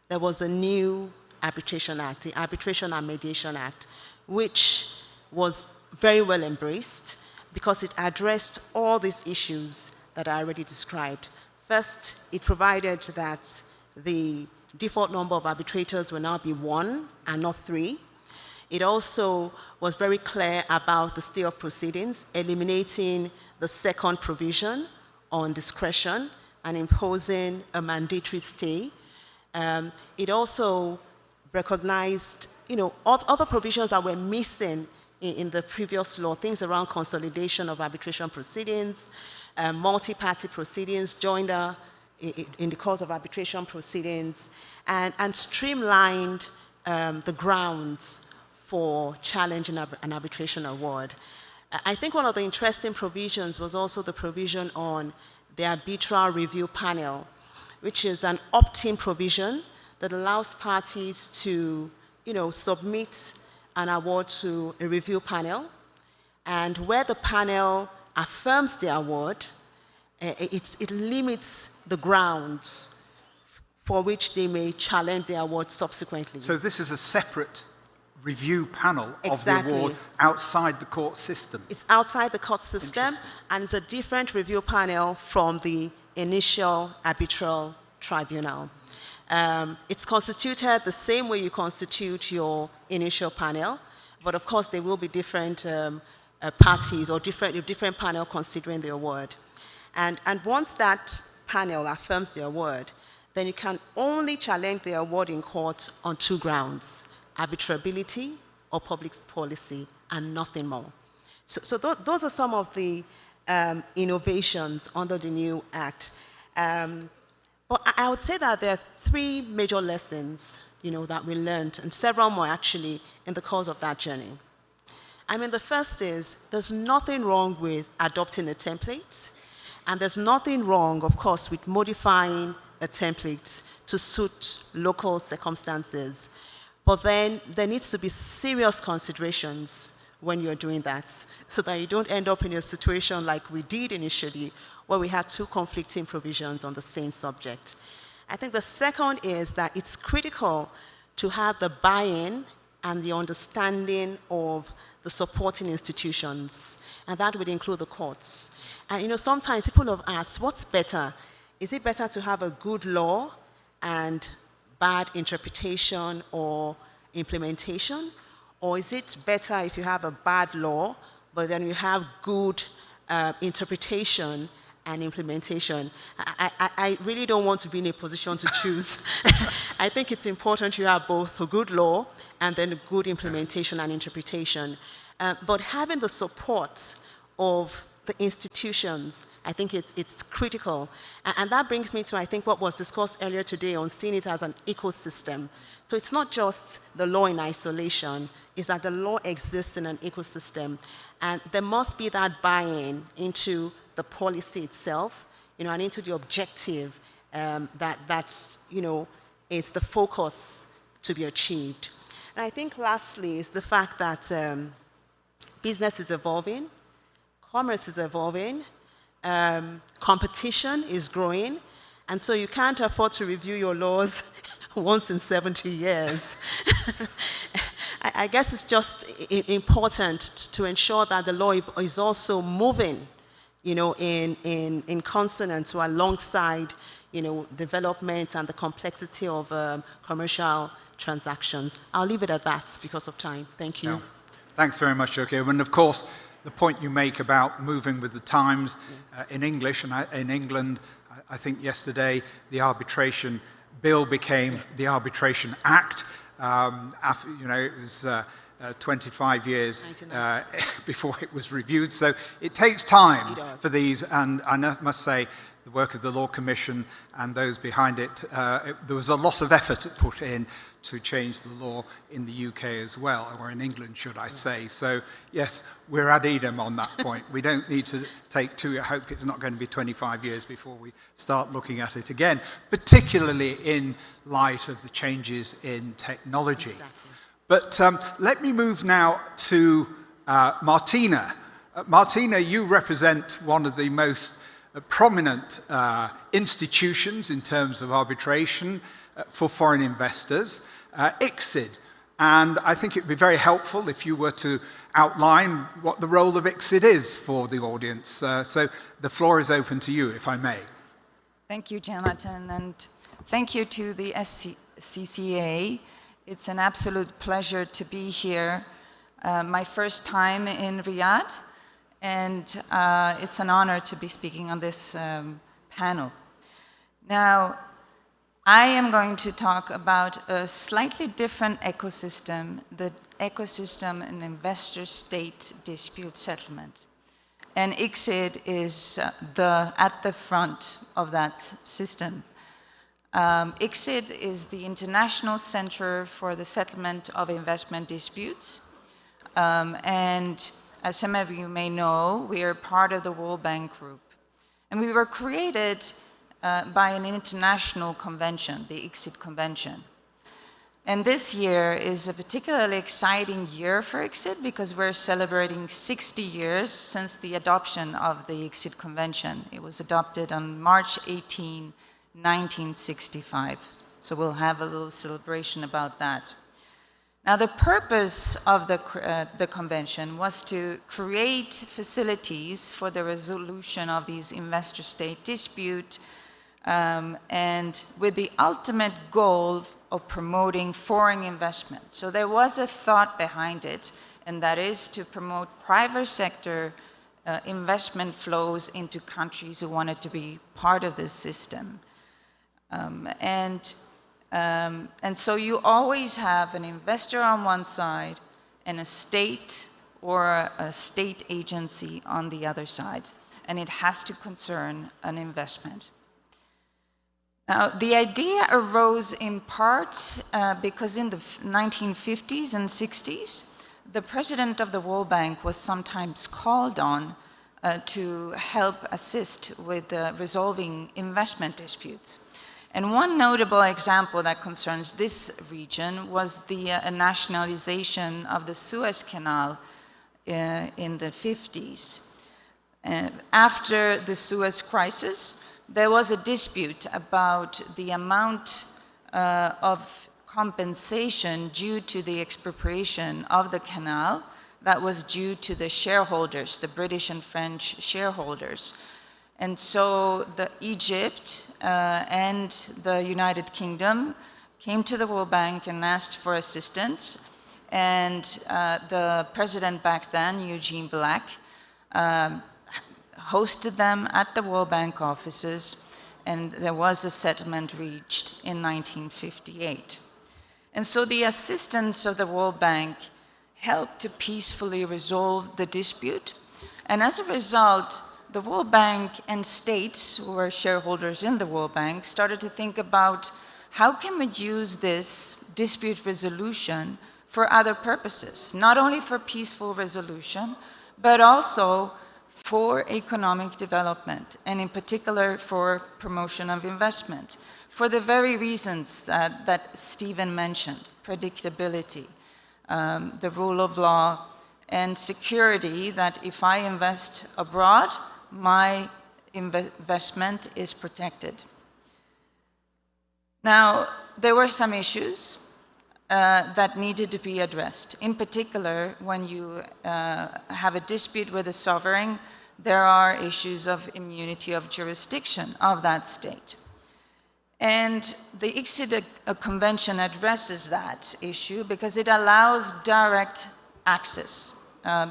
there was a new Arbitration Act, the Arbitration and Mediation Act, which was very well embraced because it addressed all these issues that I already described. First, it provided that the default number of arbitrators will now be 1 and not 3. It also was very clear about the stay of proceedings, eliminating the second provision on discretion and imposing a mandatory stay. It also recognized, other provisions that were missing in the previous law, things around consolidation of arbitration proceedings, multi-party proceedings, joinder in the course of arbitration proceedings, and streamlined the grounds for challenging an arbitration award. I think one of the interesting provisions was also the provision on the arbitral review panel, which is an opt-in provision that allows parties to, submit an award to a review panel, and where the panel affirms the award, it limits the grounds for which they may challenge the award subsequently. So this is a separate review panel Exactly. of the award outside the court system. It's outside the court system, and it's a different review panel from the initial arbitral tribunal. It's constituted the same way you constitute your initial panel, but of course there will be different parties or different panel considering the award. And once that panel affirms the award, then you can only challenge the award in court on 2 grounds: arbitrability or public policy, and nothing more. So those are some of the innovations under the new Act. But I would say that there are 3 major lessons, that we learned, and several more actually in the course of that journey. The first is there's nothing wrong with adopting a template, and there's nothing wrong, of course, with modifying a template to suit local circumstances. But then there needs to be serious considerations when you're doing that, so that you don't end up in a situation like we did initially, where we had 2 conflicting provisions on the same subject. I think the second is that it's critical to have the buy-in and the understanding of the supporting institutions, and that would include the courts. And sometimes people have asked, what's better? Is it better to have a good law and bad interpretation or implementation? Or is it better if you have a bad law, but then you have good interpretation and implementation. I really don't want to be in a position to choose. I think it's important you have both a good law and then a good implementation and interpretation. But having the support of the institutions, I think it's critical. And that brings me to, I think, what was discussed earlier today on seeing it as an ecosystem. So it's not just the law in isolation, it's that the law exists in an ecosystem. And there must be that buy-in into the policy itself, and into the objective that's, is the focus to be achieved. And I think lastly is the fact that business is evolving, commerce is evolving, competition is growing, and so you can't afford to review your laws once in 70 years. I guess it's just important to ensure that the law is also moving, in consonance or alongside, developments and the complexity of commercial transactions. I'll leave it at that because of time. Thank you. Yeah. Thanks very much, Joke. And of course, the point you make about moving with the times in English and in England, I think yesterday the arbitration bill became the Arbitration Act. After, it was 25 years before it was reviewed. So it takes time for these, and I must say, the work of the Law Commission and those behind it, there was a lot of effort put in to change the law in the UK as well, or in England, should I say. So yes, we're ad idem on that point. We don't need to take two. I hope it's not going to be 25 years before we start looking at it again, particularly in light of the changes in technology. Exactly. But let me move now to Martina. Martina, you represent one of the most prominent institutions in terms of arbitration for foreign investors, ICSID. And I think it would be very helpful if you were to outline what the role of ICSID is for the audience. So the floor is open to you, if I may. Thank you, Jonathan, and thank you to the SCCA. It's an absolute pleasure to be here. My first time in Riyadh, and it's an honor to be speaking on this panel. Now, I am going to talk about a slightly different ecosystem, the ecosystem in investor-state dispute settlement. And ICSID is at the front of that system. ICSID is the International Center for the Settlement of Investment Disputes. And as some of you may know, we are part of the World Bank Group. And we were created by an international convention, the ICSID Convention. And this year is a particularly exciting year for ICSID because we're celebrating 60 years since the adoption of the ICSID Convention. It was adopted on March 18, 1965. So we'll have a little celebration about that. Now, the purpose of the convention was to create facilities for the resolution of these investor-state disputes, and with the ultimate goal of promoting foreign investment. So there was a thought behind it, and that is to promote private sector investment flows into countries who wanted to be part of this system. And so you always have an investor on one side and a state or a state agency on the other side, and it has to concern an investment. Now, the idea arose in part because in the 1950s and 60s, the president of the World Bank was sometimes called on to help assist with resolving investment disputes. And one notable example that concerns this region was the nationalization of the Suez Canal in the 50s. After the Suez crisis, there was a dispute about the amount of compensation due to the expropriation of the canal that was due to the shareholders, the British and French shareholders. And so Egypt and the United Kingdom came to the World Bank and asked for assistance. And the president back then, Eugene Black, hosted them at the World Bank offices, and there was a settlement reached in 1958. And so the assistance of the World Bank helped to peacefully resolve the dispute. And as a result, the World Bank and states who were shareholders in the World Bank started to think about how can we use this dispute resolution for other purposes, not only for peaceful resolution, but also for economic development, and in particular for promotion of investment, for the very reasons that Stephen mentioned: predictability, the rule of law, and security, that if I invest abroad, my investment is protected. Now, there were some issues that needed to be addressed. In particular, when you have a dispute with a sovereign, there are issues of immunity of jurisdiction of that state. And the ICSID Convention addresses that issue because it allows direct access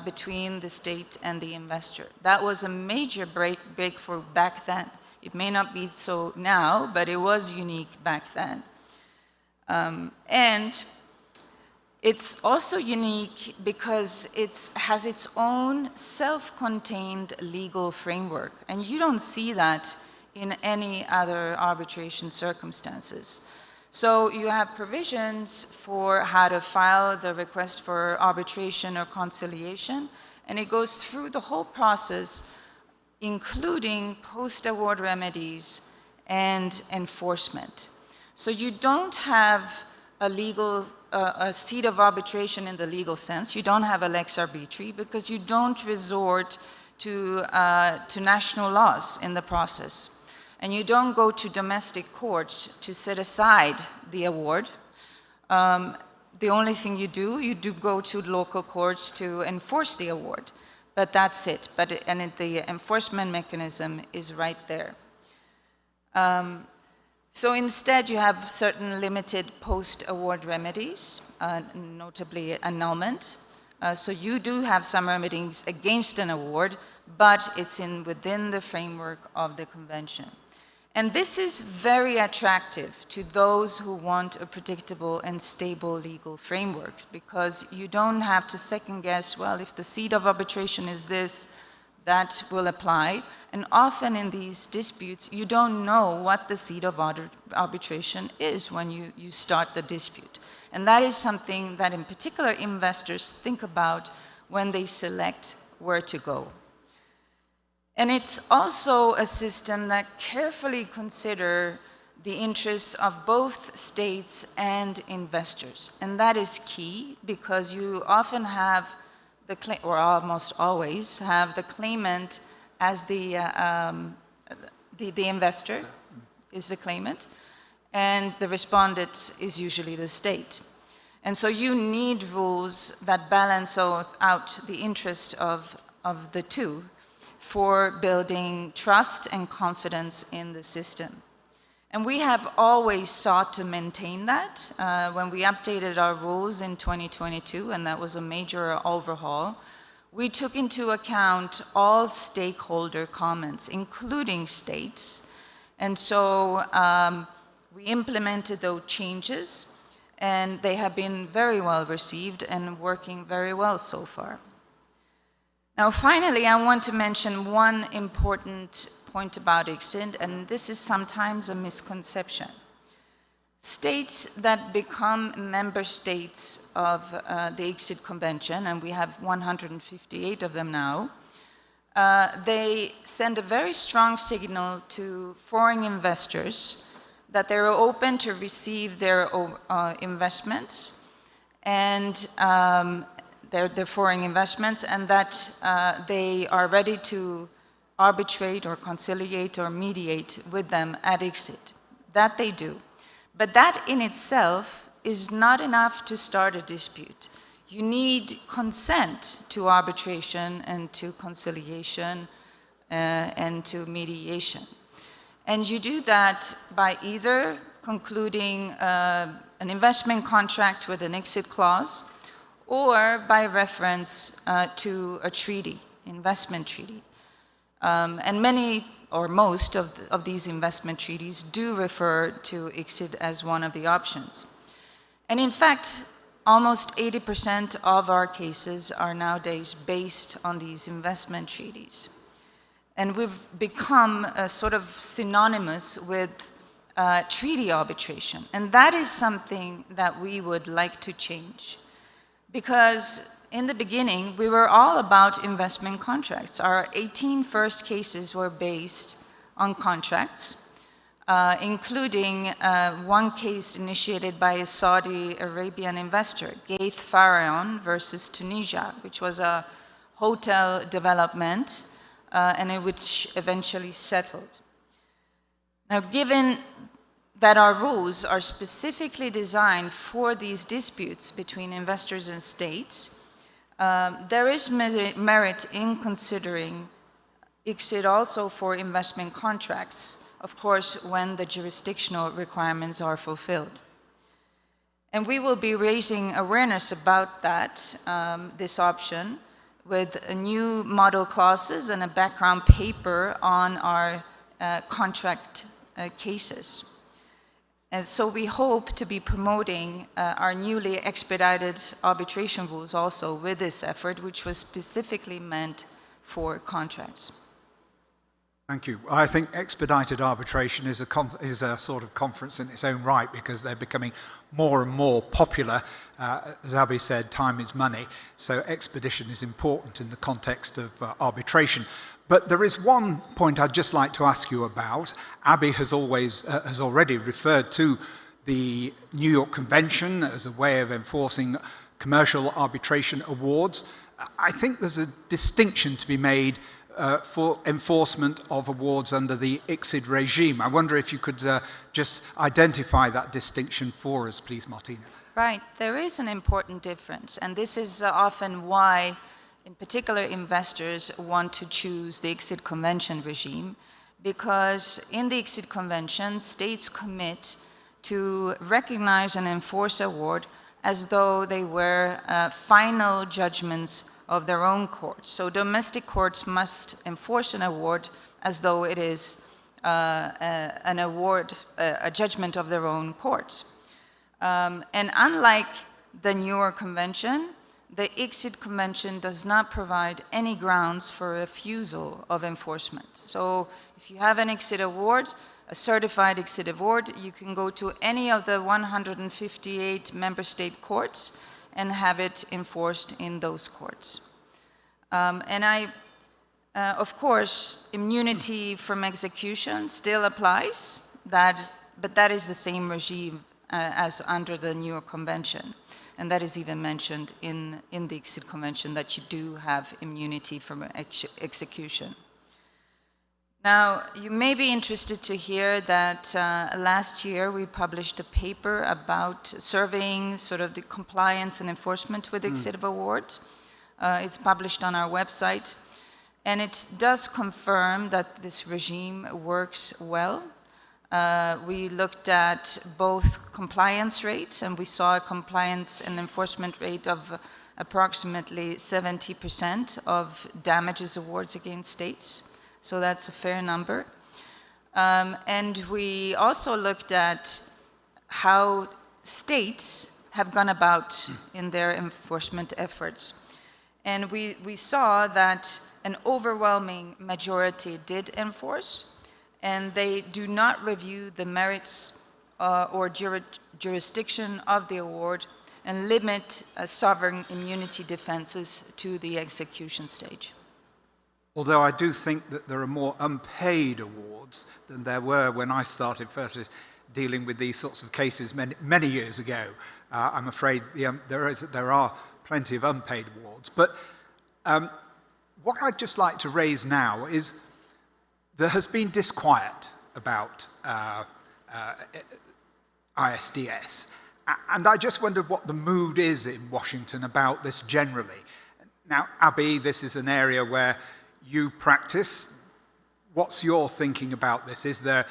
between the state and the investor. That was a major breakthrough back then. It may not be so now, but it was unique back then. And it's also unique because it has its own self-contained legal framework, and you don't see that in any other arbitration circumstances. So you have provisions for how to file the request for arbitration or conciliation, and it goes through the whole process, including post-award remedies and enforcement. So you don't have a seat of arbitration in the legal sense. You don't have a lex arbitri because you don't resort to national laws in the process. And you don't go to domestic courts to set aside the award. The only thing you do go to local courts to enforce the award. But that's it. The enforcement mechanism is right there. So instead, you have certain limited post-award remedies, notably annulment. So you do have some remedies against an award, but it's within the framework of the convention. And this is very attractive to those who want a predictable and stable legal framework, because you don't have to second guess, well, if the seat of arbitration is this, that will apply. And often in these disputes, you don't know what the seat of arbitration is when you start the dispute. And that is something that in particular investors think about when they select where to go. And it's also a system that carefully considers the interests of both states and investors. And that is key, because you often have or almost always have the claimant as the investor is the claimant, and the respondent is usually the state. And so you need rules that balance out the interest of the two for building trust and confidence in the system. And we have always sought to maintain that. When we updated our rules in 2022, and that was a major overhaul, we took into account all stakeholder comments, including states. And so we implemented those changes, and they have been very well received and working very well so far. Now, finally, I want to mention one important point about ICSID, and this is sometimes a misconception. States that become member states of the ICSID Convention, and we have 158 of them now, they send a very strong signal to foreign investors that they're open to receive their investments and their foreign investments, and that they are ready to arbitrate or conciliate or mediate with them at ICSID. That they do. But that in itself is not enough to start a dispute. You need consent to arbitration and to conciliation and to mediation. And you do that by either concluding an investment contract with an ICSID clause, or by reference to a treaty, investment treaty. And many or most of these investment treaties do refer to ICSID as one of the options. And in fact, almost 80% of our cases are nowadays based on these investment treaties. And we've become sort of synonymous with treaty arbitration. And that is something that we would like to change. Because in the beginning, we were all about investment contracts. Our 18 first cases were based on contracts, including one case initiated by a Saudi Arabian investor, Gaith Pharaon versus Tunisia, which was a hotel development, and which eventually settled. Now, given that our rules are specifically designed for these disputes between investors and states, there is merit in considering ICSID also for investment contracts, of course, when the jurisdictional requirements are fulfilled. And we will be raising awareness about that, this option, with new model clauses and a background paper on our contract cases. And so we hope to be promoting our newly expedited arbitration rules also with this effort, which was specifically meant for contracts. Thank you. I think expedited arbitration is a sort of conference in its own right, because they're becoming more and more popular. As Abby said, time is money, so expedition is important in the context of arbitration. But there is one point I'd just like to ask you about. Abby has already referred to the New York Convention as a way of enforcing commercial arbitration awards. I think there's a distinction to be made for enforcement of awards under the ICSID regime. I wonder if you could just identify that distinction for us, please, Martina. Right, there is an important difference, and this is often why, in particular, investors want to choose the ICSID Convention regime, because in the ICSID Convention, states commit to recognize and enforce award as though they were final judgments of their own courts. So domestic courts must enforce an award as though it is an award, a judgment of their own courts. And unlike the New York Convention, the ICSID Convention does not provide any grounds for refusal of enforcement. So if you have an ICSID award, a certified ICSID award, you can go to any of the 158 member state courts and have it enforced in those courts. Of course, immunity from execution still applies, but that is the same regime as under the New York Convention. And that is even mentioned in the ICSID Convention, that you do have immunity from execution. Now, you may be interested to hear that last year we published a paper about surveying sort of the compliance and enforcement with ICSID awards. It's published on our website, and it does confirm that this regime works well. We looked at both compliance rates, and we saw a compliance and enforcement rate of approximately 70% of damages awards against states. So that's a fair number. And we also looked at how states have gone about in their enforcement efforts. And we saw that an overwhelming majority did enforce, and they do not review the merits or jurisdiction of the award and limit sovereign immunity defenses to the execution stage. Although I do think that there are more unpaid awards than there were when I started first dealing with these sorts of cases many years ago. I'm afraid there are plenty of unpaid awards. But what I'd just like to raise now is there has been disquiet about ISDS. And I just wondered what the mood is in Washington about this generally. Now, Abby, this is an area where you practice. What's your thinking about this? Is there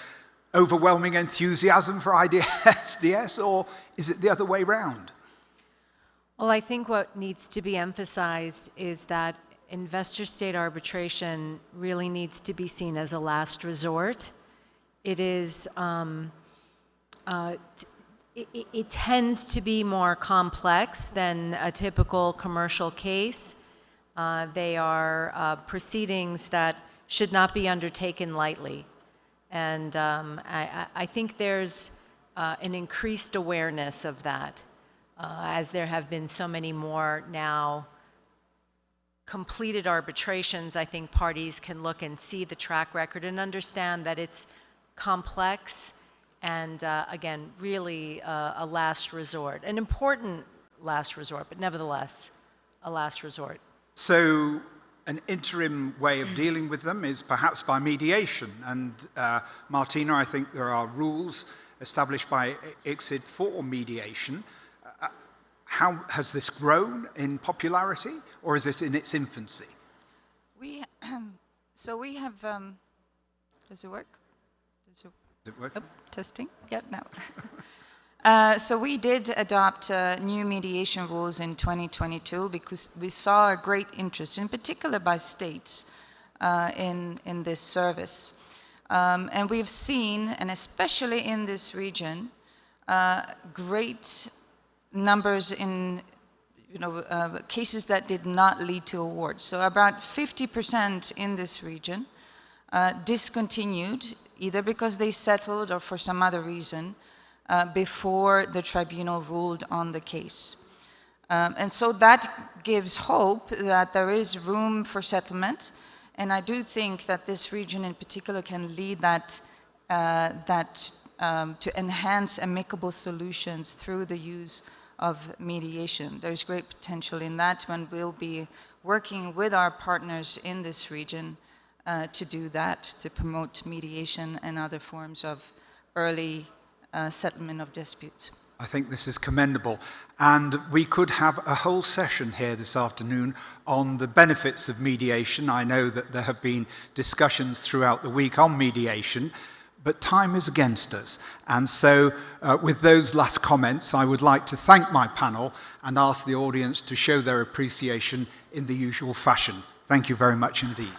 overwhelming enthusiasm for ISDS, or is it the other way around? Well, I think what needs to be emphasized is that investor-state arbitration really needs to be seen as a last resort. It is, it tends to be more complex than a typical commercial case. They are proceedings that should not be undertaken lightly. And I think there's an increased awareness of that, as there have been so many more now completed arbitrations. I think parties can look and see the track record and understand that it's complex and, again, really a last resort, an important last resort, but nevertheless, a last resort. So an interim way of dealing with them is perhaps by mediation. And Martina, I think there are rules established by ICSID for mediation. How has this grown in popularity, or is it in its infancy? So we have, does it work? Does it work? Oh, testing, yeah, no. So we did adopt new mediation rules in 2022 because we saw a great interest, in particular by states, in this service. And we've seen, and especially in this region, great numbers in cases that did not lead to awards. So about 50% in this region discontinued, either because they settled or for some other reason, before the tribunal ruled on the case. And so that gives hope that there is room for settlement. And I do think that this region in particular can lead that, to enhance amicable solutions through the use of mediation. There's great potential in that, when we'll be working with our partners in this region to do that, to promote mediation and other forms of early settlement of disputes. I think this is commendable. And we could have a whole session here this afternoon on the benefits of mediation. I know that there have been discussions throughout the week on mediation, but time is against us. And so with those last comments, I would like to thank my panel and ask the audience to show their appreciation in the usual fashion. Thank you very much indeed.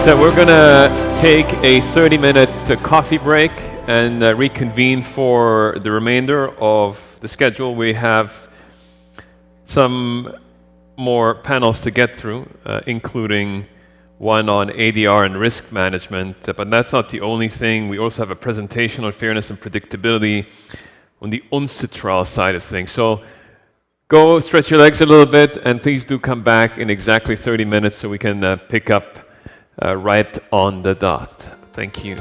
We're going to take a 30-minute coffee break and reconvene for the remainder of the schedule. We have some more panels to get through, including one on ADR and risk management, but that's not the only thing. We also have a presentation on fairness and predictability on the UNCITRAL side of things. So go stretch your legs a little bit, and please do come back in exactly 30 minutes so we can pick up right on the dot. Thank you.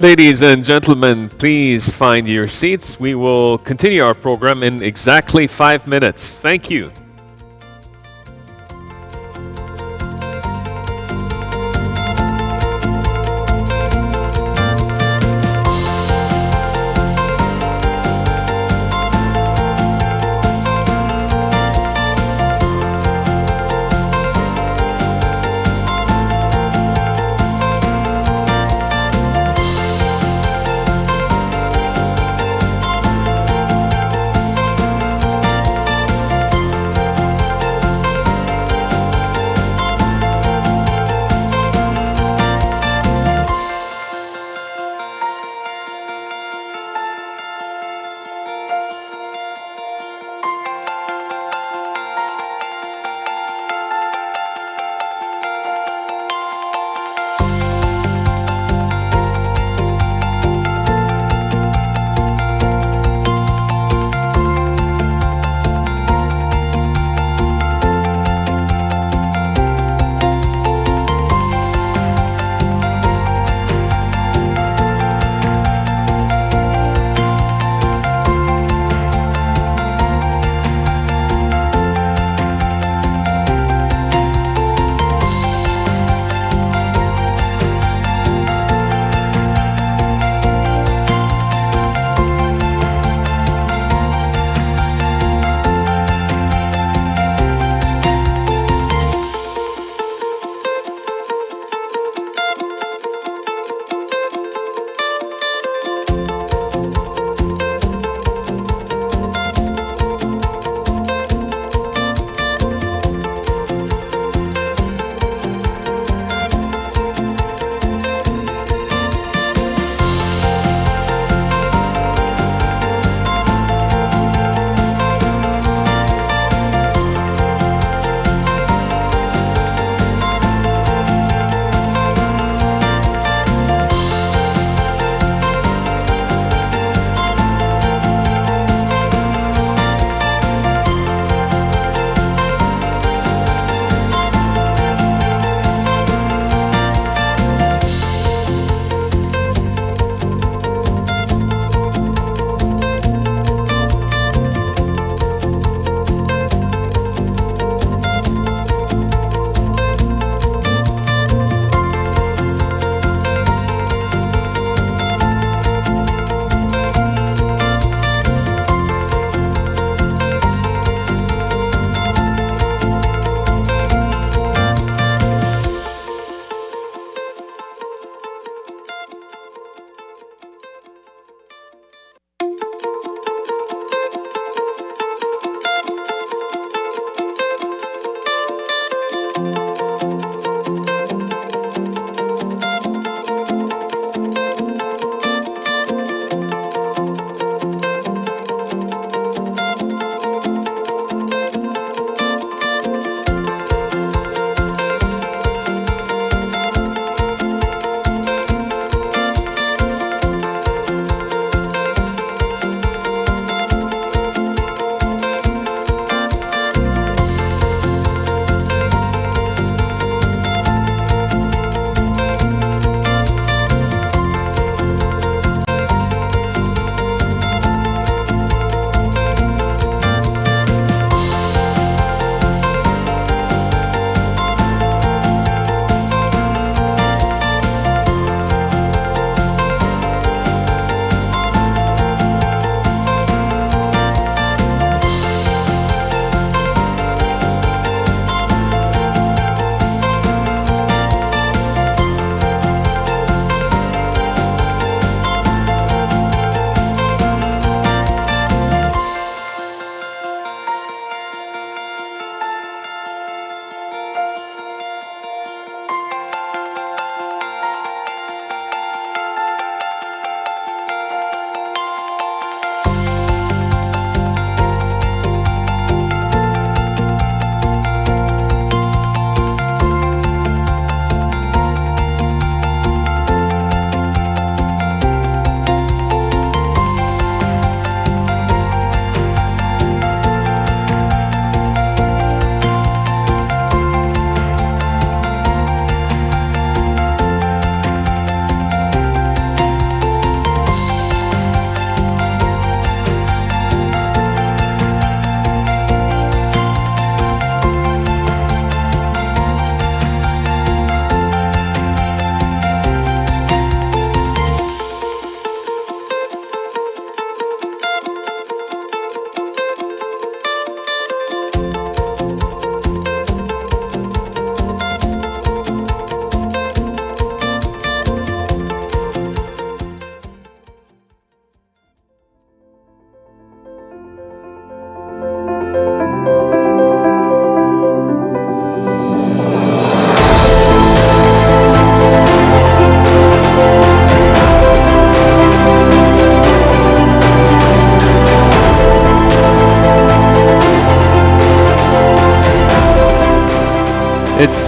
Ladies and gentlemen, please find your seats. We will continue our program in exactly 5 minutes. Thank you.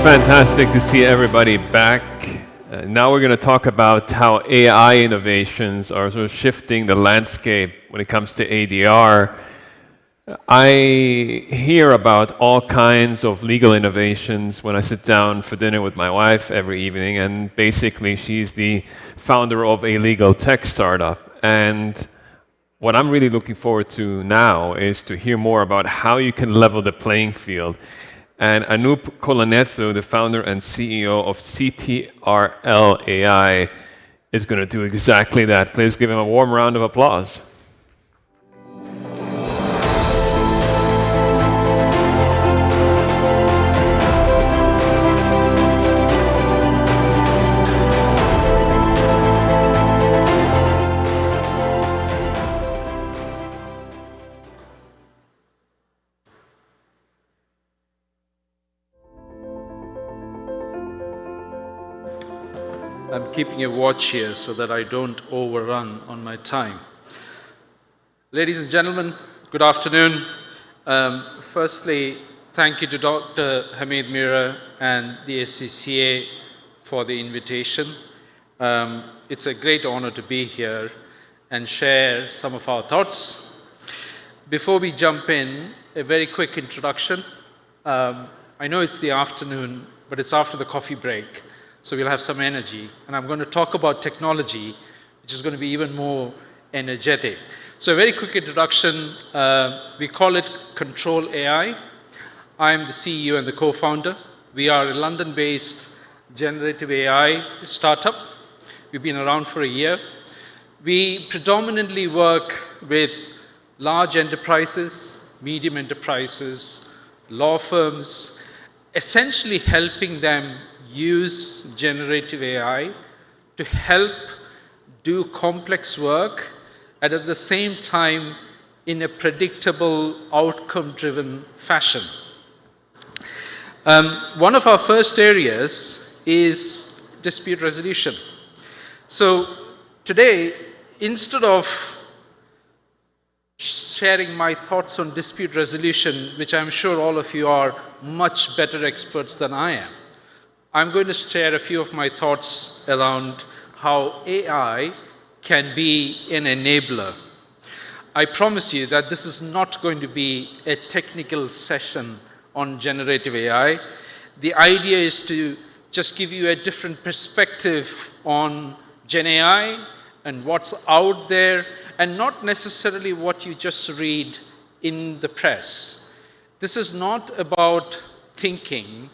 fantastic to see everybody back. Now we're going to talk about how AI innovations are sort of shifting the landscape when it comes to ADR. I hear about all kinds of legal innovations when I sit down for dinner with my wife every evening, and basically she's the founder of a legal tech startup. And what I'm really looking forward to now is to hear more about how you can level the playing field. And Anup Kolanethu, the founder and CEO of CTRL AI, is going to do exactly that. Please give him a warm round of applause. I'm keeping a watch here so that I don't overrun on my time. Ladies and gentlemen, good afternoon. Firstly, thank you to Dr. Hamid Mira and the SCCA for the invitation. It's a great honor to be here and share some of our thoughts. Before we jump in, a very quick introduction. I know it's the afternoon, but it's after the coffee break. So we'll have some energy. And I'm going to talk about technology, which is going to be even more energetic. So a very quick introduction. We call it Control AI. I'm the CEO and the co-founder. We are a London-based generative AI startup. We've been around for a year. We predominantly work with large enterprises, medium enterprises, law firms, essentially helping them use generative AI to help do complex work and at the same time in a predictable, outcome-driven fashion. One of our first areas is dispute resolution. So today, instead of sharing my thoughts on dispute resolution, which I'm sure all of you are much better experts than I am, I'm going to share a few of my thoughts around how AI can be an enabler. I promise you that this is not going to be a technical session on generative AI. The idea is to just give you a different perspective on Gen AI and what's out there, and not necessarily what you just read in the press. This is not about thinking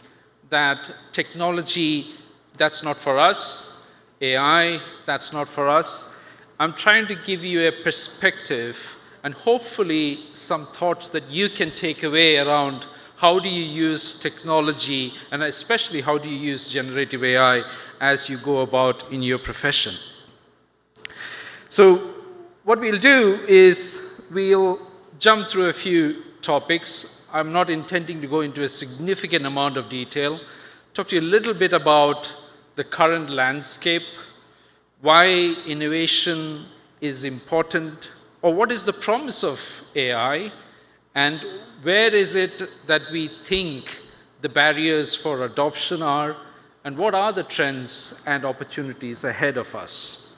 that technology, that's not for us, AI, that's not for us. I'm trying to give you a perspective and hopefully some thoughts that you can take away around how do you use technology, and especially how do you use generative AI as you go about in your profession. So what we'll do is we'll jump through a few topics. I'm not intending to go into a significant amount of detail. Talk to you a little bit about the current landscape, why innovation is important, or what is the promise of AI, and where is it that we think the barriers for adoption are, and what are the trends and opportunities ahead of us.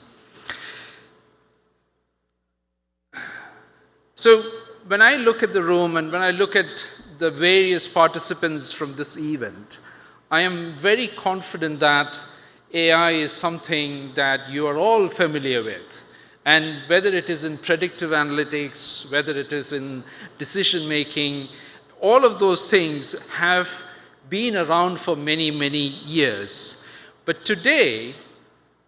So when I look at the room and when I look at the various participants from this event, I am very confident that AI is something that you are all familiar with. And whether it is in predictive analytics, whether it is in decision making, all of those things have been around for many, many years. But today,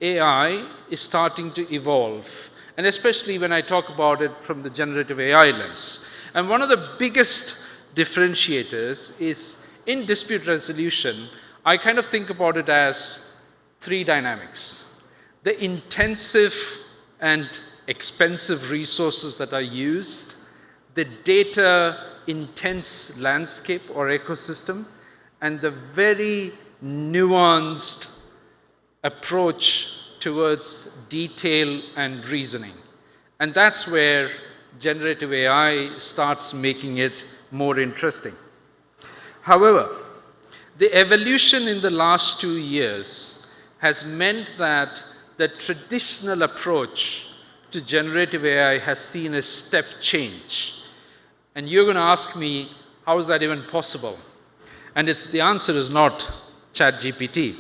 AI is starting to evolve. And especially when I talk about it from the generative AI lens. And one of the biggest differentiators is in dispute resolution, I kind of think about it as three dynamics. The intensive and expensive resources that are used, the data-intense landscape or ecosystem, and the very nuanced approach towards detail and reasoning. And that's where generative AI starts making it more interesting. However, The evolution in the last 2 years has meant that the traditional approach to generative AI has seen a step change. And you're going to ask me, how is that even possible? And the answer is not ChatGPT.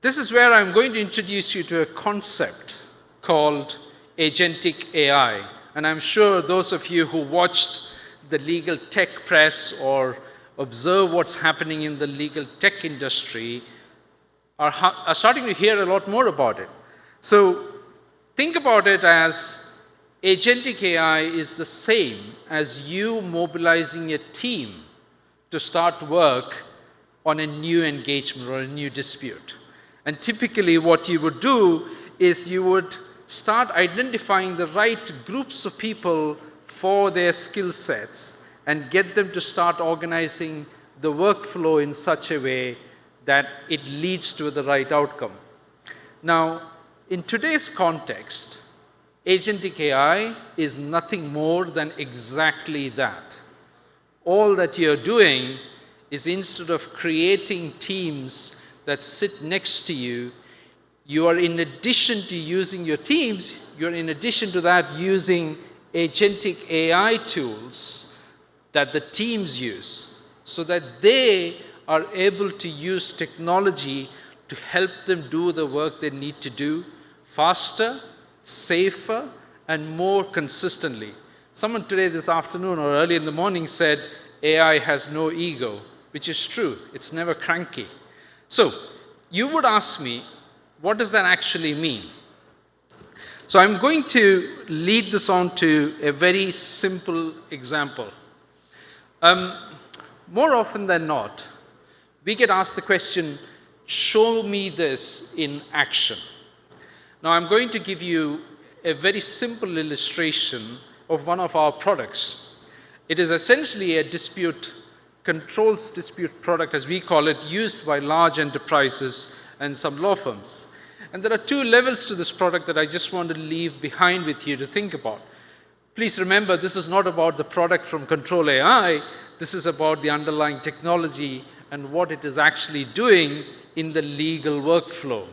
This is where I'm going to introduce you to a concept called agentic AI. And I'm sure those of you who watched the legal tech press or observe what's happening in the legal tech industry are starting to hear a lot more about it. So think about it as agentic AI is the same as you mobilizing a team to start work on a new engagement or a new dispute. And typically what you would do is you would start identifying the right groups of people for their skill sets and get them to start organizing the workflow in such a way that it leads to the right outcome. Now, in today's context, agentic AI is nothing more than exactly that. All that you're doing is instead of creating teams that sit next to you, you are in addition to using your teams, you're in addition to that using agentic AI tools that the teams use so that they are able to use technology to help them do the work they need to do faster, safer, and more consistently. Someone today this afternoon or early in the morning said AI has no ego, which is true. It's never cranky. So you would ask me, what does that actually mean? So I'm going to lead this on to a very simple example. More often than not, we get asked the question, show me this in action. Now I'm going to give you a very simple illustration of one of our products. It is essentially a controls dispute product, as we call it, used by large enterprises and some law firms. And there are two levels to this product that I just want to leave behind with you to think about. Please remember, this is not about the product from Control AI. This is about the underlying technology and what it is actually doing in the legal workflow.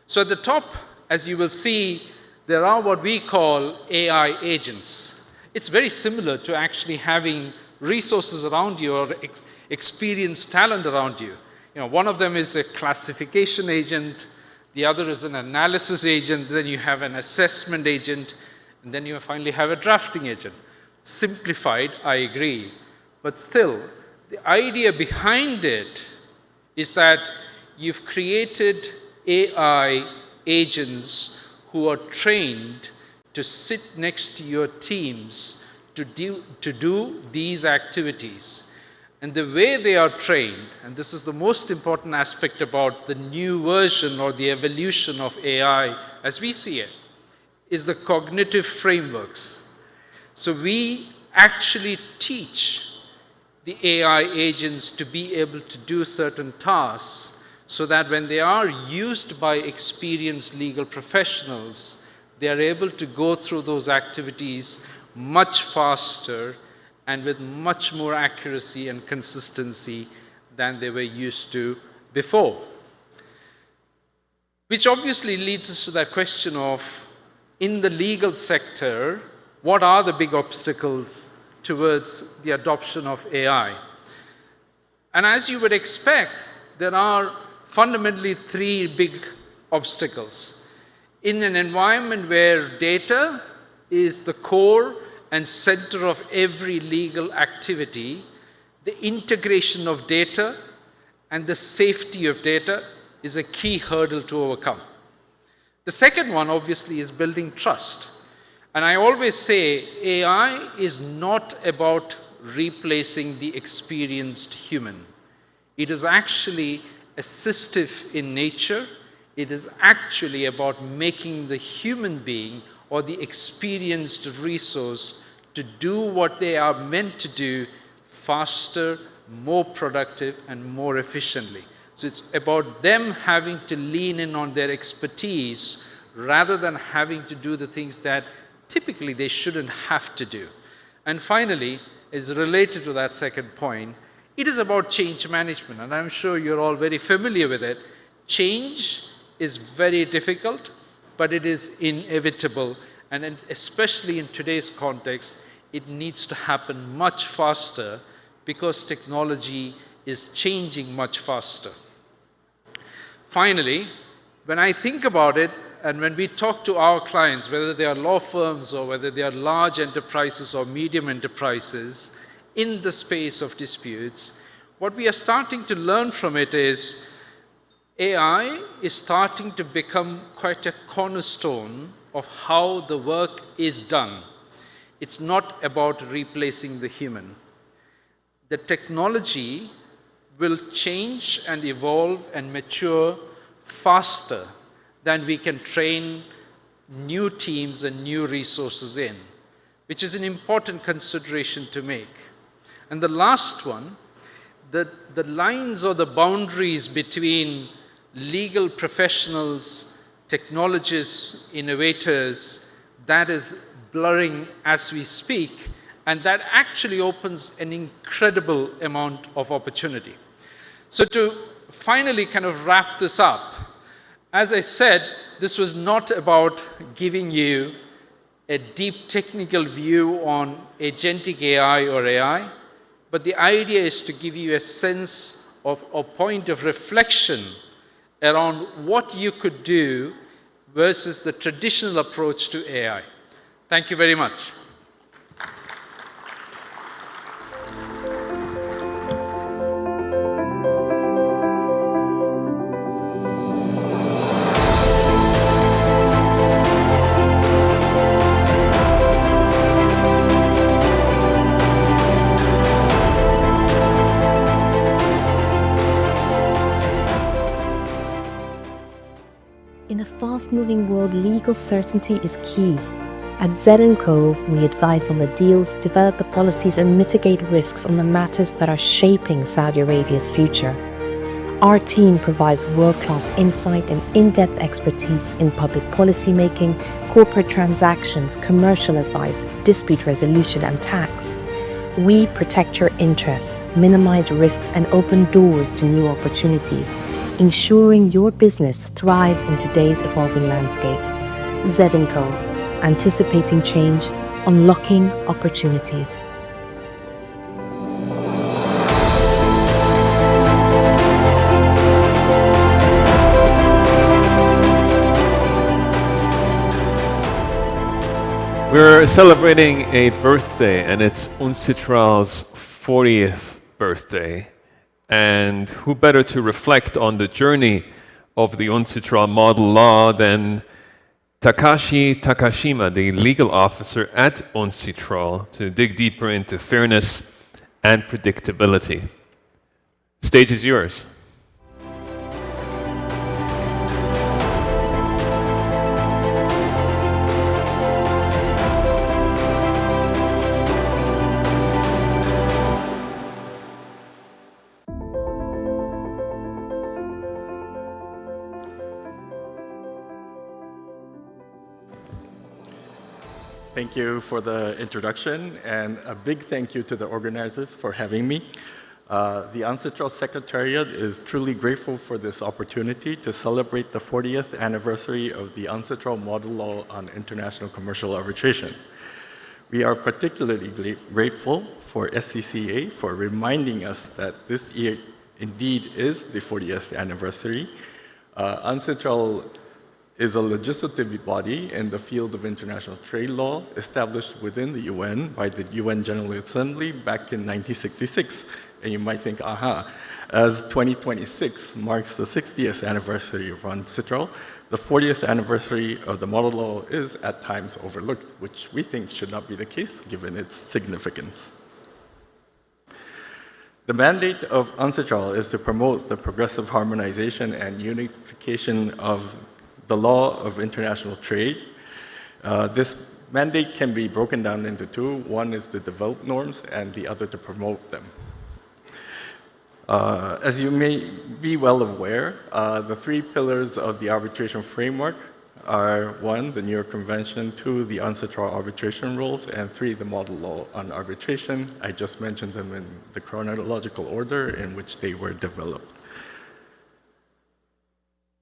So at the top, as you will see, there are what we call AI agents. It's very similar to actually having resources around you or experienced talent around you. One of them is a classification agent, the other is an analysis agent, then you have an assessment agent, and then you finally have a drafting agent. Simplified, I agree, but still, the idea behind it is that you've created AI agents who are trained to sit next to your teams to do these activities. And the way they are trained, and this is the most important aspect about the new version or the evolution of AI as we see it, is the cognitive frameworks. So we actually teach the AI agents to be able to do certain tasks so that when they are used by experienced legal professionals, they are able to go through those activities much faster and with much more accuracy and consistency than they were used to before. Which obviously leads us to that question of, in the legal sector, what are the big obstacles towards the adoption of AI? And as you would expect, there are fundamentally three big obstacles. In an environment where data is the core and center of every legal activity, the integration of data and the safety of data is a key hurdle to overcome. The second one, obviously, is building trust. And I always say AI is not about replacing the experienced human. It is actually assistive in nature. It is actually about making the human being or the experienced resource to do what they are meant to do faster, more productive, and more efficiently. So it's about them having to lean in on their expertise rather than having to do the things that typically they shouldn't have to do. And finally, is related to that second point, It is about change management, and I'm sure you're all very familiar with it. Change is very difficult, but it is inevitable, and especially in today's context, it needs to happen much faster because technology is changing much faster. Finally, when I think about it, and when we talk to our clients, whether they are law firms or whether they are large enterprises or medium enterprises in the space of disputes, what we are starting to learn from it is AI is starting to become quite a cornerstone of how the work is done. It's not about replacing the human. The technology will change and evolve and mature faster than we can train new teams and new resources in, which is an important consideration to make. And the last one, the lines or the boundaries between legal professionals, technologists, innovators, that is blurring as we speak, and that actually opens an incredible amount of opportunity. So to finally kind of wrap this up, as I said, this was not about giving you a deep technical view on agentic AI or AI, but the idea is to give you a sense of a point of reflection around what you could do versus the traditional approach to AI. Thank you very much. In a fast-moving world, legal certainty is key. At Aramco, we advise on the deals, develop the policies, and mitigate risks on the matters that are shaping Saudi Arabia's future. Our team provides world-class insight and in-depth expertise in public policy making, corporate transactions, commercial advice, dispute resolution, and tax. We protect your interests, minimize risks, and open doors to new opportunities, ensuring your business thrives in today's evolving landscape. Aramco, anticipating change, unlocking opportunities. We're celebrating a birthday, and it's UNCITRAL's 40th birthday. And who better to reflect on the journey of the UNCITRAL model law than Takashi Takashima, the legal officer at UNCITRAL, to dig deeper into fairness and predictability. Stage is yours. Thank you for the introduction, and a big thank you to the organizers for having me. The UNCITRAL Secretariat is truly grateful for this opportunity to celebrate the 40th anniversary of the UNCITRAL Model Law on International Commercial Arbitration. We are particularly grateful for SCCA for reminding us that this year indeed is the 40th anniversary. UNCITRAL is a legislative body in the field of international trade law established within the UN by the UN General Assembly back in 1966. And you might think, aha, as 2026 marks the 60th anniversary of UNCITRAL, the 40th anniversary of the model law is at times overlooked, which we think should not be the case given its significance. The mandate of UNCITRAL is to promote the progressive harmonization and unification of the law of international trade. This mandate can be broken down into two. One is to develop norms and the other to promote them. As you may be well aware, the three pillars of the arbitration framework are 1, the New York Convention, 2, the ancestral arbitration rules, and 3, the model law on arbitration. I just mentioned them in the chronological order in which they were developed.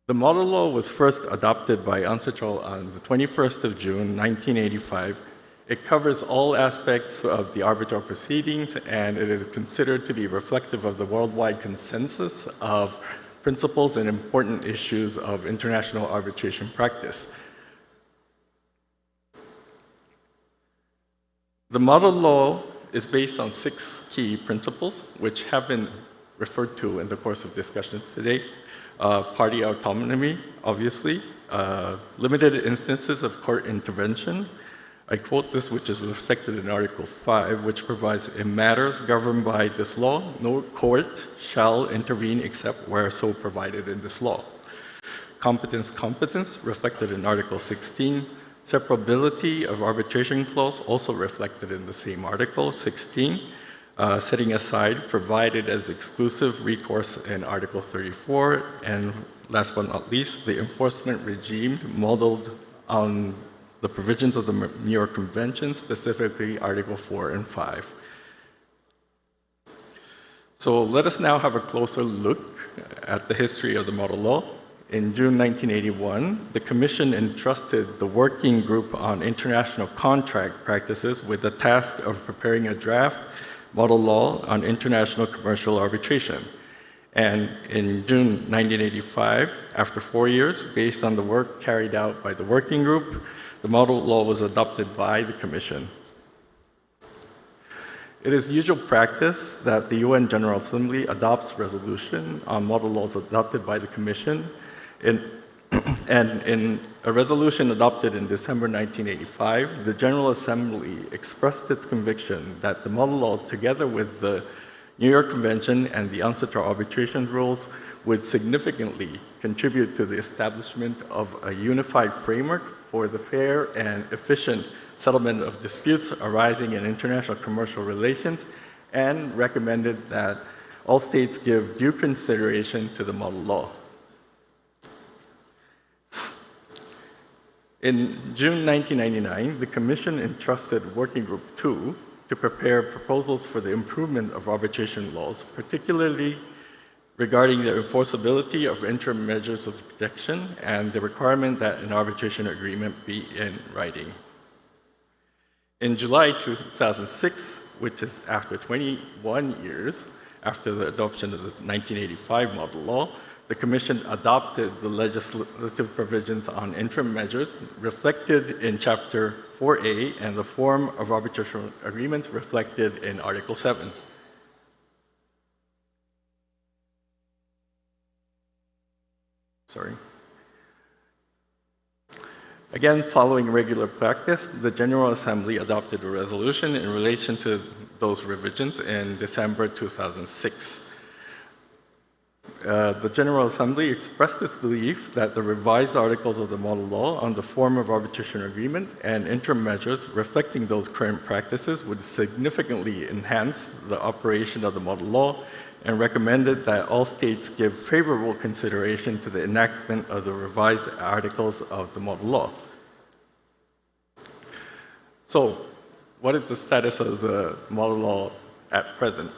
The model law was first adopted by UNCITRAL on the 21st of June, 1985. It covers all aspects of the arbitral proceedings, and it is considered to be reflective of the worldwide consensus of principles and important issues of international arbitration practice. The model law is based on 6 key principles, which have been referred to in the course of discussions today. Party autonomy, obviously, limited instances of court intervention. I quote this, which is reflected in Article 5, which provides, in matters governed by this law, no court shall intervene except where so provided in this law. Competence, reflected in Article 16. Separability of arbitration clause, also reflected in the same Article 16. Setting aside, provided as exclusive recourse in Article 34. And last but not least, the enforcement regime modeled on the provisions of the New York Convention, specifically Article 4 and 5. So let us now have a closer look at the history of the model law. In June 1981, the Commission entrusted the Working Group on International Contract Practices with the task of preparing a draft model law on international commercial arbitration. And in June 1985, after 4 years, based on the work carried out by the Working Group, the model law was adopted by the Commission. It is usual practice that the UN General Assembly adopts resolution on model laws adopted by the Commission. And in a resolution adopted in December 1985, the General Assembly expressed its conviction that the model law, together with the New York Convention and the UNCITRAL arbitration rules, would significantly contribute to the establishment of a unified framework for the fair and efficient settlement of disputes arising in international commercial relations, and recommended that all states give due consideration to the model law. In June 1999, the Commission entrusted Working Group 2 to prepare proposals for the improvement of arbitration laws, particularly regarding the enforceability of interim measures of protection and the requirement that an arbitration agreement be in writing. In July 2006, which is after 21 years after the adoption of the 1985 model law, the Commission adopted the legislative provisions on interim measures reflected in Chapter 4A and the form of arbitration agreements reflected in Article 7. Again, following regular practice, the General Assembly adopted a resolution in relation to those revisions in December 2006. The General Assembly expressed its belief that the revised articles of the model law on the form of arbitration agreement and interim measures reflecting those current practices would significantly enhance the operation of the model law, and recommended that all states give favorable consideration to the enactment of the revised articles of the model law. So, what is the status of the model law at present?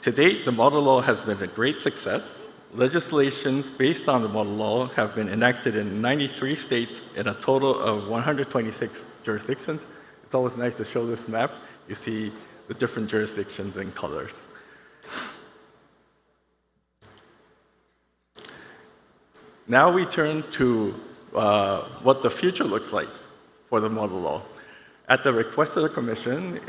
To date, the model law has been a great success. Legislations based on the model law have been enacted in 93 states in a total of 126 jurisdictions. It's always nice to show this map. You see the different jurisdictions in colors. Now we turn to what the future looks like for the model law. At the request of the Commission,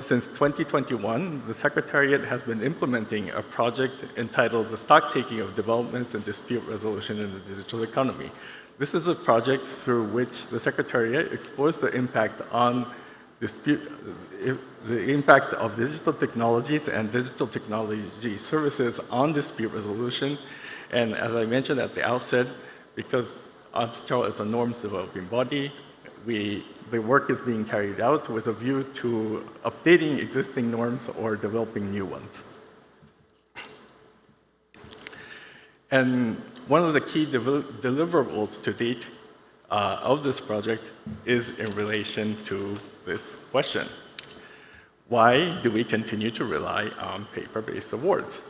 since 2021, the Secretariat has been implementing a project entitled The Stocktaking of Developments and Dispute Resolution in the Digital Economy. This is a project through which the Secretariat explores the impact on the impact of digital technologies and digital technology services on dispute resolution. And as I mentioned at the outset, because UNCITRAL is a norms developing body, the work is being carried out with a view to updating existing norms or developing new ones. And one of the key deliverables to date of this project is in relation to this question. Why do we continue to rely on paper-based awards?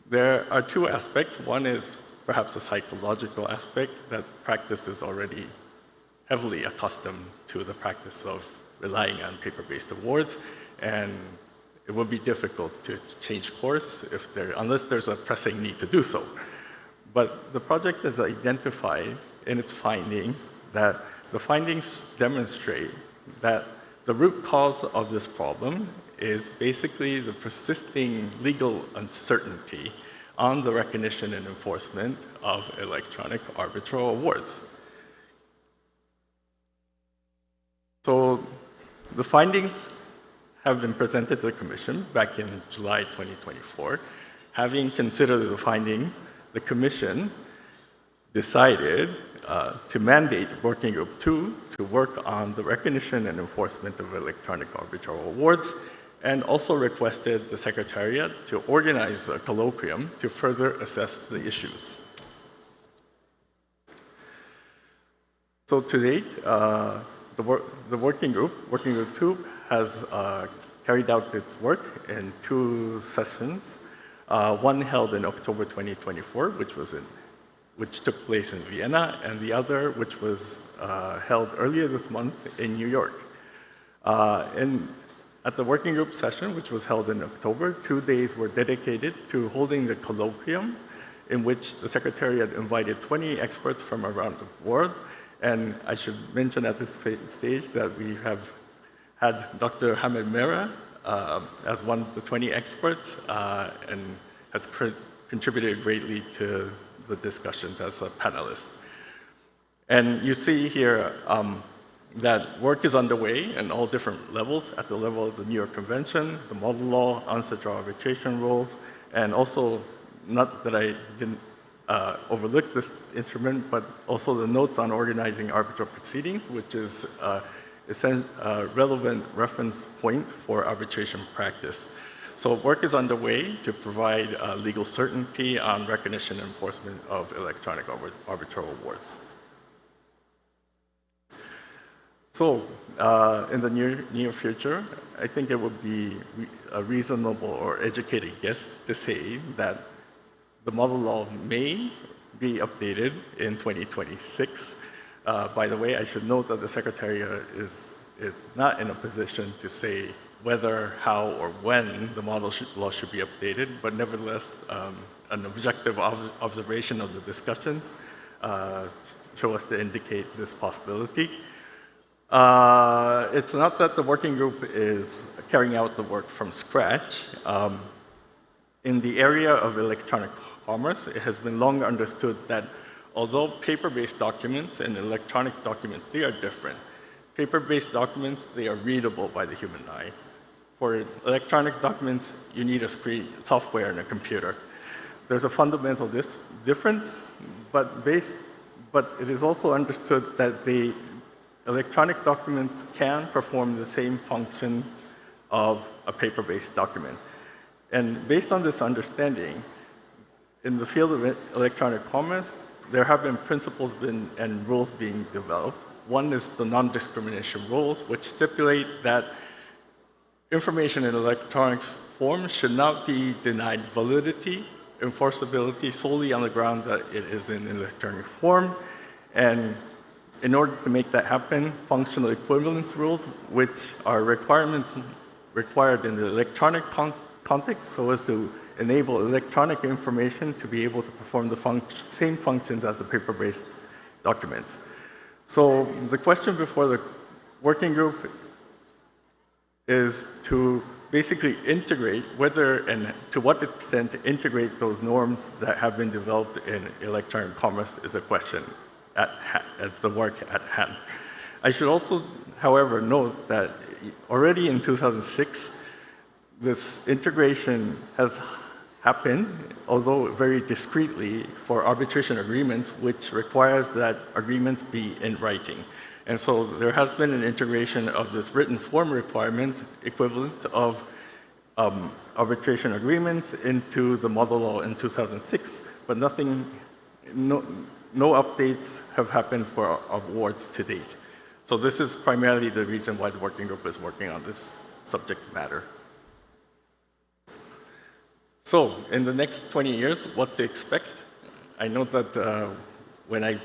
There are two aspects. One is perhaps a psychological aspect, that practice is already heavily accustomed to the practice of relying on paper-based awards, and it would be difficult to change course unless there's a pressing need to do so. But the project has identified in its findings that the findings demonstrate that the root cause of this problem is basically the persisting legal uncertainty on the recognition and enforcement of electronic arbitral awards. So the findings have been presented to the Commission back in July 2024. Having considered the findings, the Commission decided to mandate Working Group 2 to work on the recognition and enforcement of electronic arbitral awards, and also requested the Secretariat to organize a colloquium to further assess the issues. So to date, the Working Group 2, has carried out its work in 2 sessions, one held in October 2024, which took place in Vienna, and the other which was held earlier this month in New York. At the Working Group session, which was held in October, 2 days were dedicated to holding the colloquium, in which the Secretariat invited 20 experts from around the world. And I should mention at this stage that we have had Dr. Hamid Mera as one of the 20 experts and has contributed greatly to the discussions as a panelist. And you see here that work is underway in all different levels, at the level of the New York Convention, the model law, ancestral arbitration rules, and also, not that I didn't overlook this instrument, but also the notes on organizing arbitral proceedings, which is a relevant reference point for arbitration practice. So work is underway to provide legal certainty on recognition and enforcement of electronic arbitral awards. So in the near future, I think it would be a reasonable or educated guess to say that the model law may be updated in 2026. By the way, I should note that the Secretariat is not in a position to say whether, how, or when the model law should be updated, but nevertheless, an objective observation of the discussions show us to indicate this possibility. It's not that the working group is carrying out the work from scratch. In the area of electronic commerce, it has been long understood that although paper-based documents and electronic documents, they are different. Paper-based documents, they are readable by the human eye. For electronic documents, you need a screen, software, and a computer. There's a fundamental difference, but it is also understood that the electronic documents can perform the same functions of a paper-based document. And based on this understanding, in the field of electronic commerce, there have been principles and rules being developed. One is the non-discrimination rules, which stipulate that information in electronic form should not be denied validity, enforceability solely on the ground that it is in electronic form. And in order to make that happen, functional equivalence rules, which are requirements required in the electronic context so as to enable electronic information to be able to perform the same functions as the paper-based documents. So the question before the working group is to basically integrate whether and to what extent to integrate those norms that have been developed in electronic commerce is the question at the work at hand. I should also, however, note that already in 2006, this integration has happened, although very discreetly, for arbitration agreements, which requires that agreements be in writing. And so there has been an integration of this written form requirement equivalent of arbitration agreements into the model law in 2006, but no updates have happened for our awards to date. So this is primarily the region-wide working group is working on this subject matter. So in the next 20 years, what to expect? I know that when I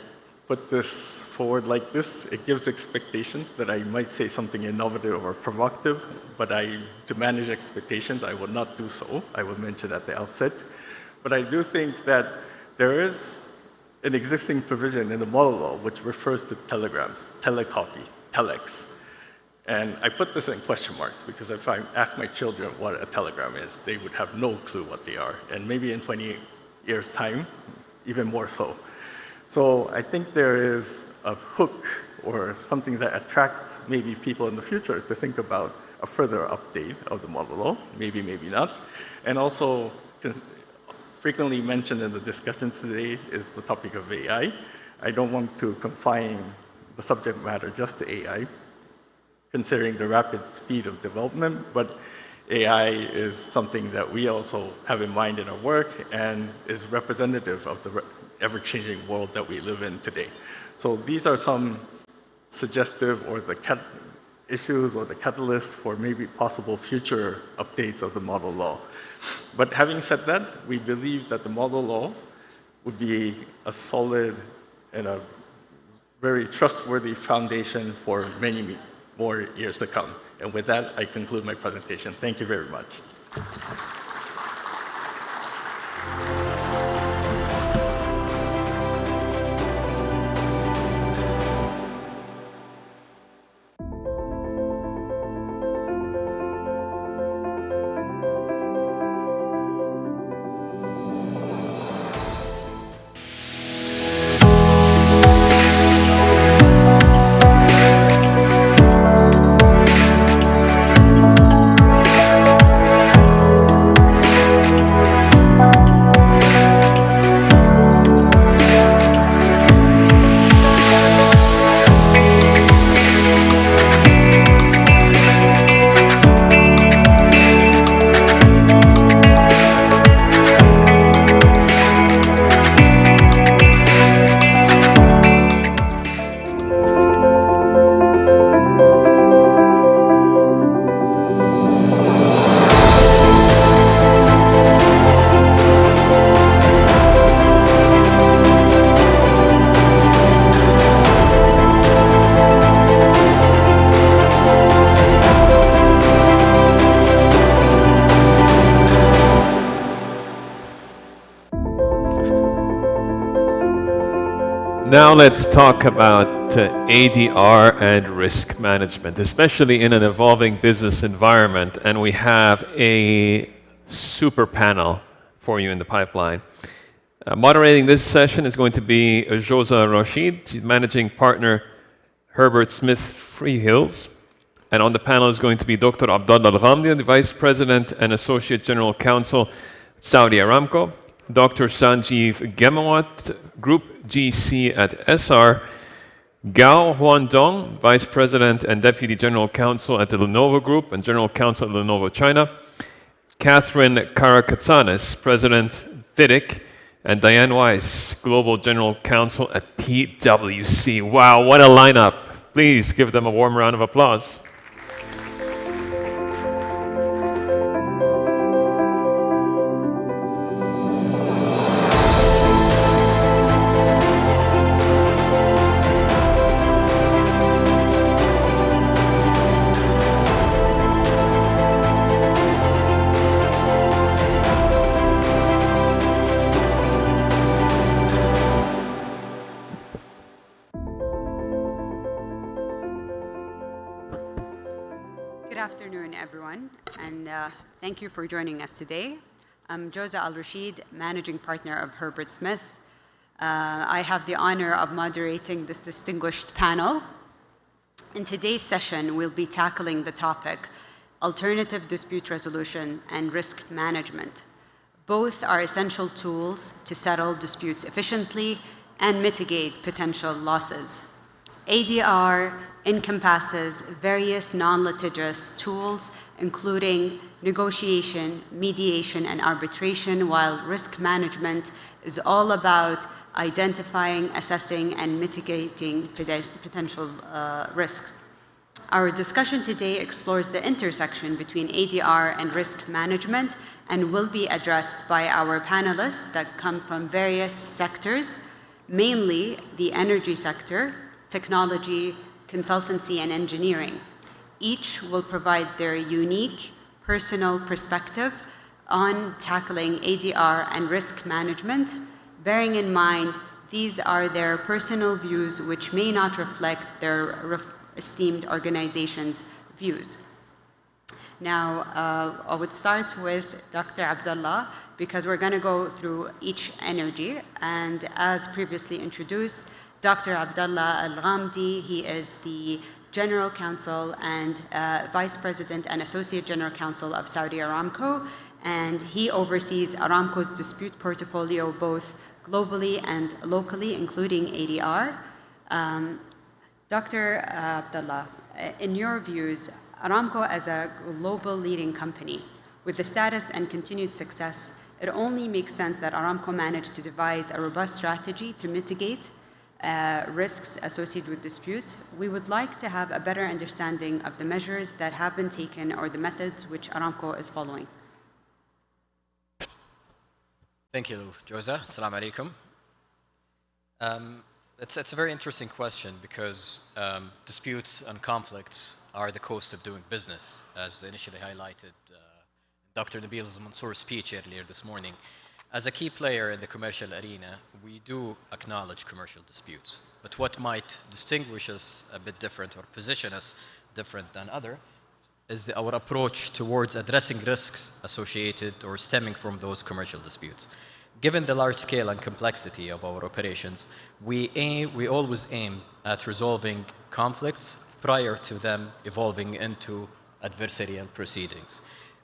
put this forward like this, it gives expectations that I might say something innovative or provocative, but to manage expectations, I will not do so. I will mention at the outset. But I do think that there is an existing provision in the model law which refers to telegrams, telecopy, telex. And I put this in question marks because if I ask my children what a telegram is, they would have no clue what they are. And maybe in 20 years' time, even more so. So I think there is a hook or something that attracts maybe people in the future to think about a further update of the model law, maybe, maybe not. And also, frequently mentioned in the discussions today is the topic of AI. I don't want to confine the subject matter just to AI, considering the rapid speed of development, but AI is something that we also have in mind in our work and is representative of the ever-changing world that we live in today. So these are some suggestive or the issues or the catalysts for maybe possible future updates of the model law. But having said that, we believe that the model law would be a solid and a very trustworthy foundation for many more years to come. And with that, I conclude my presentation. Thank you very much. Now let's talk about ADR and risk management, especially in an evolving business environment. And we have a super panel for you in the pipeline. Moderating this session is going to be Joza Rashid, she's managing partner Herbert Smith Freehills. And on the panel is going to be Dr. Abdullah Al-Ghamdi, the Vice President and Associate General Counsel, Saudi Aramco. Dr. Sanjeev Gemawat, Group GC at SR, Gao Huandong, Vice President and Deputy General Counsel at the Lenovo Group and General Counsel at Lenovo China, Catherine Karakatsanis, President FIDIC, and Diane Weiss, Global General Counsel at PwC. Wow, what a lineup. Please give them a warm round of applause. Thank you for joining us today. I'm Joza Al-Rashid, Managing Partner of Herbert Smith. I have the honor of moderating this distinguished panel. In today's session, we'll be tackling the topic, alternative dispute resolution and risk management. Both are essential tools to settle disputes efficiently and mitigate potential losses. ADR encompasses various non-litigious tools including negotiation, mediation, and arbitration, while risk management is all about identifying, assessing, and mitigating potential risks. Our discussion today explores the intersection between ADR and risk management and will be addressed by our panelists that come from various sectors, mainly the energy sector, technology, consultancy, and engineering. Each will provide their unique personal perspective on tackling ADR and risk management, bearing in mind these are their personal views which may not reflect their esteemed organization's views. Now, I would start with Dr. Abdullah because we're going to go through each energy. And as previously introduced, Dr. Abdullah Al-Ghamdi, he is the General Counsel and Vice President and Associate General Counsel of Saudi Aramco, and he oversees Aramco's dispute portfolio both globally and locally, including ADR. Dr. Abdullah, in your views, Aramco as a global leading company, with the status and continued success, it only makes sense that Aramco managed to devise a robust strategy to mitigate risks associated with disputes. We would like to have a better understanding of the measures that have been taken or the methods which Aramco is following. Thank you, Joza. Assalamu alaikum. It's a very interesting question because disputes and conflicts are the cost of doing business, as initially highlighted Dr. Nabil Mansour's speech earlier this morning. As a key player in the commercial arena, we do acknowledge commercial disputes. But what might distinguish us a bit different or position us different than others is our approach towards addressing risks associated or stemming from those commercial disputes. Given the large scale and complexity of our operations, we always aim at resolving conflicts prior to them evolving into adversarial proceedings.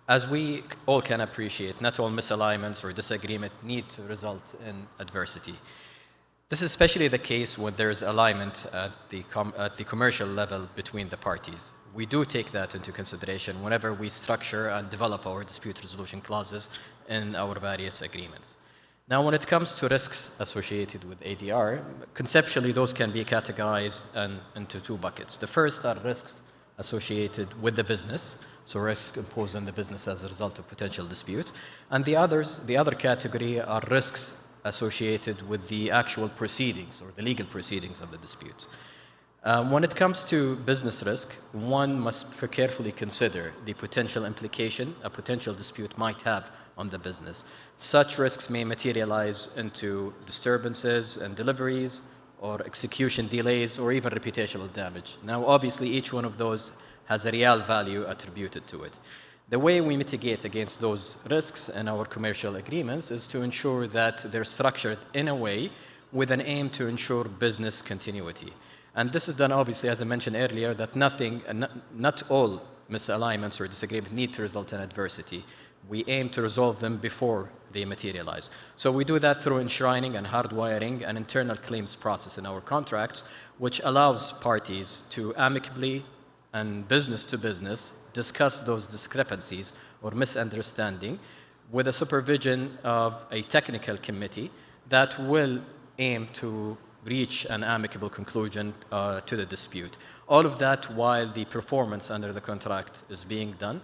As we all can appreciate, not all misalignments or disagreement need to result in adversity. This is especially the case when there is alignment at the commercial level between the parties. We do take that into consideration whenever we structure and develop our dispute resolution clauses in our various agreements. Now, when it comes to risks associated with ADR, conceptually those can be categorized into two buckets. The first are risks associated with the business, so risks imposed on the business as a result of potential disputes. And the other category are risks associated with the actual proceedings or the legal proceedings of the disputes. When it comes to business risk, one must carefully consider the potential implication a potential dispute might have on the business. Such risks may materialize into disturbances and deliveries, or execution delays, or even reputational damage. Now, obviously, each one of those has a real value attributed to it. The way we mitigate against those risks in our commercial agreements is to ensure that they're structured in a way with an aim to ensure business continuity. And this is done, obviously, as I mentioned earlier, that not all misalignments or disagreements need to result in adversity. We aim to resolve them before they materialize. So we do that through enshrining and hardwiring an internal claims process in our contracts, which allows parties to amicably and business to business discuss those discrepancies or misunderstanding with the supervision of a technical committee that will aim to reach an amicable conclusion to the dispute. All of that while the performance under the contract is being done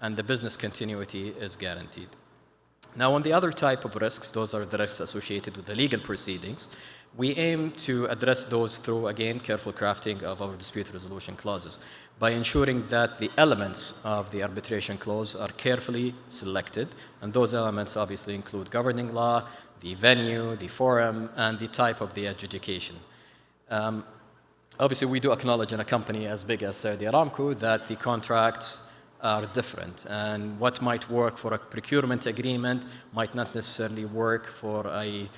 and the business continuity is guaranteed. Now, on the other type of risks, those are the risks associated with the legal proceedings. We aim to address those through, again, careful crafting of our dispute resolution clauses by ensuring that the elements of the arbitration clause are carefully selected, and those elements obviously include governing law, the venue, the forum, and the type of the adjudication. Obviously, we do acknowledge in a company as big as Saudi Aramco that the contracts are different, and what might work for a procurement agreement might not necessarily work for a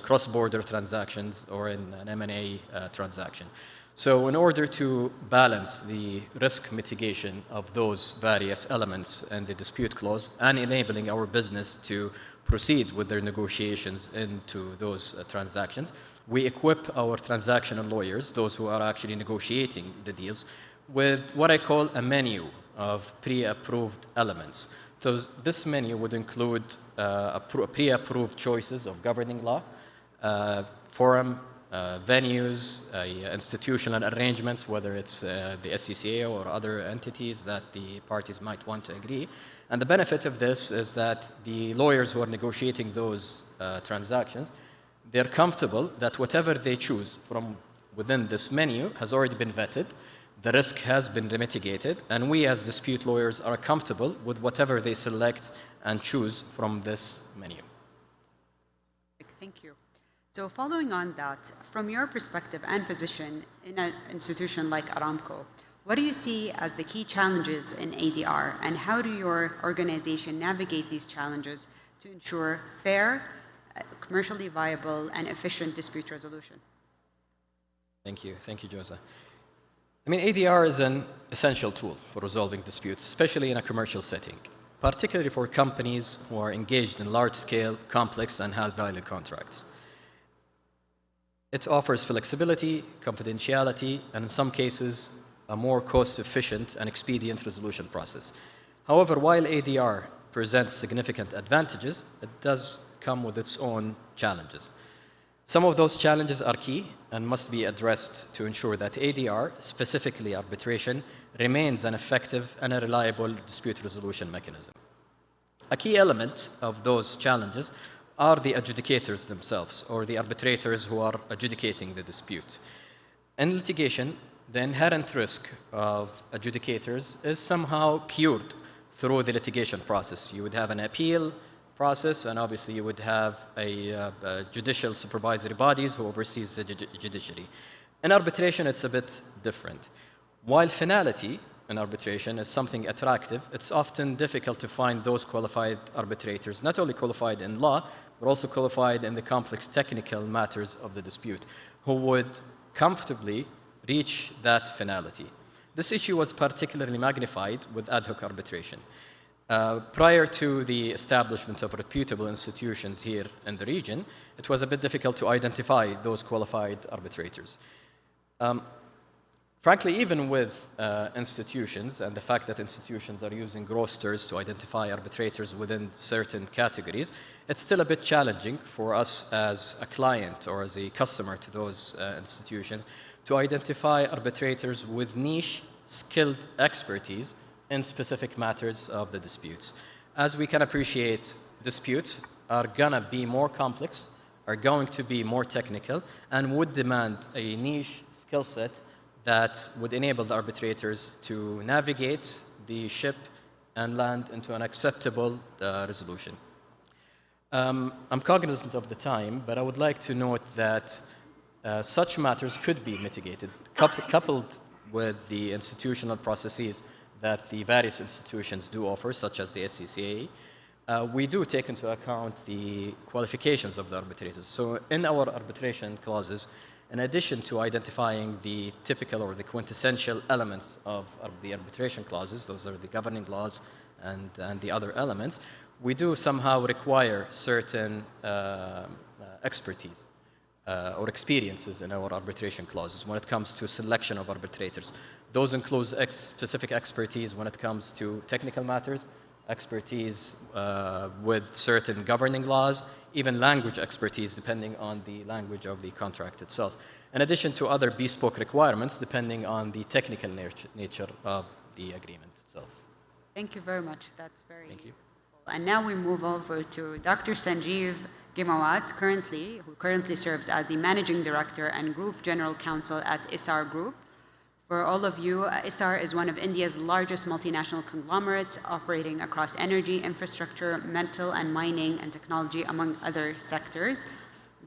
cross-border transactions or in an M&A transaction. So in order to balance the risk mitigation of those various elements in the dispute clause and enabling our business to proceed with their negotiations into those transactions, we equip our transactional lawyers, those who are actually negotiating the deals, with what I call a menu of pre-approved elements. So this menu would include pre-approved choices of governing law, forum, venues, institutional arrangements, whether it's the SCCA or other entities that the parties might want to agree. And the benefit of this is that the lawyers who are negotiating those transactions, they're comfortable that whatever they choose from within this menu has already been vetted, the risk has been mitigated, and we as dispute lawyers are comfortable with whatever they select and choose from this menu. Thank you. So following on that, from your perspective and position in an institution like Aramco, what do you see as the key challenges in ADR, and how do your organization navigate these challenges to ensure fair, commercially viable, and efficient dispute resolution? Thank you, Josa. I mean, ADR is an essential tool for resolving disputes, especially in a commercial setting, particularly for companies who are engaged in large-scale, complex, and high-value contracts. It offers flexibility, confidentiality, and in some cases, a more cost-efficient and expedient resolution process. However, while ADR presents significant advantages, it does come with its own challenges. Some of those challenges are key and must be addressed to ensure that ADR, specifically arbitration, remains an effective and a reliable dispute resolution mechanism. A key element of those challenges are the adjudicators themselves, or the arbitrators who are adjudicating the dispute. In litigation, the inherent risk of adjudicators is somehow cured through the litigation process. You would have an appeal process, and obviously you would have a judicial supervisory bodies who oversees the judiciary. In arbitration, it's a bit different. While finality in arbitration is something attractive, it's often difficult to find those qualified arbitrators, not only qualified in law, but also qualified in the complex technical matters of the dispute, who would comfortably reach that finality. This issue was particularly magnified with ad hoc arbitration. Prior to the establishment of reputable institutions here in the region, it was a bit difficult to identify those qualified arbitrators. Frankly, even with institutions and the fact that institutions are using rosters to identify arbitrators within certain categories, it's still a bit challenging for us as a client or as a customer to those institutions to identify arbitrators with niche, skilled expertise in specific matters of the disputes. As we can appreciate, disputes are gonna be more complex, are going to be more technical, and would demand a niche skill set that would enable the arbitrators to navigate the ship and land into an acceptable resolution. I'm cognizant of the time, but I would like to note that such matters could be mitigated, coupled with the institutional processes that the various institutions do offer, such as the SCCA. We do take into account the qualifications of the arbitrators. So in our arbitration clauses, in addition to identifying the typical or the quintessential elements of the arbitration clauses, those are the governing laws and the other elements, we do somehow require certain expertise or experiences in our arbitration clauses when it comes to selection of arbitrators. Those include specific expertise when it comes to technical matters, expertise with certain governing laws, even language expertise depending on the language of the contract itself, in addition to other bespoke requirements depending on the technical nature of the agreement itself. Thank you very much. That's very helpful. And now we move over to Dr. Sanjeev Gimawat, who currently serves as the Managing Director and Group General Counsel at ISAR Group. For all of you, ISAR is one of India's largest multinational conglomerates operating across energy, infrastructure, metal and mining, and technology, among other sectors.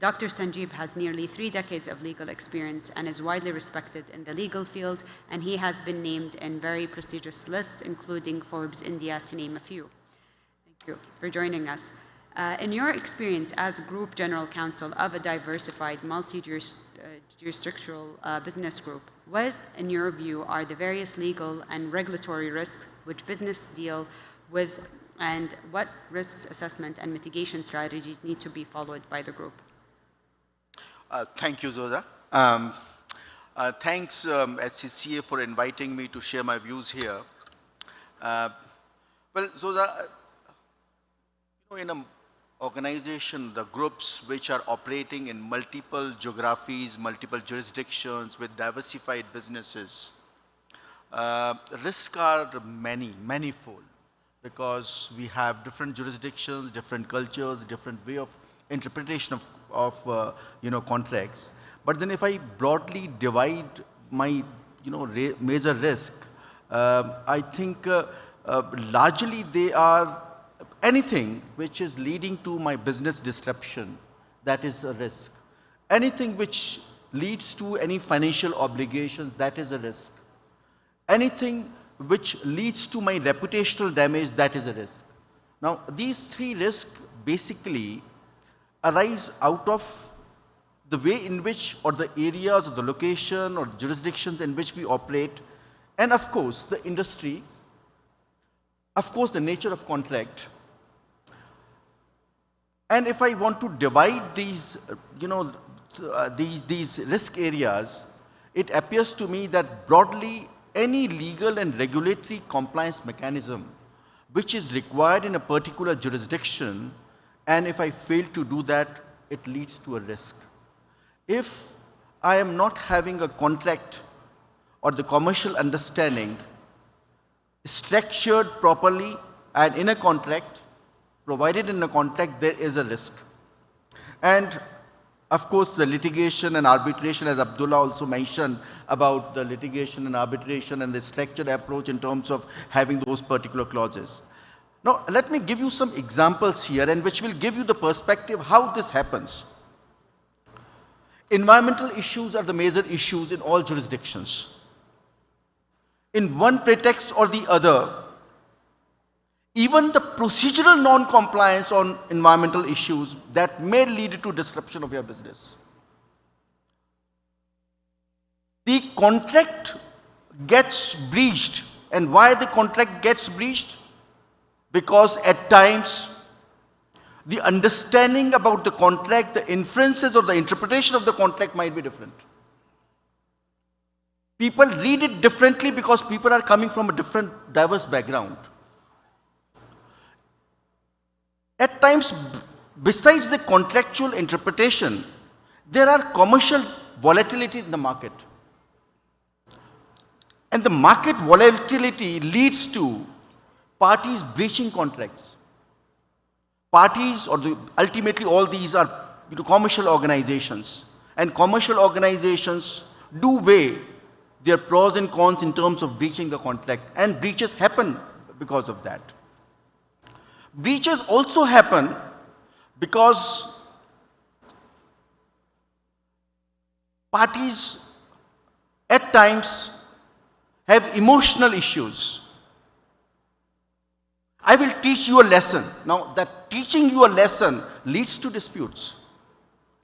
Dr. Sanjeev has nearly 3 decades of legal experience and is widely respected in the legal field, and he has been named in very prestigious lists, including Forbes India, to name a few. Thank you for joining us. In your experience as Group General Counsel of a diversified, multi-jurisdictional business group, what, in your view, are the various legal and regulatory risks which business deal with, and what risks assessment and mitigation strategies need to be followed by the group? Thank you, Zosa. Thanks, SCCA, for inviting me to share my views here. Well, so in an organization, the groups which are operating in multiple geographies, multiple jurisdictions with diversified businesses, risks are manifold, because we have different jurisdictions, different cultures, different way of interpretation of contracts. But then if I broadly divide my major risk, I think largely they are anything which is leading to my business disruption, that is a risk. Anything which leads to any financial obligations, that is a risk. Anything which leads to my reputational damage, that is a risk. Now, these three risks basically arise out of the way in which, or the areas, or the location, or jurisdictions in which we operate, and of course, the industry, of course, the nature of contract. And if I want to divide these, these risk areas, it appears to me that broadly any legal and regulatory compliance mechanism which is required in a particular jurisdiction, and if I fail to do that, it leads to a risk. If I am not having a contract or the commercial understanding structured properly and in a contract, provided in a contract, there is a risk. And of course, the litigation and arbitration, as Abdullah also mentioned about the litigation and arbitration and the structured approach in terms of having those particular clauses. Now, let me give you some examples here, and which will give you the perspective how this happens. Environmental issues are the major issues in all jurisdictions. In one pretext or the other, even the procedural non-compliance on environmental issues that may lead to disruption of your business. The contract gets breached. And why the contract gets breached? Because at times, the understanding about the contract, the inferences or the interpretation of the contract might be different. People read it differently because people are coming from a different, diverse background. At times, besides the contractual interpretation, there are commercial volatility in the market. And the market volatility leads to parties breaching contracts. Parties, or ultimately all these are commercial organizations. And commercial organizations do weigh their pros and cons in terms of breaching the contract. And breaches happen because of that. Breaches also happen because parties at times have emotional issues. I will teach you a lesson. Now, that teaching you a lesson leads to disputes.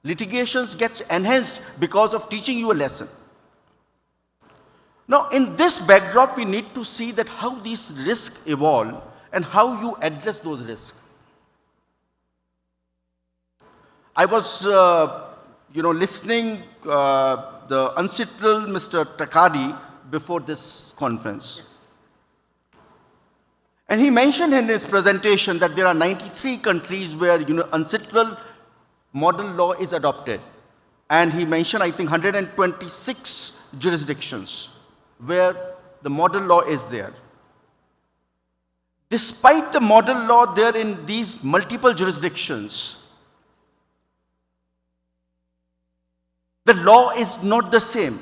Litigations gets enhanced because of teaching you a lesson. Now, in this backdrop, we need to see that how these risks evolve and how you address those risks. I was, listening the uncitrul Mr. Takadi before this conference. And he mentioned in his presentation that there are 93 countries where uncitrul model law is adopted. And he mentioned, I think, 126 jurisdictions where the model law is there. Despite the model law there in these multiple jurisdictions, the law is not the same.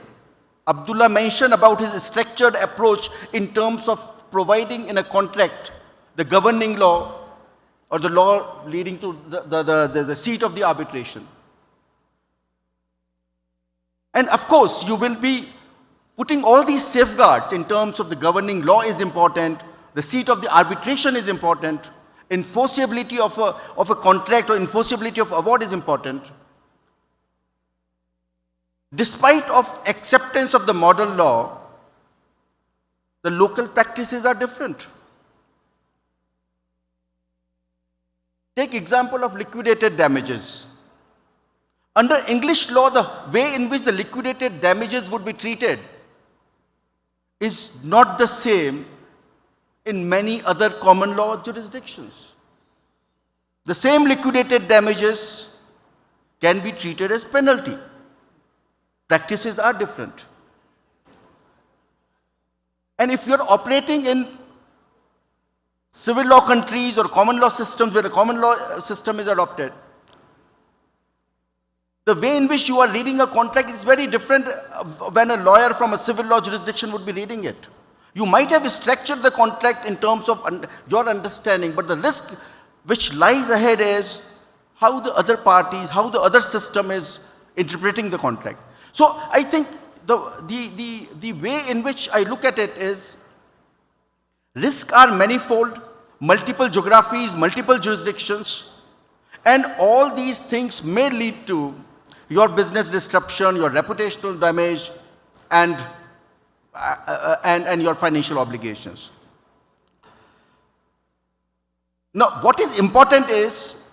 Abdullah mentioned about his structured approach in terms of providing in a contract the governing law or the law leading to the seat of the arbitration. And of course, you will be putting all these safeguards in terms of the governing law is important, the seat of the arbitration is important, enforceability of a contract or enforceability of award is important. Despite of acceptance of the model law, the local practices are different. Take example of liquidated damages. Under English law, the way in which the liquidated damages would be treated is not the same in many other common law jurisdictions. The same liquidated damages can be treated as penalty. Practices are different. And if you're operating in civil law countries or common law systems where the common law system is adopted, the way in which you are reading a contract is very different when a lawyer from a civil law jurisdiction would be reading it. You might have structured the contract in terms of your understanding, but the risk which lies ahead is how the other parties, how the other system is interpreting the contract. So I think the way in which I look at it is risks are manifold, multiple geographies, multiple jurisdictions, and all these things may lead to your business disruption, your reputational damage, and your financial obligations. Now, what is important is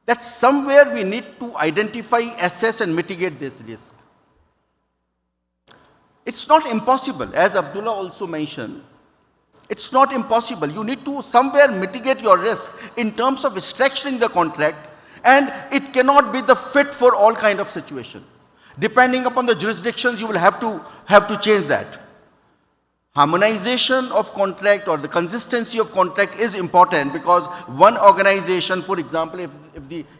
that somewhere we need to identify, assess, and mitigate this risk. It's not impossible, as Abdullah also mentioned. It's not impossible. You need to somewhere mitigate your risk in terms of structuring the contract, and it cannot be the fit for all kind of situation. Depending upon the jurisdictions, you will have to change that. Harmonization of contract or the consistency of contract is important because one organization, for example,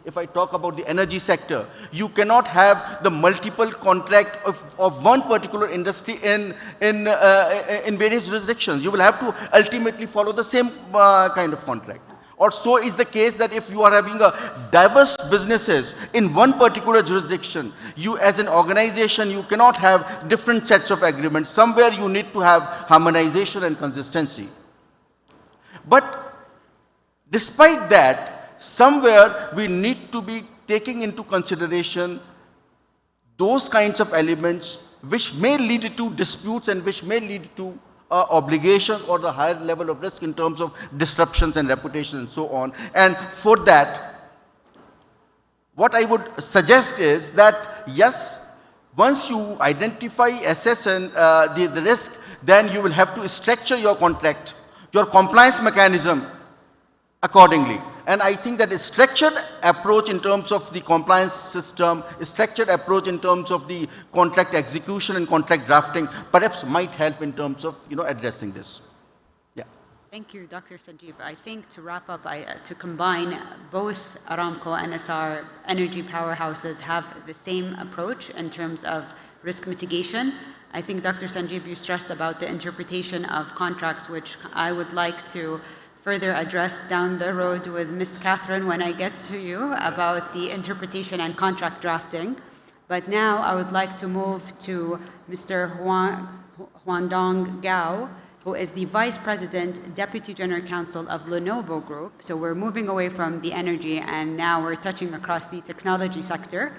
if I talk about the energy sector, you cannot have the multiple contract of one particular industry in various jurisdictions. You will have to ultimately follow the same kind of contract. Or so is the case that if you are having a diverse businesses in one particular jurisdiction, you as an organization, you cannot have different sets of agreements. Somewhere you need to have harmonization and consistency. But despite that, somewhere we need to be taking into consideration those kinds of elements which may lead to disputes and which may lead to obligation or the higher level of risk in terms of disruptions and reputation and so on. And for that, what I would suggest is that yes, once you identify, assess and the risk, then you will have to structure your contract, your compliance mechanism accordingly. And I think that a structured approach in terms of the compliance system, a structured approach in terms of the contract execution and contract drafting perhaps might help in terms of addressing this. Yeah. Thank you, Dr. Sanjeev. I think to wrap up, to combine both Aramco and SR energy powerhouses have the same approach in terms of risk mitigation. I think Dr. Sanjeev, you stressed about the interpretation of contracts, which I would like to further address down the road with Ms. Catherine when I get to you about the interpretation and contract drafting. But now I would like to move to Mr. Huandong Gao, who is the Vice President, Deputy General Counsel of Lenovo Group. So we're moving away from the energy and now we're touching across the technology sector.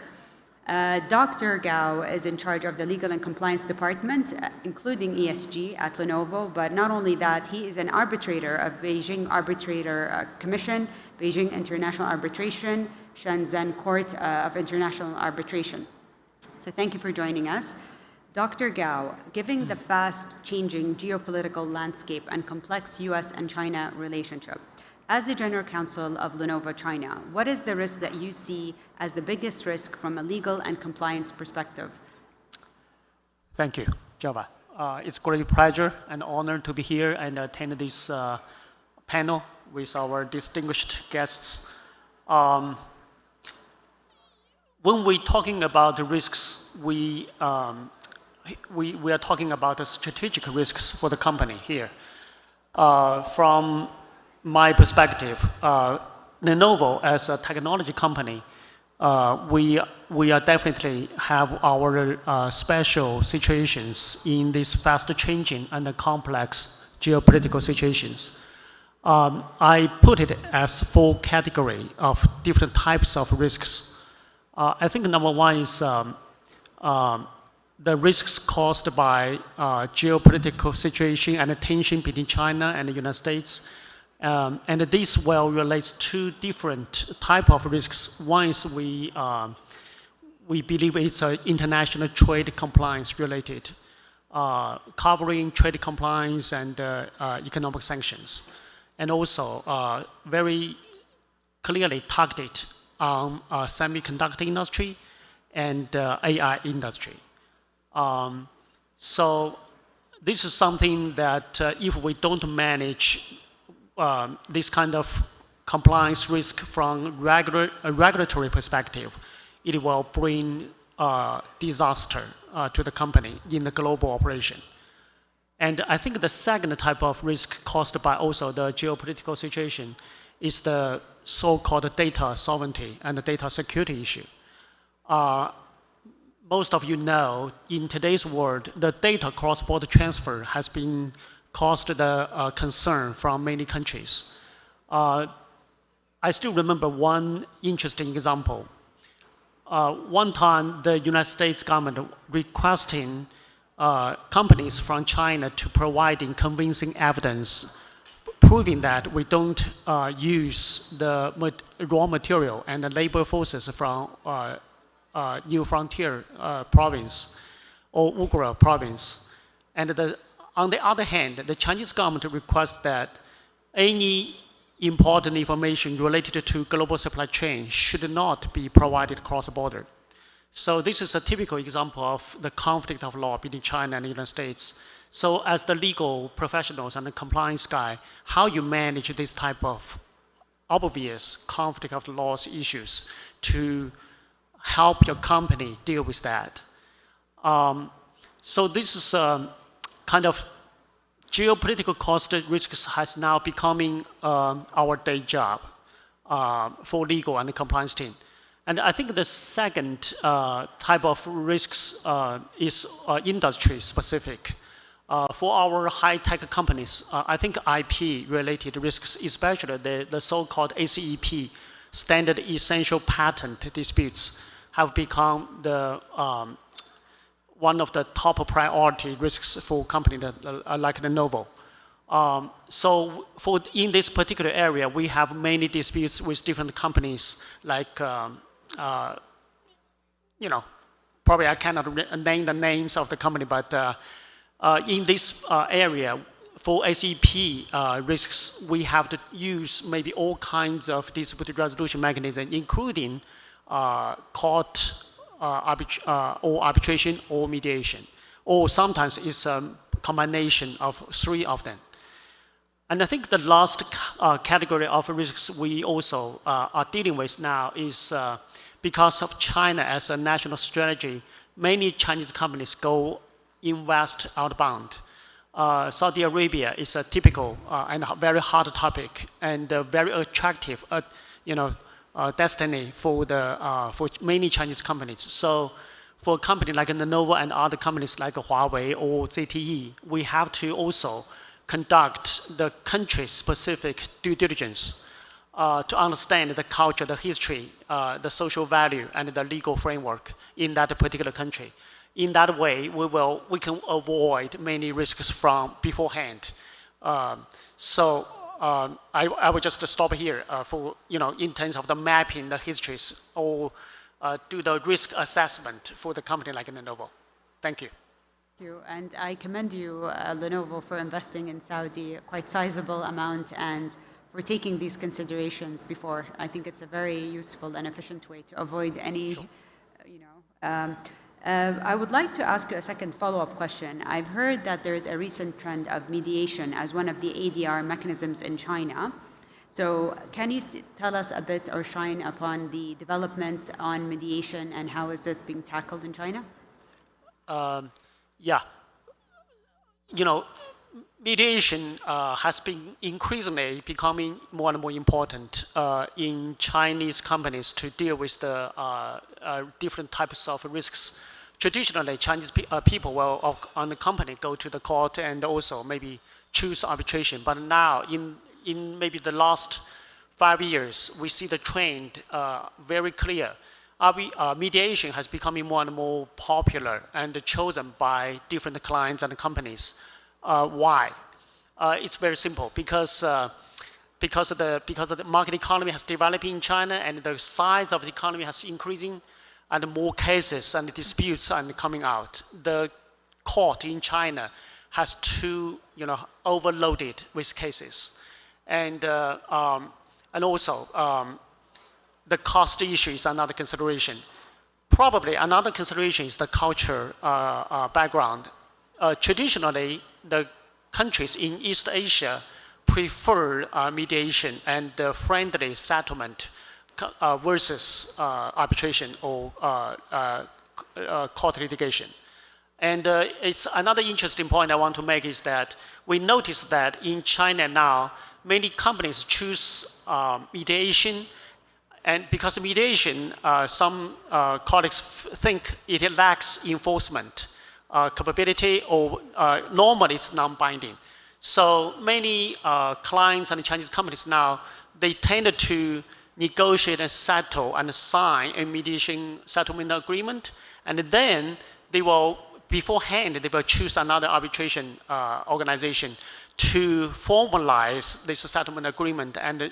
Dr. Gao is in charge of the Legal and Compliance Department, including ESG at Lenovo, but not only that, he is an arbitrator of Beijing Arbitrator Commission, Beijing International Arbitration, Shenzhen Court of International Arbitration. So thank you for joining us. Dr. Gao, given the fast-changing geopolitical landscape and complex US and China relationship, as the General Counsel of Lenovo China, what is the risk that you see as the biggest risk from a legal and compliance perspective? Thank you, Java. It's a great pleasure and honor to be here and attend this panel with our distinguished guests. When we're talking about the risks, we are talking about the strategic risks for the company here. From my perspective, Lenovo as a technology company, we are definitely have our special situations in these fast changing and complex geopolitical situations. I put it as 4 categories of different types of risks. I think number 1 is the risks caused by geopolitical situation and the tension between China and the United States. And this well relates to different type of risks. One is we believe it's international trade compliance related. covering trade compliance and economic sanctions, and also very clearly targeted on semiconductor industry and AI industry. So this is something that if we don't manage this kind of compliance risk from a regulatory perspective, it will bring disaster to the company in the global operation. And I think the second type of risk caused by also the geopolitical situation is the so-called data sovereignty and the data security issue. Most of you know, in today's world, the data cross-border transfer has been caused the concern from many countries. I still remember one interesting example. One time, the United States government requesting companies from China to providing convincing evidence proving that we don't use the raw material and the labor forces from New Frontier province or Uyghur province. And on the other hand, the Chinese government requests that any important information related to global supply chain should not be provided cross-border. So this is a typical example of the conflict of law between China and the United States. So as the legal professionals and the compliance guy, how you manage this type of obvious conflict of laws issues to help your company deal with that. So this is kind of geopolitical cost risks has now becoming our day job for legal and the compliance team. And I think the second type of risks is industry specific. For our high-tech companies, I think IP-related risks, especially the so-called ACEP, standard essential patent disputes, have become the one of the top priority risks for companies like Lenovo. So in this particular area, we have many disputes with different companies like, you know, probably I cannot name the names of the company, but in this area, for ACP risks, we have to use maybe all kinds of dispute resolution mechanisms, including court or arbitration or mediation, or sometimes it's a combination of three of them. And I think the last category of risks we also are dealing with now is because of China as a national strategy, many Chinese companies go invest outbound. Saudi Arabia is a typical and very hard topic and very attractive, you know, destiny for many Chinese companies. So for a company like Lenovo and other companies like Huawei or ZTE, we have to also conduct the country-specific due diligence to understand the culture, the history, the social value, and the legal framework in that particular country. In that way, we can avoid many risks from beforehand. I would just stop here for, you know, in terms of the mapping the histories or do the risk assessment for the company like Lenovo. Thank you. Thank you, and I commend you, Lenovo, for investing in Saudi a quite sizable amount and for taking these considerations before. I think it's a very useful and efficient way to avoid any, sure, you know. I would like to ask you a second follow-up question. I've heard that there is a recent trend of mediation as one of the ADR mechanisms in China. So can you tell us a bit or shine upon the developments on mediation and how is it being tackled in China? Yeah. You know, mediation has been increasingly becoming more and more important in Chinese companies to deal with the different types of risks. Traditionally, Chinese people will, on the company, go to the court and also maybe choose arbitration. But now, in maybe the last 5 years, we see the trend very clear. Mediation has become more and more popular and chosen by different clients and companies. Why? It's very simple. Because the market economy has developed in China and the size of the economy has increasing, and more cases and disputes are coming out. The court in China has too, overloaded with cases. And also, the cost issue is another consideration. Probably another consideration is the culture background. Traditionally, the countries in East Asia prefer mediation and friendly settlement versus arbitration or court litigation. And it's another interesting point I want to make is that we notice that in China now, many companies choose mediation, and because of mediation, some colleagues think it lacks enforcement capability, or normally it's non-binding. So many clients and Chinese companies now, they tend to negotiate and settle and sign a mediation settlement agreement, and then they will, beforehand, they will choose another arbitration organization to formalize this settlement agreement and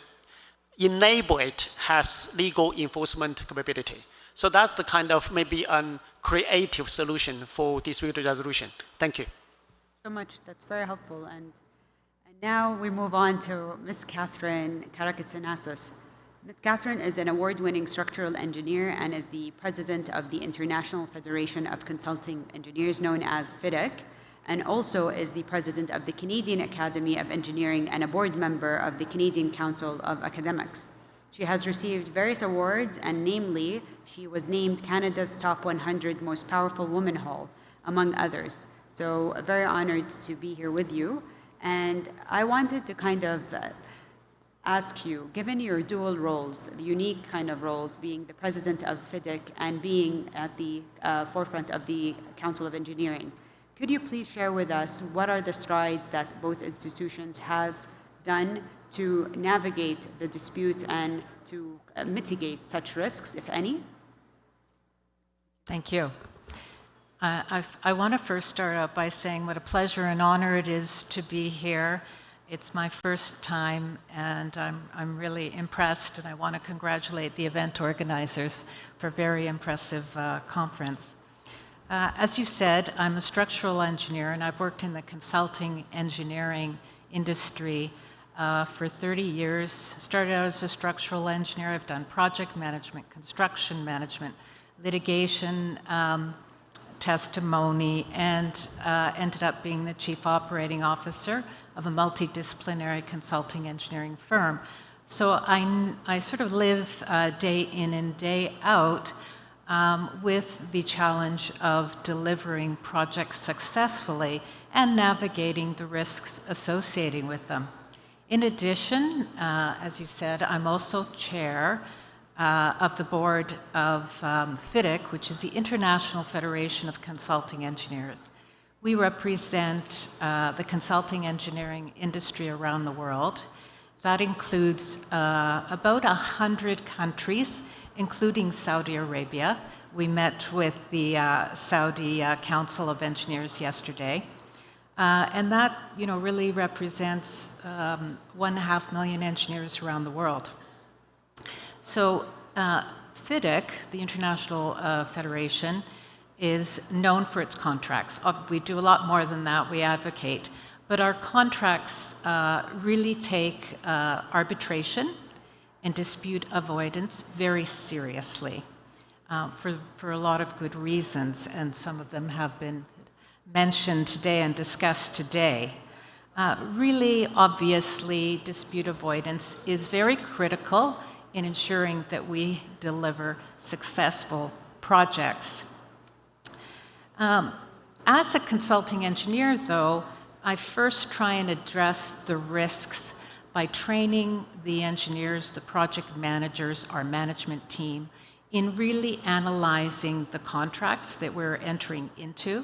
enable it has legal enforcement capability. So that's the kind of maybe a creative solution for dispute resolution. Thank you. So much. That's very helpful. And now we move on to Ms. Catherine Karakatsinasas. Ms. Catherine is an award-winning structural engineer and is the president of the International Federation of Consulting Engineers, known as FIDEC, and also is the president of the Canadian Academy of Engineering and a board member of the Canadian Council of Academics. She has received various awards, and namely, she was named Canada's Top 100 Most Powerful Women Hall, among others. So very honored to be here with you. And I wanted to kind of ask you, given your dual roles, the unique kind of roles, being the president of FIDEC and being at the forefront of the Council of Engineering, could you please share with us what are the strides that both institutions has done to navigate the disputes and to mitigate such risks, if any? Thank you. I want to first start out by saying what a pleasure and honor it is to be here. It's my first time, and I'm really impressed, and I want to congratulate the event organizers for a very impressive conference. As you said, I'm a structural engineer, and I've worked in the consulting engineering industry for 30 years. Started out as a structural engineer. I've done project management, construction management, litigation, testimony, and ended up being the chief operating officer of a multidisciplinary consulting engineering firm. So I sort of live day in and day out with the challenge of delivering projects successfully and navigating the risks associated with them. In addition, as you said, I'm also chair of the board of FIDEC, which is the International Federation of Consulting Engineers. We represent the consulting engineering industry around the world. That includes about 100 countries, including Saudi Arabia. We met with the Saudi Council of Engineers yesterday. And that, really represents 1.5 million engineers around the world. So FIDEC, the International Federation, is known for its contracts. We do a lot more than that, we advocate. But our contracts really take arbitration and dispute avoidance very seriously for a lot of good reasons, and some of them have been mentioned today and discussed today. Really, obviously, dispute avoidance is very critical in ensuring that we deliver successful projects. As a consulting engineer, though, I first try and address the risks by training the engineers, the project managers, our management team, in really analyzing the contracts that we're entering into.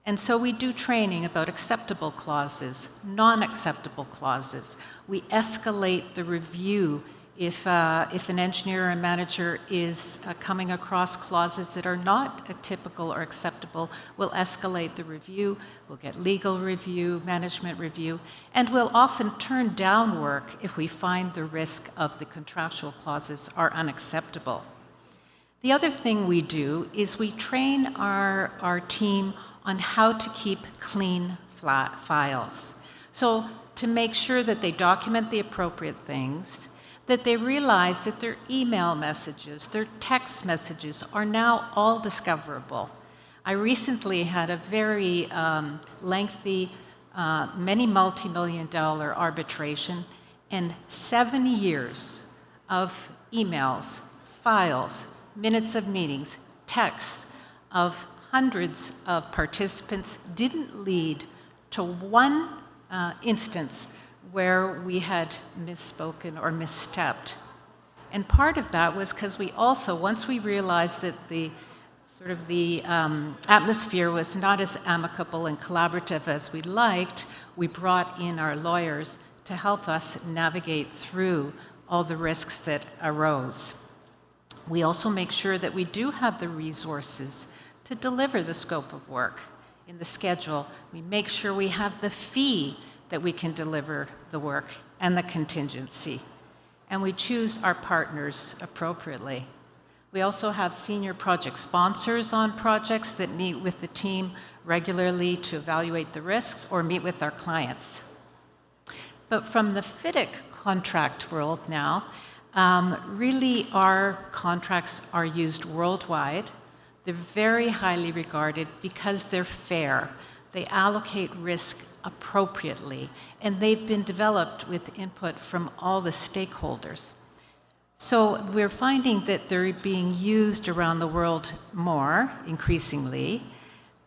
And so we do training about acceptable clauses, non-acceptable clauses. We escalate the review if an engineer or manager is coming across clauses that are not typical or acceptable. We'll escalate the review, we'll get legal review, management review, and we'll often turn down work if we find the risk of the contractual clauses are unacceptable. The other thing we do is we train our team on how to keep clean files. So to make sure that they document the appropriate things, that they realize that their email messages, their text messages are now all discoverable. I recently had a very lengthy, many multi-million-dollar arbitration, and 7 years of emails, files, minutes of meetings, texts of hundreds of participants didn't lead to one instance where we had misspoken or misstepped. And part of that was because we also, once we realized that the atmosphere was not as amicable and collaborative as we liked, we brought in our lawyers to help us navigate through all the risks that arose. We also make sure that we do have the resources to deliver the scope of work. In the schedule, we make sure we have the fee that we can deliver the work and the contingency. And we choose our partners appropriately. We also have senior project sponsors on projects that meet with the team regularly to evaluate the risks or meet with our clients. But from the FIDIC contract world now, really our contracts are used worldwide. They're very highly regarded because they're fair. They allocate risk appropriately, and they've been developed with input from all the stakeholders. So we're finding that they're being used around the world more, increasingly.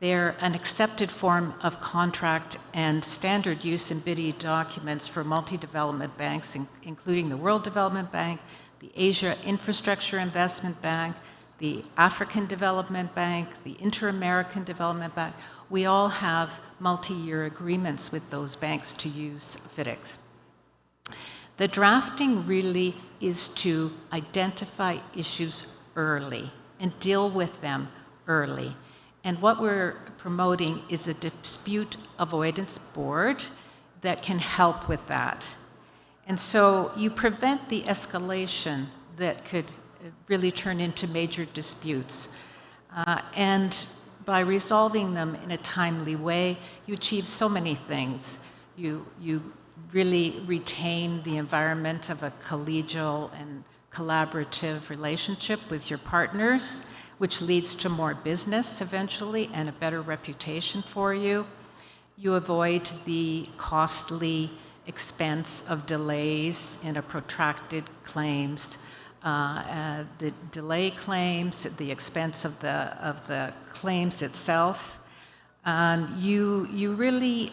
They're an accepted form of contract and standard use in bidding documents for multi-development banks, including the World Development Bank, the Asia Infrastructure Investment Bank, the African Development Bank, the Inter-American Development Bank. We all have multi-year agreements with those banks to use FIDICs. The drafting really is to identify issues early and deal with them early. And what we're promoting is a dispute avoidance board that can help with that. And so you prevent the escalation that could really turn into major disputes. And by resolving them in a timely way, you achieve so many things. You really retain the environment of a collegial and collaborative relationship with your partners, which leads to more business eventually and a better reputation for you. You avoid the costly expense of delays in a protracted claims, the delay claims, the expense of the claims itself. You really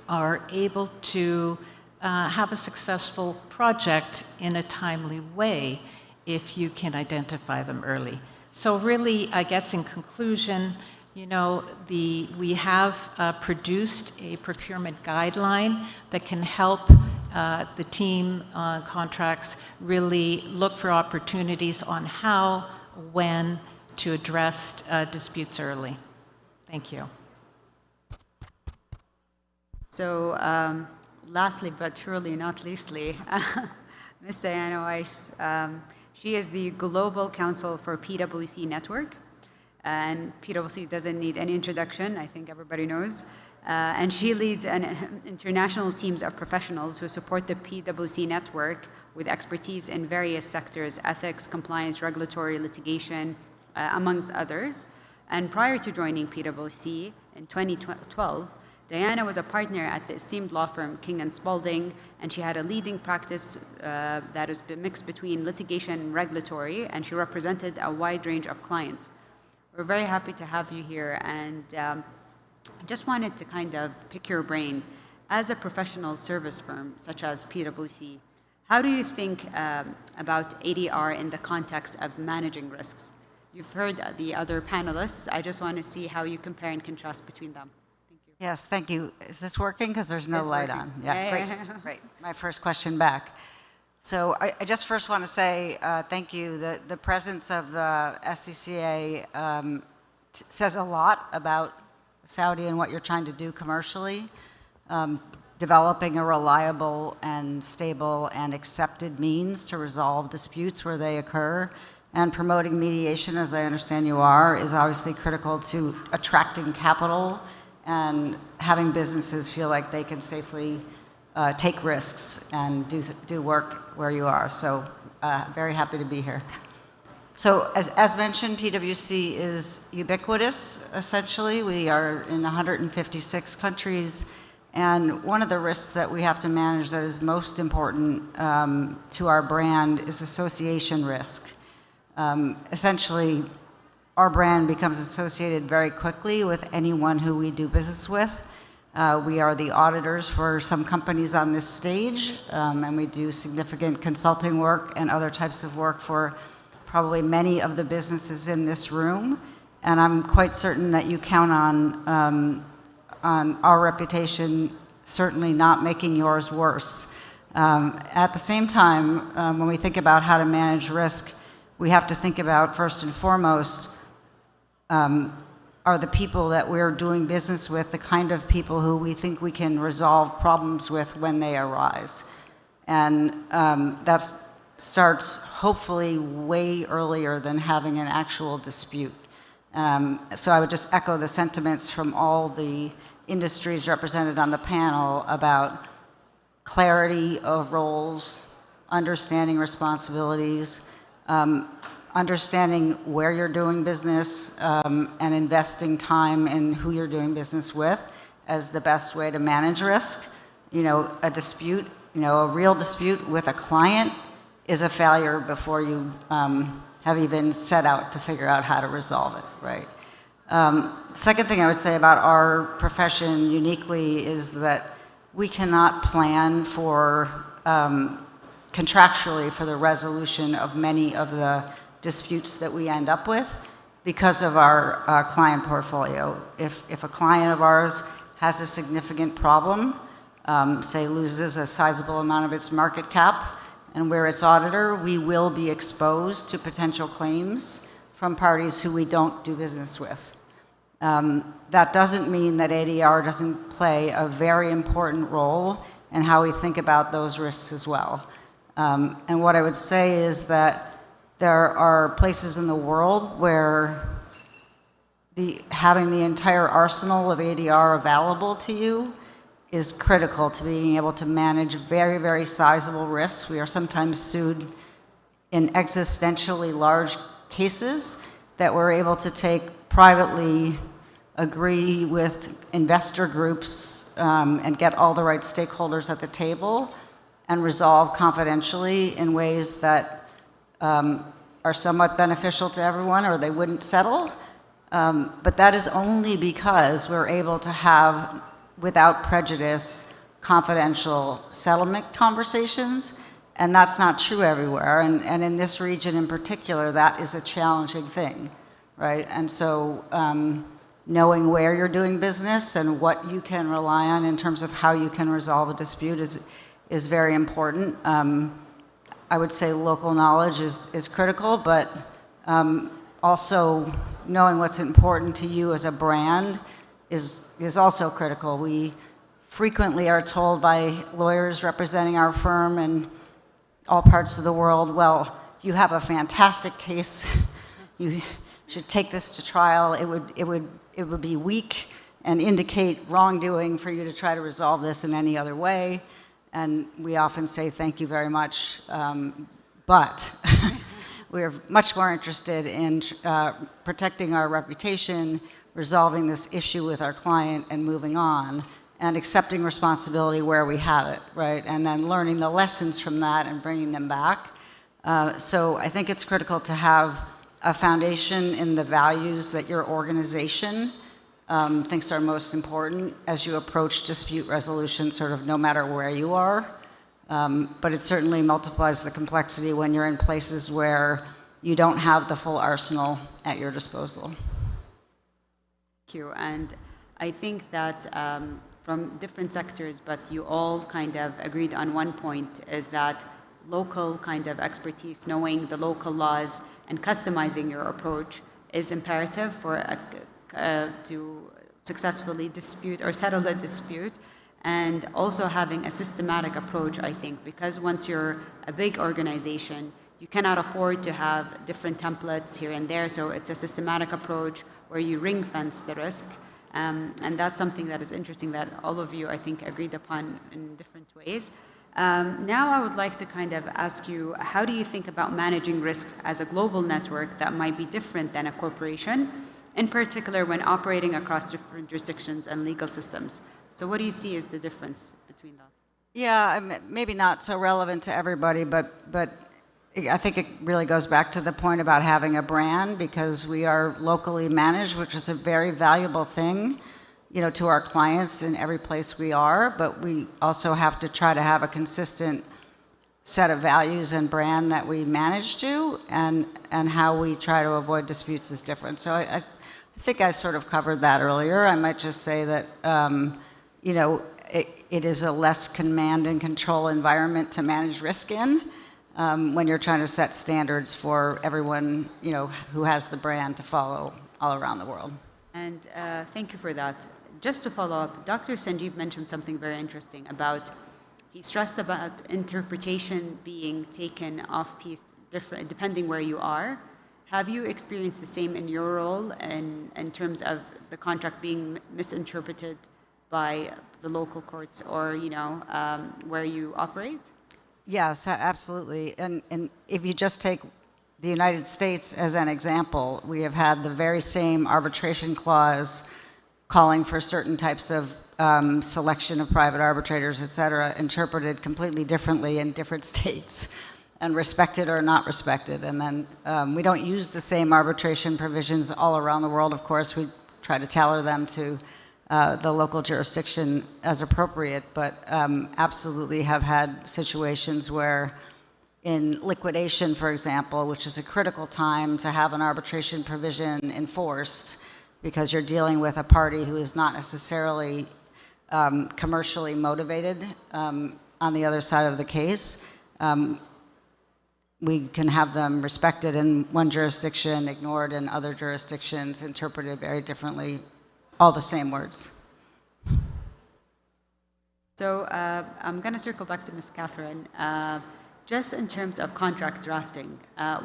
are able to have a successful project in a timely way if you can identify them early. So really, I guess in conclusion, you know, we have produced a procurement guideline that can help the team on contracts really look for opportunities on how, when to address disputes early. Thank you. So lastly, but surely not leastly, Ms. Diana Weiss, she is the Global Counsel for PwC Network. And PwC doesn't need any introduction, I think everybody knows. And she leads international teams of professionals who support the PwC network with expertise in various sectors: ethics, compliance, regulatory, litigation, amongst others. And prior to joining PwC in 2012, Diana was a partner at the esteemed law firm King & Spalding, and she had a leading practice that is mixed between litigation and regulatory, and she represented a wide range of clients. We're very happy to have you here, and I just wanted to kind of pick your brain. As a professional service firm, such as PwC, how do you think about ADR in the context of managing risks? You've heard the other panelists. I just want to see how you compare and contrast between them. Thank you. Yes, thank you. Is this working? Because there's no light on. Yeah, great, great. My first question back. So I just first want to say thank you. The presence of the SCCA says a lot about Saudi and what you're trying to do commercially, developing a reliable and stable and accepted means to resolve disputes where they occur, And promoting mediation, as I understand you are, is obviously critical to attracting capital and having businesses feel like they can safely take risks and do work where you are. So very happy to be here. So as mentioned, PwC is ubiquitous, essentially. We are in 156 countries. And one of the risks that we have to manage that is most important to our brand is association risk. Essentially, our brand becomes associated very quickly with anyone who we do business with. We are the auditors for some companies on this stage, and we do significant consulting work and other types of work for probably many of the businesses in this room. And I'm quite certain that you count on our reputation certainly not making yours worse. At the same time, when we think about how to manage risk, we have to think about, first and foremost, are the people that we're doing business with the kind of people who we think we can resolve problems with when they arise. And that starts hopefully way earlier than having an actual dispute. So I would just echo the sentiments from all the industries represented on the panel about clarity of roles, understanding responsibilities, understanding where you're doing business, and investing time in who you're doing business with as the best way to manage risk. You know, a dispute, a real dispute with a client is a failure before you have even set out to figure out how to resolve it, right? Second thing I would say about our profession uniquely is that we cannot plan for contractually for the resolution of many of the disputes that we end up with because of our client portfolio. If a client of ours has a significant problem, say loses a sizable amount of its market cap, and we're its auditor, we will be exposed to potential claims from parties who we don't do business with. That doesn't mean that ADR doesn't play a very important role in how we think about those risks as well. And what I would say is that there are places in the world where having the entire arsenal of ADR available to you is critical to being able to manage very, very sizable risks. We are sometimes sued in existentially large cases that we're able to take privately, agree with investor groups, and get all the right stakeholders at the table and resolve confidentially in ways that are somewhat beneficial to everyone or they wouldn't settle. But that is only because we're able to have, without prejudice, confidential settlement conversations. And that's not true everywhere. And in this region in particular, that is a challenging thing, right? And so knowing where you're doing business and what you can rely on in terms of how you can resolve a dispute is very important. I would say local knowledge is critical, but also knowing what's important to you as a brand is also critical. We frequently are told by lawyers representing our firm in all parts of the world, well, you have a fantastic case. You should take this to trial. It would be weak and indicate wrongdoing for you to try to resolve this in any other way. And we often say thank you very much, but we're much more interested in protecting our reputation, resolving this issue with our client and moving on, and accepting responsibility where we have it, right? And then learning the lessons from that and bringing them back. So I think it's critical to have a foundation in the values that your organization thinks are most important as you approach dispute resolution, sort of no matter where you are. But it certainly multiplies the complexity when you're in places where you don't have the full arsenal at your disposal. Thank you. And I think that from different sectors, but you all kind of agreed on one point, is that local kind of expertise, knowing the local laws and customizing your approach is imperative for to successfully dispute or settle a dispute. And also having a systematic approach, I think, because once you're a big organization, you cannot afford to have different templates here and there, so it's a systematic approach where you ring fence the risk. And that's something that is interesting that all of you, I think, agreed upon in different ways. Now I would like to kind of ask you, how do you think about managing risks as a global network that might be different than a corporation, in particular when operating across different jurisdictions and legal systems? So what do you see as the difference between that? Yeah, maybe not so relevant to everybody, but I think it really goes back to the point about having a brand, because we are locally managed, which is a very valuable thing, you know, to our clients in every place we are, but we also have to try to have a consistent set of values and brand that we manage to, and how we try to avoid disputes is different. So I think I sort of covered that earlier. I might just say that, you know, it is a less command and control environment to manage risk in, when you're trying to set standards for everyone, you know, who has the brand to follow all around the world. And thank you for that. Just to follow up, Dr. Sanjeev mentioned something very interesting about, he stressed about interpretation being taken off-piece, different, depending where you are. Have you experienced the same in your role in terms of the contract being misinterpreted by the local courts or, you know, where you operate? Yes, absolutely. And if you just take the United States as an example, we have had the very same arbitration clause calling for certain types of selection of private arbitrators, et cetera, interpreted completely differently in different states, and respected or not respected. And then we don't use the same arbitration provisions all around the world, of course. We try to tailor them to the local jurisdiction as appropriate, but absolutely have had situations where in liquidation, for example, which is a critical time to have an arbitration provision enforced, because you're dealing with a party who is not necessarily commercially motivated on the other side of the case, we can have them respected in one jurisdiction, ignored in other jurisdictions, interpreted very differently, all the same words. So I'm going to circle back to Ms. Catherine. Just in terms of contract drafting,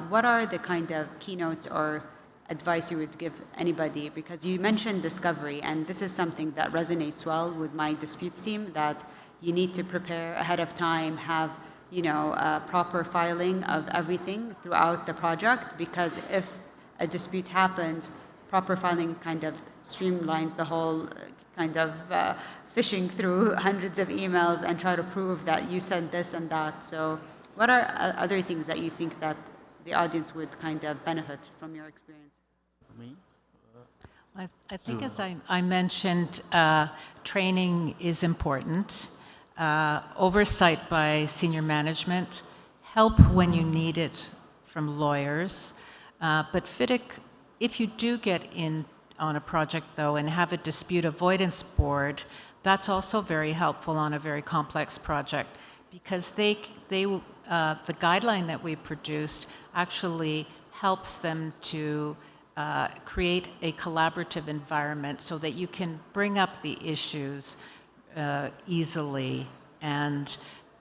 what are the kind of keynotes or advice you would give anybody? Because you mentioned discovery, and this is something that resonates well with my disputes team, that you need to prepare ahead of time, have, you know, proper filing of everything throughout the project, because if a dispute happens, proper filing kind of streamlines the whole kind of fishing through hundreds of emails and try to prove that you said this and that. So what are other things that you think that the audience would kind of benefit from your experience? Me? I think, as I mentioned, training is important. Oversight by senior management, help when you need it from lawyers. But FIDIC, if you do get in on a project, though, and have a dispute avoidance board, that's also very helpful on a very complex project, because the guideline that we produced actually helps them to create a collaborative environment so that you can bring up the issues easily. And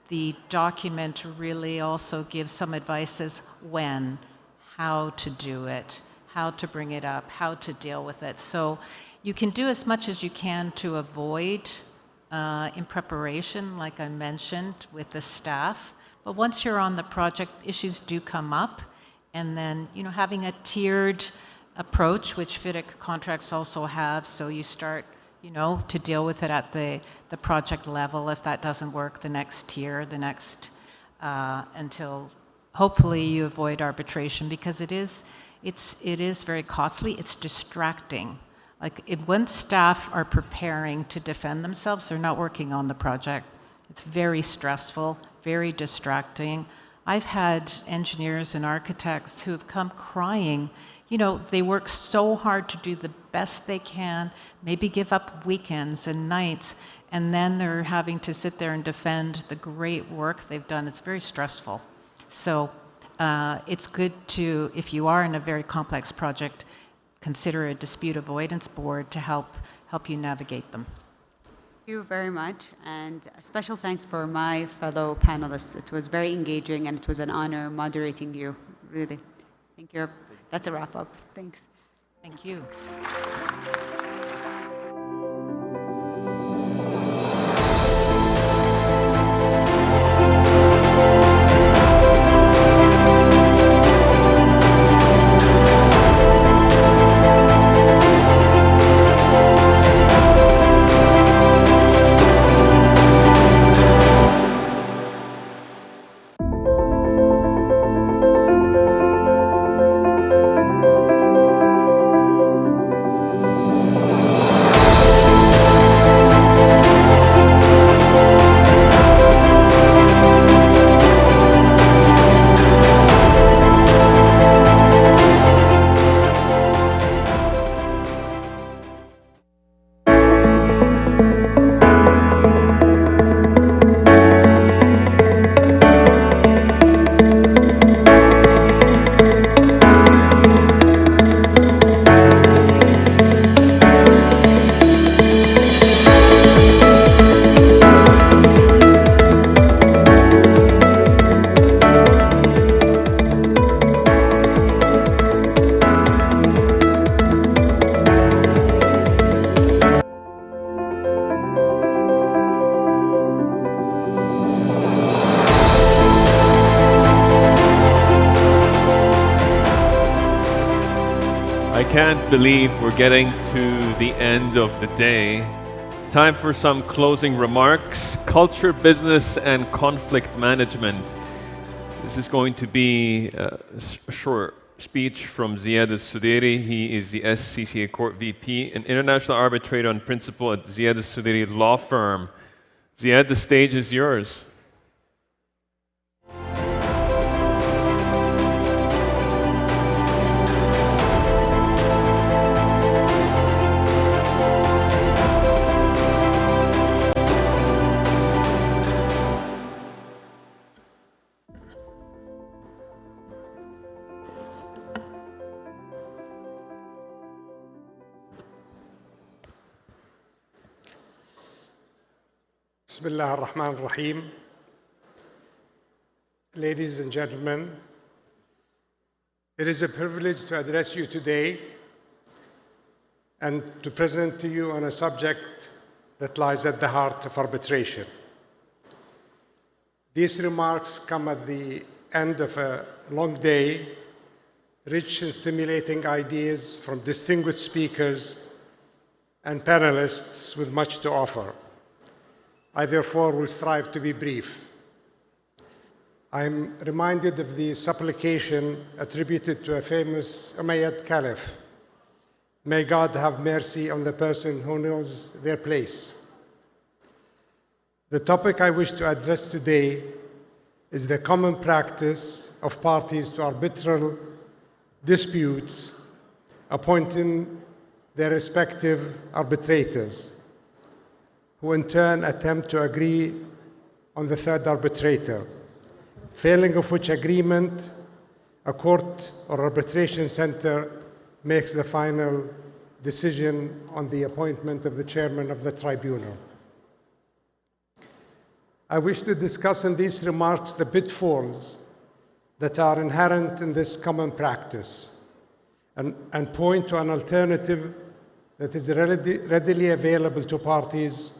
the document really also gives some advice as when, how to do it, how to bring it up, how to deal with it. So you can do as much as you can to avoid in preparation, like I mentioned, with the staff. But once you're on the project, issues do come up. And then, you know, having a tiered approach, which FIDIC contracts also have, so you start, you know, to deal with it at the project level. If that doesn't work, the next tier, the next, until hopefully you avoid arbitration, because it is very costly. It's distracting. Like, when staff are preparing to defend themselves, they're not working on the project. It's very stressful, very distracting. I've had engineers and architects who have come crying. You know, they work so hard to do the best they can, maybe give up weekends and nights, and then they're having to sit there and defend the great work they've done. It's very stressful. So it's good to, if you are in a very complex project, consider a dispute avoidance board to help you navigate them. Thank you very much, and a special thanks for my fellow panelists. It was very engaging, and it was an honor moderating you, really. Thank you. That's a wrap up. Thanks. Thank you. Believe we're getting to the end of the day. Time for some closing remarks. Culture, business, and conflict management. This is going to be a short speech from Ziad al-Sudairi. He is the SCCA Court VP, an international arbitrator and principal at Ziad al-Sudairi Law Firm. Ziad, the stage is yours. Bismillah ar-Rahman ar-Rahim. Ladies and gentlemen, it is a privilege to address you today and to present to you on a subject that lies at the heart of arbitration. These remarks come at the end of a long day, rich in stimulating ideas from distinguished speakers and panelists with much to offer. I therefore will strive to be brief. I am reminded of the supplication attributed to a famous Umayyad Caliph. May God have mercy on the person who knows their place. The topic I wish to address today is the common practice of parties to arbitral disputes appointing their respective arbitrators, who in turn attempt to agree on the third arbitrator, failing of which agreement, a court or arbitration center makes the final decision on the appointment of the chairman of the tribunal. I wish to discuss in these remarks the pitfalls that are inherent in this common practice and point to an alternative that is readily available to parties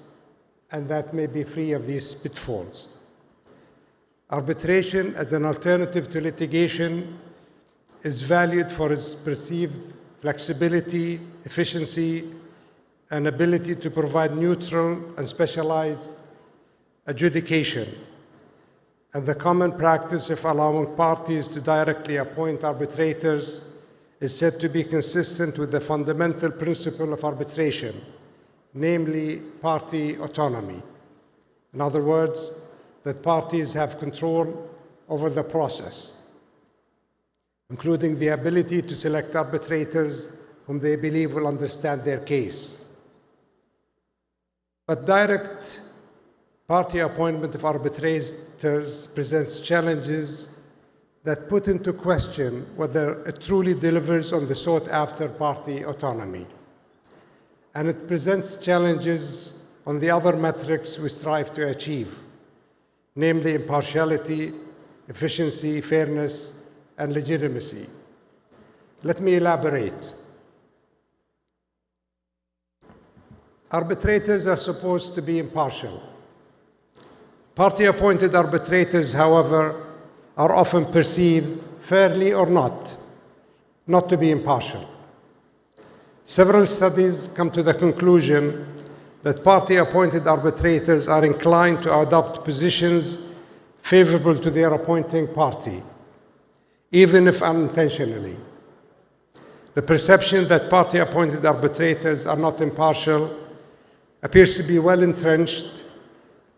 and that may be free of these pitfalls. Arbitration as an alternative to litigation is valued for its perceived flexibility, efficiency, and ability to provide neutral and specialized adjudication, and the common practice of allowing parties to directly appoint arbitrators is said to be consistent with the fundamental principle of arbitration, namely party autonomy. In other words, that parties have control over the process, including the ability to select arbitrators whom they believe will understand their case. But direct party appointment of arbitrators presents challenges that put into question whether it truly delivers on the sought-after party autonomy. And it presents challenges on the other metrics we strive to achieve, namely impartiality, efficiency, fairness, and legitimacy. Let me elaborate. Arbitrators are supposed to be impartial. Party-appointed arbitrators, however, are often perceived, fairly or not to be impartial. Several studies come to the conclusion that party-appointed arbitrators are inclined to adopt positions favorable to their appointing party, even if unintentionally. The perception that party-appointed arbitrators are not impartial appears to be well entrenched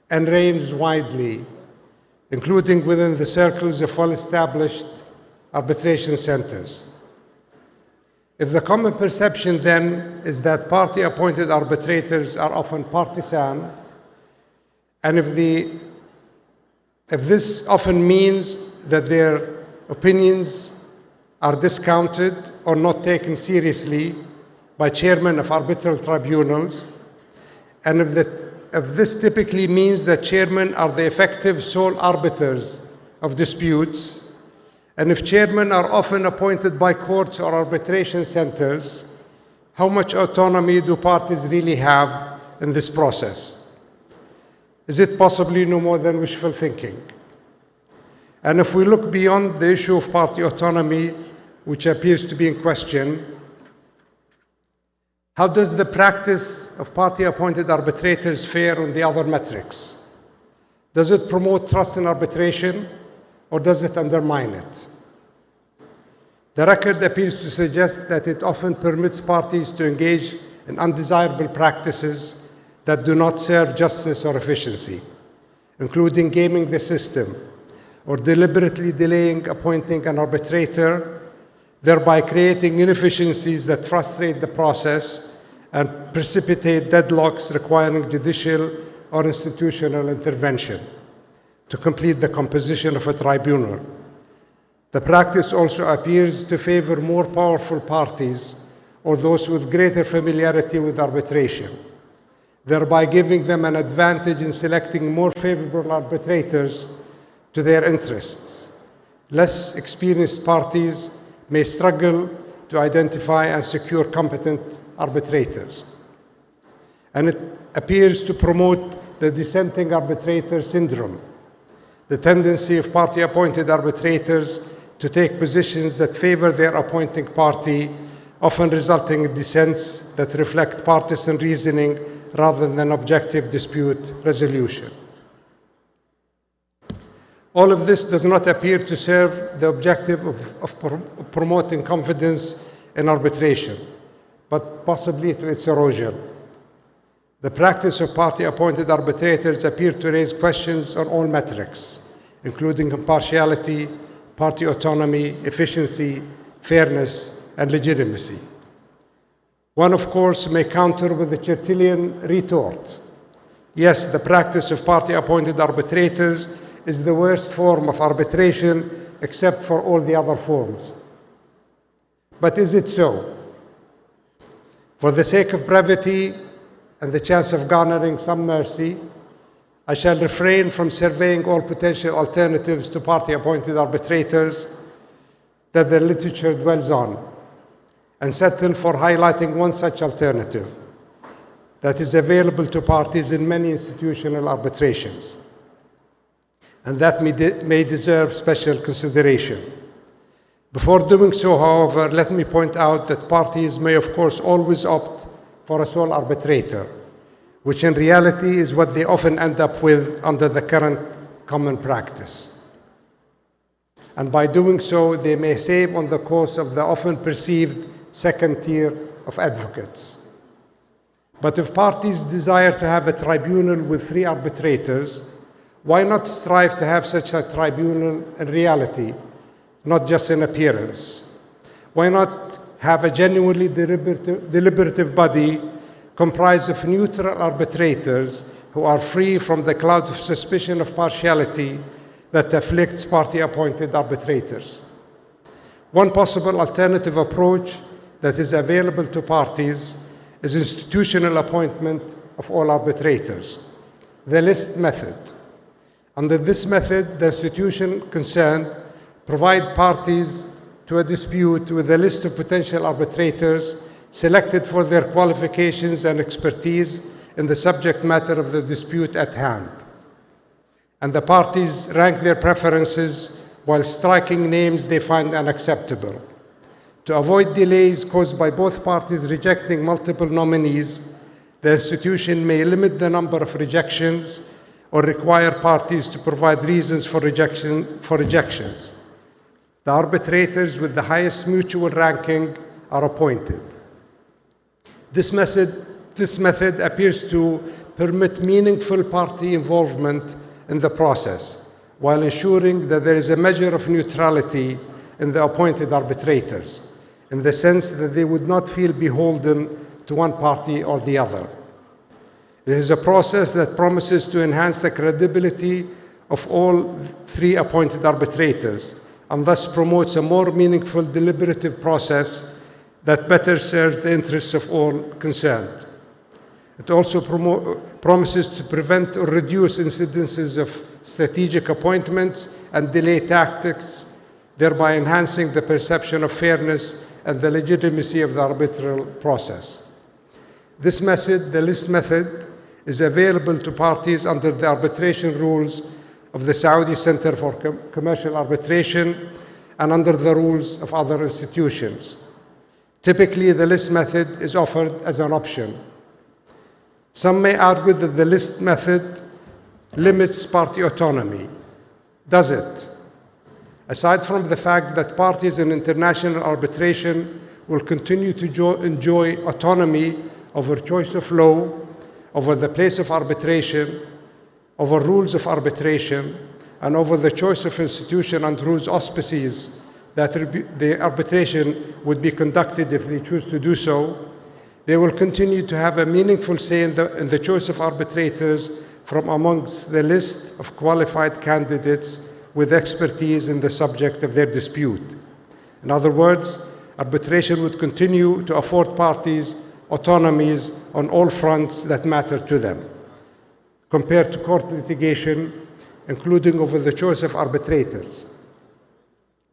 and ranges widely, including within the circles of well-established arbitration centers. If the common perception then is that party-appointed arbitrators are often partisan, and if this often means that their opinions are discounted or not taken seriously by chairmen of arbitral tribunals, and if this typically means that chairmen are the effective sole arbiters of disputes, and if chairmen are often appointed by courts or arbitration centers, how much autonomy do parties really have in this process? Is it possibly no more than wishful thinking? And if we look beyond the issue of party autonomy, which appears to be in question, how does the practice of party-appointed arbitrators fare on the other metrics? Does it promote trust in arbitration, or does it undermine it? The record appears to suggest that it often permits parties to engage in undesirable practices that do not serve justice or efficiency, including gaming the system or deliberately delaying appointing an arbitrator, thereby creating inefficiencies that frustrate the process and precipitate deadlocks requiring judicial or institutional intervention to complete the composition of a tribunal. The practice also appears to favor more powerful parties or those with greater familiarity with arbitration, thereby giving them an advantage in selecting more favorable arbitrators to their interests. Less experienced parties may struggle to identify and secure competent arbitrators. And it appears to promote the dissenting arbitrator syndrome, the tendency of party-appointed arbitrators to take positions that favor their appointing party, often resulting in dissents that reflect partisan reasoning rather than objective dispute resolution. All of this does not appear to serve the objective of promoting confidence in arbitration, but possibly to its erosion. The practice of party-appointed arbitrators appear to raise questions on all metrics, including impartiality, party autonomy, efficiency, fairness, and legitimacy. One, of course, may counter with the Churchillian retort. Yes, the practice of party-appointed arbitrators is the worst form of arbitration except for all the other forms. But is it so? For the sake of brevity and the chance of garnering some mercy, I shall refrain from surveying all potential alternatives to party-appointed arbitrators that the literature dwells on, and settle for highlighting one such alternative that is available to parties in many institutional arbitrations, and that may deserve special consideration. Before doing so, however, let me point out that parties may, of course, always opt for a sole arbitrator, which in reality is what they often end up with under the current common practice. And by doing so, they may save on the cost of the often perceived second tier of advocates. But if parties desire to have a tribunal with 3 arbitrators, why not strive to have such a tribunal in reality, not just in appearance? Why not have a genuinely deliberative body comprised of neutral arbitrators who are free from the cloud of suspicion of partiality that afflicts party-appointed arbitrators? One possible alternative approach that is available to parties is institutional appointment of all arbitrators, the list method. Under this method, the institution concerned provide parties to a dispute with a list of potential arbitrators selected for their qualifications and expertise in the subject matter of the dispute at hand. And the parties rank their preferences while striking names they find unacceptable. To avoid delays caused by both parties rejecting multiple nominees, the institution may limit the number of rejections or require parties to provide reasons for rejections. The arbitrators with the highest mutual ranking are appointed. This method appears to permit meaningful party involvement in the process, while ensuring that there is a measure of neutrality in the appointed arbitrators, in the sense that they would not feel beholden to one party or the other. It is a process that promises to enhance the credibility of all three appointed arbitrators, and thus promotes a more meaningful deliberative process that better serves the interests of all concerned. It also promises to prevent or reduce incidences of strategic appointments and delay tactics, thereby enhancing the perception of fairness and the legitimacy of the arbitral process. This method, the list method, is available to parties under the arbitration rules of the Saudi Center for Commercial Arbitration and under the rules of other institutions. Typically, the list method is offered as an option. Some may argue that the list method limits party autonomy. Does it? Aside from the fact that parties in international arbitration will continue to enjoy autonomy over choice of law, over the place of arbitration, over rules of arbitration, and over the choice of institution and whose auspices that the arbitration would be conducted if they choose to do so, they will continue to have a meaningful say in the choice of arbitrators from amongst the list of qualified candidates with expertise in the subject of their dispute. In other words, arbitration would continue to afford parties autonomies on all fronts that matter to them, compared to court litigation, including over the choice of arbitrators.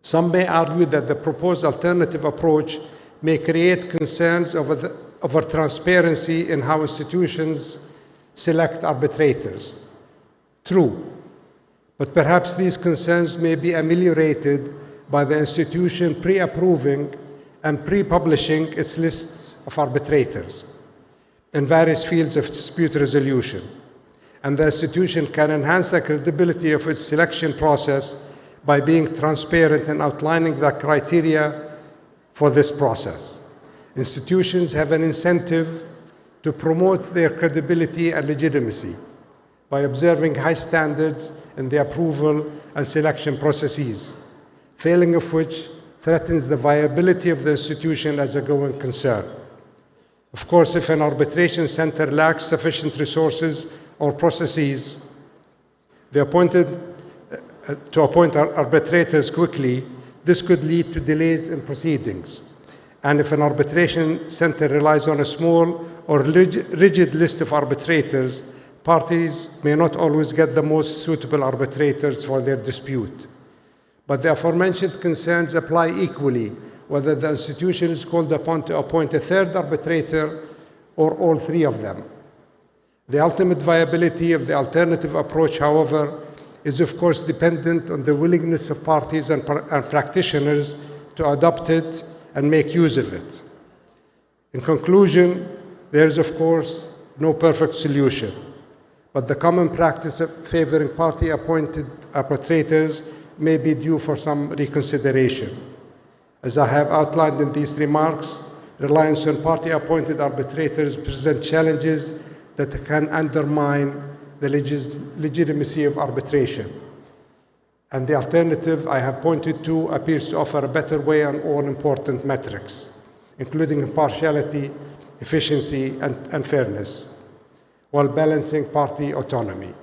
Some may argue that the proposed alternative approach may create concerns over transparency in how institutions select arbitrators. True, but perhaps these concerns may be ameliorated by the institution pre-approving and pre-publishing its lists of arbitrators in various fields of dispute resolution. And the institution can enhance the credibility of its selection process by being transparent and outlining the criteria for this process. Institutions have an incentive to promote their credibility and legitimacy by observing high standards in the approval and selection processes, failing of which threatens the viability of the institution as a going concern. Of course, if an arbitration center lacks sufficient resources or processes to appoint arbitrators quickly, this could lead to delays in proceedings. And if an arbitration center relies on a small or rigid list of arbitrators, parties may not always get the most suitable arbitrators for their dispute. But the aforementioned concerns apply equally, whether the institution is called upon to appoint a third arbitrator or all three of them. The ultimate viability of the alternative approach, however, is of course dependent on the willingness of parties and practitioners to adopt it and make use of it. In conclusion, there is of course no perfect solution, but the common practice of favoring party-appointed arbitrators may be due for some reconsideration. As I have outlined in these remarks, reliance on party-appointed arbitrators present challenges that can undermine the legitimacy of arbitration. And the alternative I have pointed to appears to offer a better way on all important metrics, including impartiality, efficiency, and fairness, while balancing party autonomy.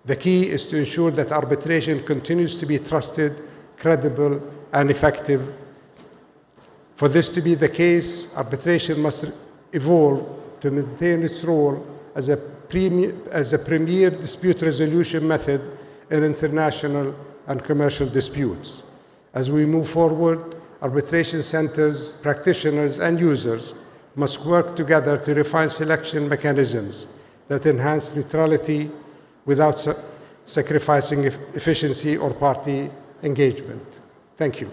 The key is to ensure that arbitration continues to be trusted, credible, and effective. For this to be the case, arbitration must evolve to maintain its role as a premier dispute resolution method in international and commercial disputes. As we move forward, arbitration centers, practitioners, and users must work together to refine selection mechanisms that enhance neutrality without sacrificing efficiency or party engagement. Thank you.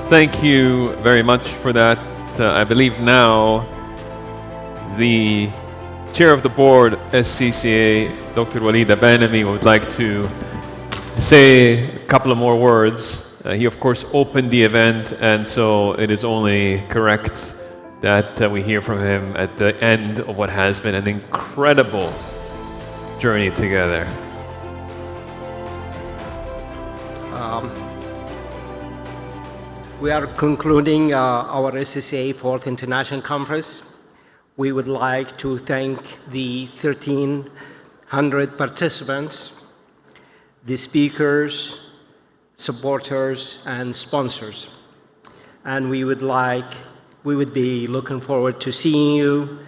Thank you very much for that. I believe now the chair of the board, SCCA, Dr. Walid Abanami, would like to say a couple of more words. He, of course, opened the event, and so it is only correct that we hear from him at the end of what has been an incredible journey together. We are concluding our SCCA 4th International Conference. We would like to thank the 1,300 participants, the speakers, supporters, and sponsors. And we would be looking forward to seeing you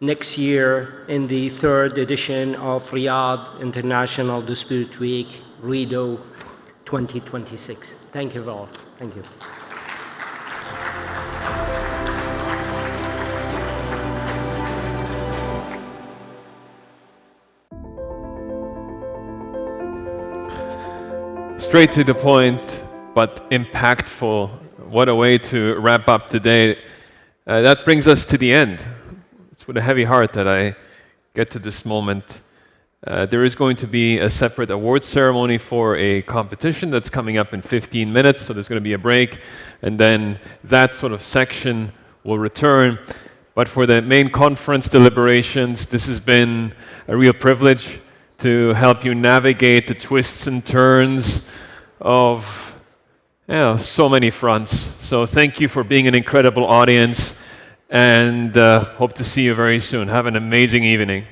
next year in the 3rd edition of Riyadh International Dispute Week, RIDO 2026. Thank you all. Thank you. Straight to the point, but impactful. What a way to wrap up today. That brings us to the end. It's with a heavy heart that I get to this moment. There is going to be a separate awards ceremony for a competition that's coming up in 15 minutes, so there's going to be a break, and then that sort of section will return. But for the main conference deliberations, this has been a real privilege to help you navigate the twists and turns of so many fronts. So thank you for being an incredible audience, and hope to see you very soon. Have an amazing evening.